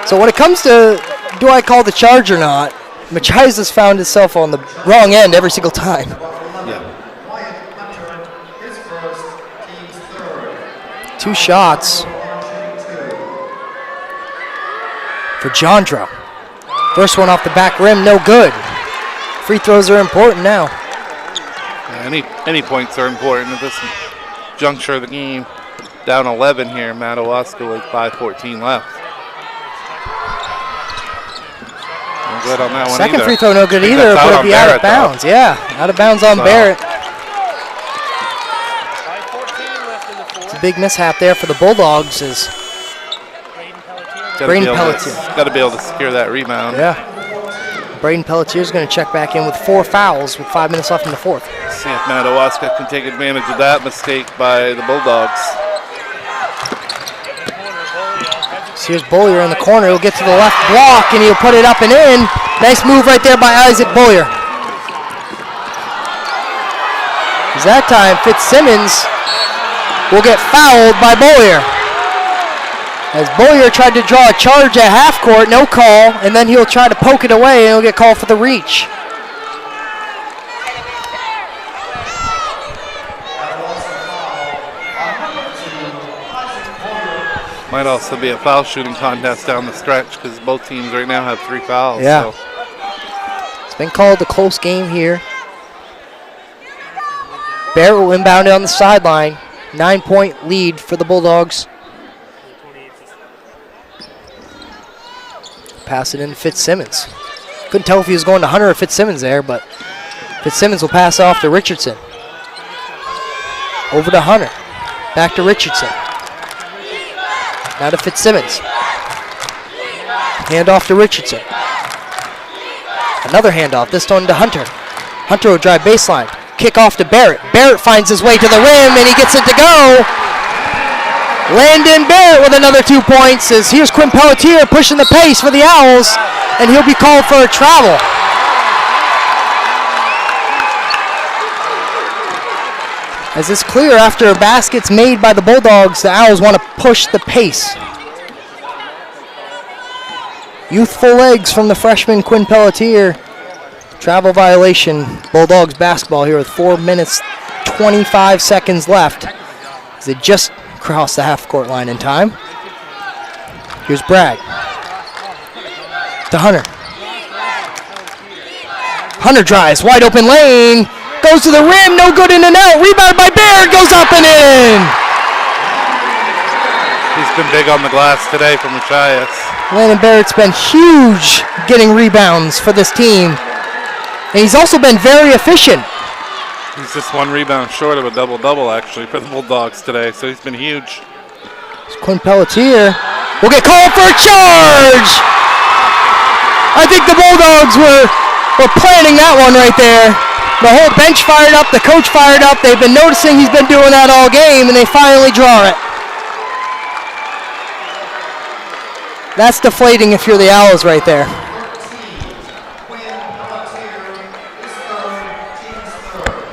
[SPEAKER 14] So when it comes to do I call the charge or not, Machias has found itself on the wrong end every single time.
[SPEAKER 16] Yeah.
[SPEAKER 14] 2 shots for Jondro. First one off the back rim, no good. Free throws are important now.
[SPEAKER 16] Any points are important at this juncture of the game. Down 11 here, Madawaska with 5:14 left. No good on that one
[SPEAKER 14] Second
[SPEAKER 16] either.
[SPEAKER 14] free throw no good
[SPEAKER 16] I think
[SPEAKER 14] either.
[SPEAKER 16] that's
[SPEAKER 14] It'll
[SPEAKER 16] on
[SPEAKER 14] be out
[SPEAKER 16] Barrett,
[SPEAKER 14] of bounds. Yeah, out of bounds on
[SPEAKER 16] So-
[SPEAKER 14] Barrett. It's a big mishap there for the Bulldogs. Is Braden Pelletier.
[SPEAKER 16] Got to be able to secure that rebound.
[SPEAKER 14] Yeah. Braden Pelletier is going to check back in with 4 fouls with 5 minutes left in the fourth.
[SPEAKER 16] See if Madawaska can take advantage of that mistake by the Bulldogs.
[SPEAKER 14] So here's Bollier in the corner. He'll get to the left block and he'll put it up and in. Nice move right there by Isaac Bollier. Because that time Fitzsimmons will get fouled by Bollier. As Bollier tried to draw a charge at half court, no call, and then he'll try to poke it away and he'll get called for the reach.
[SPEAKER 16] Might also be a foul shooting contest down the stretch because both teams right now have 3 fouls.
[SPEAKER 14] Yeah.
[SPEAKER 16] So.
[SPEAKER 14] It's been called a close game here. Barrett will inbound it on the sideline. 9-point lead for the Bulldogs. Pass it in to Fitzsimmons. Couldn't tell if he was going to Hunter or Fitzsimmons there, but Fitzsimmons will pass off to Richardson. Over to Hunter. Back to Richardson. Now to Fitzsimmons. Hand off to Richardson. Another handoff, this one to Hunter. Hunter will drive baseline. Kick off to Barrett. Barrett finds his way to the rim and he gets it to go. Landon Barrett with another 2 points as here's Quinn Pelletier pushing the pace for the Owls, and he'll be called for a travel. As it's clear after baskets made by the Bulldogs, the Owls want to push the pace. Youthful legs from the freshman Quinn Pelletier. Travel violation. Bulldogs basketball here with 4 minutes, 25 seconds left. As they just crossed the half-court line in time. Here's Bragg. To Hunter. Hunter drives, wide open lane. Goes to the rim, no good, in and out. Rebound by Barrett, goes up and in.
[SPEAKER 16] He's been big on the glass today for Machias.
[SPEAKER 14] Landon Barrett's been huge getting rebounds for this team. And he's also been very efficient.
[SPEAKER 16] He's just 1 rebound short of a double-double, actually, for the Bulldogs today, so he's been huge.
[SPEAKER 14] Quinn Pelletier will get called for a charge. I think the Bulldogs were planning that one right there. The whole bench fired up, the coach fired up. They've been noticing he's been doing that all game, and they finally draw it. That's deflating if you're the Owls right there.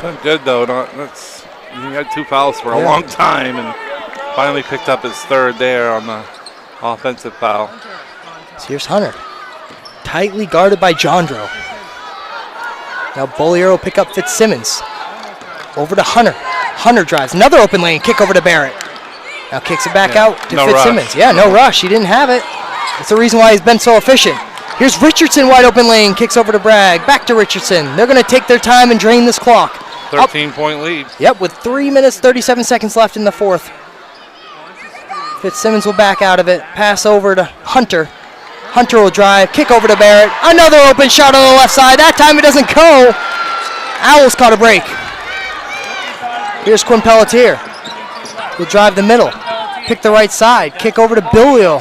[SPEAKER 16] Not good, though. He had 2 fouls for a long time and finally picked up his 3rd there on the offensive foul.
[SPEAKER 14] So here's Hunter. Tightly guarded by Jondro. Now Bollier will pick up Fitzsimmons. Over to Hunter. Hunter drives. Another open lane. Kick over to Barrett. Now kicks it back out to Fitzsimmons.
[SPEAKER 16] Rush.
[SPEAKER 14] Yeah, no rush. He didn't have it. That's the reason why he's been so efficient. Here's Richardson, wide open lane. Kicks over to Bragg. Back to Richardson. They're going to take their time and drain this clock.
[SPEAKER 16] 13-point lead.
[SPEAKER 14] Yep, with 3 minutes, 37 seconds left in the fourth. Fitzsimmons will back out of it. Pass over to Hunter. Hunter will drive. Kick over to Barrett. Another open shot on the left side. That time it doesn't go. Owls caught a break. Here's Quinn Pelletier. He'll drive the middle. Pick the right side. Kick over to Bollier.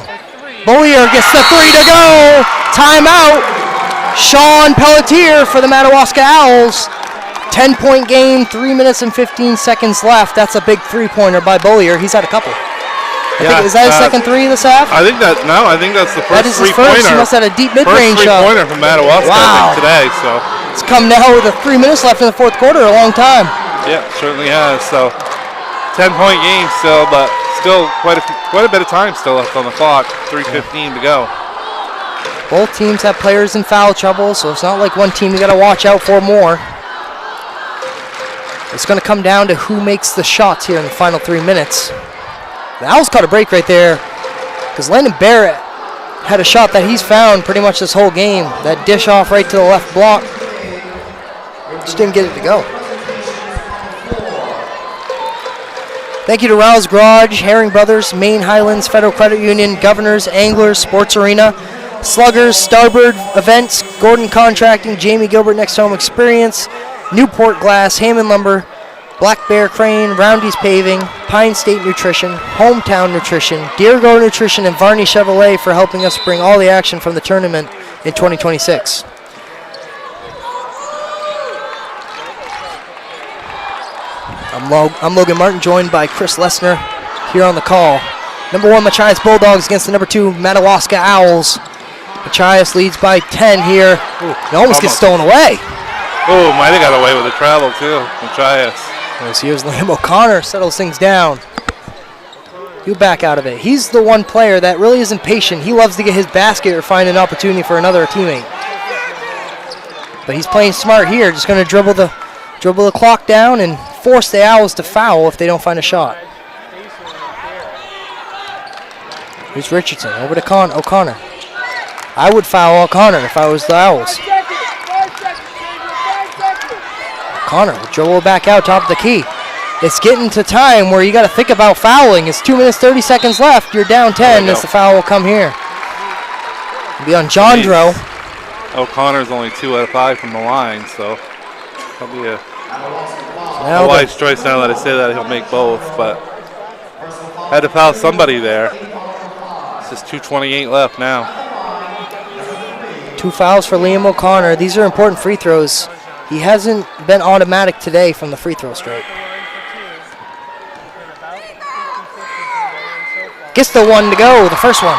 [SPEAKER 14] Bollier gets the 3 to go. Timeout. Sean Pelletier for the Madawaska Owls. 10-point game, 3 minutes and 15 seconds left. That's a big 3-pointer by Bollier. He's had a couple. Is that his second 3 this half?
[SPEAKER 16] I think that's the first
[SPEAKER 14] That is his
[SPEAKER 16] 3-pointer.
[SPEAKER 14] first. He must have had a deep mid-range
[SPEAKER 16] First
[SPEAKER 14] shot.
[SPEAKER 16] 3-pointer from Madawaska
[SPEAKER 14] Wow.
[SPEAKER 16] today. So
[SPEAKER 14] It's come now with 3 minutes left in the fourth quarter. A long time.
[SPEAKER 16] yeah, certainly has. So 10-point game still, but still quite a bit of time still left on the clock. 3:15 to go.
[SPEAKER 14] Both teams have players in foul trouble, so it's not like one team you got to watch out for more. It's going to come down to who makes the shots here in the final 3 minutes. The Owls caught a break right there because Landon Barrett had a shot that he's found pretty much this whole game. That dish off right to the left block. Just didn't get it to go. Thank you to Rouse Garage, Herring Brothers, Maine Highlands, Federal Credit Union, Governors, Anglers, Sports Arena, Sluggers, Starbird Events, Gordon Contracting, Jamie Gilbert Next Home Experience, Newport Glass, Hammond Lumber, Black Bear Crane, Roundy's Paving, Pine State Nutrition, Hometown Nutrition, Deergo Nutrition, and Varney Chevrolet for helping us bring all the action from the tournament in 2026. I'm Logan Martin, joined by Chris Lesnar here on the call. Number 1 Machias Bulldogs against the number 2 Madawaska Owls. Machias leads by 10 here. It almost gets stolen away.
[SPEAKER 16] Oh, might have got away with the travel too. Machias.
[SPEAKER 14] Here's Liam O'Connor, settles things down. He'll back out of it. He's the one player that really isn't patient. He loves to get his basket or find an opportunity for another teammate. But he's playing smart here, just going to dribble the clock down and force the Owls to foul if they don't find a shot. Here's Richardson, over to O'Connor. I would foul O'Connor if I was the Owls. O'Connor will dribble back out top of the key. It's getting to time where you got to think about fouling. It's 2 minutes, 30 seconds left. You're down 10 as the foul will come here. It'll be on Jondro.
[SPEAKER 16] O'Connor's only 2 out of 5 from the line, so that'll be a wise choice. Now that I say that, he'll make both, but had to foul somebody there. It's just 2:28 left now.
[SPEAKER 14] 2 fouls for Liam O'Connor. These are important free throws. He hasn't been automatic today from the free throw stripe. Gets the one to go, the first one.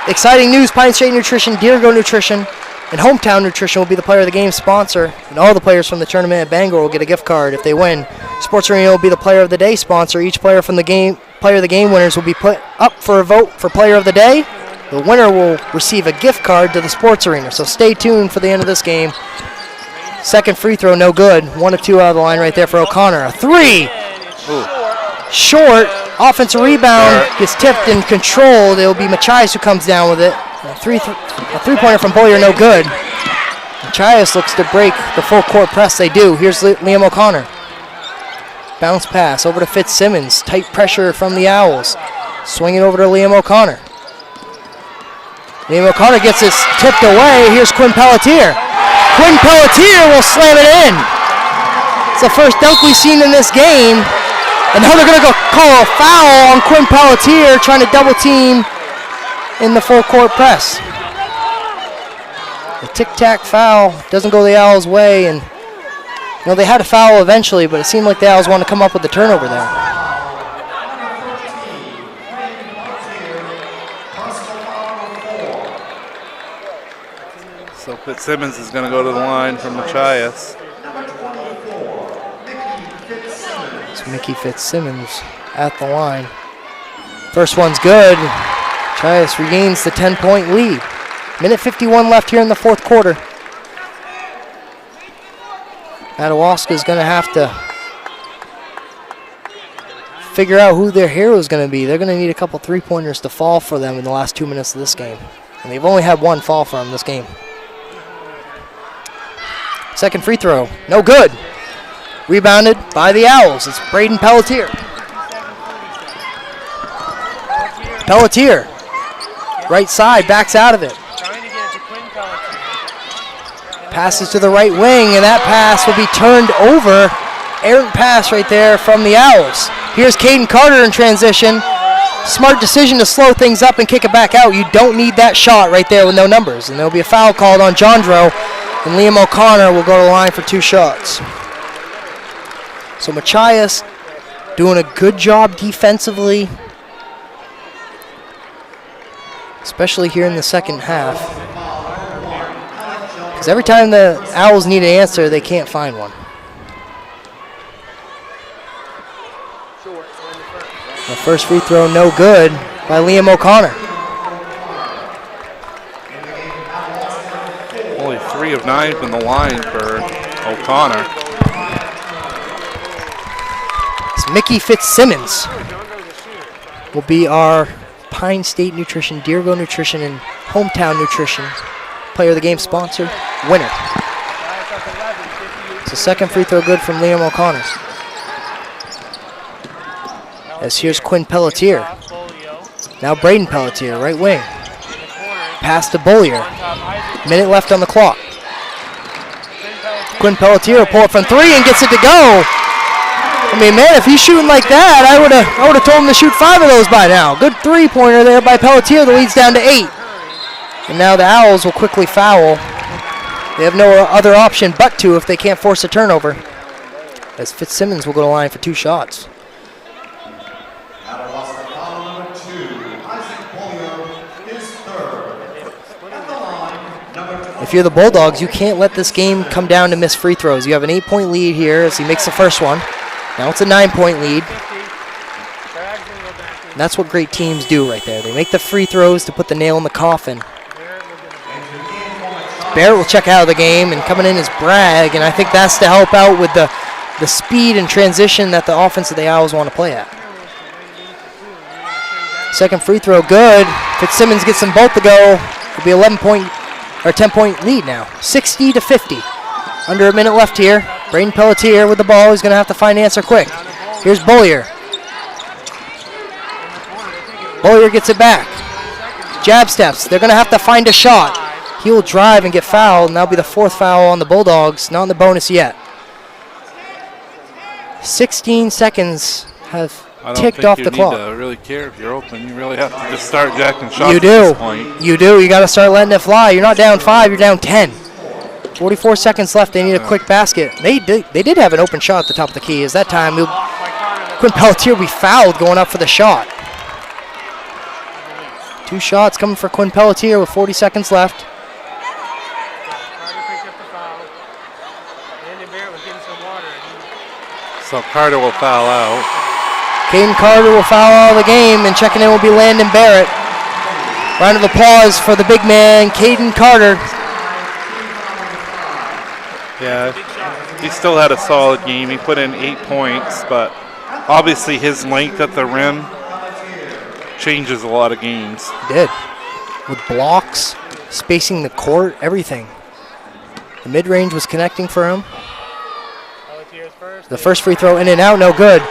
[SPEAKER 14] Exciting news, Pine State Nutrition, Deergo Nutrition, and Hometown Nutrition will be the player of the game sponsor, and all the players from the tournament at Bangor will get a gift card if they win. Sports Arena will be the player of the day sponsor. Each player from the player of the game winners will be put up for a vote for player of the day. The winner will receive a gift card to the Sports Arena, so stay tuned for the end of this game. Second free throw, no good. 1 of 2 out of the line right there for O'Connor. A 3!
[SPEAKER 16] Ooh.
[SPEAKER 14] Short. Offensive rebound gets tipped and controlled. It will be Machias who comes down with it. A three-pointer from Boyer, no good. Machias looks to break the full court press. They do. Here's Liam O'Connor. Bounce pass over to Fitzsimmons. Tight pressure from the Owls. Swinging over to Liam O'Connor. Liam O'Connor gets this tipped away. Here's Quinn Pelletier. Quinn Pelletier will slam it in. It's the first dunk we've seen in this game. And now they're going to go call a foul on Quinn Pelletier, trying to double team in the full court press. The tic-tac foul doesn't go the Owls' way, and they had a foul eventually, but it seemed like the Owls want to come up with the turnover there.
[SPEAKER 16] So Fitzsimmons is going to go to the line from Machias.
[SPEAKER 14] Mickey Fitzsimmons at the line. First one's good. Machias regains the 10-point lead. Minute 51 left here in the fourth quarter. Madawaska is going to have to figure out who their hero is going to be. They're going to need a couple three-pointers to fall for them in the last 2 minutes of this game. And they've only had 1 fall for them this game. Second free throw, no good. Rebounded by the Owls. It's Braden Pelletier. Pelletier, right side, backs out of it. Passes to the right wing, and that pass will be turned over. Errant pass right there from the Owls. Here's Caden Carter in transition. Smart decision to slow things up and kick it back out. You don't need that shot right there with no numbers. And there'll be a foul called on Jondro, and Liam O'Connor will go to the line for 2 shots. So Machias doing a good job defensively, especially here in the second half. Because every time the Owls need an answer, they can't find one. The first free throw, no good by Liam O'Connor.
[SPEAKER 16] Only 3 of 9 from the line for O'Connor.
[SPEAKER 14] Mickey Fitzsimmons will be our Pine State Nutrition, Deergo Nutrition, and Hometown Nutrition player of the game sponsor winner. It's the second free throw good from Liam O'Connor. As here's Quinn Pelletier. Now Braden Pelletier, right wing. Pass to Bollier. Minute left on the clock. Quinn Pelletier will pull it from 3 and gets it to go. I mean, man, if he's shooting like that, I would have told him to shoot 5 of those by now. Good three-pointer there by Pelletier. The lead's down to 8. And now the Owls will quickly foul. They have no other option but to if they can't force a turnover. As Fitzsimmons will go to the line for 2 shots. If you're the Bulldogs, you can't let this game come down to missed free throws. You have an 8-point lead here as he makes the first one. Now it's a 9-point lead. And that's what great teams do right there. They make the free throws to put the nail in the coffin. Barrett will check out of the game, and coming in is Bragg, and I think that's to help out with the speed and transition that the offense of the Owls want to play at. Second free throw, good. Fitzsimmons gets them both to go. It'll be 10-point lead now, 60-50. Under a minute left here. Braden Pelletier with the ball. He's going to have to find the answer quick. Here's Bollier. Bollier gets it back. Jab steps. They're going to have to find a shot. He will drive and get fouled, and that'll be the 4th foul on the Bulldogs. Not in the bonus yet. 16 seconds have ticked off the clock.
[SPEAKER 16] I don't think you need to really care if you're open. You really have to just start jacking shots
[SPEAKER 14] You
[SPEAKER 16] at
[SPEAKER 14] do.
[SPEAKER 16] this point.
[SPEAKER 14] You do. You got to start letting it fly. You're not down 5. You're down 10. 44 seconds left. They need a quick basket. They did have an open shot at the top of the key. As that time, Quinn Pelletier will be fouled going up for the shot. 2 shots coming for Quinn Pelletier with 40 seconds left.
[SPEAKER 16] So Carter will foul out.
[SPEAKER 14] Caden Carter will foul out of the game, and checking in will be Landon Barrett. Round of applause for the big man, Caden Carter.
[SPEAKER 16] Yeah, he still had a solid game. He put in 8 points, but obviously his length at the rim changes a lot of games.
[SPEAKER 14] He did. With blocks, spacing the court, everything. The mid-range was connecting for him. The first free throw in and out, no good.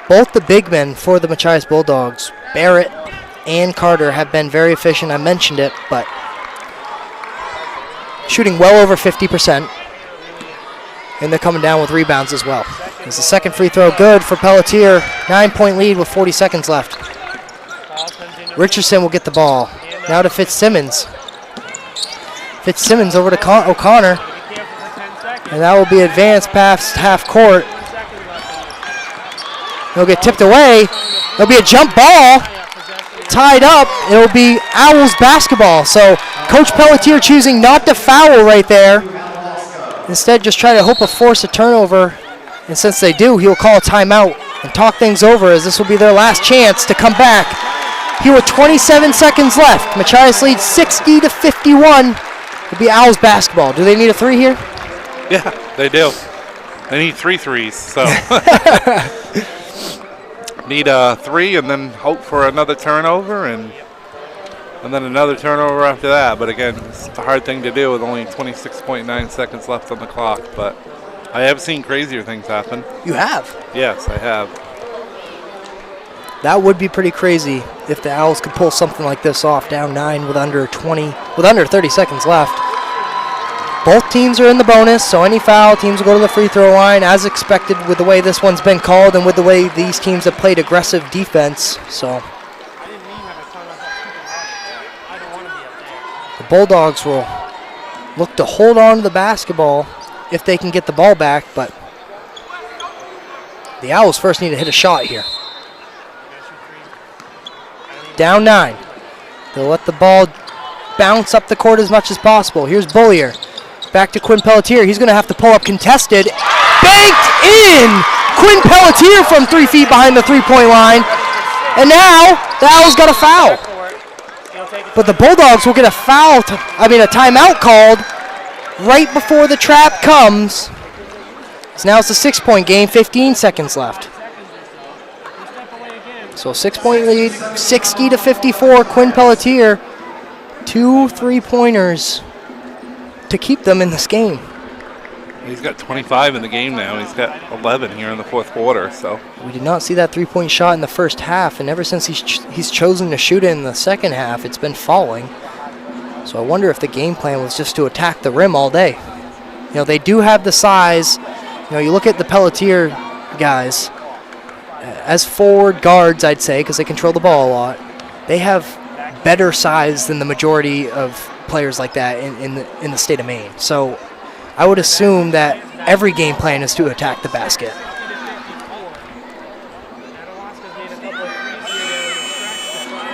[SPEAKER 14] Both the big men for the Machias Bulldogs, Barrett and Carter, have been very efficient. I mentioned it, but shooting well over 50%. And they're coming down with rebounds as well. It's the second free throw good for Pelletier. 9-point lead with 40 seconds left. Richardson will get the ball. Now to Fitzsimmons. Fitzsimmons over to O'Connor. And that will be advanced past half court. He'll get tipped away. There'll be a jump ball. Tied up. It'll be Owls basketball. So Coach Pelletier choosing not to foul right there. Instead, just try to hope to force a turnover. And since they do, he'll call a timeout and talk things over, as this will be their last chance to come back. Here with 27 seconds left. Machias leads 60-51. It'll be Owls basketball. Do they need a 3 here?
[SPEAKER 16] Yeah, they do. They need 3 threes, so. Need a 3 and then hope for another turnover and then another turnover after that. But again, it's a hard thing to do with only 26.9 seconds left on the clock. But I have seen crazier things happen.
[SPEAKER 14] You have?
[SPEAKER 16] Yes, I have.
[SPEAKER 14] That would be pretty crazy if the Owls could pull something like this off, down 9 with under 30 seconds left. Both teams are in the bonus, so any foul, teams will go to the free throw line, as expected with the way this one's been called and with the way these teams have played aggressive defense. So the Bulldogs will look to hold on to the basketball if they can get the ball back, but the Owls first need to hit a shot here. Down 9. They'll let the ball bounce up the court as much as possible. Here's Bollier. Back to Quinn Pelletier. He's going to have to pull up contested. Banked in! Quinn Pelletier from 3 feet behind the three-point line. And now the Owls got a foul. But the Bulldogs will get a timeout called right before the trap comes. So now it's a 6-point game, 15 seconds left. So 6-point lead, 60-54. Quinn Pelletier, 2 3-pointers to keep them in this game.
[SPEAKER 16] He's got 25 in the game now. He's got 11 here in the fourth quarter. So
[SPEAKER 14] We did not see that three-point shot in the first half, and ever since he's chosen to shoot it in the second half, it's been falling. So I wonder if the game plan was just to attack the rim all day. You know, they do have the size. You know, you look at the Pelletier guys, as forward guards, I'd say, because they control the ball a lot, they have better size than the majority of players like that in the state of Maine. So I would assume that every game plan is to attack the basket.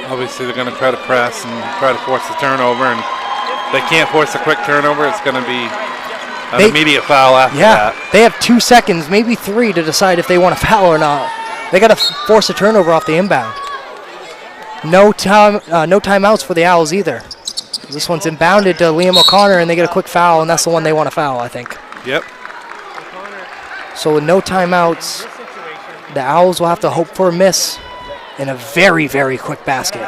[SPEAKER 16] obviously they're going to try to press and try to force the turnover. And if they can't force a quick turnover, it's going to be an immediate foul after that.
[SPEAKER 14] They have 2 seconds, maybe 3, to decide if they want to foul or not. They got to force a turnover off the inbound. No timeouts for the Owls either. This one's inbounded to Liam O'Connor, and they get a quick foul, and that's the one they want to foul, I think.
[SPEAKER 16] Yep.
[SPEAKER 14] So with no timeouts, the Owls will have to hope for a miss in a very, very quick basket.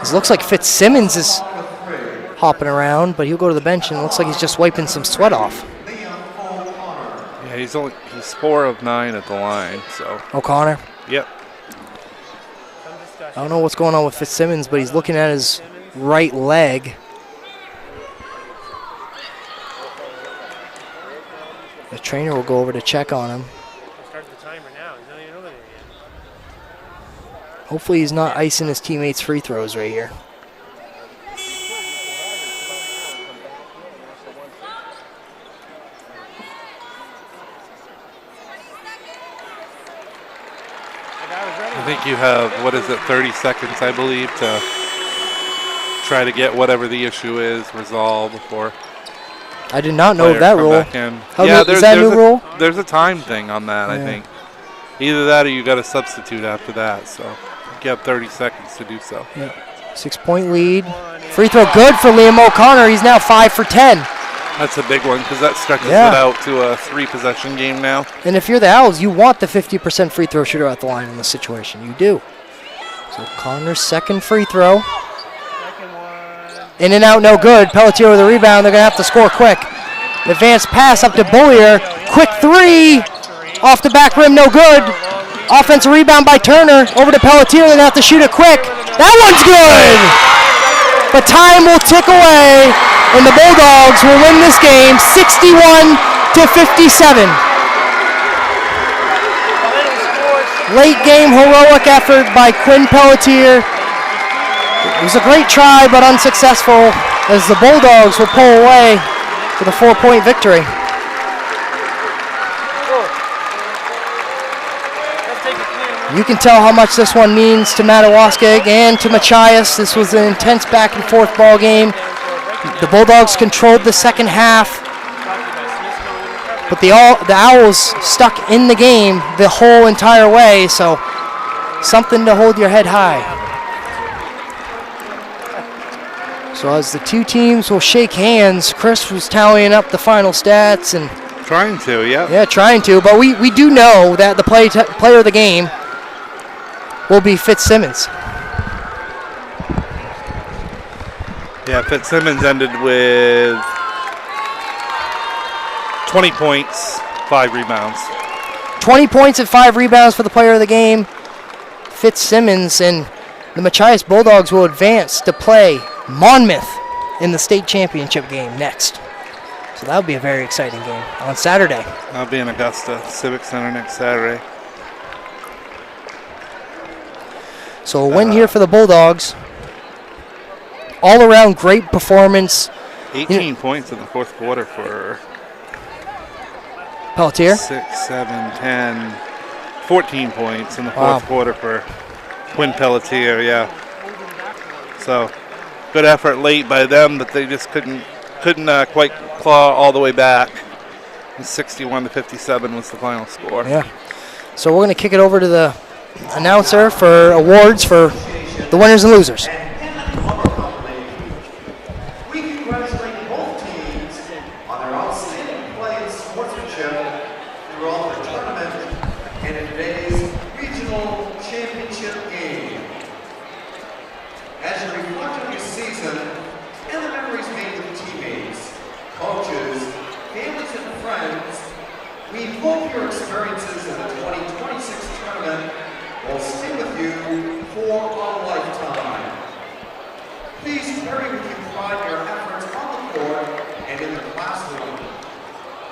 [SPEAKER 14] It looks like Fitzsimmons is hopping around, but he'll go to the bench, and it looks like he's just wiping some sweat off.
[SPEAKER 16] Yeah, he's 4 of 9 at the line, so.
[SPEAKER 14] O'Connor?
[SPEAKER 16] Yep.
[SPEAKER 14] I don't know what's going on with Fitzsimmons, but he's looking at his right leg. The trainer will go over to check on him. Hopefully he's not icing his teammates' free throws right here.
[SPEAKER 16] I think you have, 30 seconds, I believe, to try to get whatever the issue is resolved before.
[SPEAKER 14] I did not know of that rule.
[SPEAKER 16] Is that a new rule? There's a time thing on that, I think. Either that or you got to substitute after that. So you have 30 seconds to do so.
[SPEAKER 14] Yeah. 6-point lead. Free throw good for Liam O'Connor. He's now 5 for 10.
[SPEAKER 16] That's a big one because that stretches it out to a 3-possession game now.
[SPEAKER 14] And if you're the Owls, you want the 50% free throw shooter at the line in this situation. You do. So O'Connor's second free throw. In and out, no good. Pelletier with a rebound. They're going to have to score quick. Advanced pass up to Bullier. Quick three. Off the back rim, no good. Offensive rebound by Turner. Over to Pelletier. They're going to have to shoot it quick. That one's good. But time will tick away, and the Bulldogs will win this game 61-57. Late game heroic effort by Quinn Pelletier. It was a great try, but unsuccessful, as the Bulldogs will pull away with a 4-point victory. You can tell how much this one means to Madawaska and to Machias. This was an intense back-and-forth ball game. The Bulldogs controlled the second half, but the Owls stuck in the game the whole entire way, so something to hold your head high. So as the two teams will shake hands, Chris was tallying up the final stats and
[SPEAKER 16] trying to,
[SPEAKER 14] yeah, trying to. But we do know that the player of the game will be Fitzsimmons.
[SPEAKER 16] Yeah, Fitzsimmons ended with 20 points, 5 rebounds.
[SPEAKER 14] 20 points and 5 rebounds for the player of the game, Fitzsimmons, and the Machias Bulldogs will advance to play Monmouth in the state championship game next. So that'll be a very exciting game on Saturday.
[SPEAKER 16] That'll be in Augusta Civic Center next Saturday.
[SPEAKER 14] So a win here for the Bulldogs. All around great performance.
[SPEAKER 16] 18 points in the fourth quarter for
[SPEAKER 14] Pelletier.
[SPEAKER 16] 6, 7, 10, 14 points in the fourth quarter for Quinn Pelletier, yeah. So good effort late by them, but they just couldn't quite claw all the way back. 61-57 was the final score.
[SPEAKER 14] Yeah. So we're going to kick it over to the announcer for awards for the winners and losers.
[SPEAKER 13] We congratulate both teams on their outstanding play and sportsmanship throughout the tournament and in today's regional championship game. As you reflect on your season,
[SPEAKER 17] We hope your experiences in the 2026 tournament will stay with you for a lifetime. Please carry with you pride your efforts on the court and in the classroom.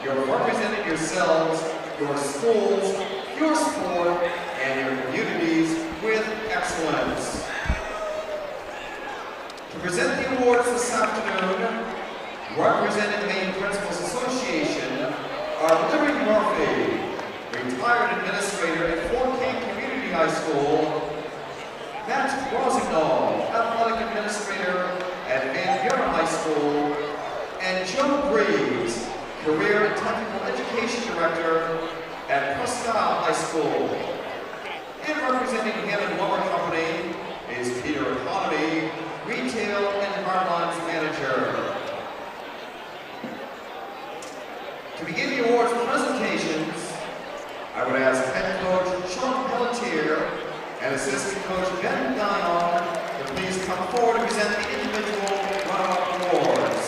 [SPEAKER 17] You're representing yourselves, your schools, your sport, and your communities with excellence. To present the awards this afternoon, representing Maine Principals Association are Larry Murphy, retired administrator at Fort King Community High School, Matt Rosignol, athletic administrator at Van Buren High School, and Joe Breeze, career and technical education director at Presque Isle High School. And representing Hammond Lumber Company is Peter Economy, retail and hardlines manager. To begin the awards presentations, I would ask head coach Sean Pelletier and assistant coach Ben Dion to please come forward to present the individual runner-up awards.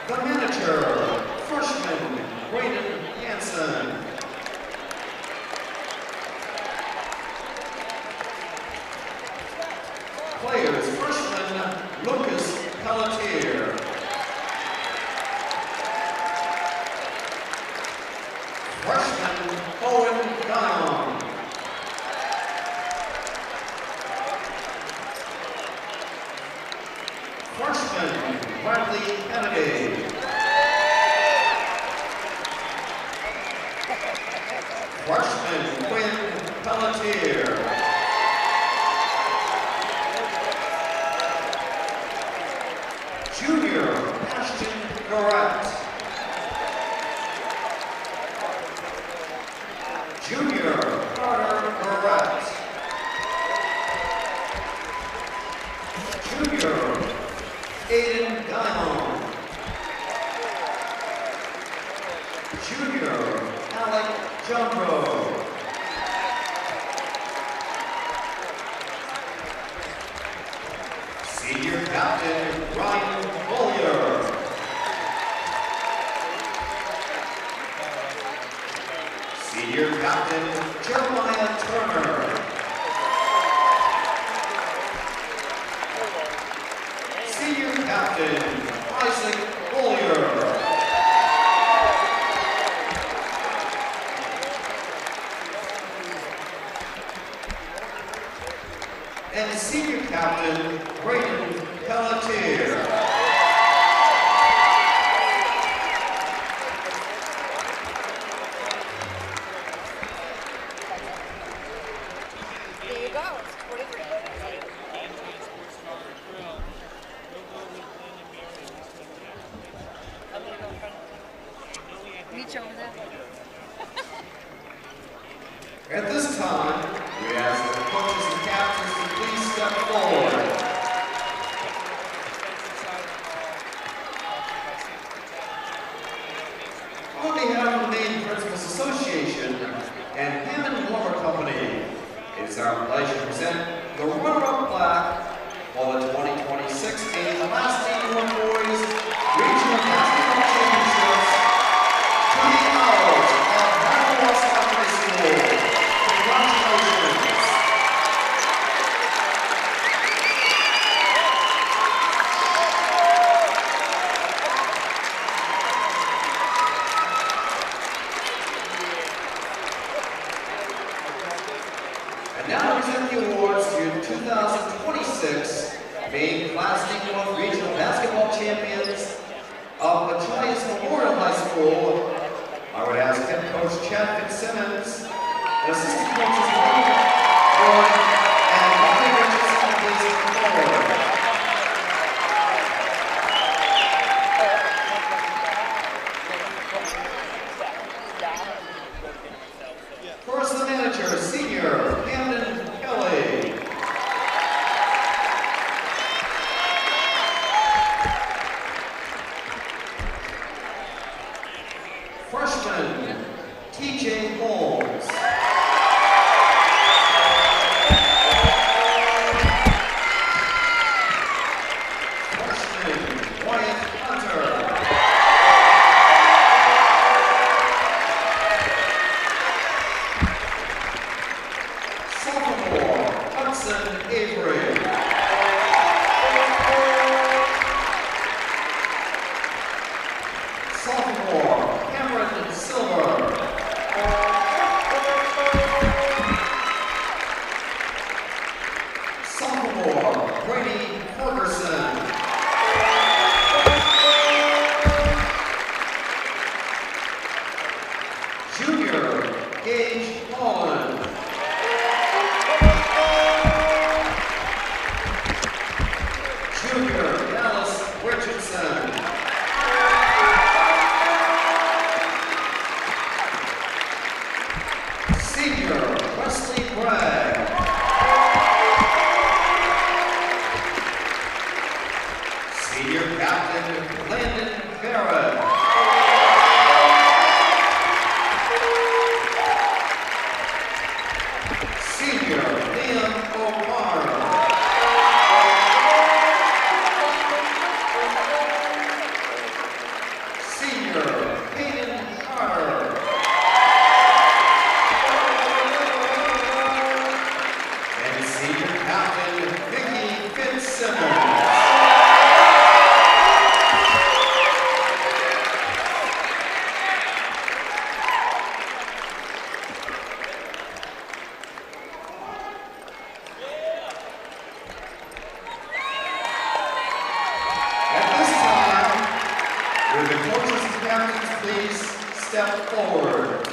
[SPEAKER 17] The manager, freshman Braden Hansen. Players, freshman Lucas Pelletier. Freshman Owen Dion. Freshman Bradley Kennedy. Freshman Quinn Pelletier. Junior Ashton Garrett. Junior Carter Garrett. Junior Aiden Diamond. Junior Alec Jumbro. Senior Captain Ryan Bollier. Senior Captain Jeremiah Turner. Senior Captain Isaac Bollier. And Senior Captain Braden Pelletier.
[SPEAKER 18] There you go. It's 43. Meet you over there.
[SPEAKER 17] At this time, we ask the coaches and captains to please step forward. On behalf of the Maine Principals Association and Hammond Lumber Company, it is our pleasure to present the runner-up plaque for the 2026 Maine Class D1 Boys Regional Basketball Championships to the Owls of Madawaska High School. Congratulations. And now we present the awards to your 2026 Maine Class D1 Regional Basketball Champions of Machias Memorial High School. I would ask head coach Chad Fitzsimmons and assistant coaches Mike Ford and Bobby Richardson to please come forward. First, the manager, senior Camden Kelly. Freshman, TJ Holmes. Freshman, Wyatt Sophomore, Cameron Silver. Sophomore, Brady Ferguson. Junior, Gage Holland. Junior, Dallas Richardson. Senior, Wesley Bragg. Senior Captain, Landon Barrett. Senior, Liam O'Connor. Senior, Hayden Carter. And senior captain, Vicky Fitzsimmons. At this time, will the coaches and captains please step forward?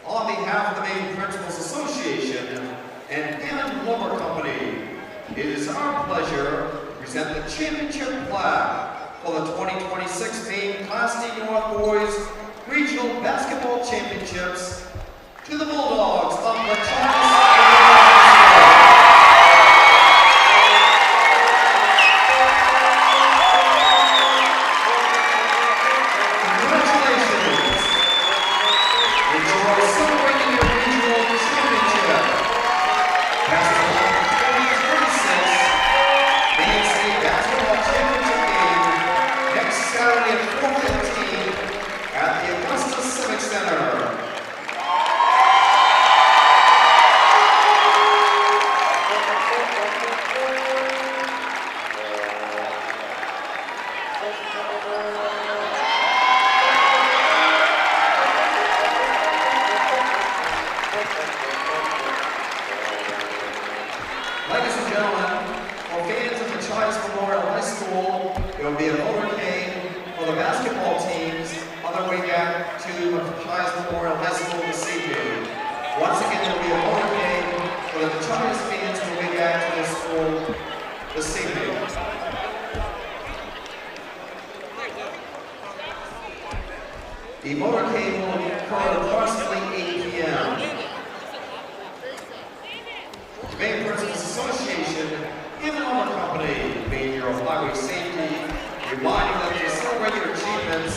[SPEAKER 17] On behalf of the Maine Principals Association and Hammond Lumber Company, it is our pleasure to present the championship plaque for the 2026 Maine Class D North Boys Regional Basketball Championships to the Bulldogs of Machias. Congratulations! Enjoy celebrating your regional championship. Basketball 2026 Maine State Basketball Championship game next Saturday at 4:15 at the Augusta Civic Center. Ladies and gentlemen, for fans of Machias Memorial High School, there will be a motorcade for the basketball teams on their way back to Machias Memorial High School this evening. Once again, there will be a motorcade for the Machias fans on the way back to the school this evening. The motorcade will occur approximately 8 p.m. The Maine Principals Association and the Lumber Company, Maine Bureau of Highway Safety, reminding them to celebrate your achievements,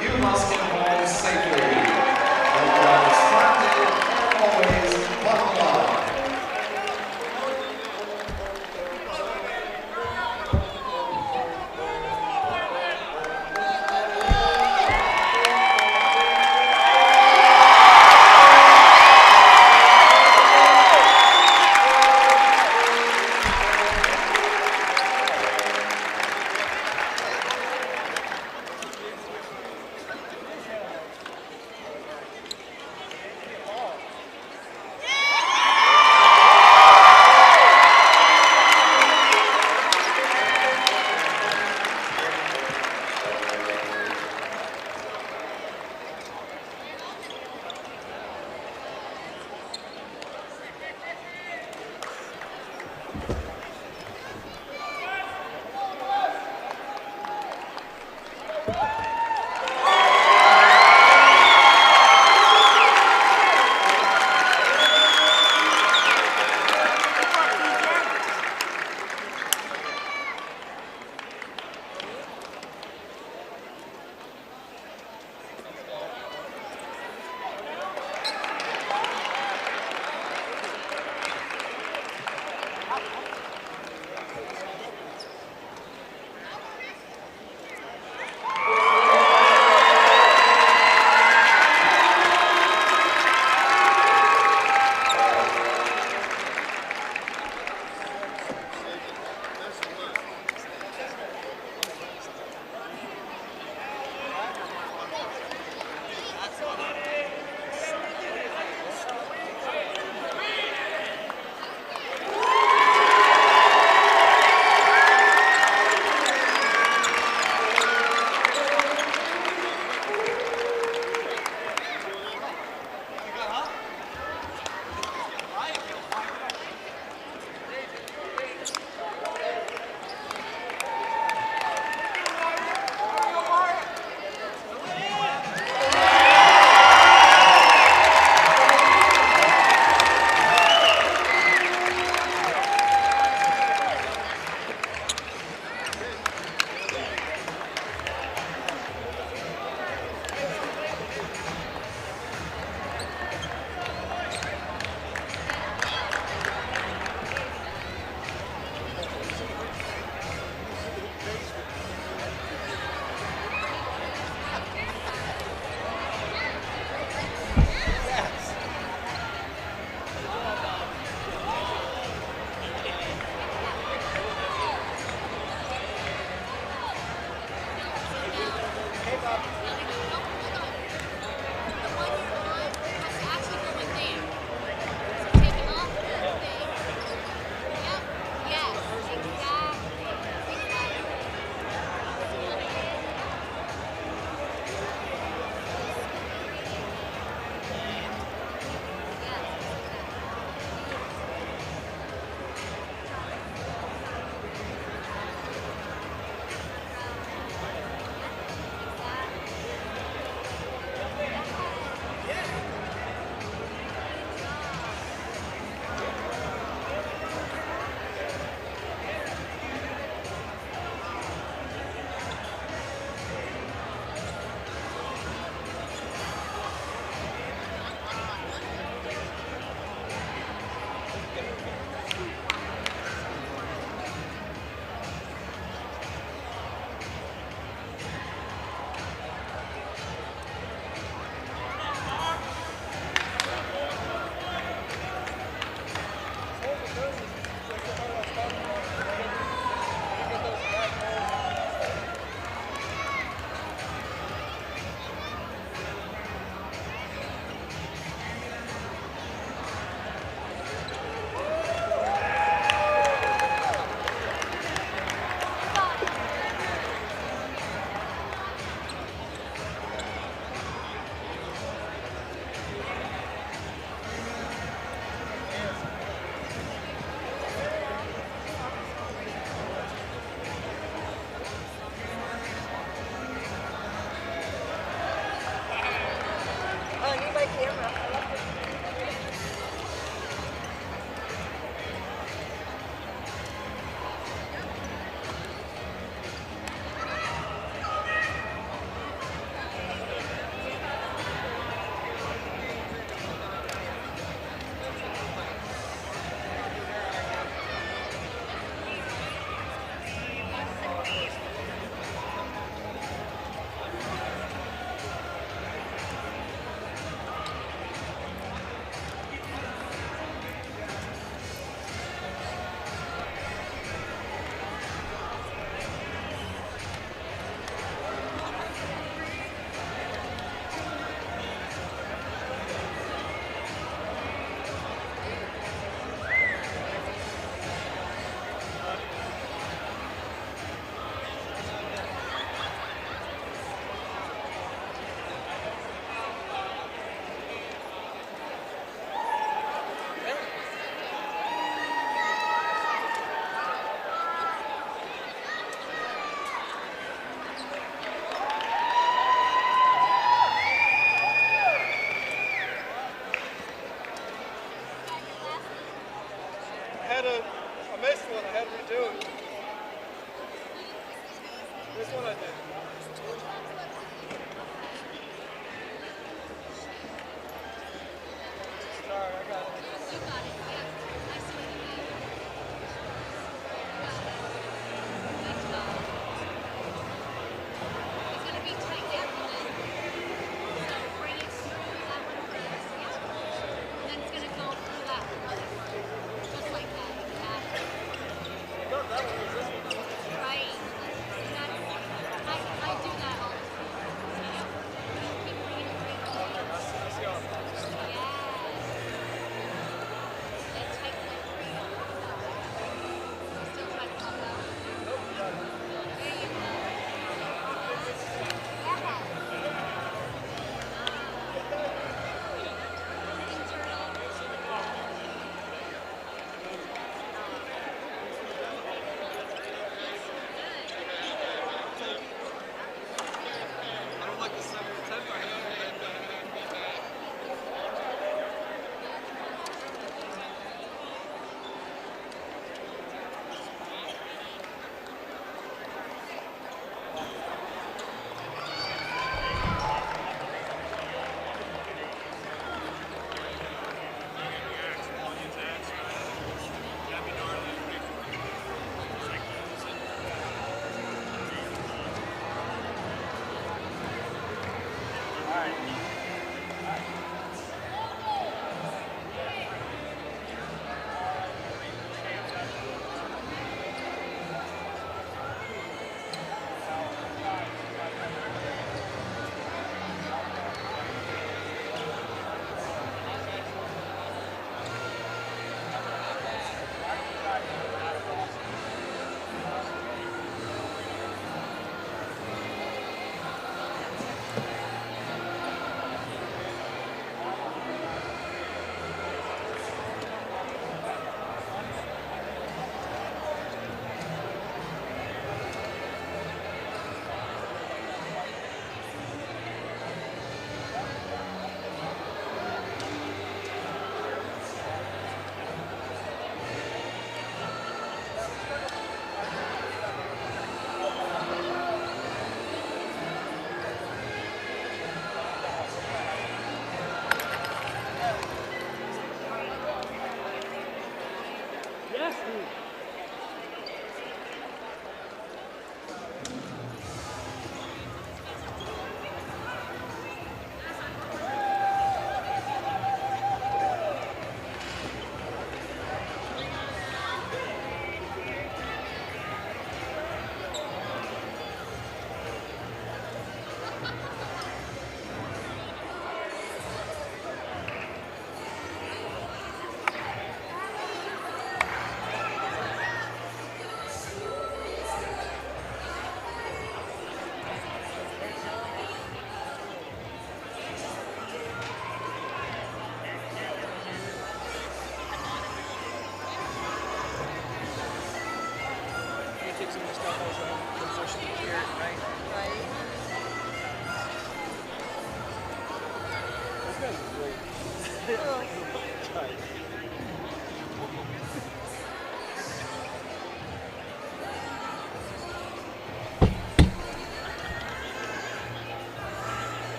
[SPEAKER 17] you must get home safely. Don't get distracted, and always buckle up.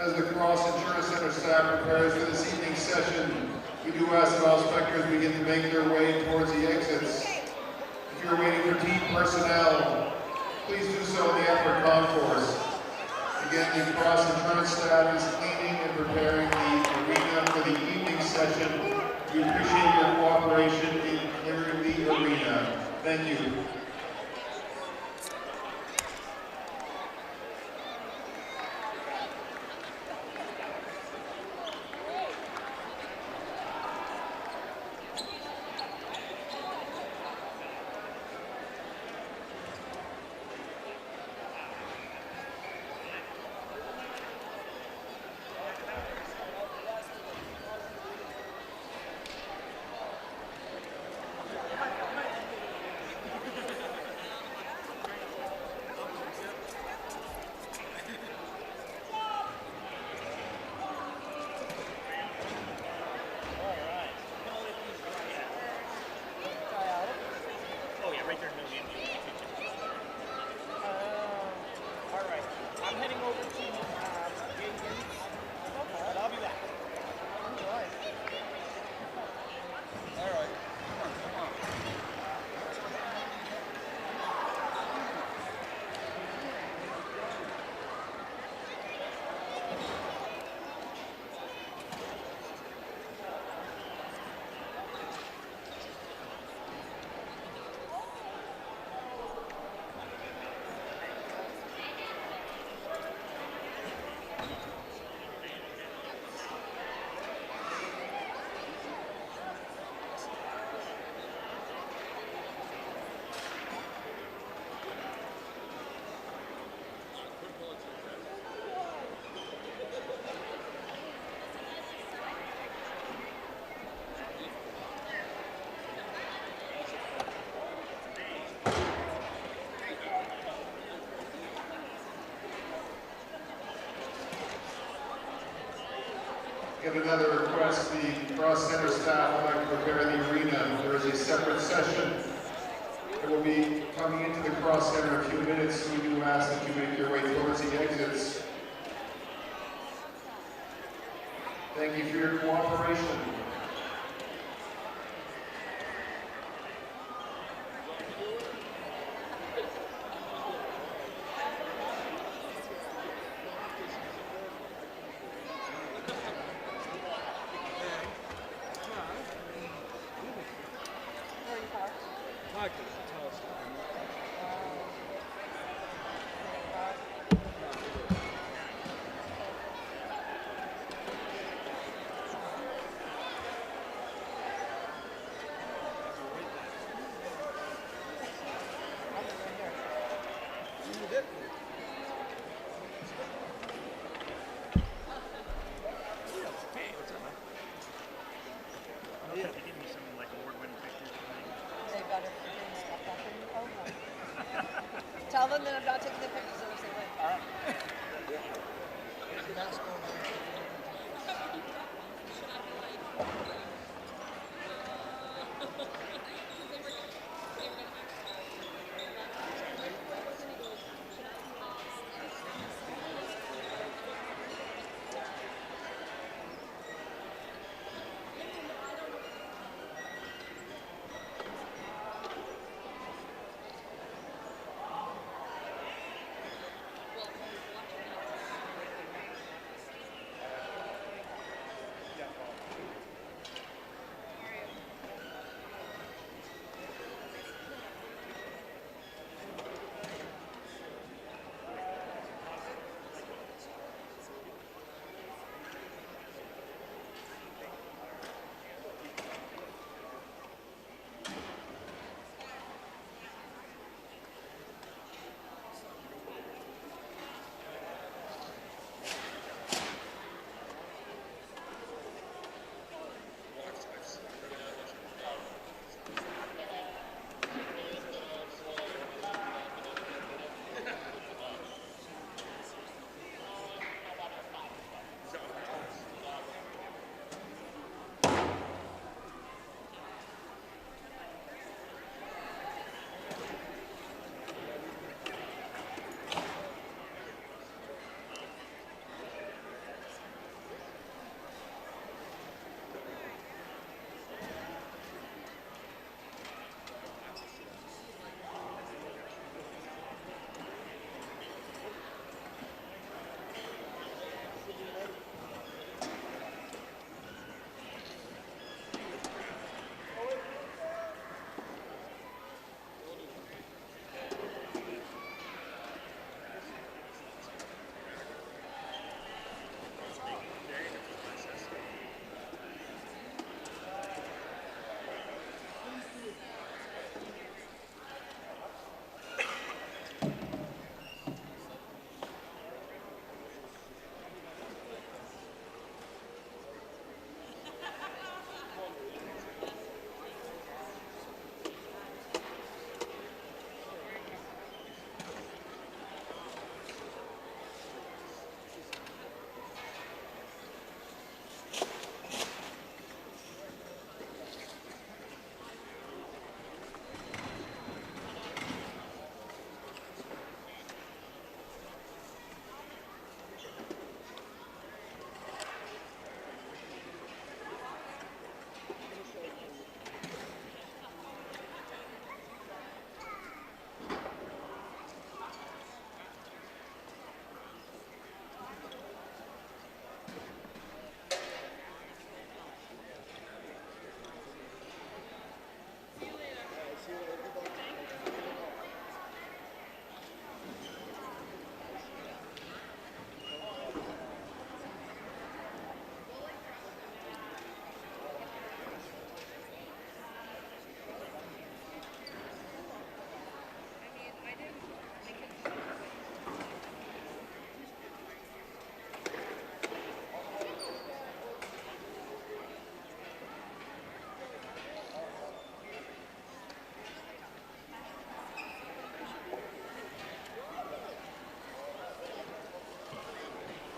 [SPEAKER 13] As the Cross Insurance Center staff prepares for this evening's session, we do ask that all spectators begin to make their way towards the exits. If you're waiting for team personnel, please do so in the upper concourse. Again, the Cross Insurance staff is cleaning and preparing the arena for the evening session. We appreciate your cooperation in clearing the arena. Thank you. Get another request. The Cross Center staff would like to prepare the arena. There is a separate session that will be coming into the Cross Center in a few minutes, so we do ask that you make your way towards the exits. Thank you for your cooperation.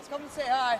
[SPEAKER 19] come and say hi.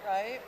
[SPEAKER 19] Right?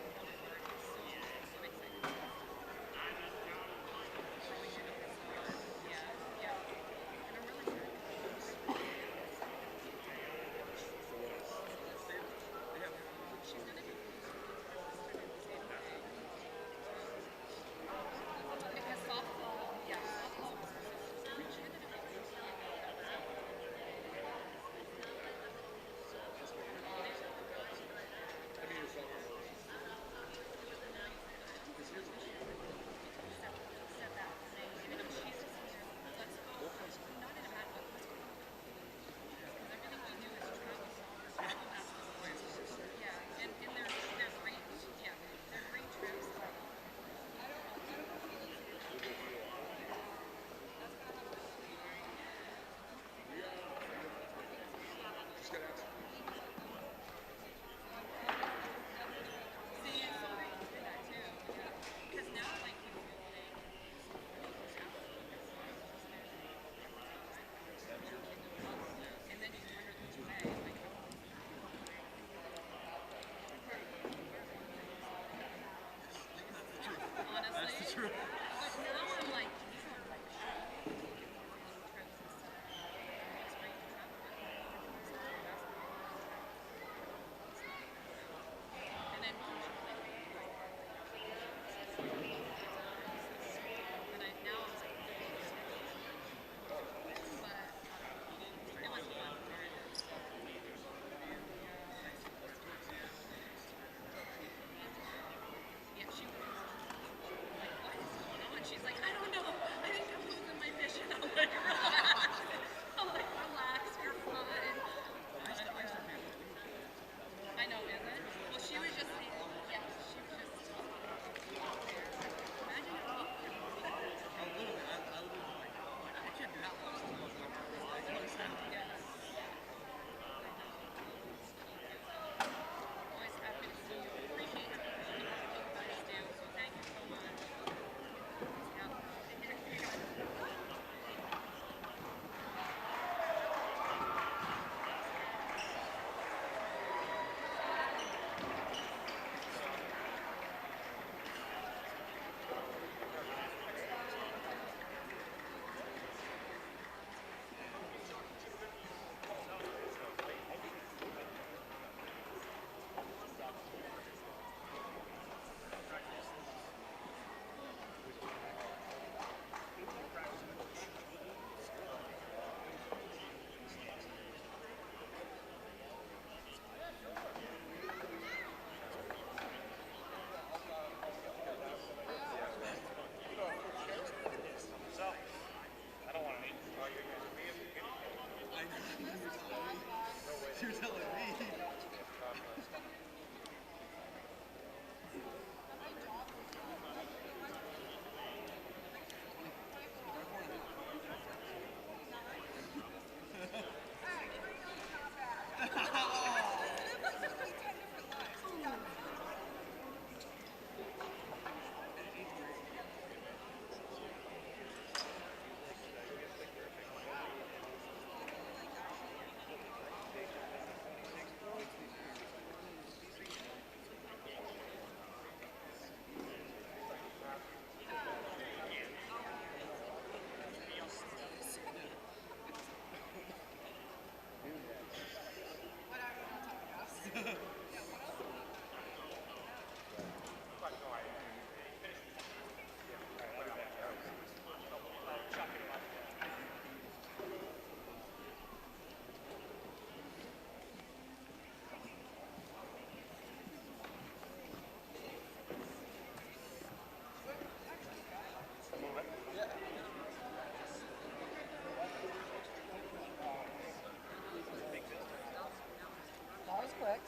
[SPEAKER 19] That was quick.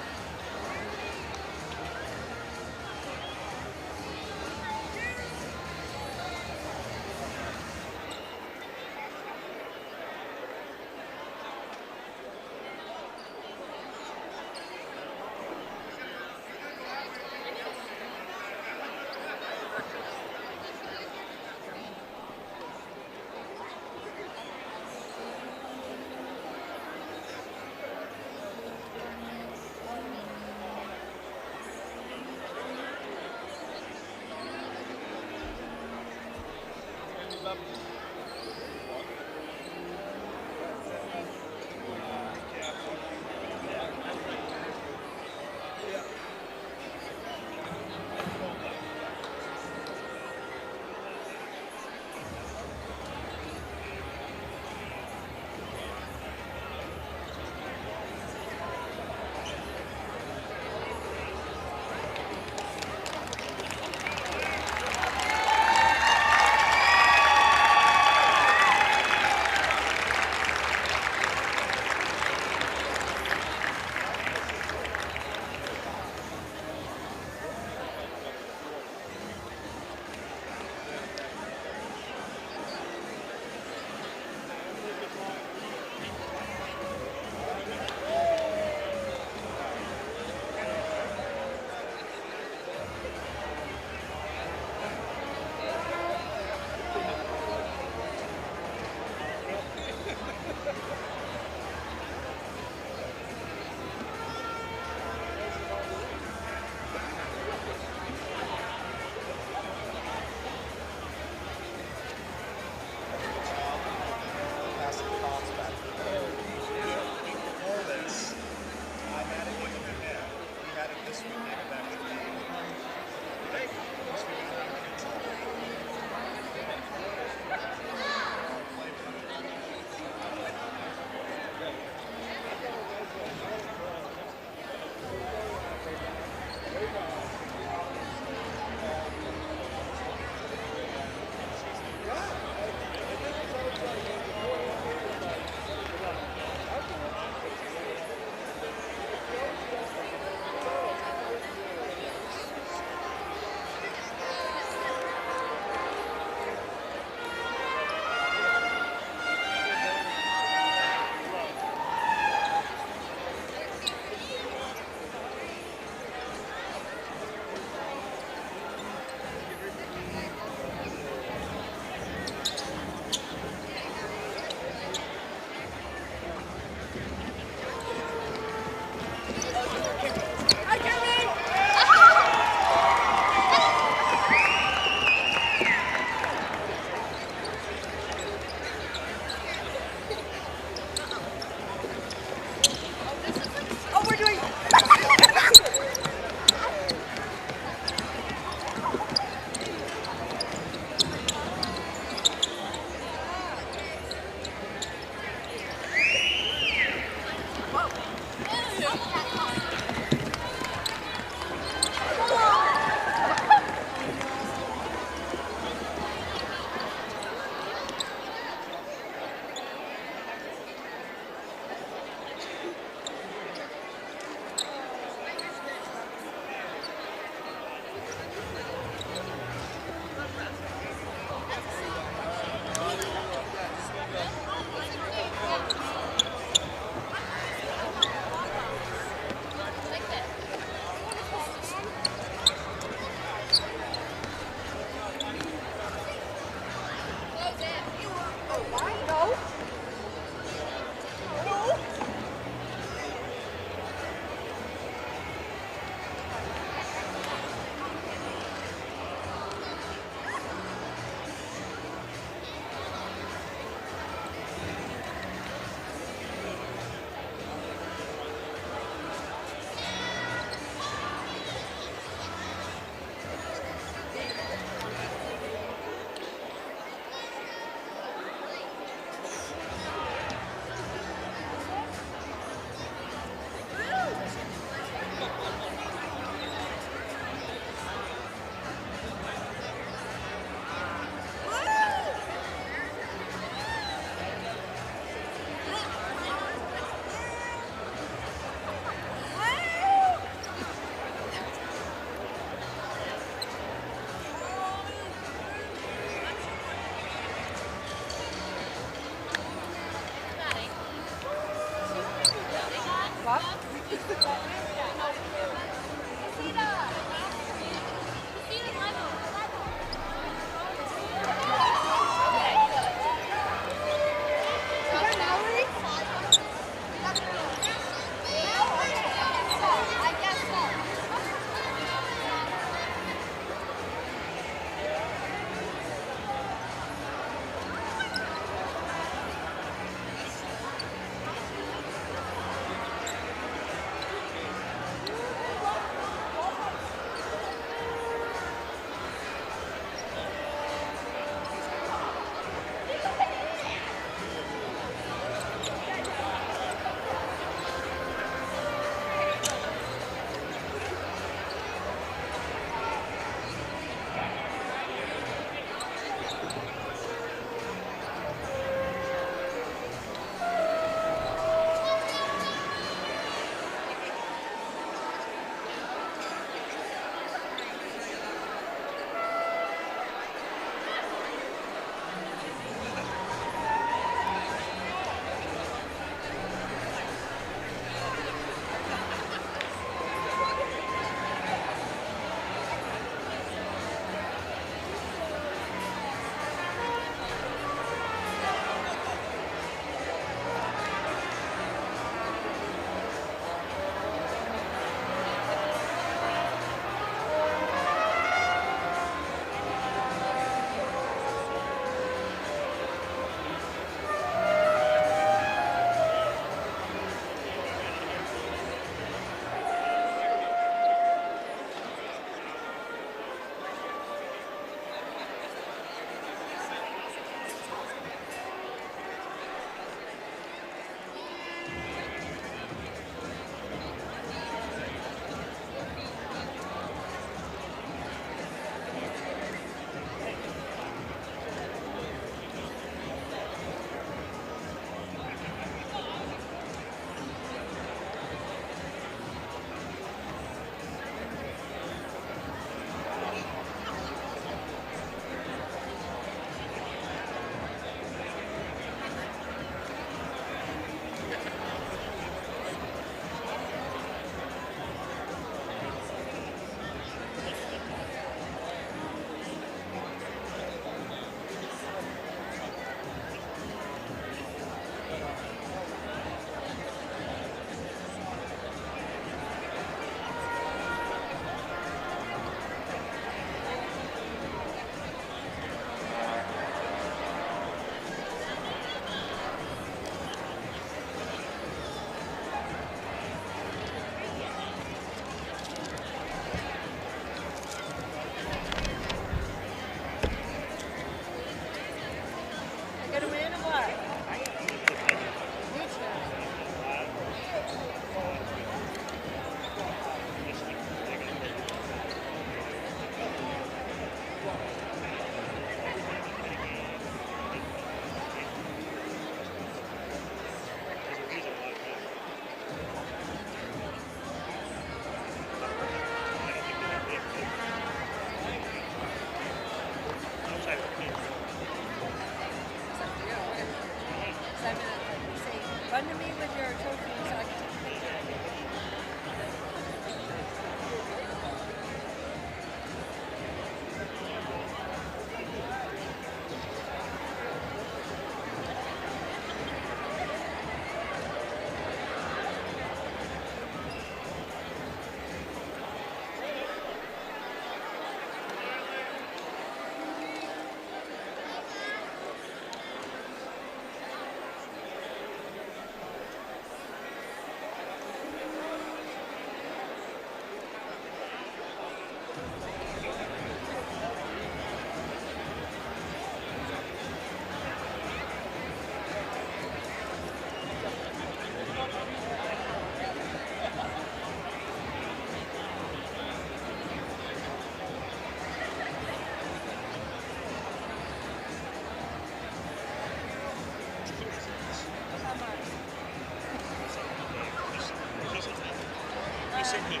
[SPEAKER 2] sit here.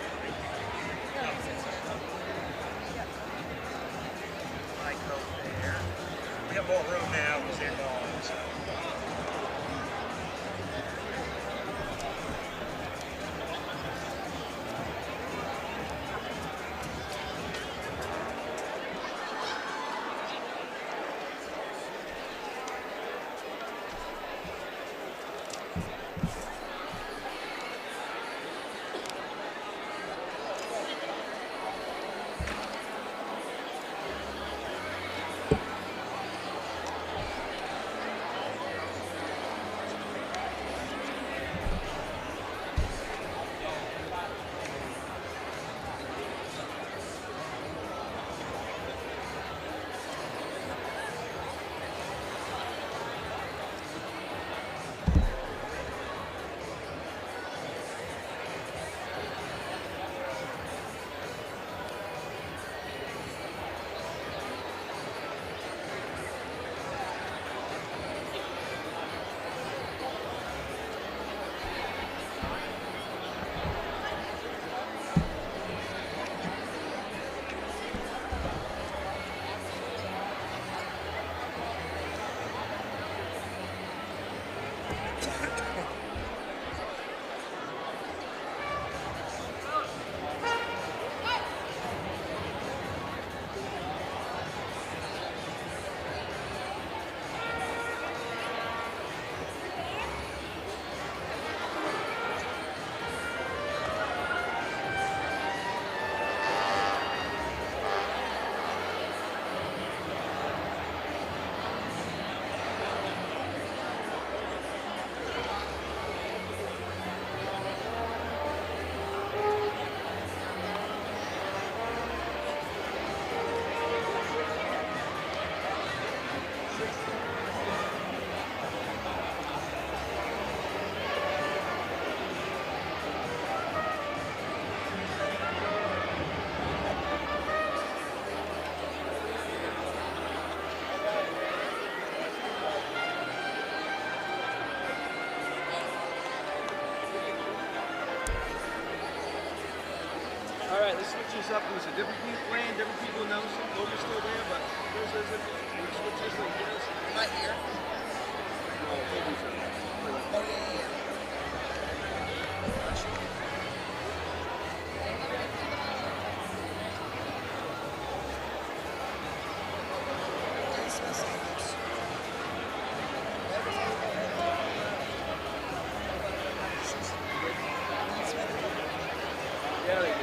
[SPEAKER 2] I go there. We have more room now because they're gone. So.
[SPEAKER 20] Alright, let's switch this up. There's a different people playing, different people announcing. Logan's still there, but there's a switch this like this. Am I here? No, Logan's there. Oh, yeah. Yeah, they do.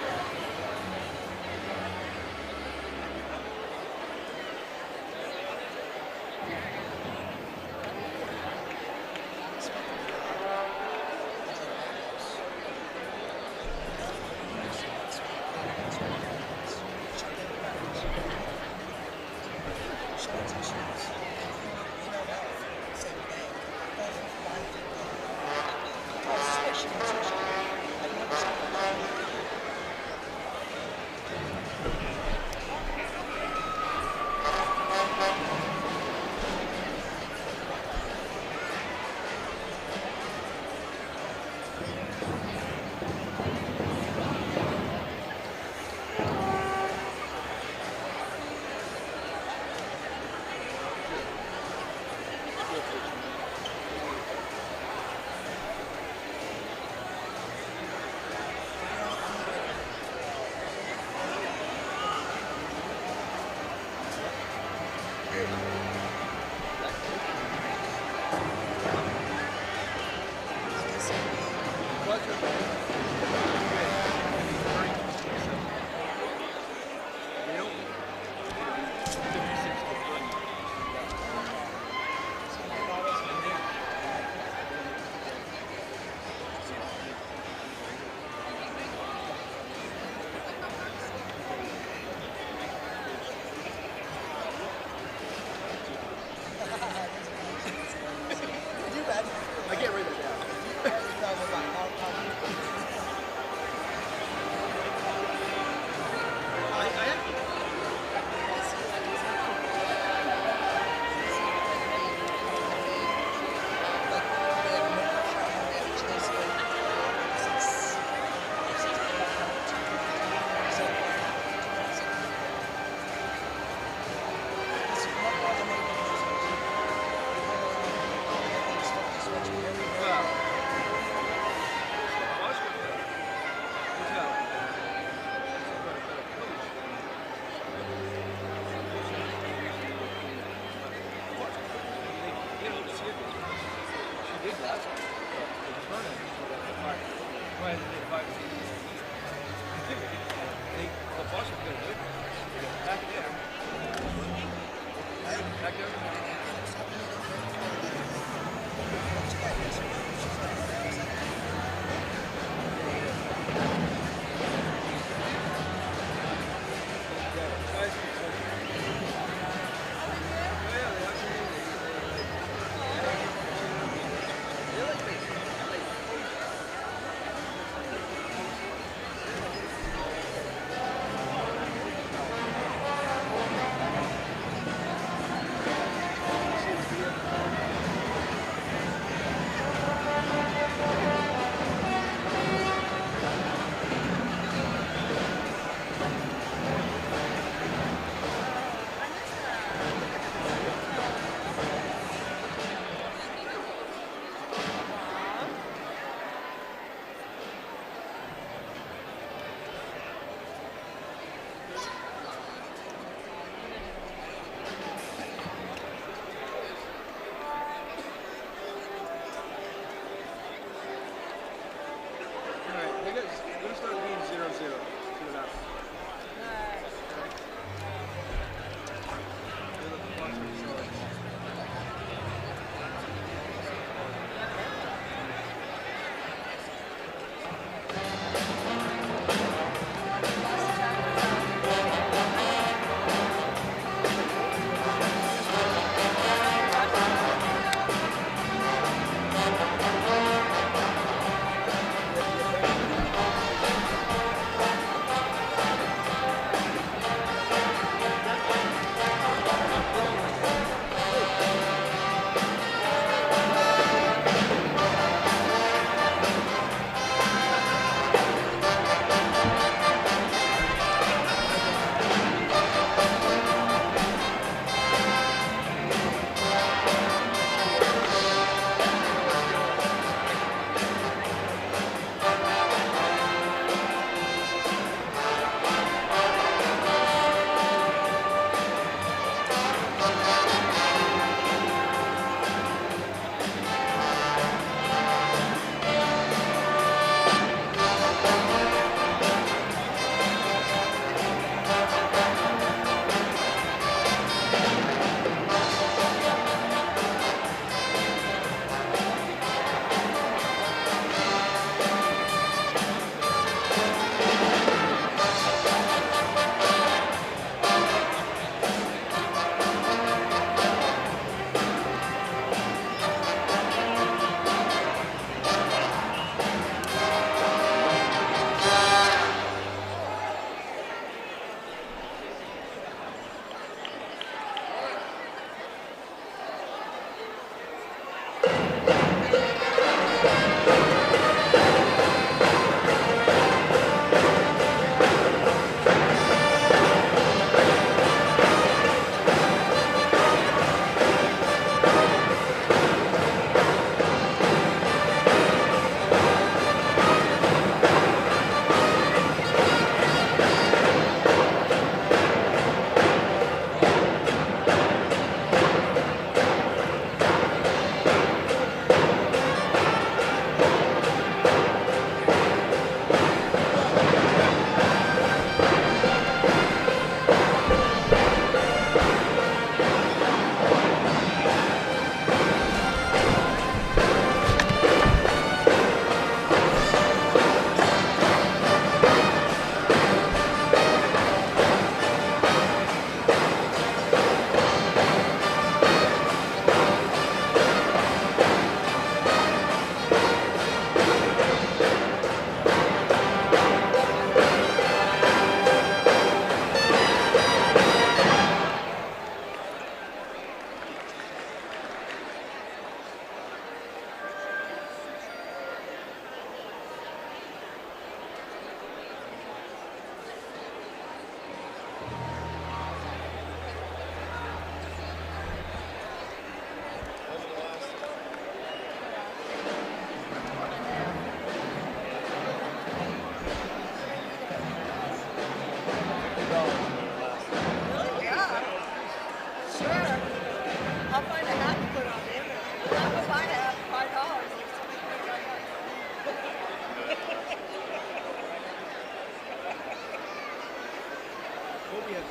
[SPEAKER 2] Yes,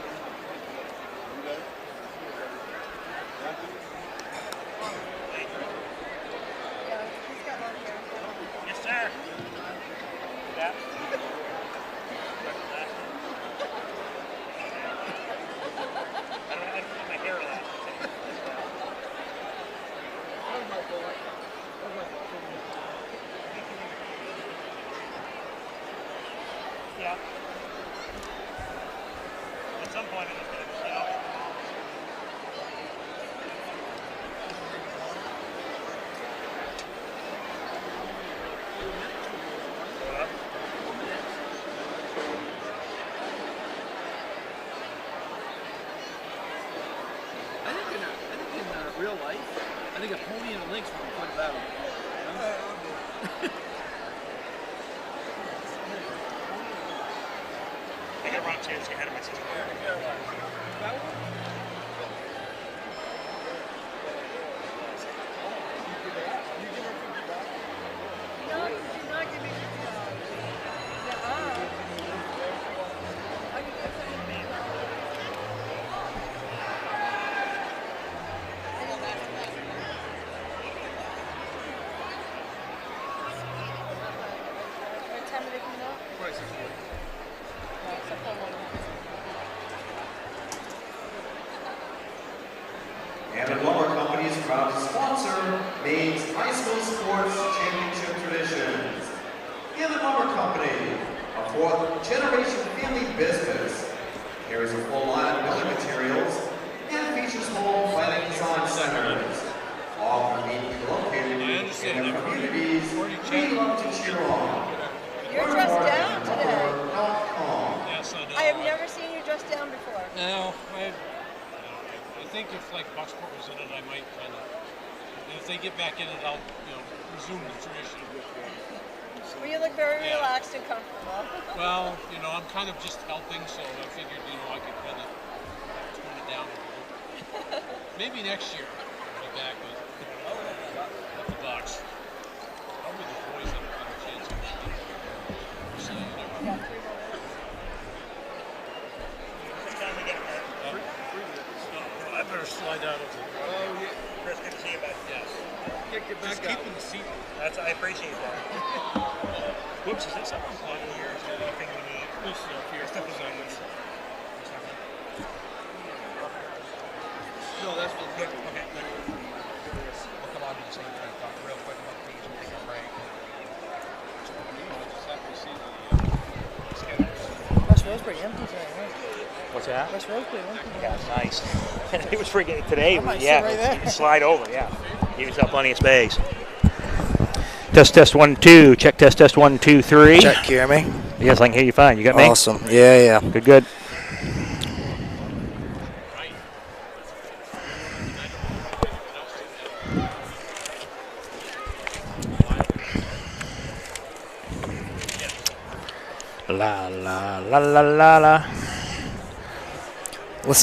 [SPEAKER 2] sir. Yeah. I don't have my hair left. Yeah. At some point, it's going to,
[SPEAKER 20] I think in real life, I think a pony and a lynx would be quite a battle.
[SPEAKER 2] I got to run upstairs to get ahead of my sister.
[SPEAKER 17] Hammond Lumber Company is proud to sponsor Maine's high school sports championship traditions. Hammond Lumber Company, a fourth-generation family business, carries a full line of building materials and features home planning design centers, all conveniently located in the communities we love to cheer on.
[SPEAKER 21] You're dressed down today.
[SPEAKER 17] Lumber.com.
[SPEAKER 21] Yes, I have never seen you dressed down before.
[SPEAKER 20] No, I think if like Bucksport was in it, I might kind of. And if they get back in it, I'll resume the tradition.
[SPEAKER 21] Well, you look very relaxed and comfortable.
[SPEAKER 20] Well, I'm kind of just helping, so I figured I could kind of tone it down a little. Maybe next year I'll be back with the Bucks. Probably the boys have a chance of so you never know. I better slide out of it.
[SPEAKER 2] Oh, yeah. Chris, good to see you back.
[SPEAKER 20] Yes.
[SPEAKER 2] Get
[SPEAKER 20] back
[SPEAKER 2] Just keeping the seat. I appreciate that. Whoops, is that something on here? Is there anything we need?
[SPEAKER 20] This stuff here.
[SPEAKER 2] Stuff is on this.
[SPEAKER 20] No, that's what
[SPEAKER 2] good. Okay, good. We'll come on to the same thing. Talk real quick about these and take a break.
[SPEAKER 14] West Rosebury empty today, right?
[SPEAKER 2] What's that?
[SPEAKER 14] West Rosebury empty.
[SPEAKER 2] Yeah, nice. It was freaking today.
[SPEAKER 14] I might
[SPEAKER 2] Yeah,
[SPEAKER 14] sit right there.
[SPEAKER 2] you can slide over. Yeah, give yourself plenty of space. Test 1 2. Check test 1 2 3.
[SPEAKER 14] Check, you hear me?
[SPEAKER 2] Yes, I can hear you fine. You got me?
[SPEAKER 14] Awesome. Yeah.
[SPEAKER 2] Good. La la la la la la.